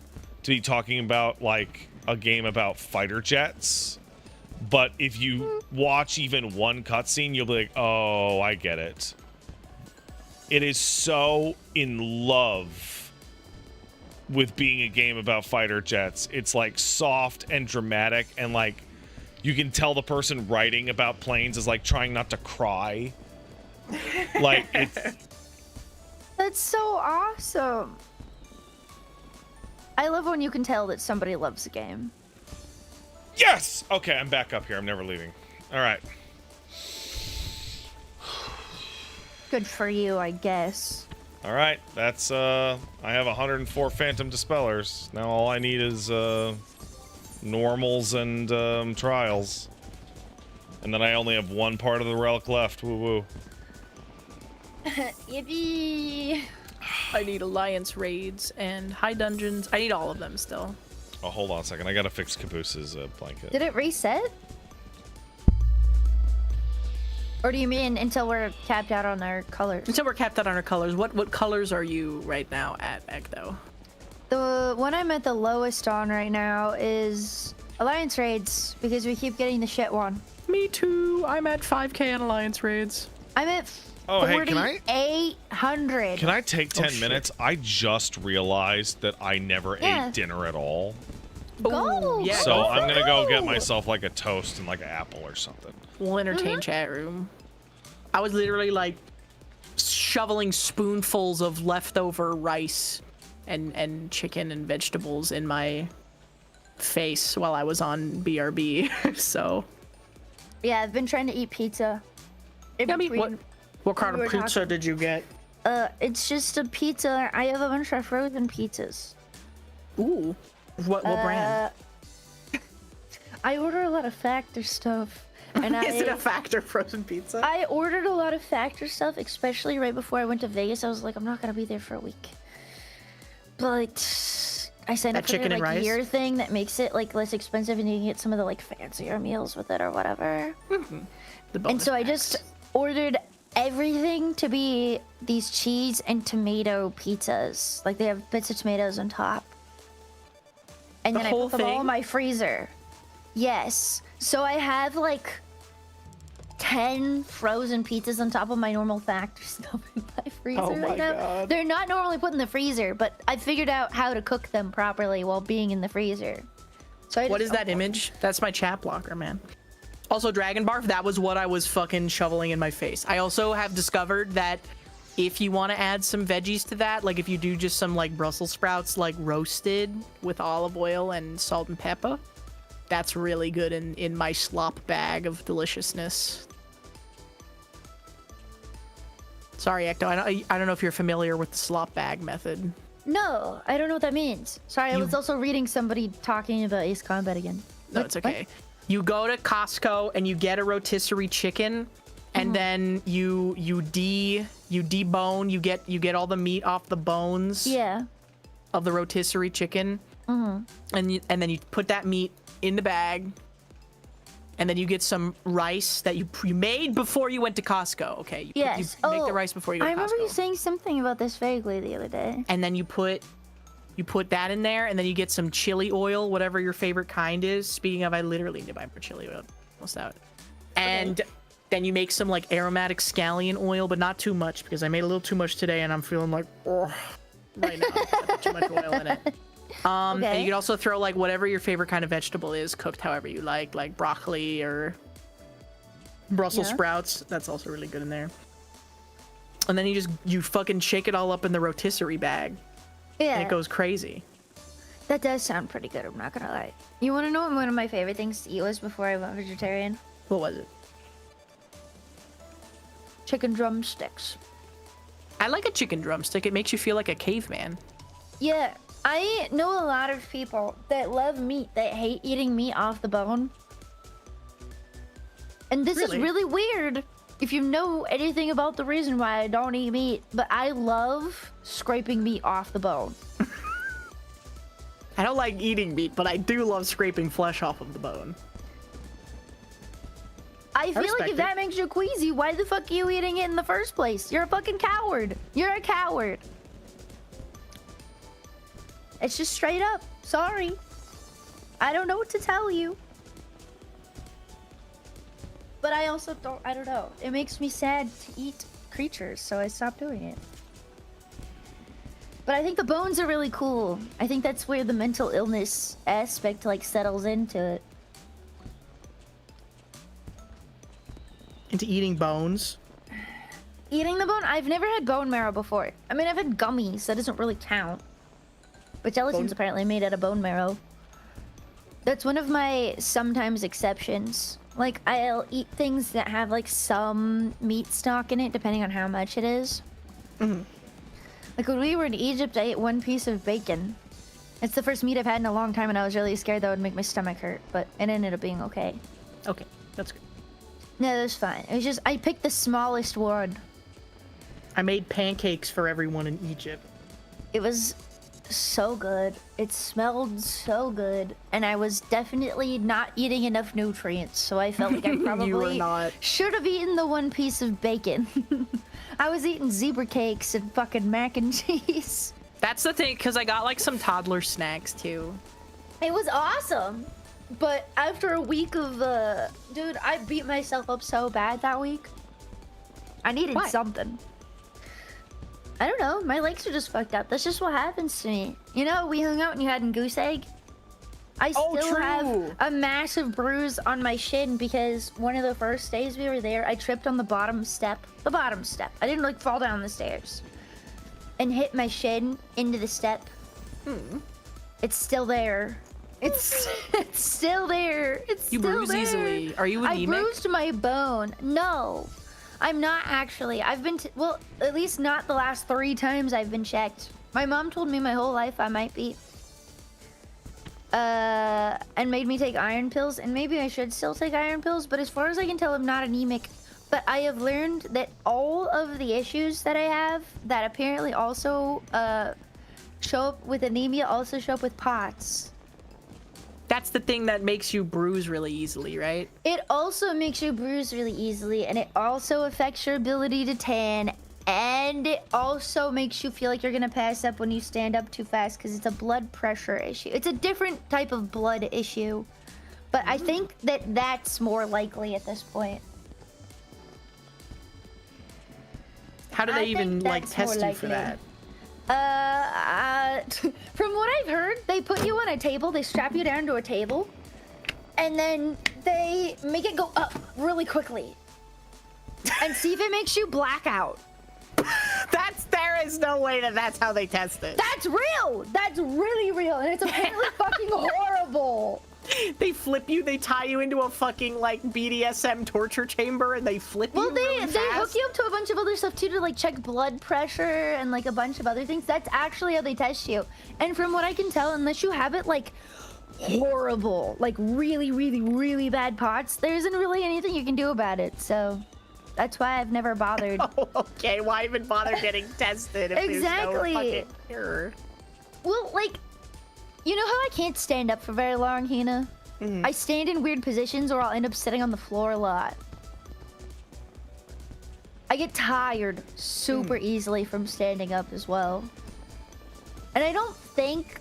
be talking about like a game about fighter jets, but if you watch even one cutscene, you'll be like, oh, I get it. It is so in love with being a game about fighter jets. It's like soft and dramatic, and like you can tell the person writing about planes is like trying not to cry. Like it's That's so awesome. I love when you can tell that somebody loves a game. yes. Okay, I'm back up here. I'm never leaving. All right. Good for you, I guess. All right. That's I have 104 Phantom Dispellers. Now all I need is normals and trials. And then I only have one part of the relic left. Woo woo. Yippee! I need alliance raids and high dungeons. I need all of them still. Oh, hold on a second. I gotta fix Caboose's blanket. Did it reset? Or do you mean until we're capped out on our colors? Until we're capped out on our colors. What colors are you right now at, Ecto? The one I'm at the lowest on right now is alliance raids because we keep getting the shit one. Me too. I'm at 5k on alliance raids. I'm at Oh, hey, can I 4,800. Can I take 10 shit. minutes? I just realized that I never ate dinner at all. Go! Yeah, So go I'm gonna go get it. myself like a toast and like an apple or something. We'll entertain chat room. I was literally like shoveling spoonfuls of leftover rice and chicken and vegetables in my face while I was on BRB. So Yeah, I've been trying to eat pizza. In yeah, I mean, between- what kind we of were pizza talking- did you get? It's just a pizza. I have a bunch of frozen pizzas. Ooh, what brand? I order a lot of Factor stuff. And Is it a Factor frozen pizza? I ordered a lot of Factor stuff, especially right before I went to Vegas. I was like, I'm not gonna be there for a week. But I signed That up for their chicken and like rice? year thing that makes it like less expensive, and you can get some of the like fancier meals with it or whatever. The And bonus so I packs. just ordered everything to be these cheese and tomato pizzas. Like they have bits of tomatoes on top. And The then I whole put them all in thing? my freezer. Yes. So I have like 10 frozen pizzas on top of my normal Factor stuff in my freezer Oh my right now. God. They're not normally put in the freezer, but I figured out how to cook them properly while being in the freezer. So I What just is that image? That's my chat blocker, man. Also, Dragon Barf, that was what I was fucking shoveling in my face. I also have discovered that if you want to add some veggies to that, like if you do just some like Brussels sprouts like roasted with olive oil and salt and pepper, that's really good in my slop bag of deliciousness. Sorry, Ecto, I don't know if you're familiar with the slop bag method. No, I don't know what that means. Sorry, I was also reading somebody talking about Ace Combat again. No, What- it's what? okay. You go to Costco and you get a rotisserie chicken, and then you debone. You get all the meat off the bones Yeah. of the rotisserie chicken, and then you put that meat in the bag, and then you get some rice that you made before you went to Costco. Okay, you Yes. make the rice before you go I to remember Costco, you saying something about this vaguely the other day. and then you put that in there, and then you get some chili oil, whatever your favorite kind is. Speaking of, I literally need to buy more chili oil. What's that? And Then you make some like aromatic scallion oil, but not too much because I made a little too much today and I'm feeling like, oh, right now. I put too much oil in it. And you can also throw like whatever your favorite kind of vegetable is, cooked however you like broccoli or Brussels sprouts. That's also really good in there. And then you fucking shake it all up in the rotisserie bag. Yeah. And it goes crazy. That does sound pretty good, I'm not gonna lie. You wanna know what one of my favorite things to eat was before I went vegetarian? What was it? Chicken drumsticks. I like a chicken drumstick. It makes you feel like a caveman. Yeah, I know a lot of people that love meat that hate eating meat off the bone. And this is really weird if you know anything about the reason why I don't eat meat, but I love scraping meat off the bone. I don't like eating meat, but I do love scraping flesh off of the bone. I feel like if that makes you queasy, why the fuck are you eating it in the first place? You're a fucking coward. You're a coward. It's just straight up. Sorry. I don't know what to tell you. But I also I don't know. It makes me sad to eat creatures, so I stopped doing it. But I think the bones are really cool. I think that's where the mental illness aspect like settles into it. Into eating bones? Eating the bone? I've never had bone marrow before. I mean, I've had gummies. That doesn't really count. But gelatin's apparently made out of bone marrow. That's one of my sometimes exceptions. Like, I'll eat things that have, like, some meat stock in it, depending on how much it is. Mm-hmm. Like, when we were in Egypt, I ate one piece of bacon. It's the first meat I've had in a long time, and I was really scared that would make my stomach hurt. But it ended up being okay. Okay, that's good. No, that was fine. It was just, I picked the smallest one. I made pancakes for everyone in Egypt. It was so good. It smelled so good. And I was definitely not eating enough nutrients. So I felt like I probably should have eaten the one piece of bacon. I was eating zebra cakes and fucking mac and cheese. That's the thing, because I got like some toddler snacks too. It was awesome. But after a week of, dude, I beat myself up so bad that week. I needed something. I don't know. My legs are just fucked up. That's just what happens to me. You know, we hung out and you had a goose egg. I still have a massive bruise on my shin because one of the first days we were there, I tripped on the bottom step. The bottom step. I didn't like fall down the stairs. And hit my shin into the step. It's still there. It's still there. It's still there. You bruise easily. Are you anemic? I bruised my bone. No. I'm not actually. I've been, well, at least not the last 3 times I've been checked. My mom told me my whole life I might be. And made me take iron pills. And maybe I should still take iron pills. But as far as I can tell, I'm not anemic. But I have learned that all of the issues that I have that apparently also show up with anemia also show up with POTS. That's the thing that makes you bruise really easily, right? It also makes you bruise really easily, and it also affects your ability to tan, and it also makes you feel like you're gonna pass up when you stand up too fast because it's a blood pressure issue. It's a different type of blood issue, but I think that that's more likely at this point. How do they even like test you for that? From what I've heard, they put you on a table, they strap you down to a table, and then they make it go up really quickly and see if it makes you black out. There is no way that's how they test it. That's real. That's really real, and it's apparently fucking horrible. They flip you, they tie you into a fucking like BDSM torture chamber and they flip you. Well, they hook you up to a bunch of other stuff too, to like check blood pressure and like a bunch of other things. That's actually how they test you. And from what I can tell, unless you have it like horrible, like really, really, really bad POTS, there isn't really anything you can do about it. So that's why I've never bothered. Oh, okay, why even bother getting tested if there's no fucking cure? Well, like, you know how I can't stand up for very long, Hina? I stand in weird positions or I'll end up sitting on the floor a lot. I get tired super easily from standing up as well. And I don't think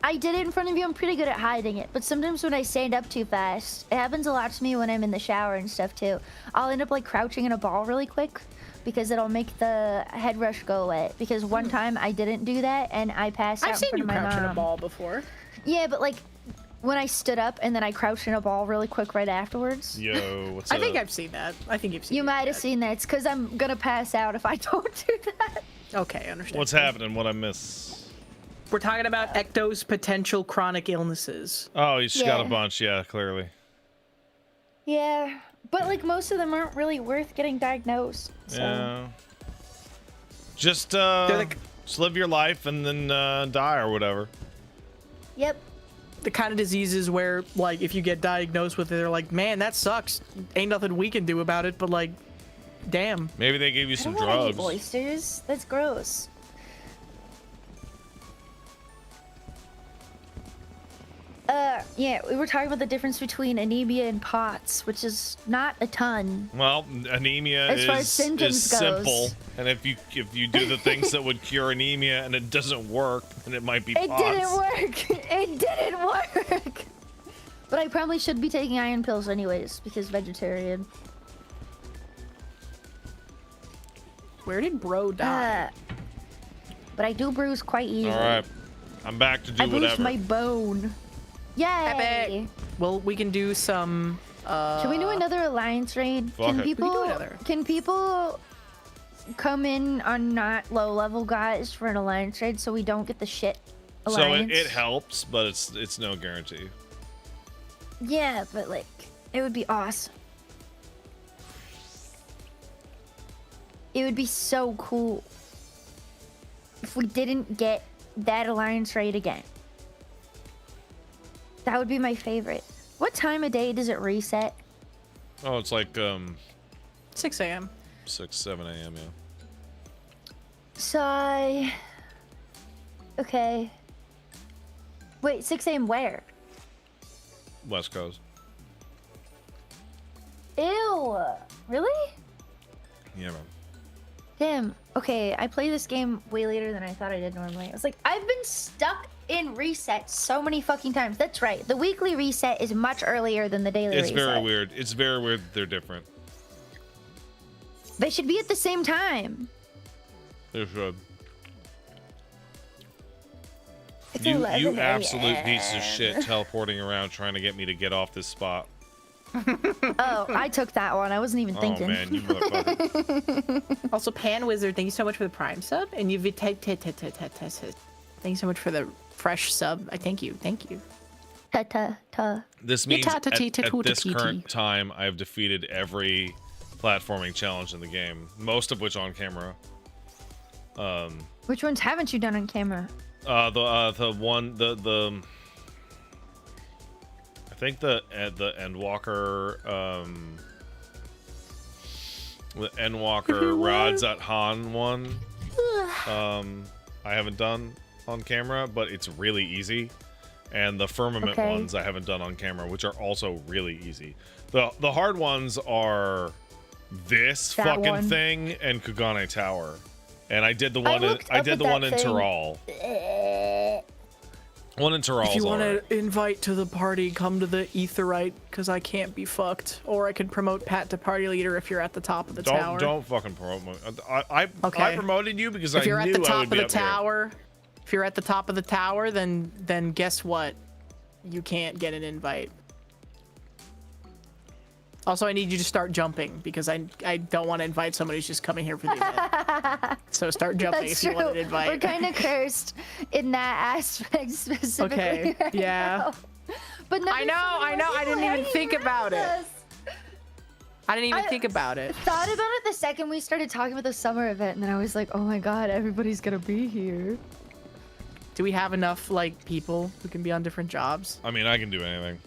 I did it in front of you. I'm pretty good at hiding it. But sometimes when I stand up too fast, it happens a lot to me when I'm in the shower and stuff too. I'll end up like crouching in a ball really quick because it'll make the head rush go away. Because one time I didn't do that and I passed out I've in seen front you of my crouch in a mom. ball before. Yeah, but like when I stood up and then I crouched in a ball really quick right afterwards. Yo, what's I up? think I've seen that. I think you've seen. You might have seen that. It's because I'm gonna pass out if I don't do that. Okay, I understand. What's happening? What I miss? We're talking about Ecto's potential chronic illnesses. Oh, he's got a Yeah. bunch. Yeah, clearly. Yeah, but like most of them aren't really worth getting diagnosed. So. Yeah. Just They're just live your life and then die or whatever. Yep. the kind of diseases where, like, if you get diagnosed with it, they're like, man, that sucks. Ain't nothing we can do about it, but, like, damn. Maybe they gave you some I don't want to drugs. eat oysters. That's gross. Yeah, we were talking about the difference between anemia and POTS, which is not a ton. Well, anemia As far as is symptoms simple, goes. and if you do the things that would cure anemia and it doesn't work, then it might be It POTS. didn't work. It didn't work. But I probably should be taking iron pills anyways, because vegetarian. Where did bro die? But I do bruise quite easily. All right, I'm back to do I bruised whatever. my bone. Yay! Epic. Well, we can do some. Can we do another alliance raid? Fuck Can it. We can do people? another. Can people come in on not low level guys for an alliance raid so we don't get the shit So alliance? it helps, but it's no guarantee. Yeah, but like it would be awesome. It would be so cool if we didn't get that alliance raid again. That would be my favorite. What time of day does it reset? Oh, it's like 6 a.m. 7 a.m. Yeah. So, okay. Wait, 6 a.m. where? West Coast. Ew. Really? Yeah, man. Damn. Okay, I play this game way later than I thought I did normally. I was like, I've been stuck in reset so many fucking times. That's right. The weekly reset is much earlier than the daily It's reset. very weird. It's very weird that they're different. They should be at the same time. They should. It's You 11 absolute piece of a.m. shit teleporting around trying to get me to get off this spot. Oh, I took that one. I wasn't even thinking. Oh man, you motherfucker. Also, Pan Wizard, thank you so much for the Prime sub, and you thank you so much for the fresh sub. I thank you. Ta ta ta. This means at ta-ta-ta-ta-ta-ta-ta. this current time, I have defeated every platforming challenge in the game, most of which on camera. Which ones haven't you done on camera? The one I think the Endwalker the Endwalker Rods at Han one I haven't done on camera, but it's really easy. And the Firmament Okay. ones I haven't done on camera, which are also really easy. The hard ones are this That fucking one. thing and Kugane Tower. And I did the I one looked I up did at the that one in thing. Tyrol. One in Tyrol. If you want to invite to the party, come to the Aetheryte, because I can't be fucked. Or I could promote Pat to party leader if you're at the top of the tower. Don't fucking promote me. I Okay. promoted you because If I you're at knew the I top would of be the up here. tower, if you're at the top of the tower, then guess what? You can't get an invite. Also, I need you to start jumping because I don't want to invite somebody who's just coming here for the event. So start jumping That's if you true. want an invite. We're kind of cursed in that aspect specifically. Okay, right yeah. now. But I know. I didn't even think about it. I didn't even think about it. Thought about it the second we started talking about the summer event, and then I was like, oh my god, everybody's gonna be here. Do we have enough like people who can be on different jobs? I mean, I can do anything.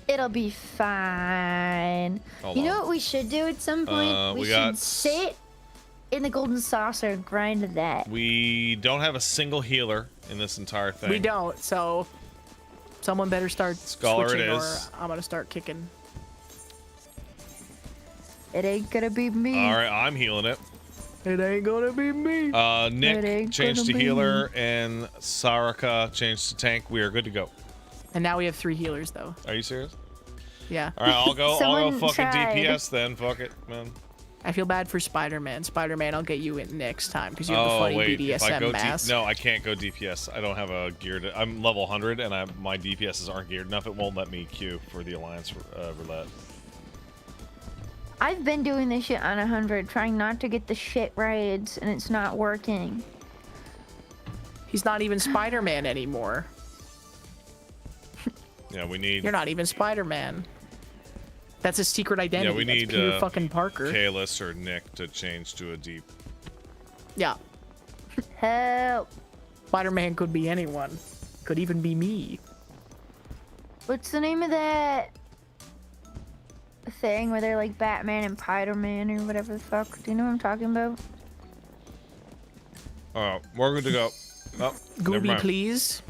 It'll be fine. Hold You know on. what we should do at some point? we we got- should sit in the golden saucer and grind that. We don't have a single healer in this entire thing. We don't. So someone better start Scholar it switching, or is. I'm gonna start kicking. It ain't gonna be me. All right, I'm healing it. It ain't gonna be me. It Nick ain't changed gonna to be healer, and Saraka changed to tank. We are good to go. And now we have 3 healers, though. Are you serious? Yeah. All right, I'll go Someone fucking tried. DPS then. Fuck it, man. I feel bad for Spider-Man. Spider-Man, I'll get you in next time because you have the Oh funny wait, if I BDSM go mask. no, I can't go DPS. I don't have a geared. I'm level 100, and my DPSs aren't geared enough. It won't let me queue for the Alliance roulette. I've been doing this shit on 100, trying not to get the shit raids, and it's not working. He's not even Spider-Man anymore. Yeah, we need. You're not even Spider-Man. That's his secret identity. Yeah, we That's need Peter fucking Parker. Kalis or Nick to change to a deep. Yeah. Help. Spider-Man could be anyone. Could even be me. What's the name of that thing where they're like Batman and Spider-Man or whatever the fuck? Do you know what I'm talking about? We're good to go. Oh, never Gooby, mind. please.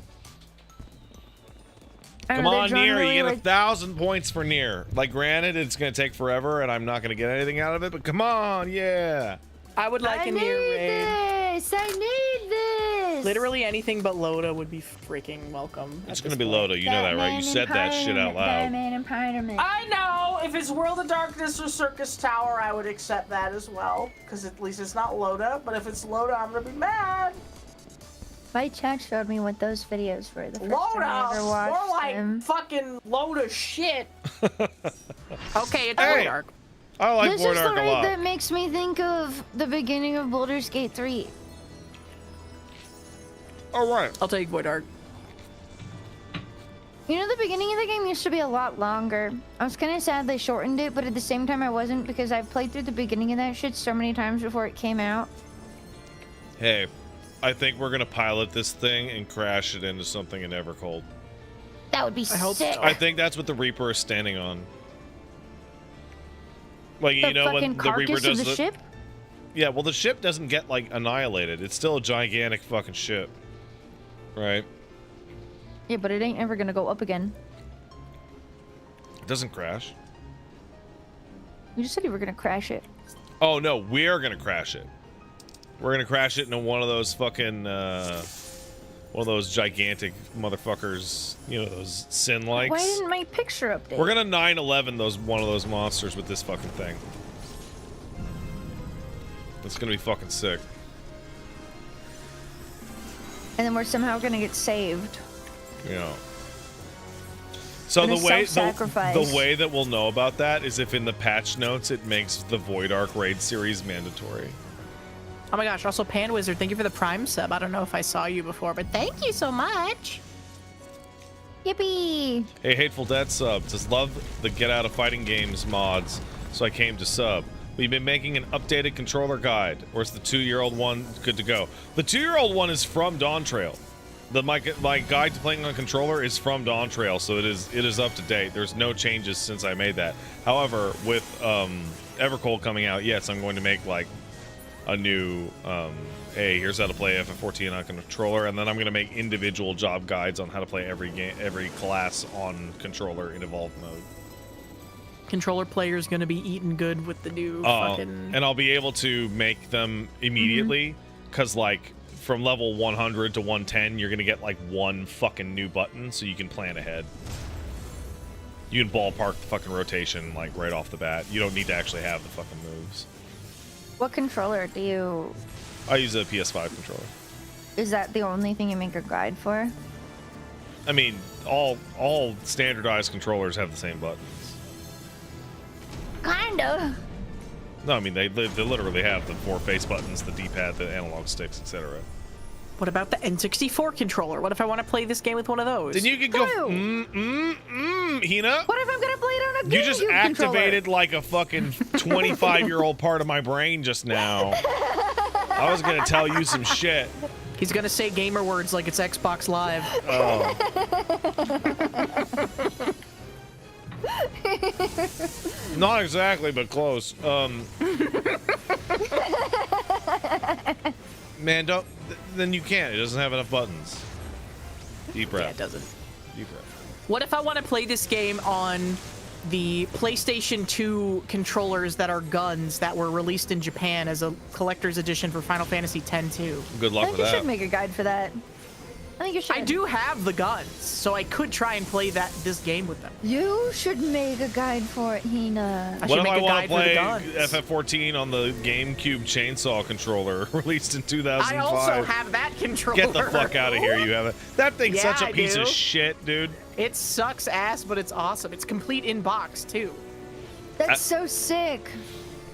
I Come know, they're on, drawing Nier. really, You get like- 1,000 points for Nier. Like, granted, it's gonna take forever, and I'm not gonna get anything out of it. But come on, yeah. I would like I a need Nier raid. this! I need this! Literally anything but Loda would be freaking welcome. It's at gonna this be point. Loda. You know that, right? You Batman said and that shit out loud. Batman and Spider-Man. I know. If it's World of Darkness or Circus Tower, I would accept that as well. Because at least it's not Loda. But if it's Loda, I'm gonna be mad. My chat showed me what those videos were the first time I Loda, ever watched more like them. fucking Loda shit. Okay, it's Hey. dark. I like This Void is the Ark a raid lot. that makes me think of the beginning of Baldur's Gate 3. All right. I'll take Void Ark. You know, the beginning of the game used to be a lot longer. I was kind of sad they shortened it, but at the same time I wasn't, because I've played through the beginning of that shit so many times before it came out. Hey, I think we're gonna pilot this thing and crash it into something in Evercold. That would be hope sick. so. I think that's what the Reaper is standing on. Like, The you know, when fucking the Reaper carcass does of the ship? Yeah, well, the ship doesn't get, like, annihilated. It's still a gigantic fucking ship. Right? Yeah, but it ain't ever gonna go up again. It doesn't crash. You just said you were gonna crash it. Oh, no, we're gonna crash it. We're gonna crash it into one of those fucking, one of those gigantic motherfuckers, you know, those sin likes. Why didn't my picture update? We're gonna 9/11 one of those monsters with this fucking thing. It's gonna be fucking sick. And then we're somehow gonna get saved. You know. So Gonna the way self-sacrifice. the way that we'll know about that is if in the patch notes it makes the Void Ark raid series mandatory. Oh my gosh, also Pan Wizard, thank you for the Prime sub. I don't know if I saw you before, but thank you so much. Yippee! Hey, Hateful Dead sub says love the Get Out of Fighting Games mods, so I came to sub. We've been making an updated controller guide. Where's the 2-year-old one good to go? The 2-year-old one is from Dawn Trail. My guide to playing on controller is from Dawn Trail, so it is up to date. There's no changes since I made that. However, with Evercold coming out, yes, I'm going to make like a new hey, here's how to play FF14 on controller, and then I'm going to make individual job guides on how to play every class on controller in evolved mode. Controller player's gonna be eating good with the new fucking... And I'll be able to make them immediately, because like from level 100 to 110, you're gonna get like one fucking new button, so you can plan ahead. You can ballpark the fucking rotation like right off the bat. You don't need to actually have the fucking moves. What controller do you... I use a PS5 controller. Is that the only thing you make a guide for? I mean, all standardized controllers have the same buttons. Kinda. No, I mean they literally have the 4 face buttons, the D-pad, the analog sticks, etc. What about the N64 controller? What if I want to play this game with one of those? Then you could go, Ew. Hina. What if I'm gonna play it on a You just GameCube activated like a fucking 25-year-old part of my brain just now. I was gonna tell you some shit. He's gonna say gamer words like it's Xbox Live. Not exactly, but close. Man, don't. Then you can't. It doesn't have enough buttons. Deep breath. Yeah, it doesn't. Deep breath. What if I want to play this game on the PlayStation 2 controllers that are guns that were released in Japan as a collector's edition for Final Fantasy X too. Good I luck think with you that. should make a guide for that. I think you should. I do have the guns, so I could try and play this game with them. You should make a guide for it, Hina. I What should if make I a want guide to for the play guns. FF14 on the GameCube chainsaw controller released in 2005? I also have that controller. Get the fuck out of here, you have it. That thing's Yeah, such a I piece of do. shit, dude. It sucks ass, but it's awesome. It's complete in box too. That's so sick.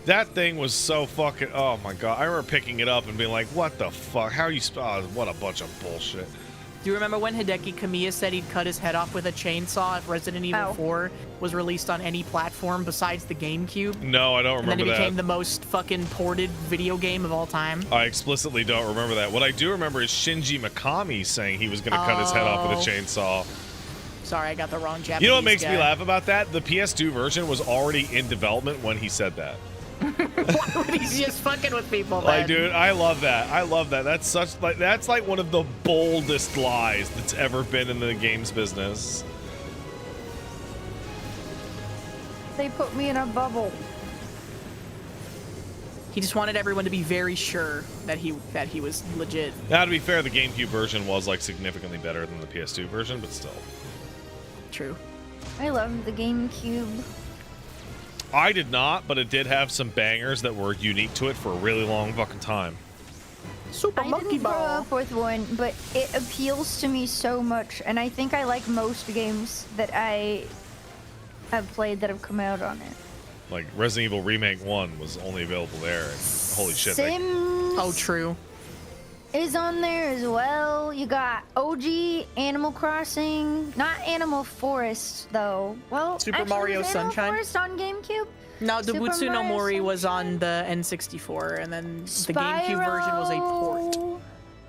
That thing was so fucking. Oh my god! I remember picking it up and being like, "What the fuck? How are you? What a bunch of bullshit." Do you remember when Hideki Kamiya said he'd cut his head off with a chainsaw if Resident Evil Oh. 4 was released on any platform besides the GameCube? No, I don't And then remember it became that. the most fucking ported video game of all time. I explicitly don't remember that. What I do remember is Shinji Mikami saying he was going to cut his head off with a chainsaw. Sorry, I got the wrong Japanese You know what makes guy. me laugh about that? The PS2 version was already in development when he said that. He's just fucking with people, Like, man. dude, I love that. I love that. That's like one of the boldest lies that's ever been in the games business. They put me in a bubble. He just wanted everyone to be very sure that he was legit. Now, to be fair, the GameCube version was like significantly better than the PS2 version, but still. True. I love the GameCube. I did not, but it did have some bangers that were unique to it for a really long fucking time. Super I Monkey didn't grow Ball. up with one, but it appeals to me so much, and I think I like most games that I have played that have come out on it. Like Resident Evil Remake 1 was only available there. And holy shit. They, Sims Oh, true. is on there as well. You got OG Animal Crossing, not Animal Forest though. Well, Super actually, Mario was Animal Sunshine? Forest on GameCube. No, the Super Butsu no Mario Mori was on Sunshine. the N64, and then the GameCube version was a port. Spyro.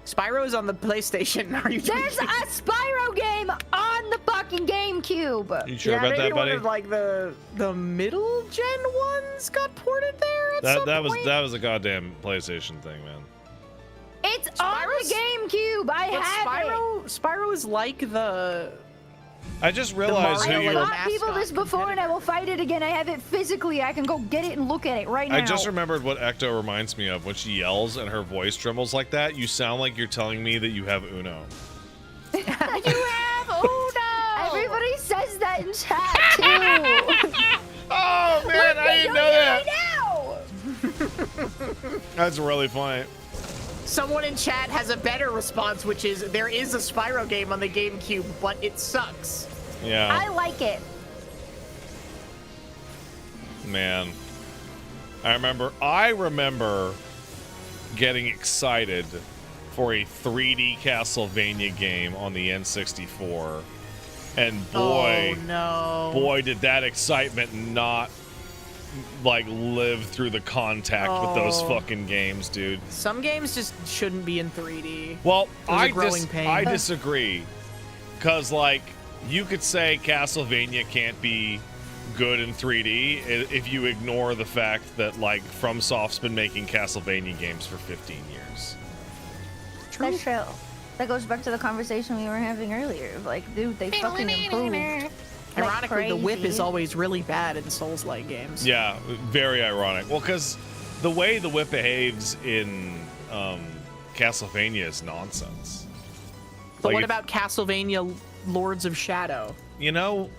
Spyro is on the PlayStation. Are you There's tweaking? a Spyro game on the fucking GameCube. you sure Yeah, about maybe that, one buddy? of like the middle gen ones got ported there at some point. That was a goddamn PlayStation thing, man. It's on Spyro's- the GameCube. I But have it. Spyro is like the I just realized who Mario you I were. have like- fought people mascot this before and I will fight it again. I have it physically. I can go get it and look at it right now. I just remembered what Ecto reminds me of when she yells and her voice trembles like that. You sound like you're telling me that you have Uno. you have Uno. Everybody says that in chat too. Oh man, I didn't know that. Right now. That's really funny. Someone in chat has a better response, which is there is a Spyro game on the GameCube, but it sucks. Yeah, I like it. man. I remember getting excited for a 3D Castlevania game on the N64. And boy, Oh no. boy, did that excitement not like live through the contact with those Oh. fucking games, dude. Some games just shouldn't be in 3D. Well, There's a growing pain. I disagree. Cause like you could say Castlevania can't be good in 3D if you ignore the fact that like FromSoft's been making Castlevania games for 15 years. That's true. That goes back to the conversation we were having earlier. Like, dude, they fucking improved. Like Ironically, the whip is crazy. always really bad in Souls-like games. Yeah, very ironic. Well, because the way the whip behaves in Castlevania is nonsense. But Like, what if- about Castlevania Lords of Shadow? You know,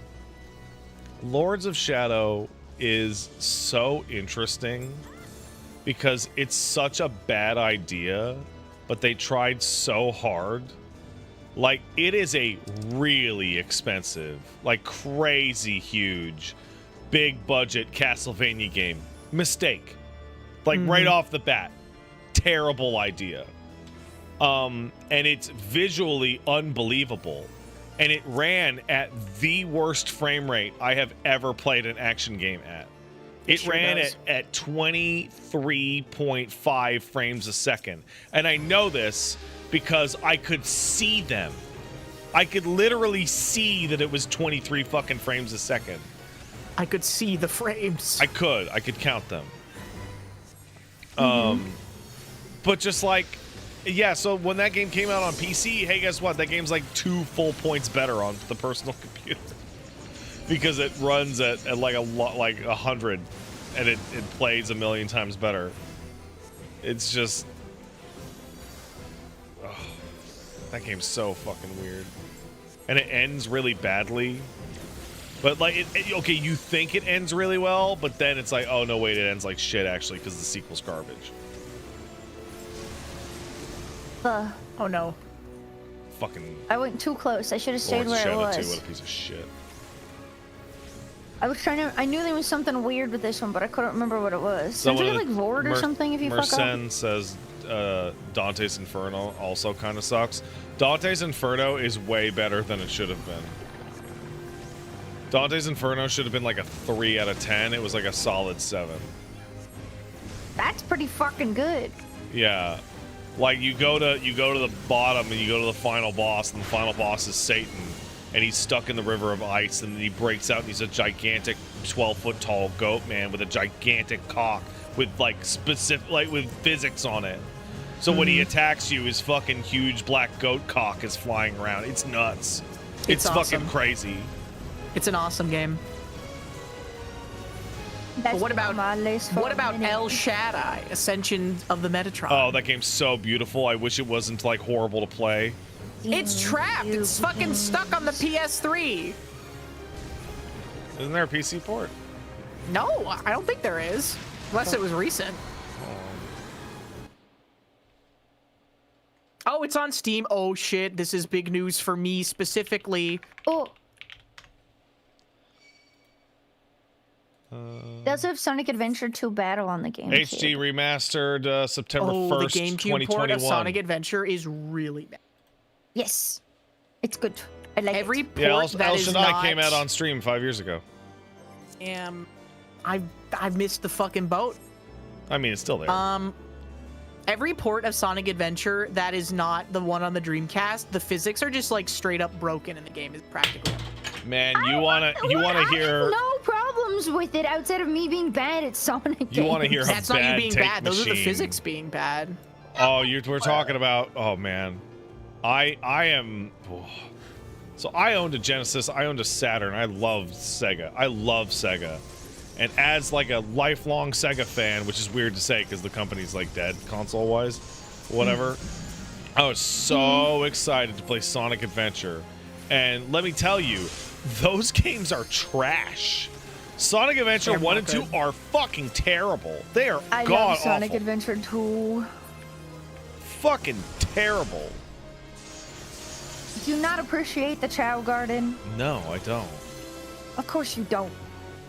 Lords of Shadow is so interesting because it's such a bad idea, but they tried so hard. Like, it is a really expensive, like crazy huge, big budget Castlevania game. Mistake. Like, right off the bat. Terrible idea. And it's visually unbelievable. And it ran at the worst frame rate I have ever played an action game at. It sure ran does. at 23.5 frames a second. And I know this because I could see them. I could literally see that it was 23 fucking frames a second. I could see the frames. I could count them. But just like, yeah, so when that game came out on PC, hey, guess what? That game's like 2 full points better on the personal computer. because it runs at like like 100, and it plays a million times better. It's just, that game's so fucking weird, and it ends really badly. But like, okay, you think it ends really well, but then it's like, oh no, wait, it ends like shit actually because the sequel's garbage. Oh no. Fucking. I went too close. I should have stayed where it was. What a piece of shit. I was trying to. I knew there was something weird with this one, but I couldn't remember what it was. Sounds like like Lord or something. If you fuck up. Mercen says Dante's Inferno also kind of sucks. Dante's Inferno is way better than it should have been. Dante's Inferno should have been like a 3 out of 10. It was like a solid 7. That's pretty fucking good. Yeah. Like you go to the bottom and you go to the final boss, and the final boss is Satan, and he's stuck in the river of ice, and then he breaks out and he's a gigantic 12-foot tall goat man with a gigantic cock with like specific, like with physics on it. So when he attacks you, his fucking huge black goat cock is flying around. It's nuts. It's awesome. Fucking crazy. It's an awesome game. That's What about El Shaddai, Ascension of the Metatron? Oh, that game's so beautiful. I wish it wasn't like horrible to play. It's trapped. It's fucking stuck on the PS3. Isn't there a PC port? No, I don't think there is. Unless it was recent. Oh, it's on Steam. Oh shit, this is big news for me specifically. Oh. They also have Sonic Adventure 2 Battle on the game. HD remastered September 1st, the GameCube 2021. port of Sonic Adventure is really bad. Yes, it's good. I like every it. port that El is Shaddai not... came out on stream 5 years ago. I've missed the fucking boat. I mean, it's still there. Every port of Sonic Adventure that is not the one on the Dreamcast, the physics are just like straight up broken in the game. Is practically. Man, you wanna hear? I have no problems with it outside of me being bad at Sonic games. You wanna hear? That's not you being bad. Those are the physics being bad. Oh, we're talking about. Oh man, I am. Oh. So I owned a Genesis. I owned a Saturn. I loved Sega. I love Sega. And as like a lifelong Sega fan, which is weird to say because the company's like dead console-wise, whatever. I was so excited to play Sonic Adventure. And let me tell you, those games are trash. Sonic Adventure 1 and 2 are fucking terrible. They are I love Sonic Adventure 2. Fucking terrible. Do you not appreciate the Chow Garden? No, I don't. Of course you don't.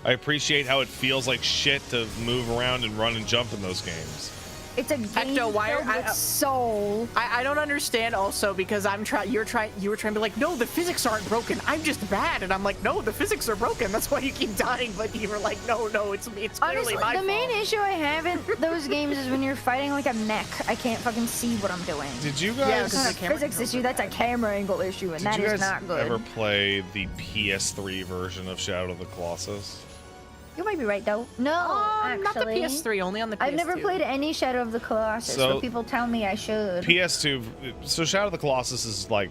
I appreciate how it feels like shit to move around and run and jump in those games. It's a game Ecto, filled with soul. I don't understand also because you were trying to be like, no, the physics aren't broken. I'm just bad, and I'm like, no, the physics are broken. That's why you keep dying. But you were like, no, it's clearly Honestly, my fault. the main issue I have in those games is when you're fighting like a mech. I can't fucking see what I'm doing. Did you guys? Yeah, It's not a physics issue. That's a camera angle issue, and that is not good. Did you guys ever play the PS3 version of Shadow of the Colossus? You might be right though. No, actually. Not the PS3, only on the PS2. I've never played any Shadow of the Colossus, but people tell me I should. PS2. So Shadow of the Colossus is like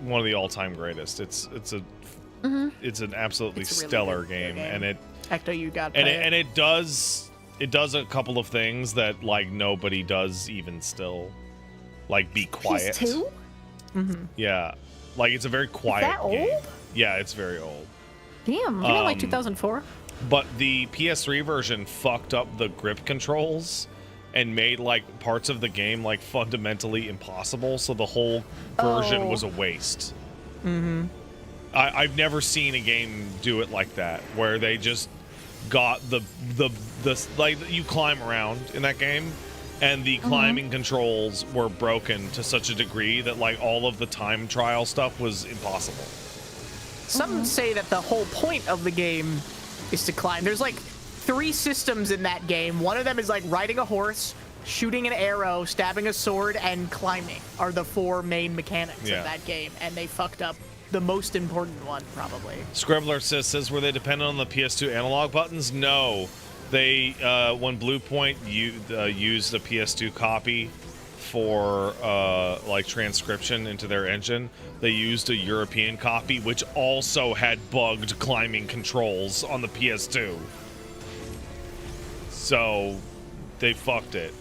one of the all-time greatest. It's an absolutely stellar game, and it. Ecto, you got and it does a couple of things that like nobody does even still, like be quiet. PS2? Mm-hmm. Yeah, like it's a very quiet. Is that game. old? Yeah, it's very old. Damn. You mean like 2004? But the PS3 version fucked up the grip controls and made like parts of the game like fundamentally impossible, so the whole version was a waste. Mm-hmm. I've never seen a game do it like that, where they just got the like you climb around in that game, and the climbing controls were broken to such a degree that like all of the time trial stuff was impossible. Some say that the whole point of the game is to climb. There's like 3 systems in that game. One of them is like riding a horse, shooting an arrow, stabbing a sword, and climbing are the 4 main mechanics of that game, and they fucked up the most important one, probably. Scribbler says, were they dependent on the PS2 analog buttons? No. They, when Bluepoint used a PS2 copy for, like transcription into their engine, they used a European copy which also had bugged climbing controls on the PS2. So they fucked it.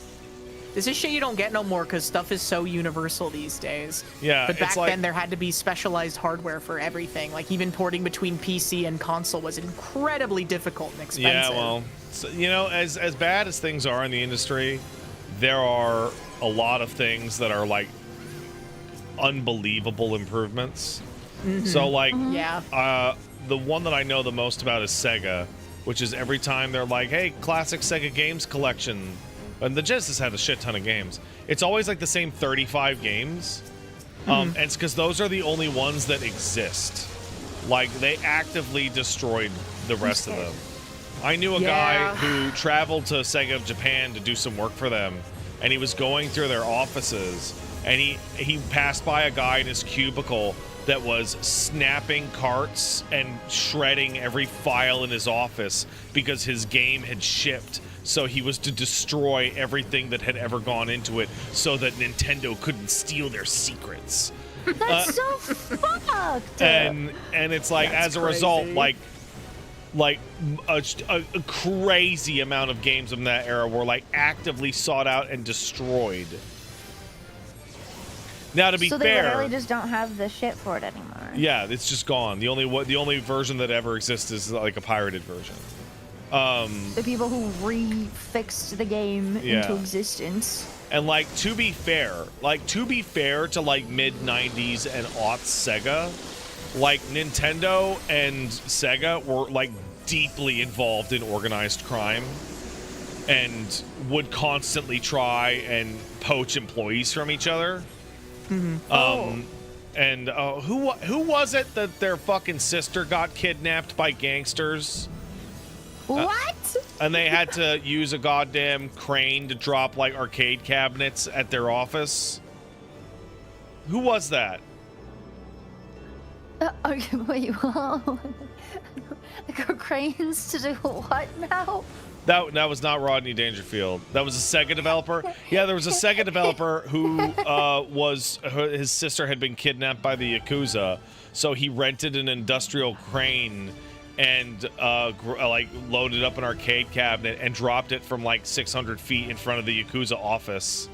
This is shit you don't get no more because stuff is so universal these days. Yeah, but back it's like, then there had to be specialized hardware for everything. Like even porting between PC and console was incredibly difficult and expensive. yeah, well, so, you know, as bad as things are in the industry, there are a lot of things that are like unbelievable improvements. So like, yeah, the one that I know the most about is Sega, which is every time they're like, hey, classic Sega games collection. And the Genesis had a shit ton of games. It's always like the same 35 games. And it's because those are the only ones that exist. Like, they actively destroyed the rest of them. I knew a guy who traveled to Sega of Japan to do some work for them, and he was going through their offices, and he passed by a guy in his cubicle that was snapping carts and shredding every file in his office because his game had shipped. So he was to destroy everything that had ever gone into it so that Nintendo couldn't steal their secrets. That's so fucked. And it's like, That's as a result, crazy. like a crazy amount of games from that era were like actively sought out and destroyed. Now, to be so they fair, literally just don't have the shit for it anymore. yeah, it's just gone. The only version that ever exists is like a pirated version. The people who refixed the game into existence. And like, to be fair to like mid 90s and aughts Sega, like Nintendo and Sega were like deeply involved in organized crime and would constantly try and poach employees from each other. And who was it that their fucking sister got kidnapped by gangsters? What? And they had to use a goddamn crane to drop like arcade cabinets at their office. Who was that? Okay, wait, well, like cranes to do what now? That was not Rodney Dangerfield. That was a Sega developer. Yeah, there was a Sega developer who his sister had been kidnapped by the Yakuza, so he rented an industrial crane and like loaded up an arcade cabinet and dropped it from like 600 feet in front of the Yakuza office,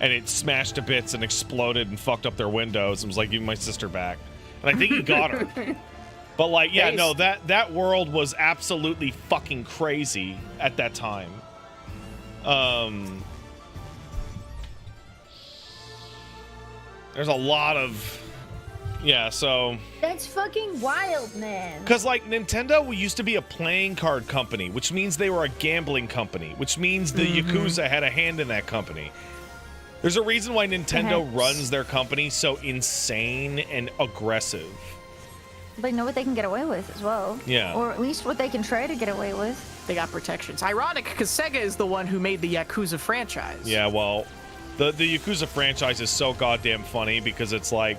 and it smashed to bits and exploded and fucked up their windows and was like, give me my sister back. And I think he got her. But like, yeah, Nice. no, that world was absolutely fucking crazy at that time. There's a lot of, yeah, so. That's fucking wild, man. Because, like, Nintendo used to be a playing card company, which means they were a gambling company, which means the Yakuza had a hand in that company. There's a reason why Nintendo runs their company so insane and aggressive. They know what they can get away with as well. Yeah. Or at least what they can try to get away with. they got protections. Ironic, because Sega is the one who made the Yakuza franchise. Yeah, well, the Yakuza franchise is so goddamn funny because it's like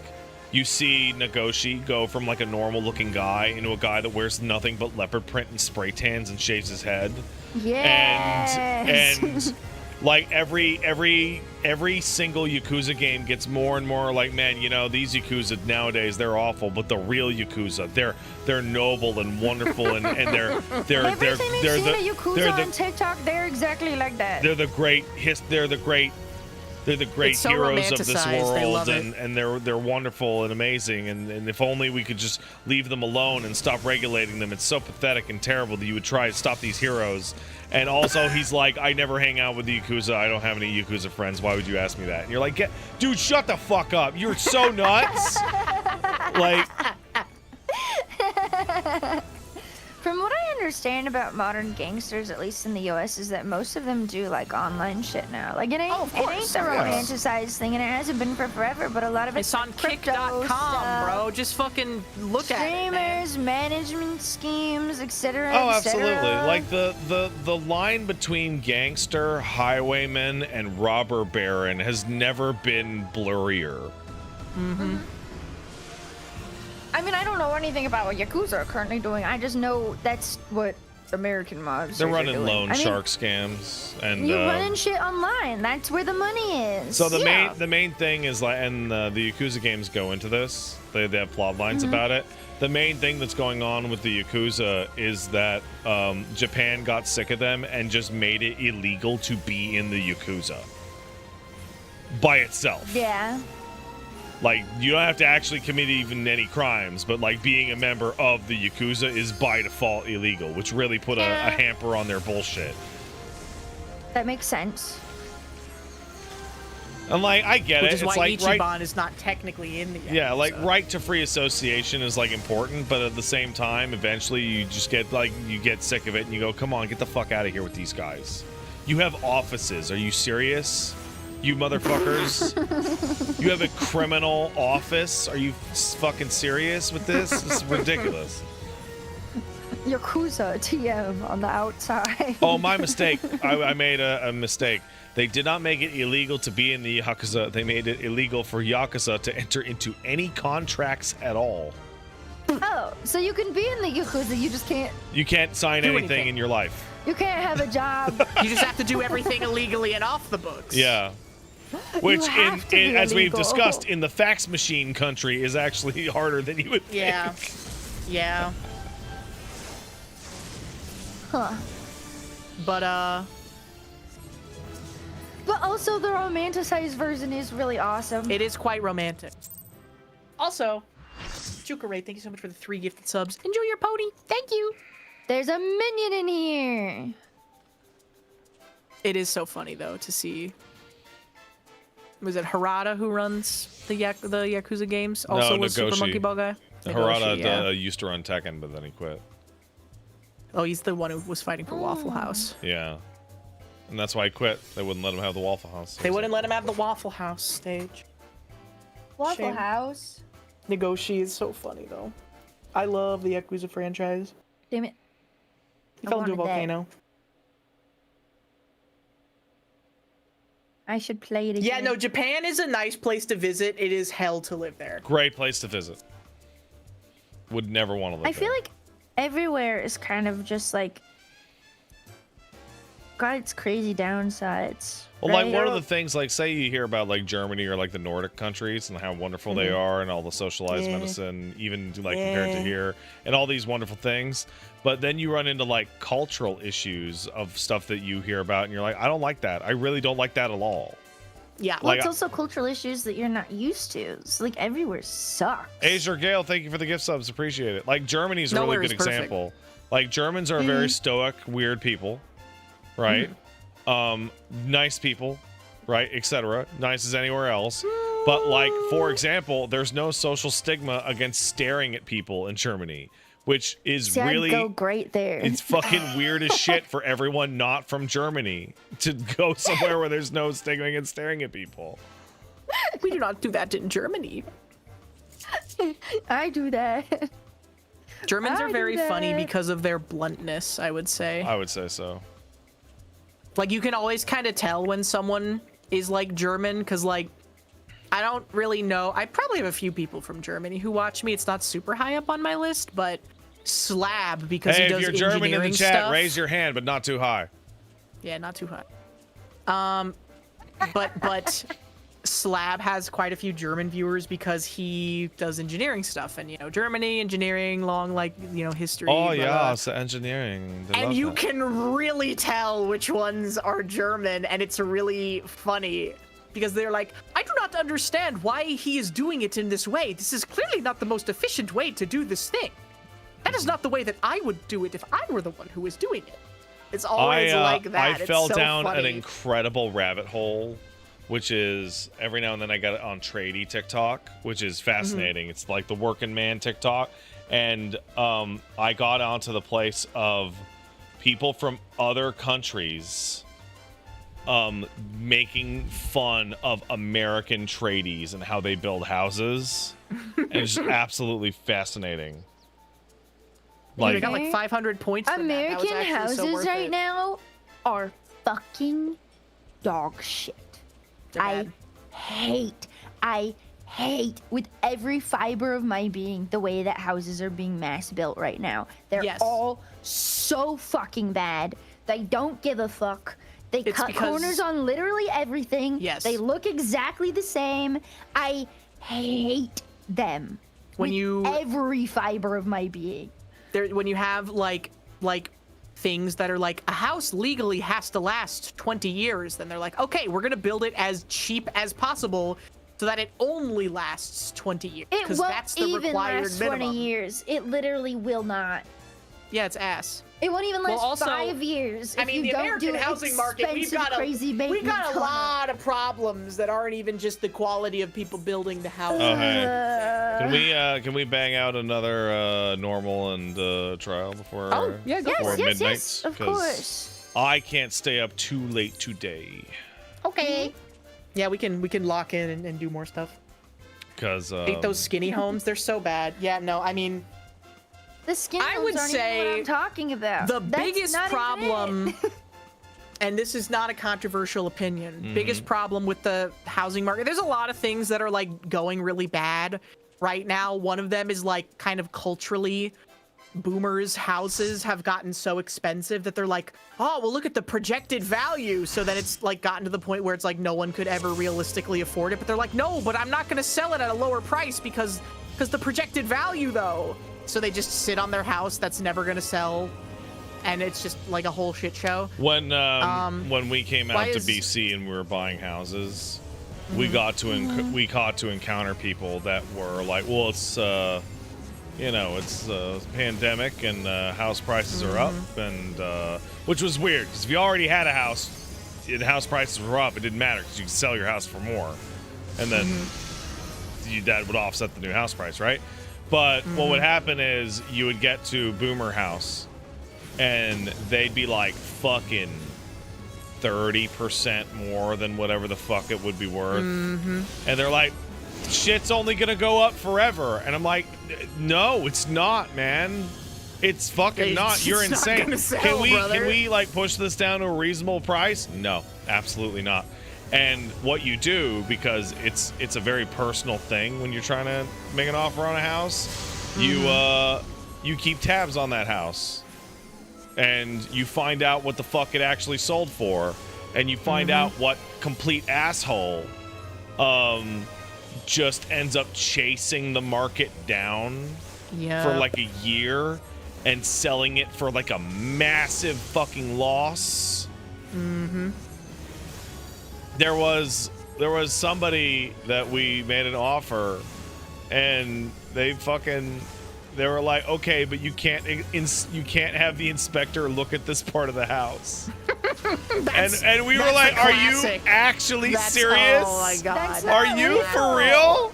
you see Nagoshi go from like a normal looking guy into a guy that wears nothing but leopard print and spray tans and shaves his head. Yes. And like every single Yakuza game gets more and more like, man, you know, these Yakuza nowadays, they're awful, but the real Yakuza, they're noble and wonderful, and they're Everything you've they're seen the of Yakuza they're on TikTok, they're exactly like that. they're the great It's so heroes of this romanticized. They world, love it. and they're wonderful and amazing, and if only we could just leave them alone and stop regulating them. It's so pathetic and terrible that you would try to stop these heroes. And also, he's like, I never hang out with the Yakuza. I don't have any Yakuza friends. Why would you ask me that? And you're like, dude, shut the fuck up. You're so nuts. Like, From what I understand about modern gangsters, at least in the US, is that most of them do like online shit now. Like it ain't the romanticized thing, and it hasn't been for forever. But a lot of It's on crypto kick.com, stuff, bro. Just fucking look at it, man. streamers, management schemes, etc. oh, absolutely. Like the line between gangster, highwayman, and robber baron has never been blurrier. Mm-hmm. I mean, I don't know anything about what Yakuza are currently doing. I just know that's what American mobs. They're are running doing. loan I mean, shark scams, and you're running shit online. That's where the money is. so the main thing is like, and the Yakuza games go into this. They have plot lines about it. The main thing that's going on with the Yakuza is that Japan got sick of them and just made it illegal to be in the Yakuza by itself. Yeah. Like, you don't have to actually commit even any crimes, but like being a member of the Yakuza is by default illegal, which really put a hamper on their bullshit. That makes sense. And like, I get Which it. is It's why like Ichiban is not technically in the Yakuza. yeah, like right to free association is like important, but at the same time, eventually you just get like you get sick of it and you go, come on, get the fuck out of here with these guys. You have offices. Are you serious? You motherfuckers. You have a criminal office. Are you fucking serious with this? This is ridiculous. Yakuza TM on the outside. Oh, my mistake. I made a mistake. They did not make it illegal to be in the Yakuza. They made it illegal for Yakuza to enter into any contracts at all. Oh, so you can be in the Yakuza, you just can't. You can't sign anything in your life. You can't have a job. You just have to do everything illegally and off the books. Yeah. Which, have to be as we've illegal. discussed, in the fax machine country is actually harder than you would think. Yeah. Yeah. Huh. But But also the romanticized version is really awesome. it is quite romantic. Also, Jukare, thank you so much for the 3 gifted subs. Enjoy your pony. Thank you. There's a minion in here. It is so funny though to see. Was it Harada who runs the Yakuza games? Also was Super Nagoshi. Monkey Ball guy. Harada Nagoshi, yeah. used to run Tekken, but then he quit. Oh, he's the one who was fighting for Waffle Oh. House. Yeah. And that's why he quit. They wouldn't let him have the Waffle House. They wouldn't let him have the Waffle House stage. Waffle Shame. House. Nagoshi is so funny though. I love the Yakuza franchise. Damn it. He I fell into a wanted that. volcano. I should play it again. Yeah, no, Japan is a nice place to visit. It is hell to live there. Great place to visit. Would never want to live I feel there. like everywhere is kind of just like got its crazy downsides. Well, right? like one of the things, like say you hear about like Germany or like the Nordic countries and how wonderful they are and all the socialized Yeah. medicine, even like compared to Yeah. here, and all these wonderful things. But then you run into like cultural issues of stuff that you hear about, and you're like, I don't like that. I really don't like that at all. Yeah. Well, like, it's also cultural issues that you're not used to. It's like everywhere sucks. Azer Gale, thank you for the gift subs. Appreciate it. Like Germany's a Nowhere really good is perfect. example. Like Germans are very stoic, weird people, right? Nice people, right, etc. Nice as anywhere else. But like, for example, there's no social stigma against staring at people in Germany, which is See, really I'd go great there. it's fucking weird as shit for everyone not from Germany to go somewhere where there's no stigma against staring at people. We do not do that in Germany. I do that. Germans I are do very funny that. because of their bluntness, I would say. I would say so. Like, you can always kind of tell when someone is, like, German, because, like, I don't really know. I probably have a few people from Germany who watch me. It's not super high up on my list, but Slab, because Hey, he if does you're German in the engineering chat, stuff. raise your hand, but not too high. Yeah, not too high. But Slab has quite a few German viewers because he does engineering stuff, and, you know, Germany, engineering, long, like, you know, history. Oh, blah, yeah, blah. it's the engineering. They And love you that. can really tell which ones are German, and it's really funny because they're like, I do not understand why he is doing it in this way. This is clearly not the most efficient way to do this thing. That is not the way that I would do it if I were the one who was doing it. It's always like that. I It's fell so down funny. an incredible rabbit hole, which is every now and then I get it on Tradie TikTok, which is fascinating. It's like the working man TikTok. And I got onto the place of people from other countries making fun of American tradies and how they build houses. And it's just absolutely fascinating. Dude, I Like, got like 500 points for that. That was American actually so houses worth right it. now are fucking dog shit. They're I bad. I hate with every fiber of my being the way that houses are being mass built right now. They're Yes. all so fucking bad. They don't give a fuck. They It's cut because- corners on literally everything. Yes. They look exactly the same. I hate them. When with you- every fiber of my being. When you have like things that are like a house legally has to last 20 years, then they're like, okay, we're gonna build it as cheap as possible so that it only lasts 20 years. It Because won't that's the even required last minimum. 20 years. It literally will not. Yeah, it's ass. It won't even Well, last also, 5 years. I if mean, you the don't American do housing market, we've expensive, got crazy a maintenance on it. lot of problems that aren't even just the quality of people building the house. Oh, hey. Can we bang out another normal and trial before Oh, yeah, go before for it. midnight? Yes, of 'Cause course. I can't stay up too late today. Okay. Yeah, we can lock in and do more stuff. Cause Hate those skinny homes. They're so bad. Yeah, no, I mean, The skin I homes would aren't even what say I'm talking about. the That's biggest not even problem, it. and this is not a controversial opinion, biggest problem with the housing market, there's a lot of things that are like going really bad right now. One of them is like kind of culturally, boomers' houses have gotten so expensive that they're like, oh, well, look at the projected value. So then it's like gotten to the point where it's like no one could ever realistically afford it. But they're like, no, but I'm not going to sell it at a lower price because the projected value, though. So they just sit on their house that's never going to sell. And it's just like a whole shit show. when we came why out to is- BC and we were buying houses, we got to encounter people that were like, well, it's it's a pandemic and house prices are up, and which was weird because if you already had a house, the house prices were up. It didn't matter because you could sell your house for more, and then that would offset the new house price, right? But what would happen is you would get to Boomer House, and they'd be like fucking 30% more than whatever the fuck it would be worth, and they're like, shit's only gonna go up forever. And I'm like, no, it's not, man. It's fucking It's not. You're not insane. gonna sell, Can brother. we like push this down to a reasonable price? No, absolutely not. And what you do, because it's a very personal thing when you're trying to make an offer on a house, you keep tabs on that house, and you find out what the fuck it actually sold for, and you find out what complete asshole just ends up chasing the market down for like a year and selling it for like a massive fucking loss. There was somebody that we made an offer, and they were like, okay, but you can't have the inspector look at this part of the house. and we were that's like, a are you classic. actually That's- serious? Oh my god. That's Are not you legal. for real?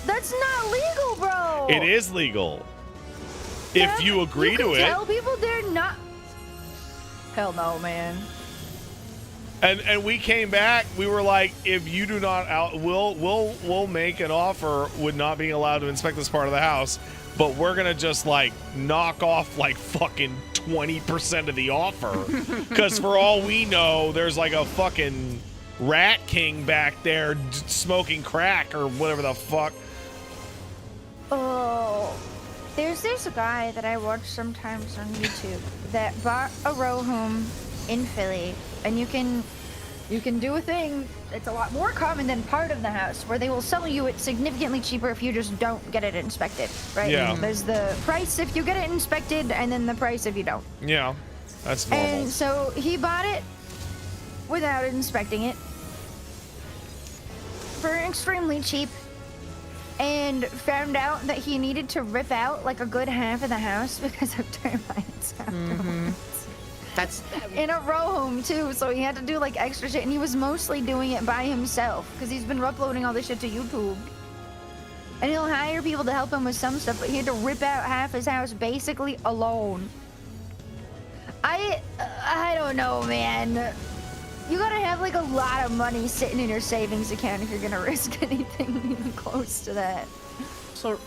That's not legal, bro. It is legal. If you agree you to can it. tell people they're not. Hell no, man. And we came back. We were like, if you do not we'll make an offer with not being allowed to inspect this part of the house, but we're gonna just like knock off like fucking 20% of the offer, because for all we know, there's like a fucking rat king back there smoking crack or whatever the fuck. Oh, there's a guy that I watch sometimes on YouTube that bought a row home in Philly, and you can do a thing that's a lot more common than part of the house, where they will sell you it significantly cheaper if you just don't get it inspected, right? Yeah. There's the price if you get it inspected, and then the price if you don't. Yeah, that's normal. And so he bought it without inspecting it for extremely cheap, and found out that he needed to rip out like a good half of the house because of termites afterwards. That's In a row home too, so he had to do like extra shit, and he was mostly doing it by himself because he's been uploading all this shit to YouTube. And he'll hire people to help him with some stuff, but he had to rip out half his house basically alone. I don't know, man. You gotta have like a lot of money sitting in your savings account if you're gonna risk anything even close to that. so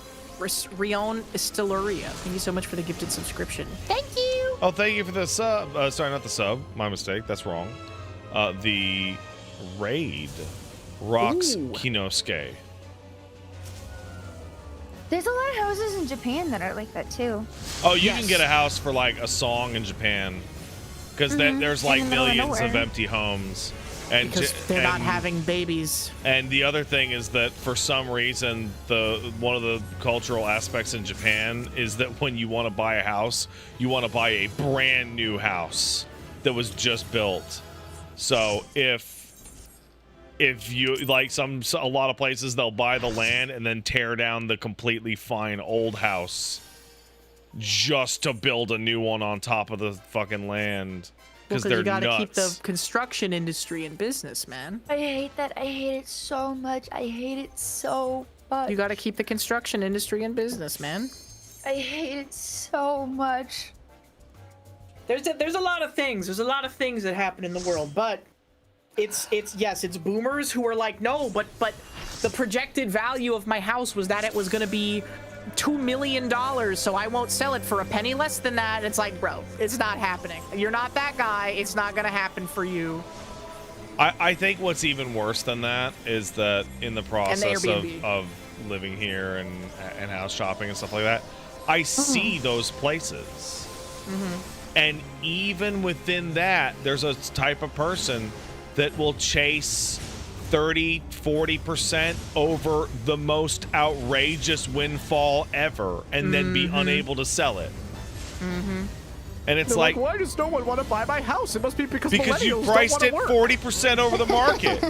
Rion Estellaria. Thank you so much for the gifted subscription. Thank you. Oh, thank you for the sub. Sorry, not the sub. My mistake. That's wrong. The raid. Rocks Ooh. Kinosuke. There's a lot of houses in Japan that are like that too. Oh, you Yes. can get a house for like a song in Japan because there's like In the middle of millions of nowhere. empty homes. And Because they're not having babies. And the other thing is that for some reason, one of the cultural aspects in Japan is that when you want to buy a house, you want to buy a brand new house that was just built. So if you like a lot of places, they'll buy the land and then tear down the completely fine old house just to build a new one on top of the fucking land. Because they're you gotta nuts. keep the construction industry in business, man. I hate that. I hate it so much. I hate it so much. You gotta keep the construction industry in business, man. I hate it so much. There's a lot of things. There's a lot of things that happen in the world, but it's boomers who are like, no, but the projected value of my house was that it was gonna be $2 million, so I won't sell it for a penny less than that. It's like, bro, it's not happening. You're not that guy. It's not gonna happen for you. I think what's even worse than that is that in the process Airbnb. of living here and house shopping and stuff like that, I see those places. And even within that, there's a type of person that will chase 30-40% over the most outrageous windfall ever and then be unable to sell it. And it's like, why does no one want to buy my house? It must be because you millennials priced don't it want to work. 40% over the market.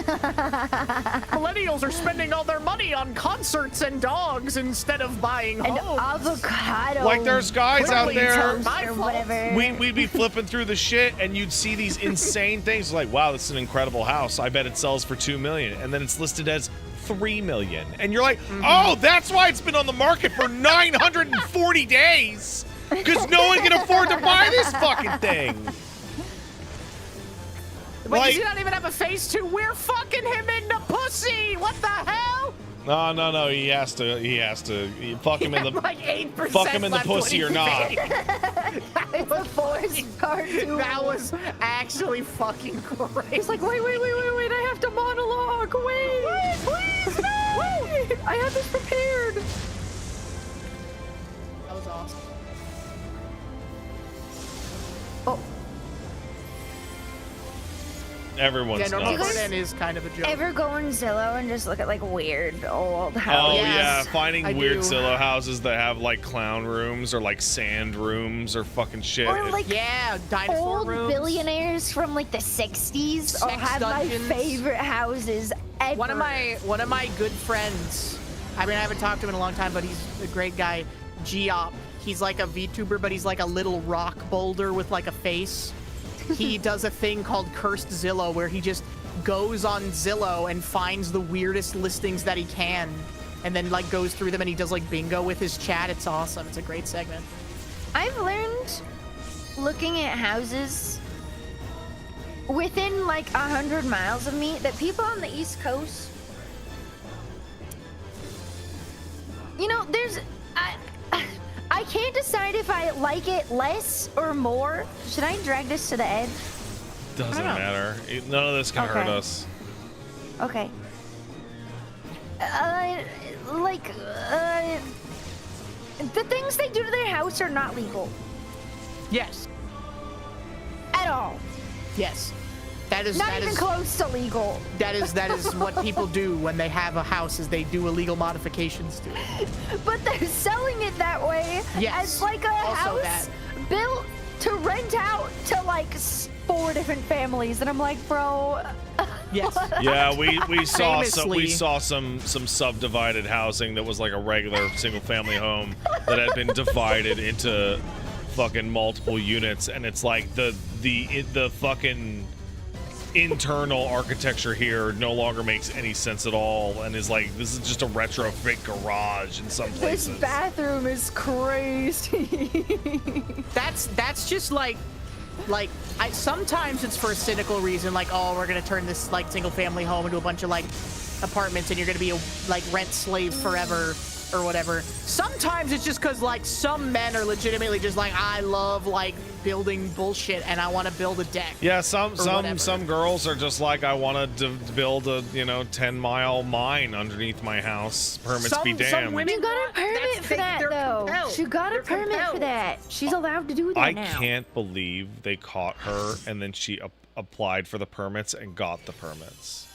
Millennials are spending all their money on concerts and dogs instead of buying And homes. avocado. Like there's guys out Clearly there, toast or whatever. we'd be flipping through the shit and you'd see these insane things like, wow, this is an incredible house. I bet it sells for $2 million. And then it's listed as $3 million. And you're like, oh, that's why it's been on the market for 940 days. Because no one can afford to buy this fucking thing. Wait, like- does he not even have a face to? We're fucking him in the pussy. What the hell? No. He has to fuck him in the Like 8%. fuck him in the left when pussy he or not. paid. It's a forced cartoon. That was actually fucking crazy. It's like, wait, I have to monologue. Wait, please, no. Wait, I have this prepared. That was awesome. Oh, Everyone's Yeah, Normal nuts. Ferdinand is kind of a joke. ever go on Zillow and just look at like weird old Oh houses? yeah, Yes, finding I weird do. Zillow houses that have like clown rooms or like sand rooms or fucking shit. Or like Yeah, dinosaur old rooms. billionaires from like the 60s Sex all have dungeons. my favorite houses ever. One of my good friends. I mean, I haven't talked to him in a long time, but he's a great guy. Geop. He's like a VTuber, but he's like a little rock boulder with like a face. He does a thing called Cursed Zillow, where he just goes on Zillow and finds the weirdest listings that he can, and then like goes through them, and he does like bingo with his chat. It's awesome. It's a great segment. I've learned looking at houses within like 100 miles of me that people on the East Coast, you know, I can't decide if I like it less or more. Should I drag this to the edge? Doesn't I don't know. matter. None of this can hurt Okay. us. Okay. The things they do to their house are not legal Yes. at all. Yes. That is Not that even is close to legal. that is what people do when they have a house, is they do illegal modifications to it. But they're selling it that way Yes, as like a also house that. built to rent out to like 4 different families, and I'm like, bro. Yes. Yeah, we Famously. saw some subdivided housing that was like a regular single family home that had been divided into fucking multiple units, and it's like the fucking internal architecture here no longer makes any sense at all, and is like, this is just a retrofit garage in some This places. bathroom is crazy. That's just like sometimes it's for a cynical reason, like, oh, we're gonna turn this like single family home into a bunch of like apartments, and you're gonna be a like rent slave forever. or whatever. Sometimes it's just because like some men are legitimately just like, I love like building bullshit and I want to build a deck. Yeah, some girls are just like, I want to build a 10-mile mine underneath my house. Permits be damned. Some women You got a permit for that though. compelled. She got a permit for that. She's allowed to do that now. I can't believe they caught her and then she applied for the permits and got the permits.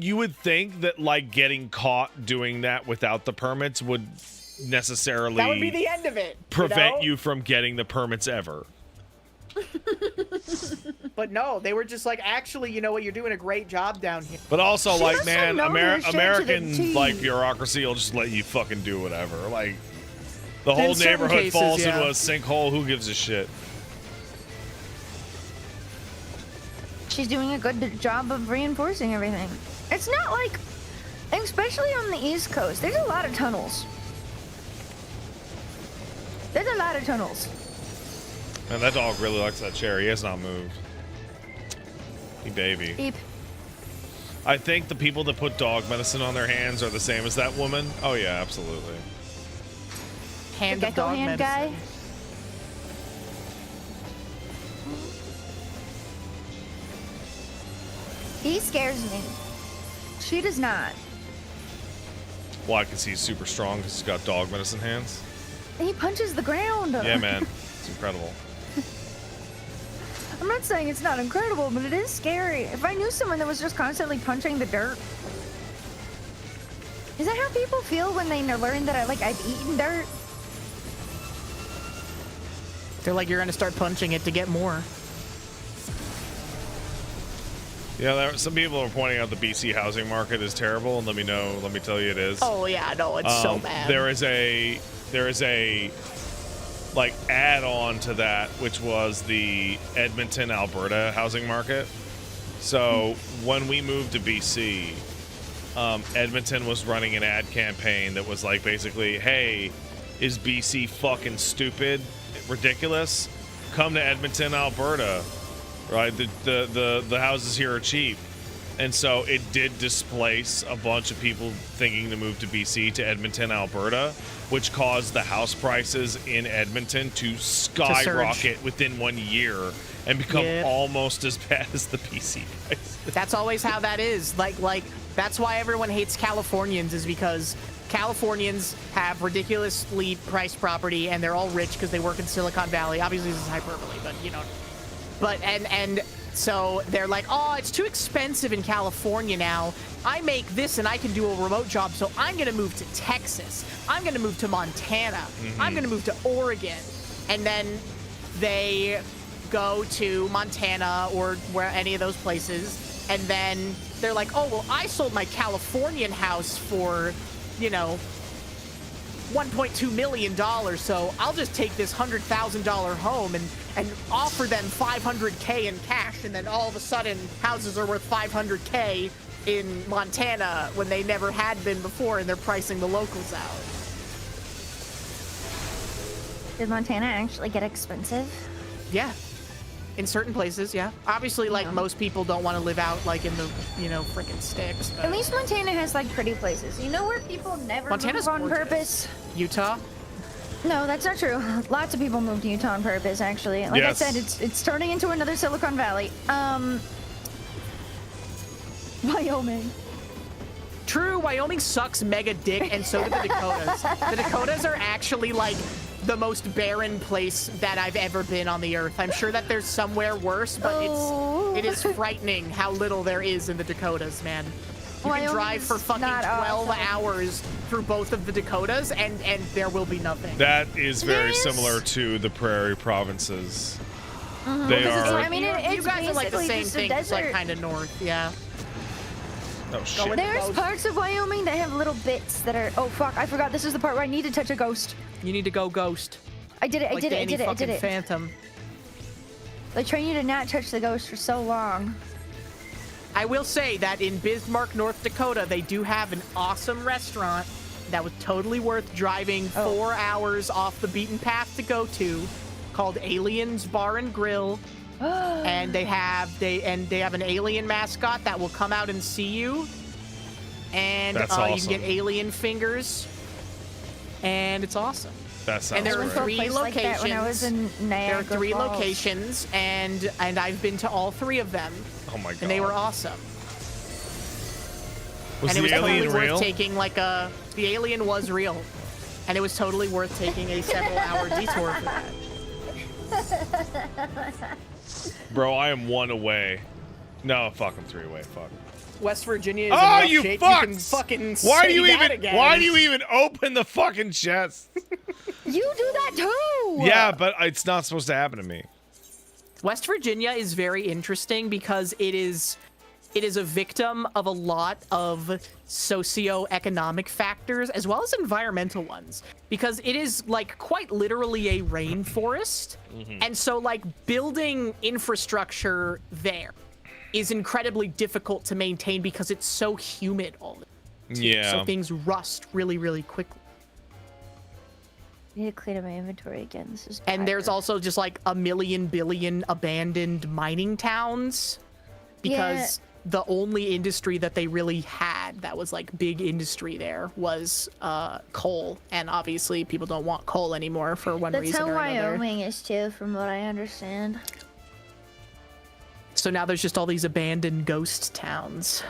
You would think that like getting caught doing that without the permits would necessarily That would be the end of it. prevent you from getting the permits ever. But no, they were just like, actually, you know what? You're doing a great job down here. But also, She like, must man, have known her shit to the American T. like bureaucracy will just let you fucking do whatever. Like, the whole certain neighborhood cases, falls yeah. into a sinkhole. Who gives a shit? She's doing a good job of reinforcing everything. It's not like, especially on the East Coast, there's a lot of tunnels. There's a lot of tunnels. Man, that dog really likes that chair. He has not moved. He baby. Beep. I think the people that put dog medicine on their hands are the same as that woman. Oh yeah, absolutely. Hand The of gecko dog hand medicine. guy. He scares me. She does not. Why? Because he's super strong because he's got dog medicine hands? He punches the ground. Yeah, man. It's incredible. I'm not saying it's not incredible, but it is scary. If I knew someone that was just constantly punching the dirt. Is that how people feel when they learn that I've eaten dirt? They're like, you're gonna start punching it to get more. Yeah, some people are pointing out the BC housing market is terrible, and let me tell you it is. Oh yeah, no, it's so bad. There is a like add-on to that, which was the Edmonton, Alberta housing market. So when we moved to BC, Edmonton was running an ad campaign that was like basically, hey, is BC fucking stupid, ridiculous? Come to Edmonton, Alberta, right? The houses here are cheap. And so it did displace a bunch of people thinking to move to BC to Edmonton, Alberta, which caused the house prices in Edmonton to skyrocket within 1 year and become almost as bad as the BC prices. That's always how that is. Like that's why everyone hates Californians, is because Californians have ridiculously priced property and they're all rich because they work in Silicon Valley. Obviously this is hyperbole, but you know. But and so they're like, oh, it's too expensive in California now. I make this and I can do a remote job, so I'm going to move to Texas. I'm going to move to Montana. I'm going to move to Oregon. And then they go to Montana or where any of those places. And then they're like, oh, well, I sold my Californian house for, you know, $1.2 million, so I'll just take this $100,000 home and offer them $500K in cash, and then all of a sudden houses are worth $500K in Montana when they never had been before, and they're pricing the locals out. Did Montana actually get expensive? Yeah. In certain places, yeah. Obviously, like, most people don't want to live out, like, in the, you know, freaking sticks. But At least Montana has, like, pretty places. You know where people never Montana's move on gorgeous. purpose? Utah? No, that's not true. Lots of people move to Utah on purpose, actually. Like Yes. I said, it's turning into another Silicon Valley. Wyoming. True, Wyoming sucks mega dick, and so do the Dakotas. The Dakotas are actually, like, the most barren place that I've ever been on the earth. I'm sure that there's somewhere worse, but it is frightening how little there is in the Dakotas, man. You can drive for fucking 12 hours through both of the Dakotas, and there will be nothing. That is very similar to the prairie provinces. They are. I mean, it's you guys are like the basically same just a thing, it's like desert. kind of north, yeah. Oh shit. There's parts of Wyoming that have little bits that are. Oh fuck! I forgot. This is the part where I need to touch a ghost. You need to go ghost. I did it. I Like did it. I Danny did it. I did fucking it. Phantom. They train you to not touch the ghost for so long. I will say that in Bismarck, North Dakota, they do have an awesome restaurant that was totally worth driving 4 hours off the beaten path to go to, called Aliens Bar and Grill. And they have an alien mascot that will come out and see you. and That's you awesome. can get alien fingers, and it's awesome. That sounds And there are great. To a three place like that when I was in There are Niagara 3 Falls. locations, and I've been to all 3 of them, Oh my god. and they were awesome. Was And it the was alien totally real? worth taking the alien was real, and it was totally worth taking a several-hour detour for that. Bro, I am 1 away. No, fuck, I'm 3 away. Fuck. West Virginia is in Oh, rough you shape. fucks! You can fucking Why say do you that even? again. Why do you even open the fucking chest? You do that too. Yeah, but it's not supposed to happen to me. West Virginia is very interesting because it is a victim of a lot of socio-economic factors as well as environmental ones, because it is like quite literally a rainforest. And so like building infrastructure there is incredibly difficult to maintain because it's so humid all the time. Yeah. So things rust really, really quickly. I need to clean up my inventory again. This is. And there's tired. also just like a billion abandoned mining towns because the only industry that they really had that was like big industry there was coal. And obviously people don't want coal anymore for one That's reason how or another. Wyoming is too, from what I understand. So now there's just all these abandoned ghost towns.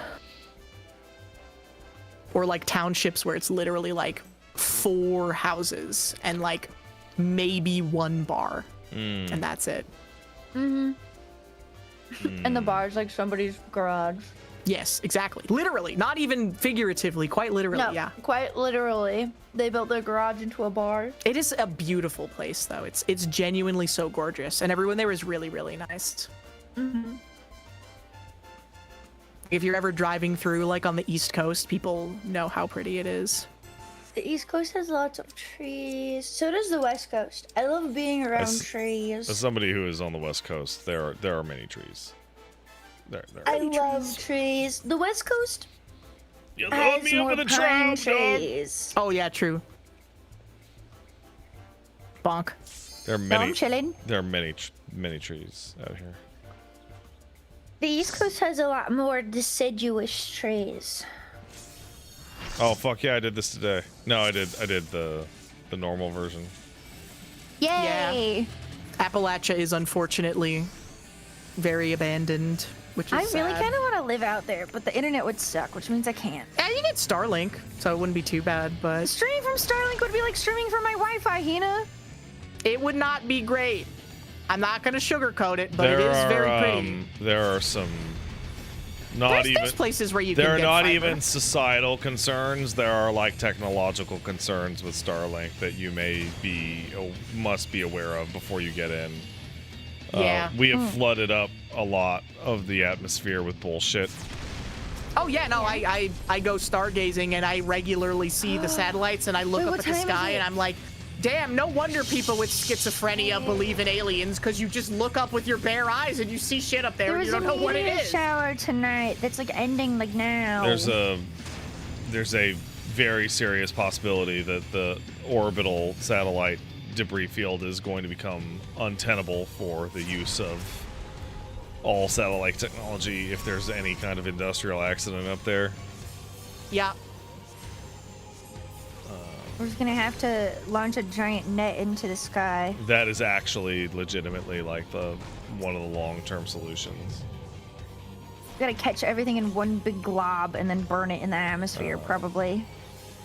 Or like townships where it's literally like 4 houses and like maybe 1 bar. And that's it. And the bar's like somebody's garage. Yes, exactly. Literally, not even figuratively, quite literally, No, yeah. quite literally. They built their garage into a bar. It is a beautiful place though. It's genuinely so gorgeous and everyone there is really, really nice. If you're ever driving through like on the East Coast, people know how pretty it is. The East Coast has lots of trees. So does the West Coast. I love being around As trees. somebody who is on the West Coast, there are many trees. There I are. love trees. The West Coast You has load me more up with a pine trout, dog. trees. Oh yeah, true. Bonk. There are No, many. I'm chilling. There are many trees out here. The East Coast has a lot more deciduous trees. Oh fuck yeah, I did this today. No, I did the normal version. Yay! Appalachia is unfortunately very abandoned, which is I really sad. kind of want to live out there, but the internet would suck, which means I can't. Yeah, you get Starlink, so it wouldn't be too bad, but Streaming from Starlink would be like streaming from my Wi-Fi, Hina. it would not be great. I'm not gonna sugarcoat it, but it is very pretty. There are some not There's places where you can There are get not fiber. even societal concerns. There are like technological concerns with Starlink that you must be aware of before you get in. Yeah. We have flooded up a lot of the atmosphere with bullshit. Oh yeah, no, I go stargazing and I regularly see the satellites and I look Wait, up what at the time is sky it? and I'm like, damn, no wonder people with schizophrenia believe in aliens, because you just look up with your bare eyes and you see shit up there and you don't know what it meteor is. shower tonight that's like ending like now. There's a very serious possibility that the orbital satellite debris field is going to become untenable for the use of all satellite technology if there's any kind of industrial accident up there. Yeah. We're just gonna have to launch a giant net into the sky. That is actually legitimately like one of the long-term solutions. We gotta catch everything in one big glob and then burn it in the atmosphere, probably.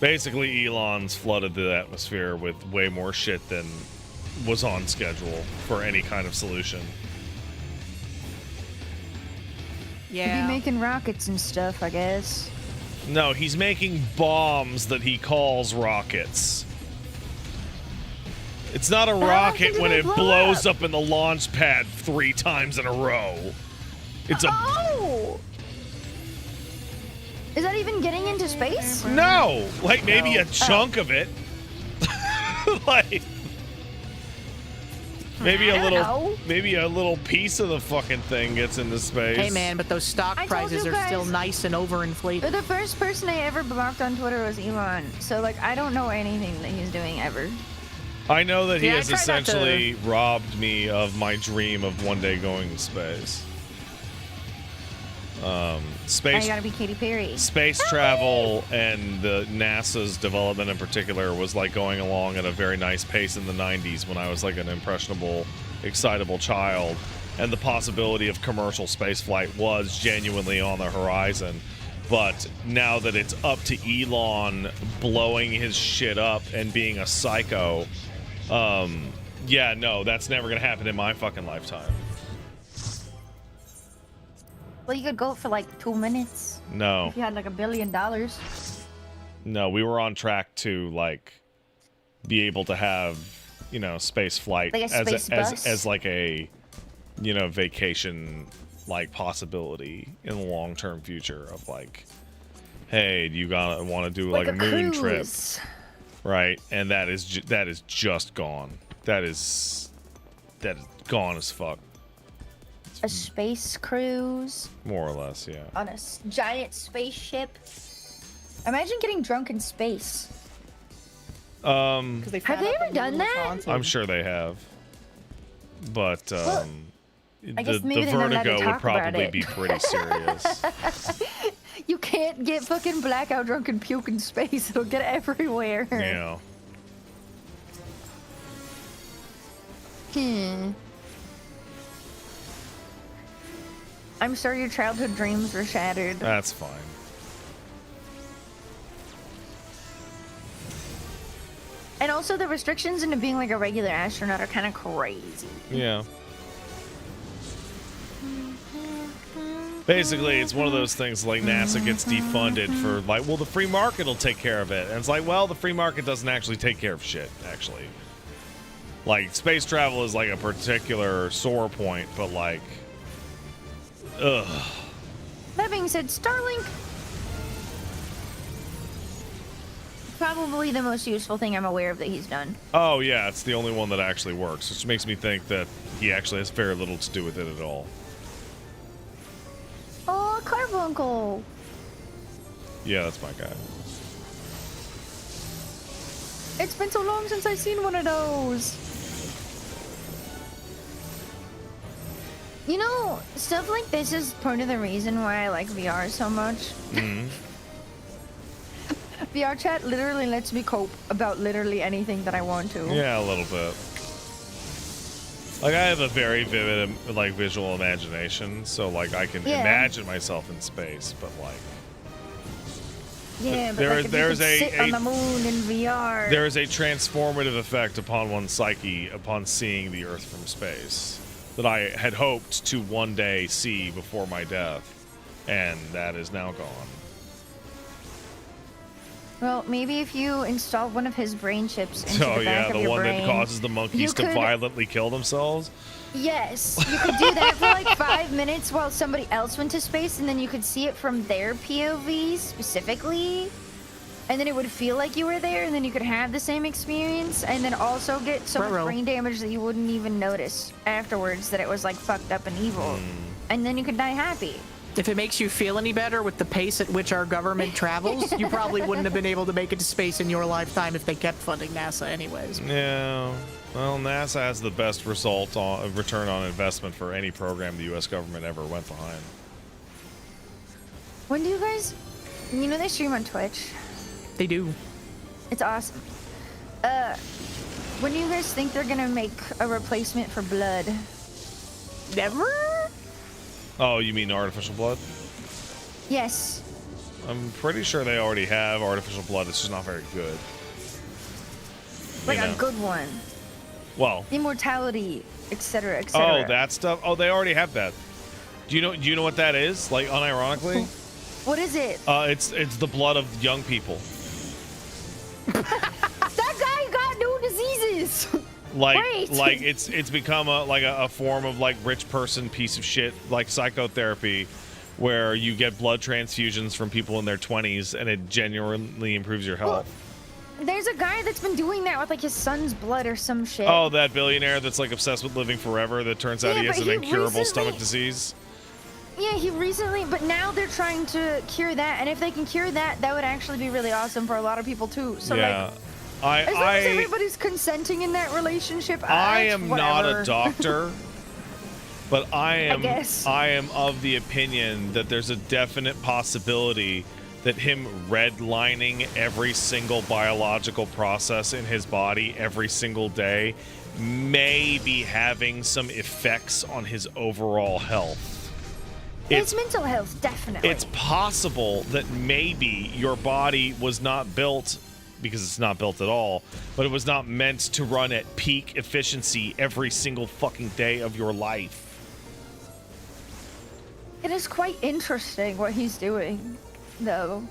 Basically, Elon's flooded the atmosphere with way more shit than was on schedule for any kind of solution. Yeah. Be making rockets and stuff, I guess. No, he's making bombs that he calls rockets. It's not a often rocket do when they it blow blows up? up in the launch pad 3 times in a row. It's a Oh! Is that even getting into space? no, like maybe No. a chunk of it. Like maybe I a don't little know. maybe a little piece of the fucking thing gets into space. Hey man, but those stock I told prices you are still guys. nice and overinflated. The first person I ever blocked on Twitter was Elon, so like I don't know anything that he's doing ever. I know that he Yeah, I has try not to- essentially robbed me of my dream of one day going to space. Now Space you gotta be Katy Perry. space travel and the NASA's development in particular was like going along at a very nice pace in the 90s when I was like an impressionable, excitable child, and the possibility of commercial spaceflight was genuinely on the horizon. But now that it's up to Elon blowing his shit up and being a psycho, yeah, no, that's never gonna happen in my fucking lifetime. Well, you could go for like 2 minutes. No. If you had like $1 billion. No, we were on track to like be able to have, you know, space flight Like a space bus? as like a, you know, vacation like possibility in the long-term future of like, hey, do you want to do like a moon trip, cruise. right? And that is just gone. That is gone as fuck, A space cruise more or less, yeah. on a giant spaceship. Imagine getting drunk in space. Have they ever done that? I'm sure they have, but I guess the maybe they're not allowed to vertigo would talk about probably it. be pretty serious. You can't get fucking blackout drunk and puke in space. It'll get everywhere. Yeah. I'm sure your childhood dreams were shattered. That's fine. And also the restrictions into being like a regular astronaut are kind of crazy. Yeah. Basically, it's one of those things like NASA gets defunded for like, well, the free market will take care of it. And it's like, well, the free market doesn't actually take care of shit, actually. Like, space travel is like a particular sore point, but like, ugh. That being said, Starlink, probably the most useful thing I'm aware of that he's done. Oh, yeah, it's the only one that actually works, which makes me think that he actually has very little to do with it at all. Oh, Carbuncle. Yeah, that's my guy. It's been so long since I've seen one of those. You know, stuff like this is part of the reason why I like VR so much. Mm-hmm. VR chat literally lets me cope about literally anything that I want to. Yeah, a little bit. Like, I have a very vivid, like, visual imagination, so, like, I can imagine myself in space, but, like... Yeah, but There like is- if there's you could a- sit on the moon in VR. There is a transformative effect upon one's psyche upon seeing the Earth from space that I had hoped to one day see before my death, and that is now gone. Well, maybe if you install one of his brain chips into Oh, the back yeah, of the your one brain, that causes the monkeys to could- violently kill themselves? Yes, you could do that for like 5 minutes while somebody else went to space, and then you could see it from their POV specifically, and then it would feel like you were there, and then you could have the same experience, and then also get so much Ruh-roh. brain damage that you wouldn't even notice afterwards that it was like fucked up and evil, and then you could die happy. If it makes you feel any better with the pace at which our government travels, you probably wouldn't have been able to make it to space in your lifetime if they kept funding NASA anyways. Yeah. Well, NASA has the best return on investment for any program the U.S. government ever went behind. When do you guys, you know they stream on Twitch? They do. It's awesome. When do you guys think they're gonna make a replacement for blood? Never? Oh, you mean artificial blood? Yes. I'm pretty sure they already have artificial blood. It's just not very good. Like You know. a good one. Well, Immortality, etc., etc. oh, that stuff. Oh, they already have that. Do you know what that is? Like, unironically, What is it? it's the blood of young people. That guy got new diseases! Like, Wait. like it's become a form of like rich person piece of shit like psychotherapy, where you get blood transfusions from people in their 20s and it genuinely improves your health. There's a guy that's been doing that with like his son's blood or some shit. Oh, that billionaire that's like obsessed with living forever that turns out Yeah, he has but an he incurable recently- stomach disease. Yeah, he recently, but now they're trying to cure that, and if they can cure that, that would actually be really awesome for a lot of people too. So Yeah. like, as long as everybody's consenting in that relationship, I it's am not a whatever. doctor, But I guess. am of the opinion that there's a definite possibility that him redlining every single biological process in his body every single day may be having some effects on his overall health. His mental health, definitely. It's possible that maybe your body was not built, because it's not built at all, but it was not meant to run at peak efficiency every single fucking day of your life. It is quite interesting what he's doing, though.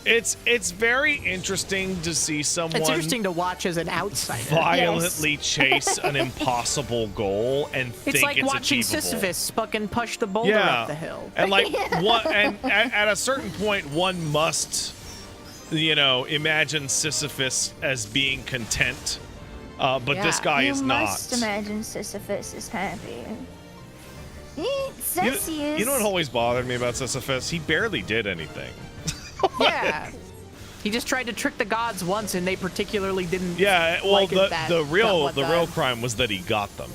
It's very interesting to see someone It's interesting to watch as an outsider. violently chase an impossible goal and think It's like watching achievable. Sisyphus fucking push the boulder up the hill. And like and at a certain point one must, you know, imagine Sisyphus as being content. But this guy is not. You must imagine Sisyphus is happy. He says he is. You know what always bothered me about Sisyphus? He barely did anything. Yeah. He just tried to trick the gods once, and they particularly didn't. Yeah, well, like it the real time. crime was that he got them.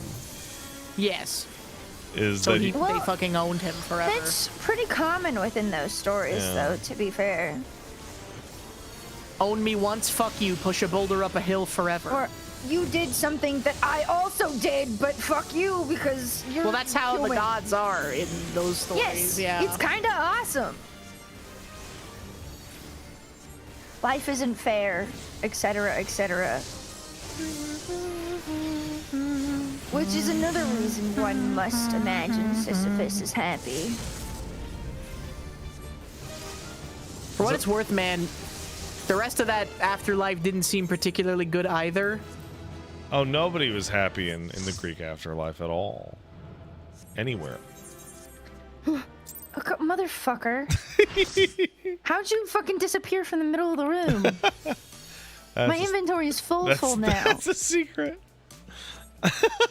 Yes. Is So that they Well, fucking owned him forever. That's pretty common within those stories, Yeah. though, to be fair. Own me once, fuck you. Push a boulder up a hill forever. Or you did something that I also did, but fuck you because you're Well, that's how human. the gods are in those stories. Yes, Yeah. it's kind of awesome. Life isn't fair, etc., etc. Which is another reason one must imagine Sisyphus is happy. For what it's worth, man, the rest of that afterlife didn't seem particularly good either. Oh, nobody was happy in the Greek afterlife at all. Anywhere. Okay, motherfucker. How'd you fucking disappear from the middle of the room? My inventory is full now. That's a secret.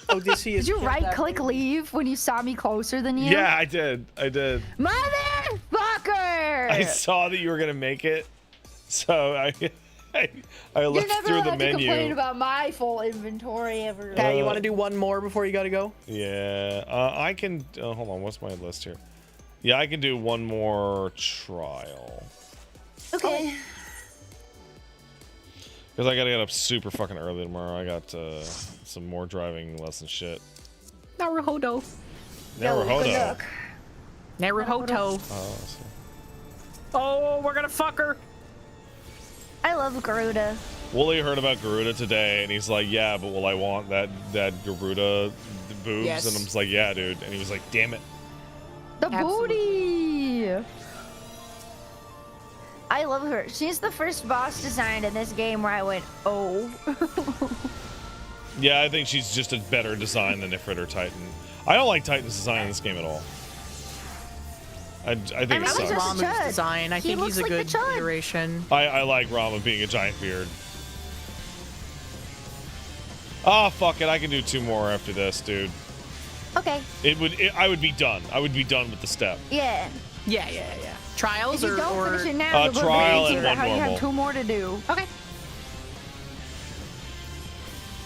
Odysseus. Did you right-click leave when you saw me closer than you? Yeah, I did. Motherfucker! I saw that you were gonna make it, so I You're looked never through the allowed to complain menu. about my full inventory ever. Pat, you want to do one more before you gotta go? Yeah, I can. Hold on, what's my list here? Yeah, I can do one more trial. Okay. Because I gotta get up super fucking early tomorrow. I got some more driving lesson shit. Naruhodo. Naruhodo. Naruhodo. Oh, we're gonna fuck her. I love Garuda. Wooly heard about Garuda today, and he's like, "Yeah, but will I want that Garuda boobs?" Yes. And I'm just like, "Yeah, dude." And he was like, "Damn it." The Absolutely. booty! I love her. She's the first boss design in this game where I went, oh. Yeah, I think she's just a better design than Ifrit or Titan. I don't like Titan's design in this game at all. I think I it mean, I like just a sucks. Rama's chud. design. I He think looks he's a like the good chud. iteration. I like Rama being a giant beard. Oh, fuck it. I can do 2 more after this, dude. Okay. I would be done. I would be done with the step. Yeah. Yeah. Trials If you or don't finish it now, Uh, you'll go trial crazy and about one how you normal. have 2 more to do. okay.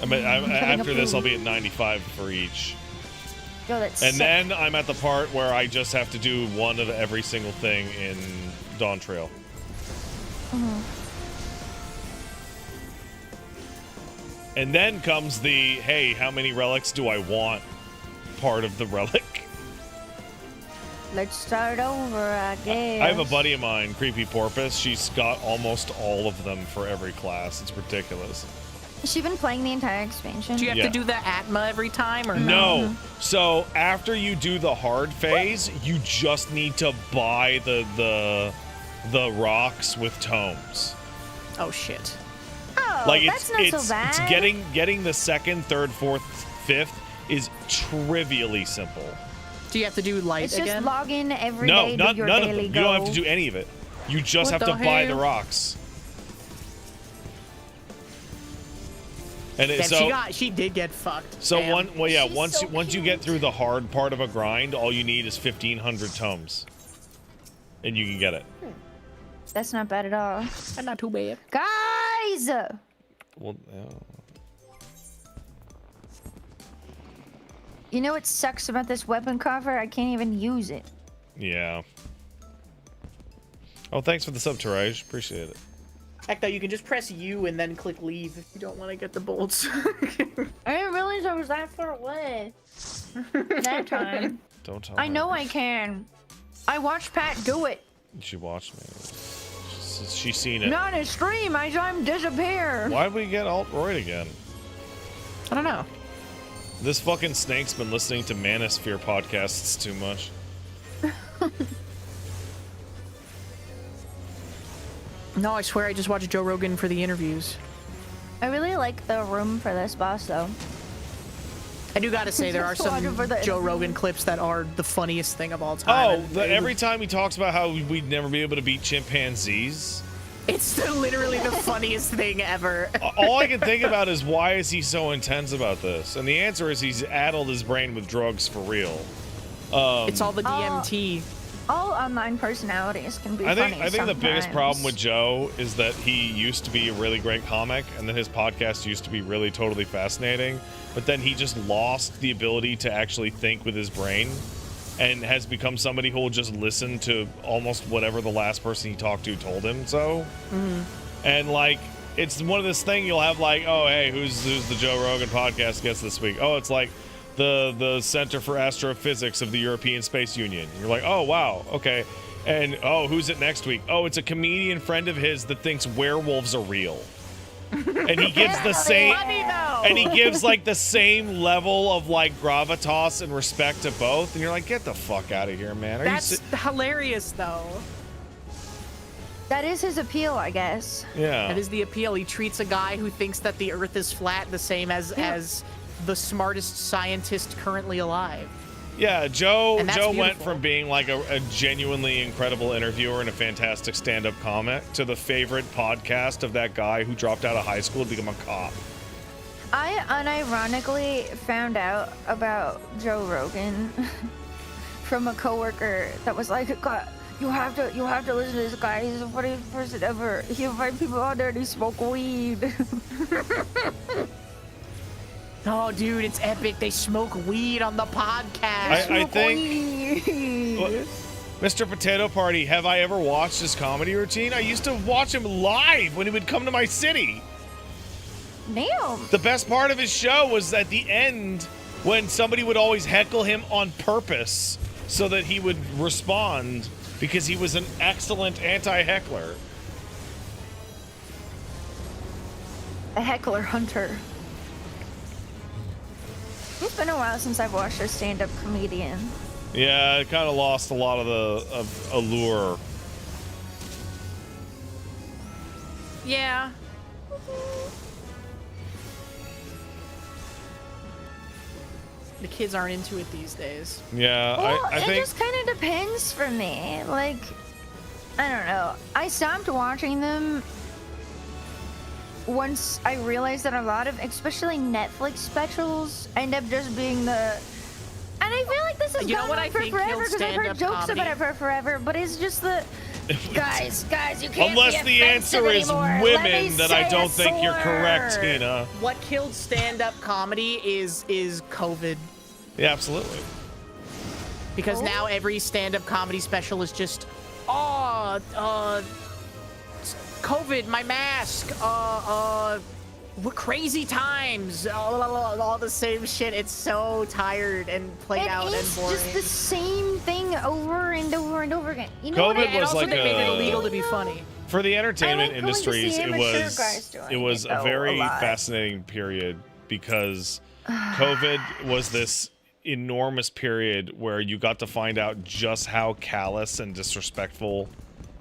I mean, cutting after up this, I'll food. be at 95 for each. Yo, that's And sick. then I'm at the part where I just have to do one of every single thing in Dawn Trail. And then comes the, hey, how many relics do I want part of the relic. Let's start over, I guess. I have a buddy of mine, Creepy Porpoise. She's got almost all of them for every class. It's ridiculous. Has she been playing the entire expansion? Do you have Yeah. to do the Atma every time or No. So after you do the hard phase, you just need to buy the rocks with tomes. Oh shit. Oh, Like that's not so bad. it's getting the second, third, fourth, fifth is trivially simple. Do you have to do light It's just again? log in every No, day, none do your of them. daily You go. don't have to do any of it. You just What have to the buy the hell? rocks. And it, Damn, she did get fucked. so Damn. She's once so once you get cute. through the hard part of a grind, all you need is 1,500 tomes, and you can get it. That's not bad at all. Not too bad. Guys! Well, You know what sucks about this weapon cover? I can't even use it. Yeah. Oh, thanks for the sub, Taraj. Appreciate it. Heck, though, you can just press U and then click leave if you don't want to get the bolts. I didn't realize I was that far away. That time. Don't tell I her. know I can. I watched Pat do it. She watched me. She's seen it. Not a stream. I saw him disappear. Why'd we get alt-roid again? I don't know. This fucking snake's been listening to Manosphere podcasts too much. No, I swear I just watched Joe Rogan for the interviews. I really like the room for this boss, though. I do gotta say, there are Just watching some for the Joe interview. Rogan clips that are the funniest thing of all time. Oh, and every time he talks about how we'd never be able to beat chimpanzees. it's literally the funniest thing ever. All I can think about is why is he so intense about this? And the answer is he's addled his brain with drugs for real. It's all the DMT. All online personalities can be I funny think the biggest sometimes. problem with Joe is that he used to be a really great comic, and then his podcast used to be really totally fascinating, but then he just lost the ability to actually think with his brain, and has become somebody who will just listen to almost whatever the last person he talked to told him. So, and like, it's one of this thing you'll have like, oh hey, who's the Joe Rogan podcast guest this week? Oh, it's like the Center for Astrophysics of the European Space Union. You're like, oh wow, okay. And oh, who's it next week? Oh, it's a comedian friend of his that thinks werewolves are real. And he gives the same Funny though. and he gives like the same level of like gravitas and respect to both. And you're like, get the fuck out of here, man. Are That's hilarious though. That is his appeal, I guess. yeah. That is the appeal. He treats a guy who thinks that the Earth is flat the same as the smartest scientist currently alive. Yeah, Joe And that's went beautiful. from being like a genuinely incredible interviewer and a fantastic stand-up comic to the favorite podcast of that guy who dropped out of high school to become a cop. I unironically found out about Joe Rogan from a coworker that was like, God, you have to listen to this guy. He's the funniest person ever. He invites people out there and he smoke weed. Oh, dude, it's epic. They smoke weed on the podcast. I think, Weed. Mr. Potato Party, have I ever watched his comedy routine? I used to watch him live when he would come to my city. Damn. The best part of his show was at the end when somebody would always heckle him on purpose so that he would respond because he was an excellent anti-heckler. A heckler hunter. It's been a while since I've watched a stand-up comedian. Yeah, it kind of lost a lot of the allure. Yeah. The kids aren't into it these days. Yeah, Well, I it think just kind of depends for me. Like, I don't know. I stopped watching them once I realized that a lot of, especially Netflix specials, end up just being the. And I feel like this has You know gone what on I for think forever killed because I've heard stand-up jokes comedy? about it for forever, but it's just the. Guys, you can't unless be the offensive answer is anymore. Let me women, then I say don't a think you're correct, slur. Tina. What killed stand-up comedy is COVID. Yeah, absolutely. Because Oh. now every stand-up comedy special is just, COVID, my mask, we're crazy times, all the same shit. It's so tired and played out and It's boring. just the same thing over and over and over again. You know what COVID I and was also like they made it a- illegal to be funny. For the entertainment I like going to see industries, amateur guys doing it was it, a though, very a lot. fascinating period because COVID was this enormous period where you got to find out just how callous and disrespectful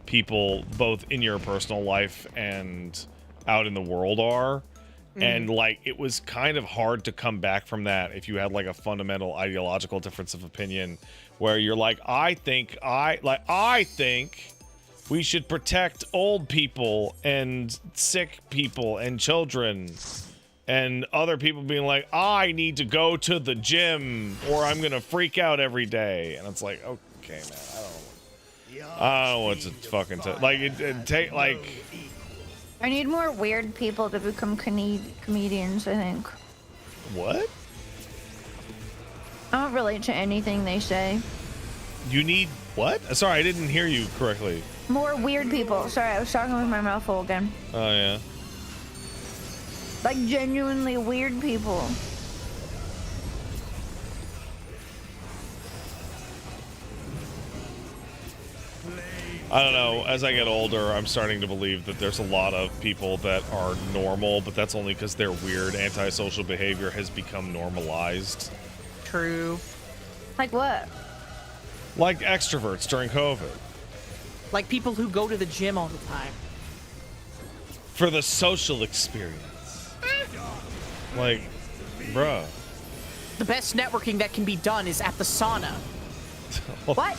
people both in your personal life and out in the world are. And like it was kind of hard to come back from that if you had like a fundamental ideological difference of opinion where you're like, I think we should protect old people and sick people and children, and other people being like, I need to go to the gym or I'm gonna freak out every day. And it's like, okay, man, I don't know what to fucking like it take like. I need more weird people to become comedians, I think. What? I don't relate to anything they say. You need what? Sorry, I didn't hear you correctly. More weird people. Sorry, I was talking with my mouth full again. Oh, yeah. Like genuinely weird people. I don't know. As I get older, I'm starting to believe that there's a lot of people that are normal, but that's only because their weird antisocial behavior has become normalized. True. Like what? Like extroverts during COVID. Like people who go to the gym all the time. For the social experience. Like, bruh. The best networking that can be done is at the sauna. What?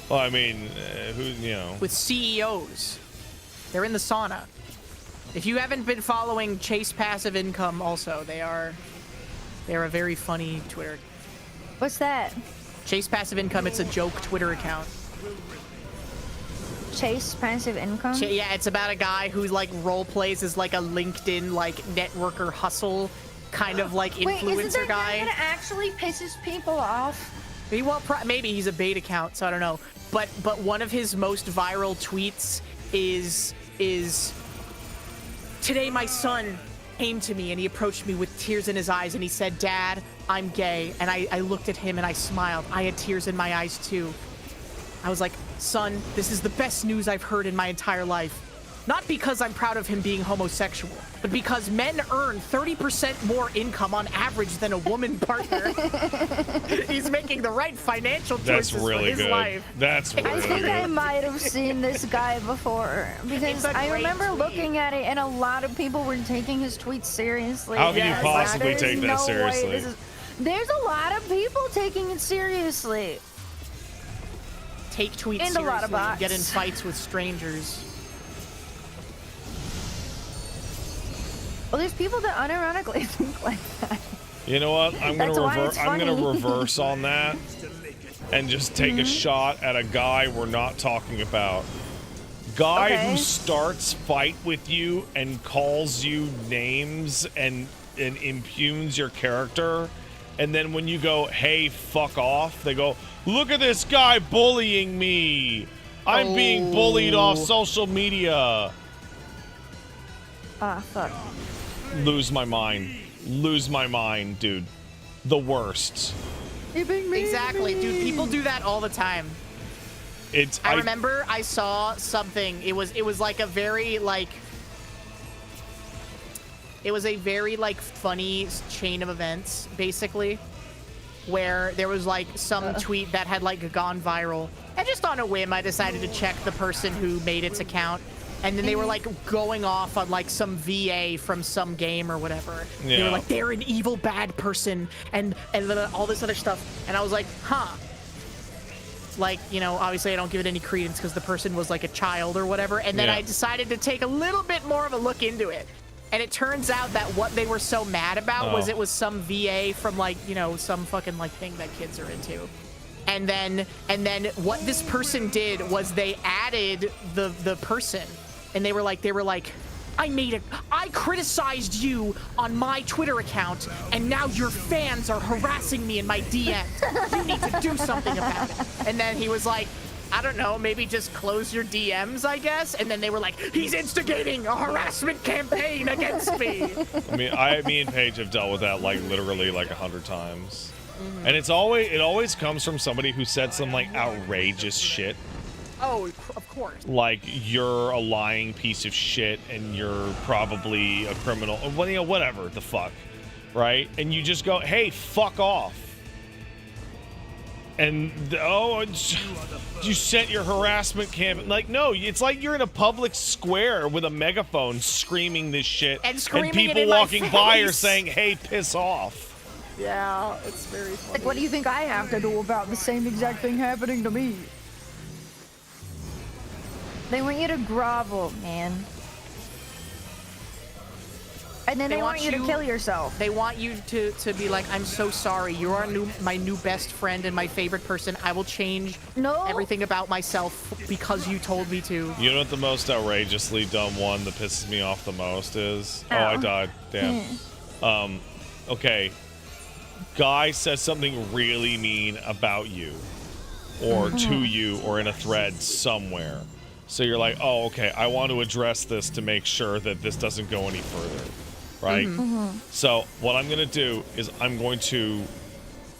Well, I mean, who, you know. With CEOs. They're in the sauna. If you haven't been following Chase Passive Income also, they're a very funny Twitter. What's that? Chase Passive Income, it's a joke Twitter account. Chase Passive Income? Yeah, it's about a guy who like role plays as like a LinkedIn like networker hustle kind of like influencer Wait, isn't that guy. that actually pisses people off? Maybe he's a bait account, so I don't know. But one of his most viral tweets is today my son came to me and he approached me with tears in his eyes and he said, "Dad, I'm gay." And I looked at him and I smiled. I had tears in my eyes too. I was like, "Son, this is the best news I've heard in my entire life." Not because I'm proud of him being homosexual, but because men earn 30% more income on average than a woman partner. He's making the right financial choices That's really for his good. life. That's really I think good. I might have seen this guy before because I great remember tweet. looking at it and a lot of people were taking his tweets seriously. How can you Yes, possibly there's take that no way seriously? there's a lot of people taking it seriously. Take tweets And a seriously lot of bots. and get in fights with strangers. Well, there's people that unironically think like that. You know what? I'm That's why gonna it's I'm gonna funny. reverse on that and just take a shot at a guy we're not talking about. Guy Okay. who starts fight with you and calls you names and impugns your character, and then when you go, "Hey, fuck off," they go, "Look at this guy bullying me. I'm being bullied off social media." Ah, fuck. Lose my mind, dude. The worst. Exactly, dude. People do that all the time. I remember I saw something. It was like a very like. It was a very like funny chain of events, basically, where there was like some tweet that had like gone viral, and just on a whim, I decided to check the person who made its account. And then they were like going off on like some VA from some game or whatever. They Yeah. were like, they're an evil bad person and all this other stuff. And I was like, huh. Like, you know, obviously I don't give it any credence because the person was like a child or whatever. And then Yeah. I decided to take a little bit more of a look into it. And it turns out that what they were so mad about was it was some VA from like, you know, some fucking like thing that kids are into. And then what this person did was they added the person. And they were like, I criticized you on my Twitter account, and now your fans are harassing me in my DMs. You need to do something about it. And then he was like, I don't know, maybe just close your DMs, I guess. And then they were like, he's instigating a harassment campaign against me. I mean, me and Paige have dealt with that like literally like 100 times. And it always comes from somebody who said some like outrageous shit. Oh, of course. Like, you're a lying piece of shit and you're probably a criminal. Well, you know, whatever the fuck, right? And you just go, hey, fuck off. And, you sent your harassment campaign. Like, no, it's like you're in a public square with a megaphone screaming this shit. And screaming it people in my walking by are face. saying, hey, piss off. Yeah, it's very funny. Like, what do you think I have to do about the same exact thing happening to me? They want you to grovel, man. And then they want you to kill yourself. They want you to be like, I'm so sorry. You are my new best friend and my favorite person. I will change everything about myself because you told me to. You know what the most outrageously dumb one that pisses me off the most is? Oh. Oh, I died. Damn. Okay. guy says something really mean about you or to you or in a thread somewhere. So you're like, oh, okay, I want to address this to make sure that this doesn't go any further, right? So what I'm going to do is I'm going to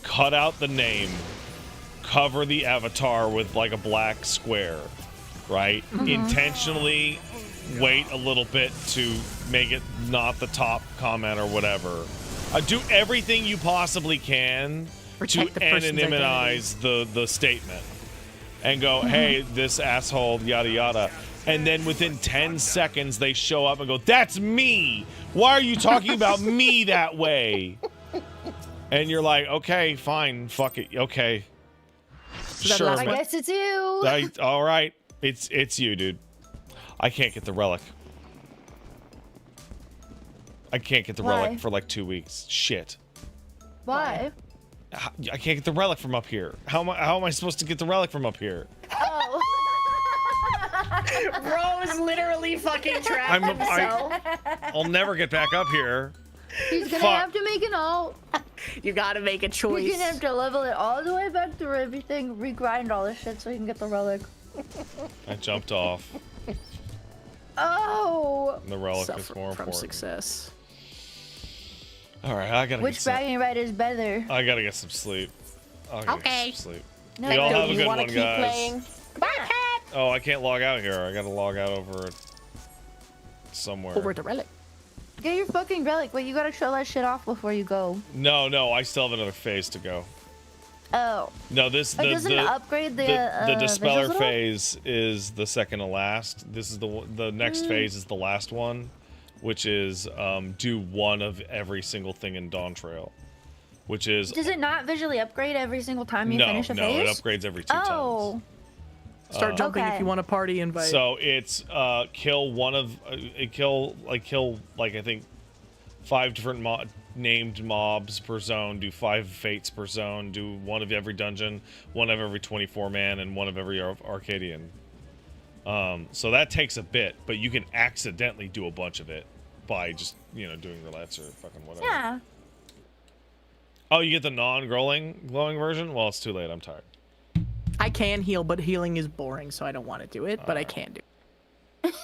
cut out the name, cover the avatar with like a black square, right? Intentionally wait a little bit to make it not the top comment or whatever. Do everything you possibly can Protect to the person's anonymize the statement and go, hey, this asshole, yada yada. And then within 10 seconds, they show up and go, that's me. Why are you talking about me that way? And you're like, okay, fine, fuck it, okay. that Sure, last I man. guess it's you. All right, it's you, dude. I can't get the relic. I can't get the Why? relic for like 2 weeks. Shit. Why? I can't get the relic from up here. How am I supposed to get the relic from up here? Oh. Bro is literally fucking trapped himself. I'll never get back up here. He's gonna Fuck. have to make an alt. You gotta make a choice. He's gonna have to level it all the way back through everything, regrind all this shit so he can get the relic. I jumped off. Oh! And the relic is Suffer more from important. success. All right, I gotta Which get some, bragging right is better? I gotta get some sleep. I gotta Okay. get some sleep. No, We all no, have a you good wanna one, keep guys. playing? Oh, I can't log out here. I gotta log out over somewhere. Over the relic. Get your fucking relic. Wait, you gotta show that shit off before you go. No, I still have another phase to go. Oh. No, this It doesn't upgrade the dispeller visuals at all? phase is the second to last. This is the next phase is the last one, which is do one of every single thing in Dawn Trail, which is Does it not visually upgrade every single time you finish a no, phase? it upgrades every 2 times. Oh. Start jumping Okay. if you want a party invite. So it's kill one of kill I think 5 different named mobs per zone, do 5 fates per zone, do one of every dungeon, one of every 24 man, and one of every Arcadian. So that takes a bit, but you can accidentally do a bunch of it by just doing roulettes or fucking whatever. Yeah. Oh, you get the non-glowing version? Well, it's too late. I'm tired. I can heal, but healing is boring, so I don't want to do it. But I can do it.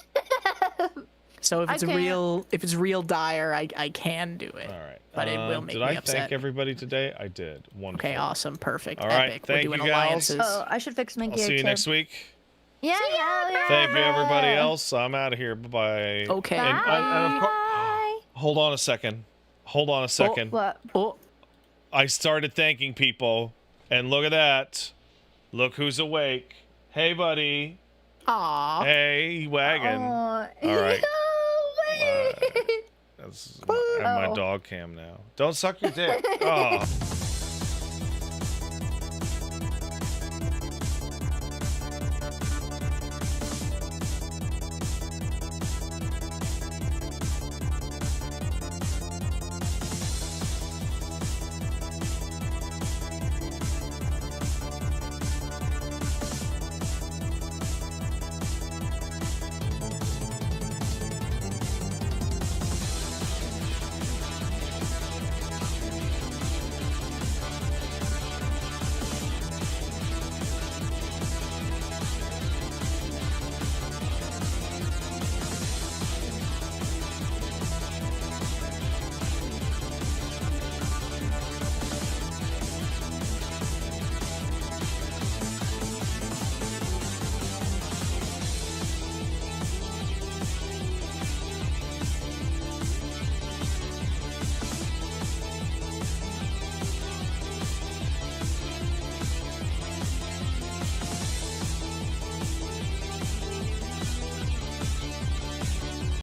So if I it's can't. if it's real dire, I can do it. All right. But it will make did me I upset. thank everybody today? I did. Wonderful. Okay, awesome, perfect, All right, epic. thank We're doing you, gals. alliances. Oh, I should fix my I'll gear see you too. next week. Yeah, hell yeah. Thank you, everybody else. I'm out of here. Bye-bye. Okay. And of course, Bye. hold on a second. What? Oh, I started thanking people, and look at that. Look who's awake. Hey, buddy. aw. Hey, wagon. Aw. All right. No way. That's, I have my dog cam now. Don't suck your dick. Oh.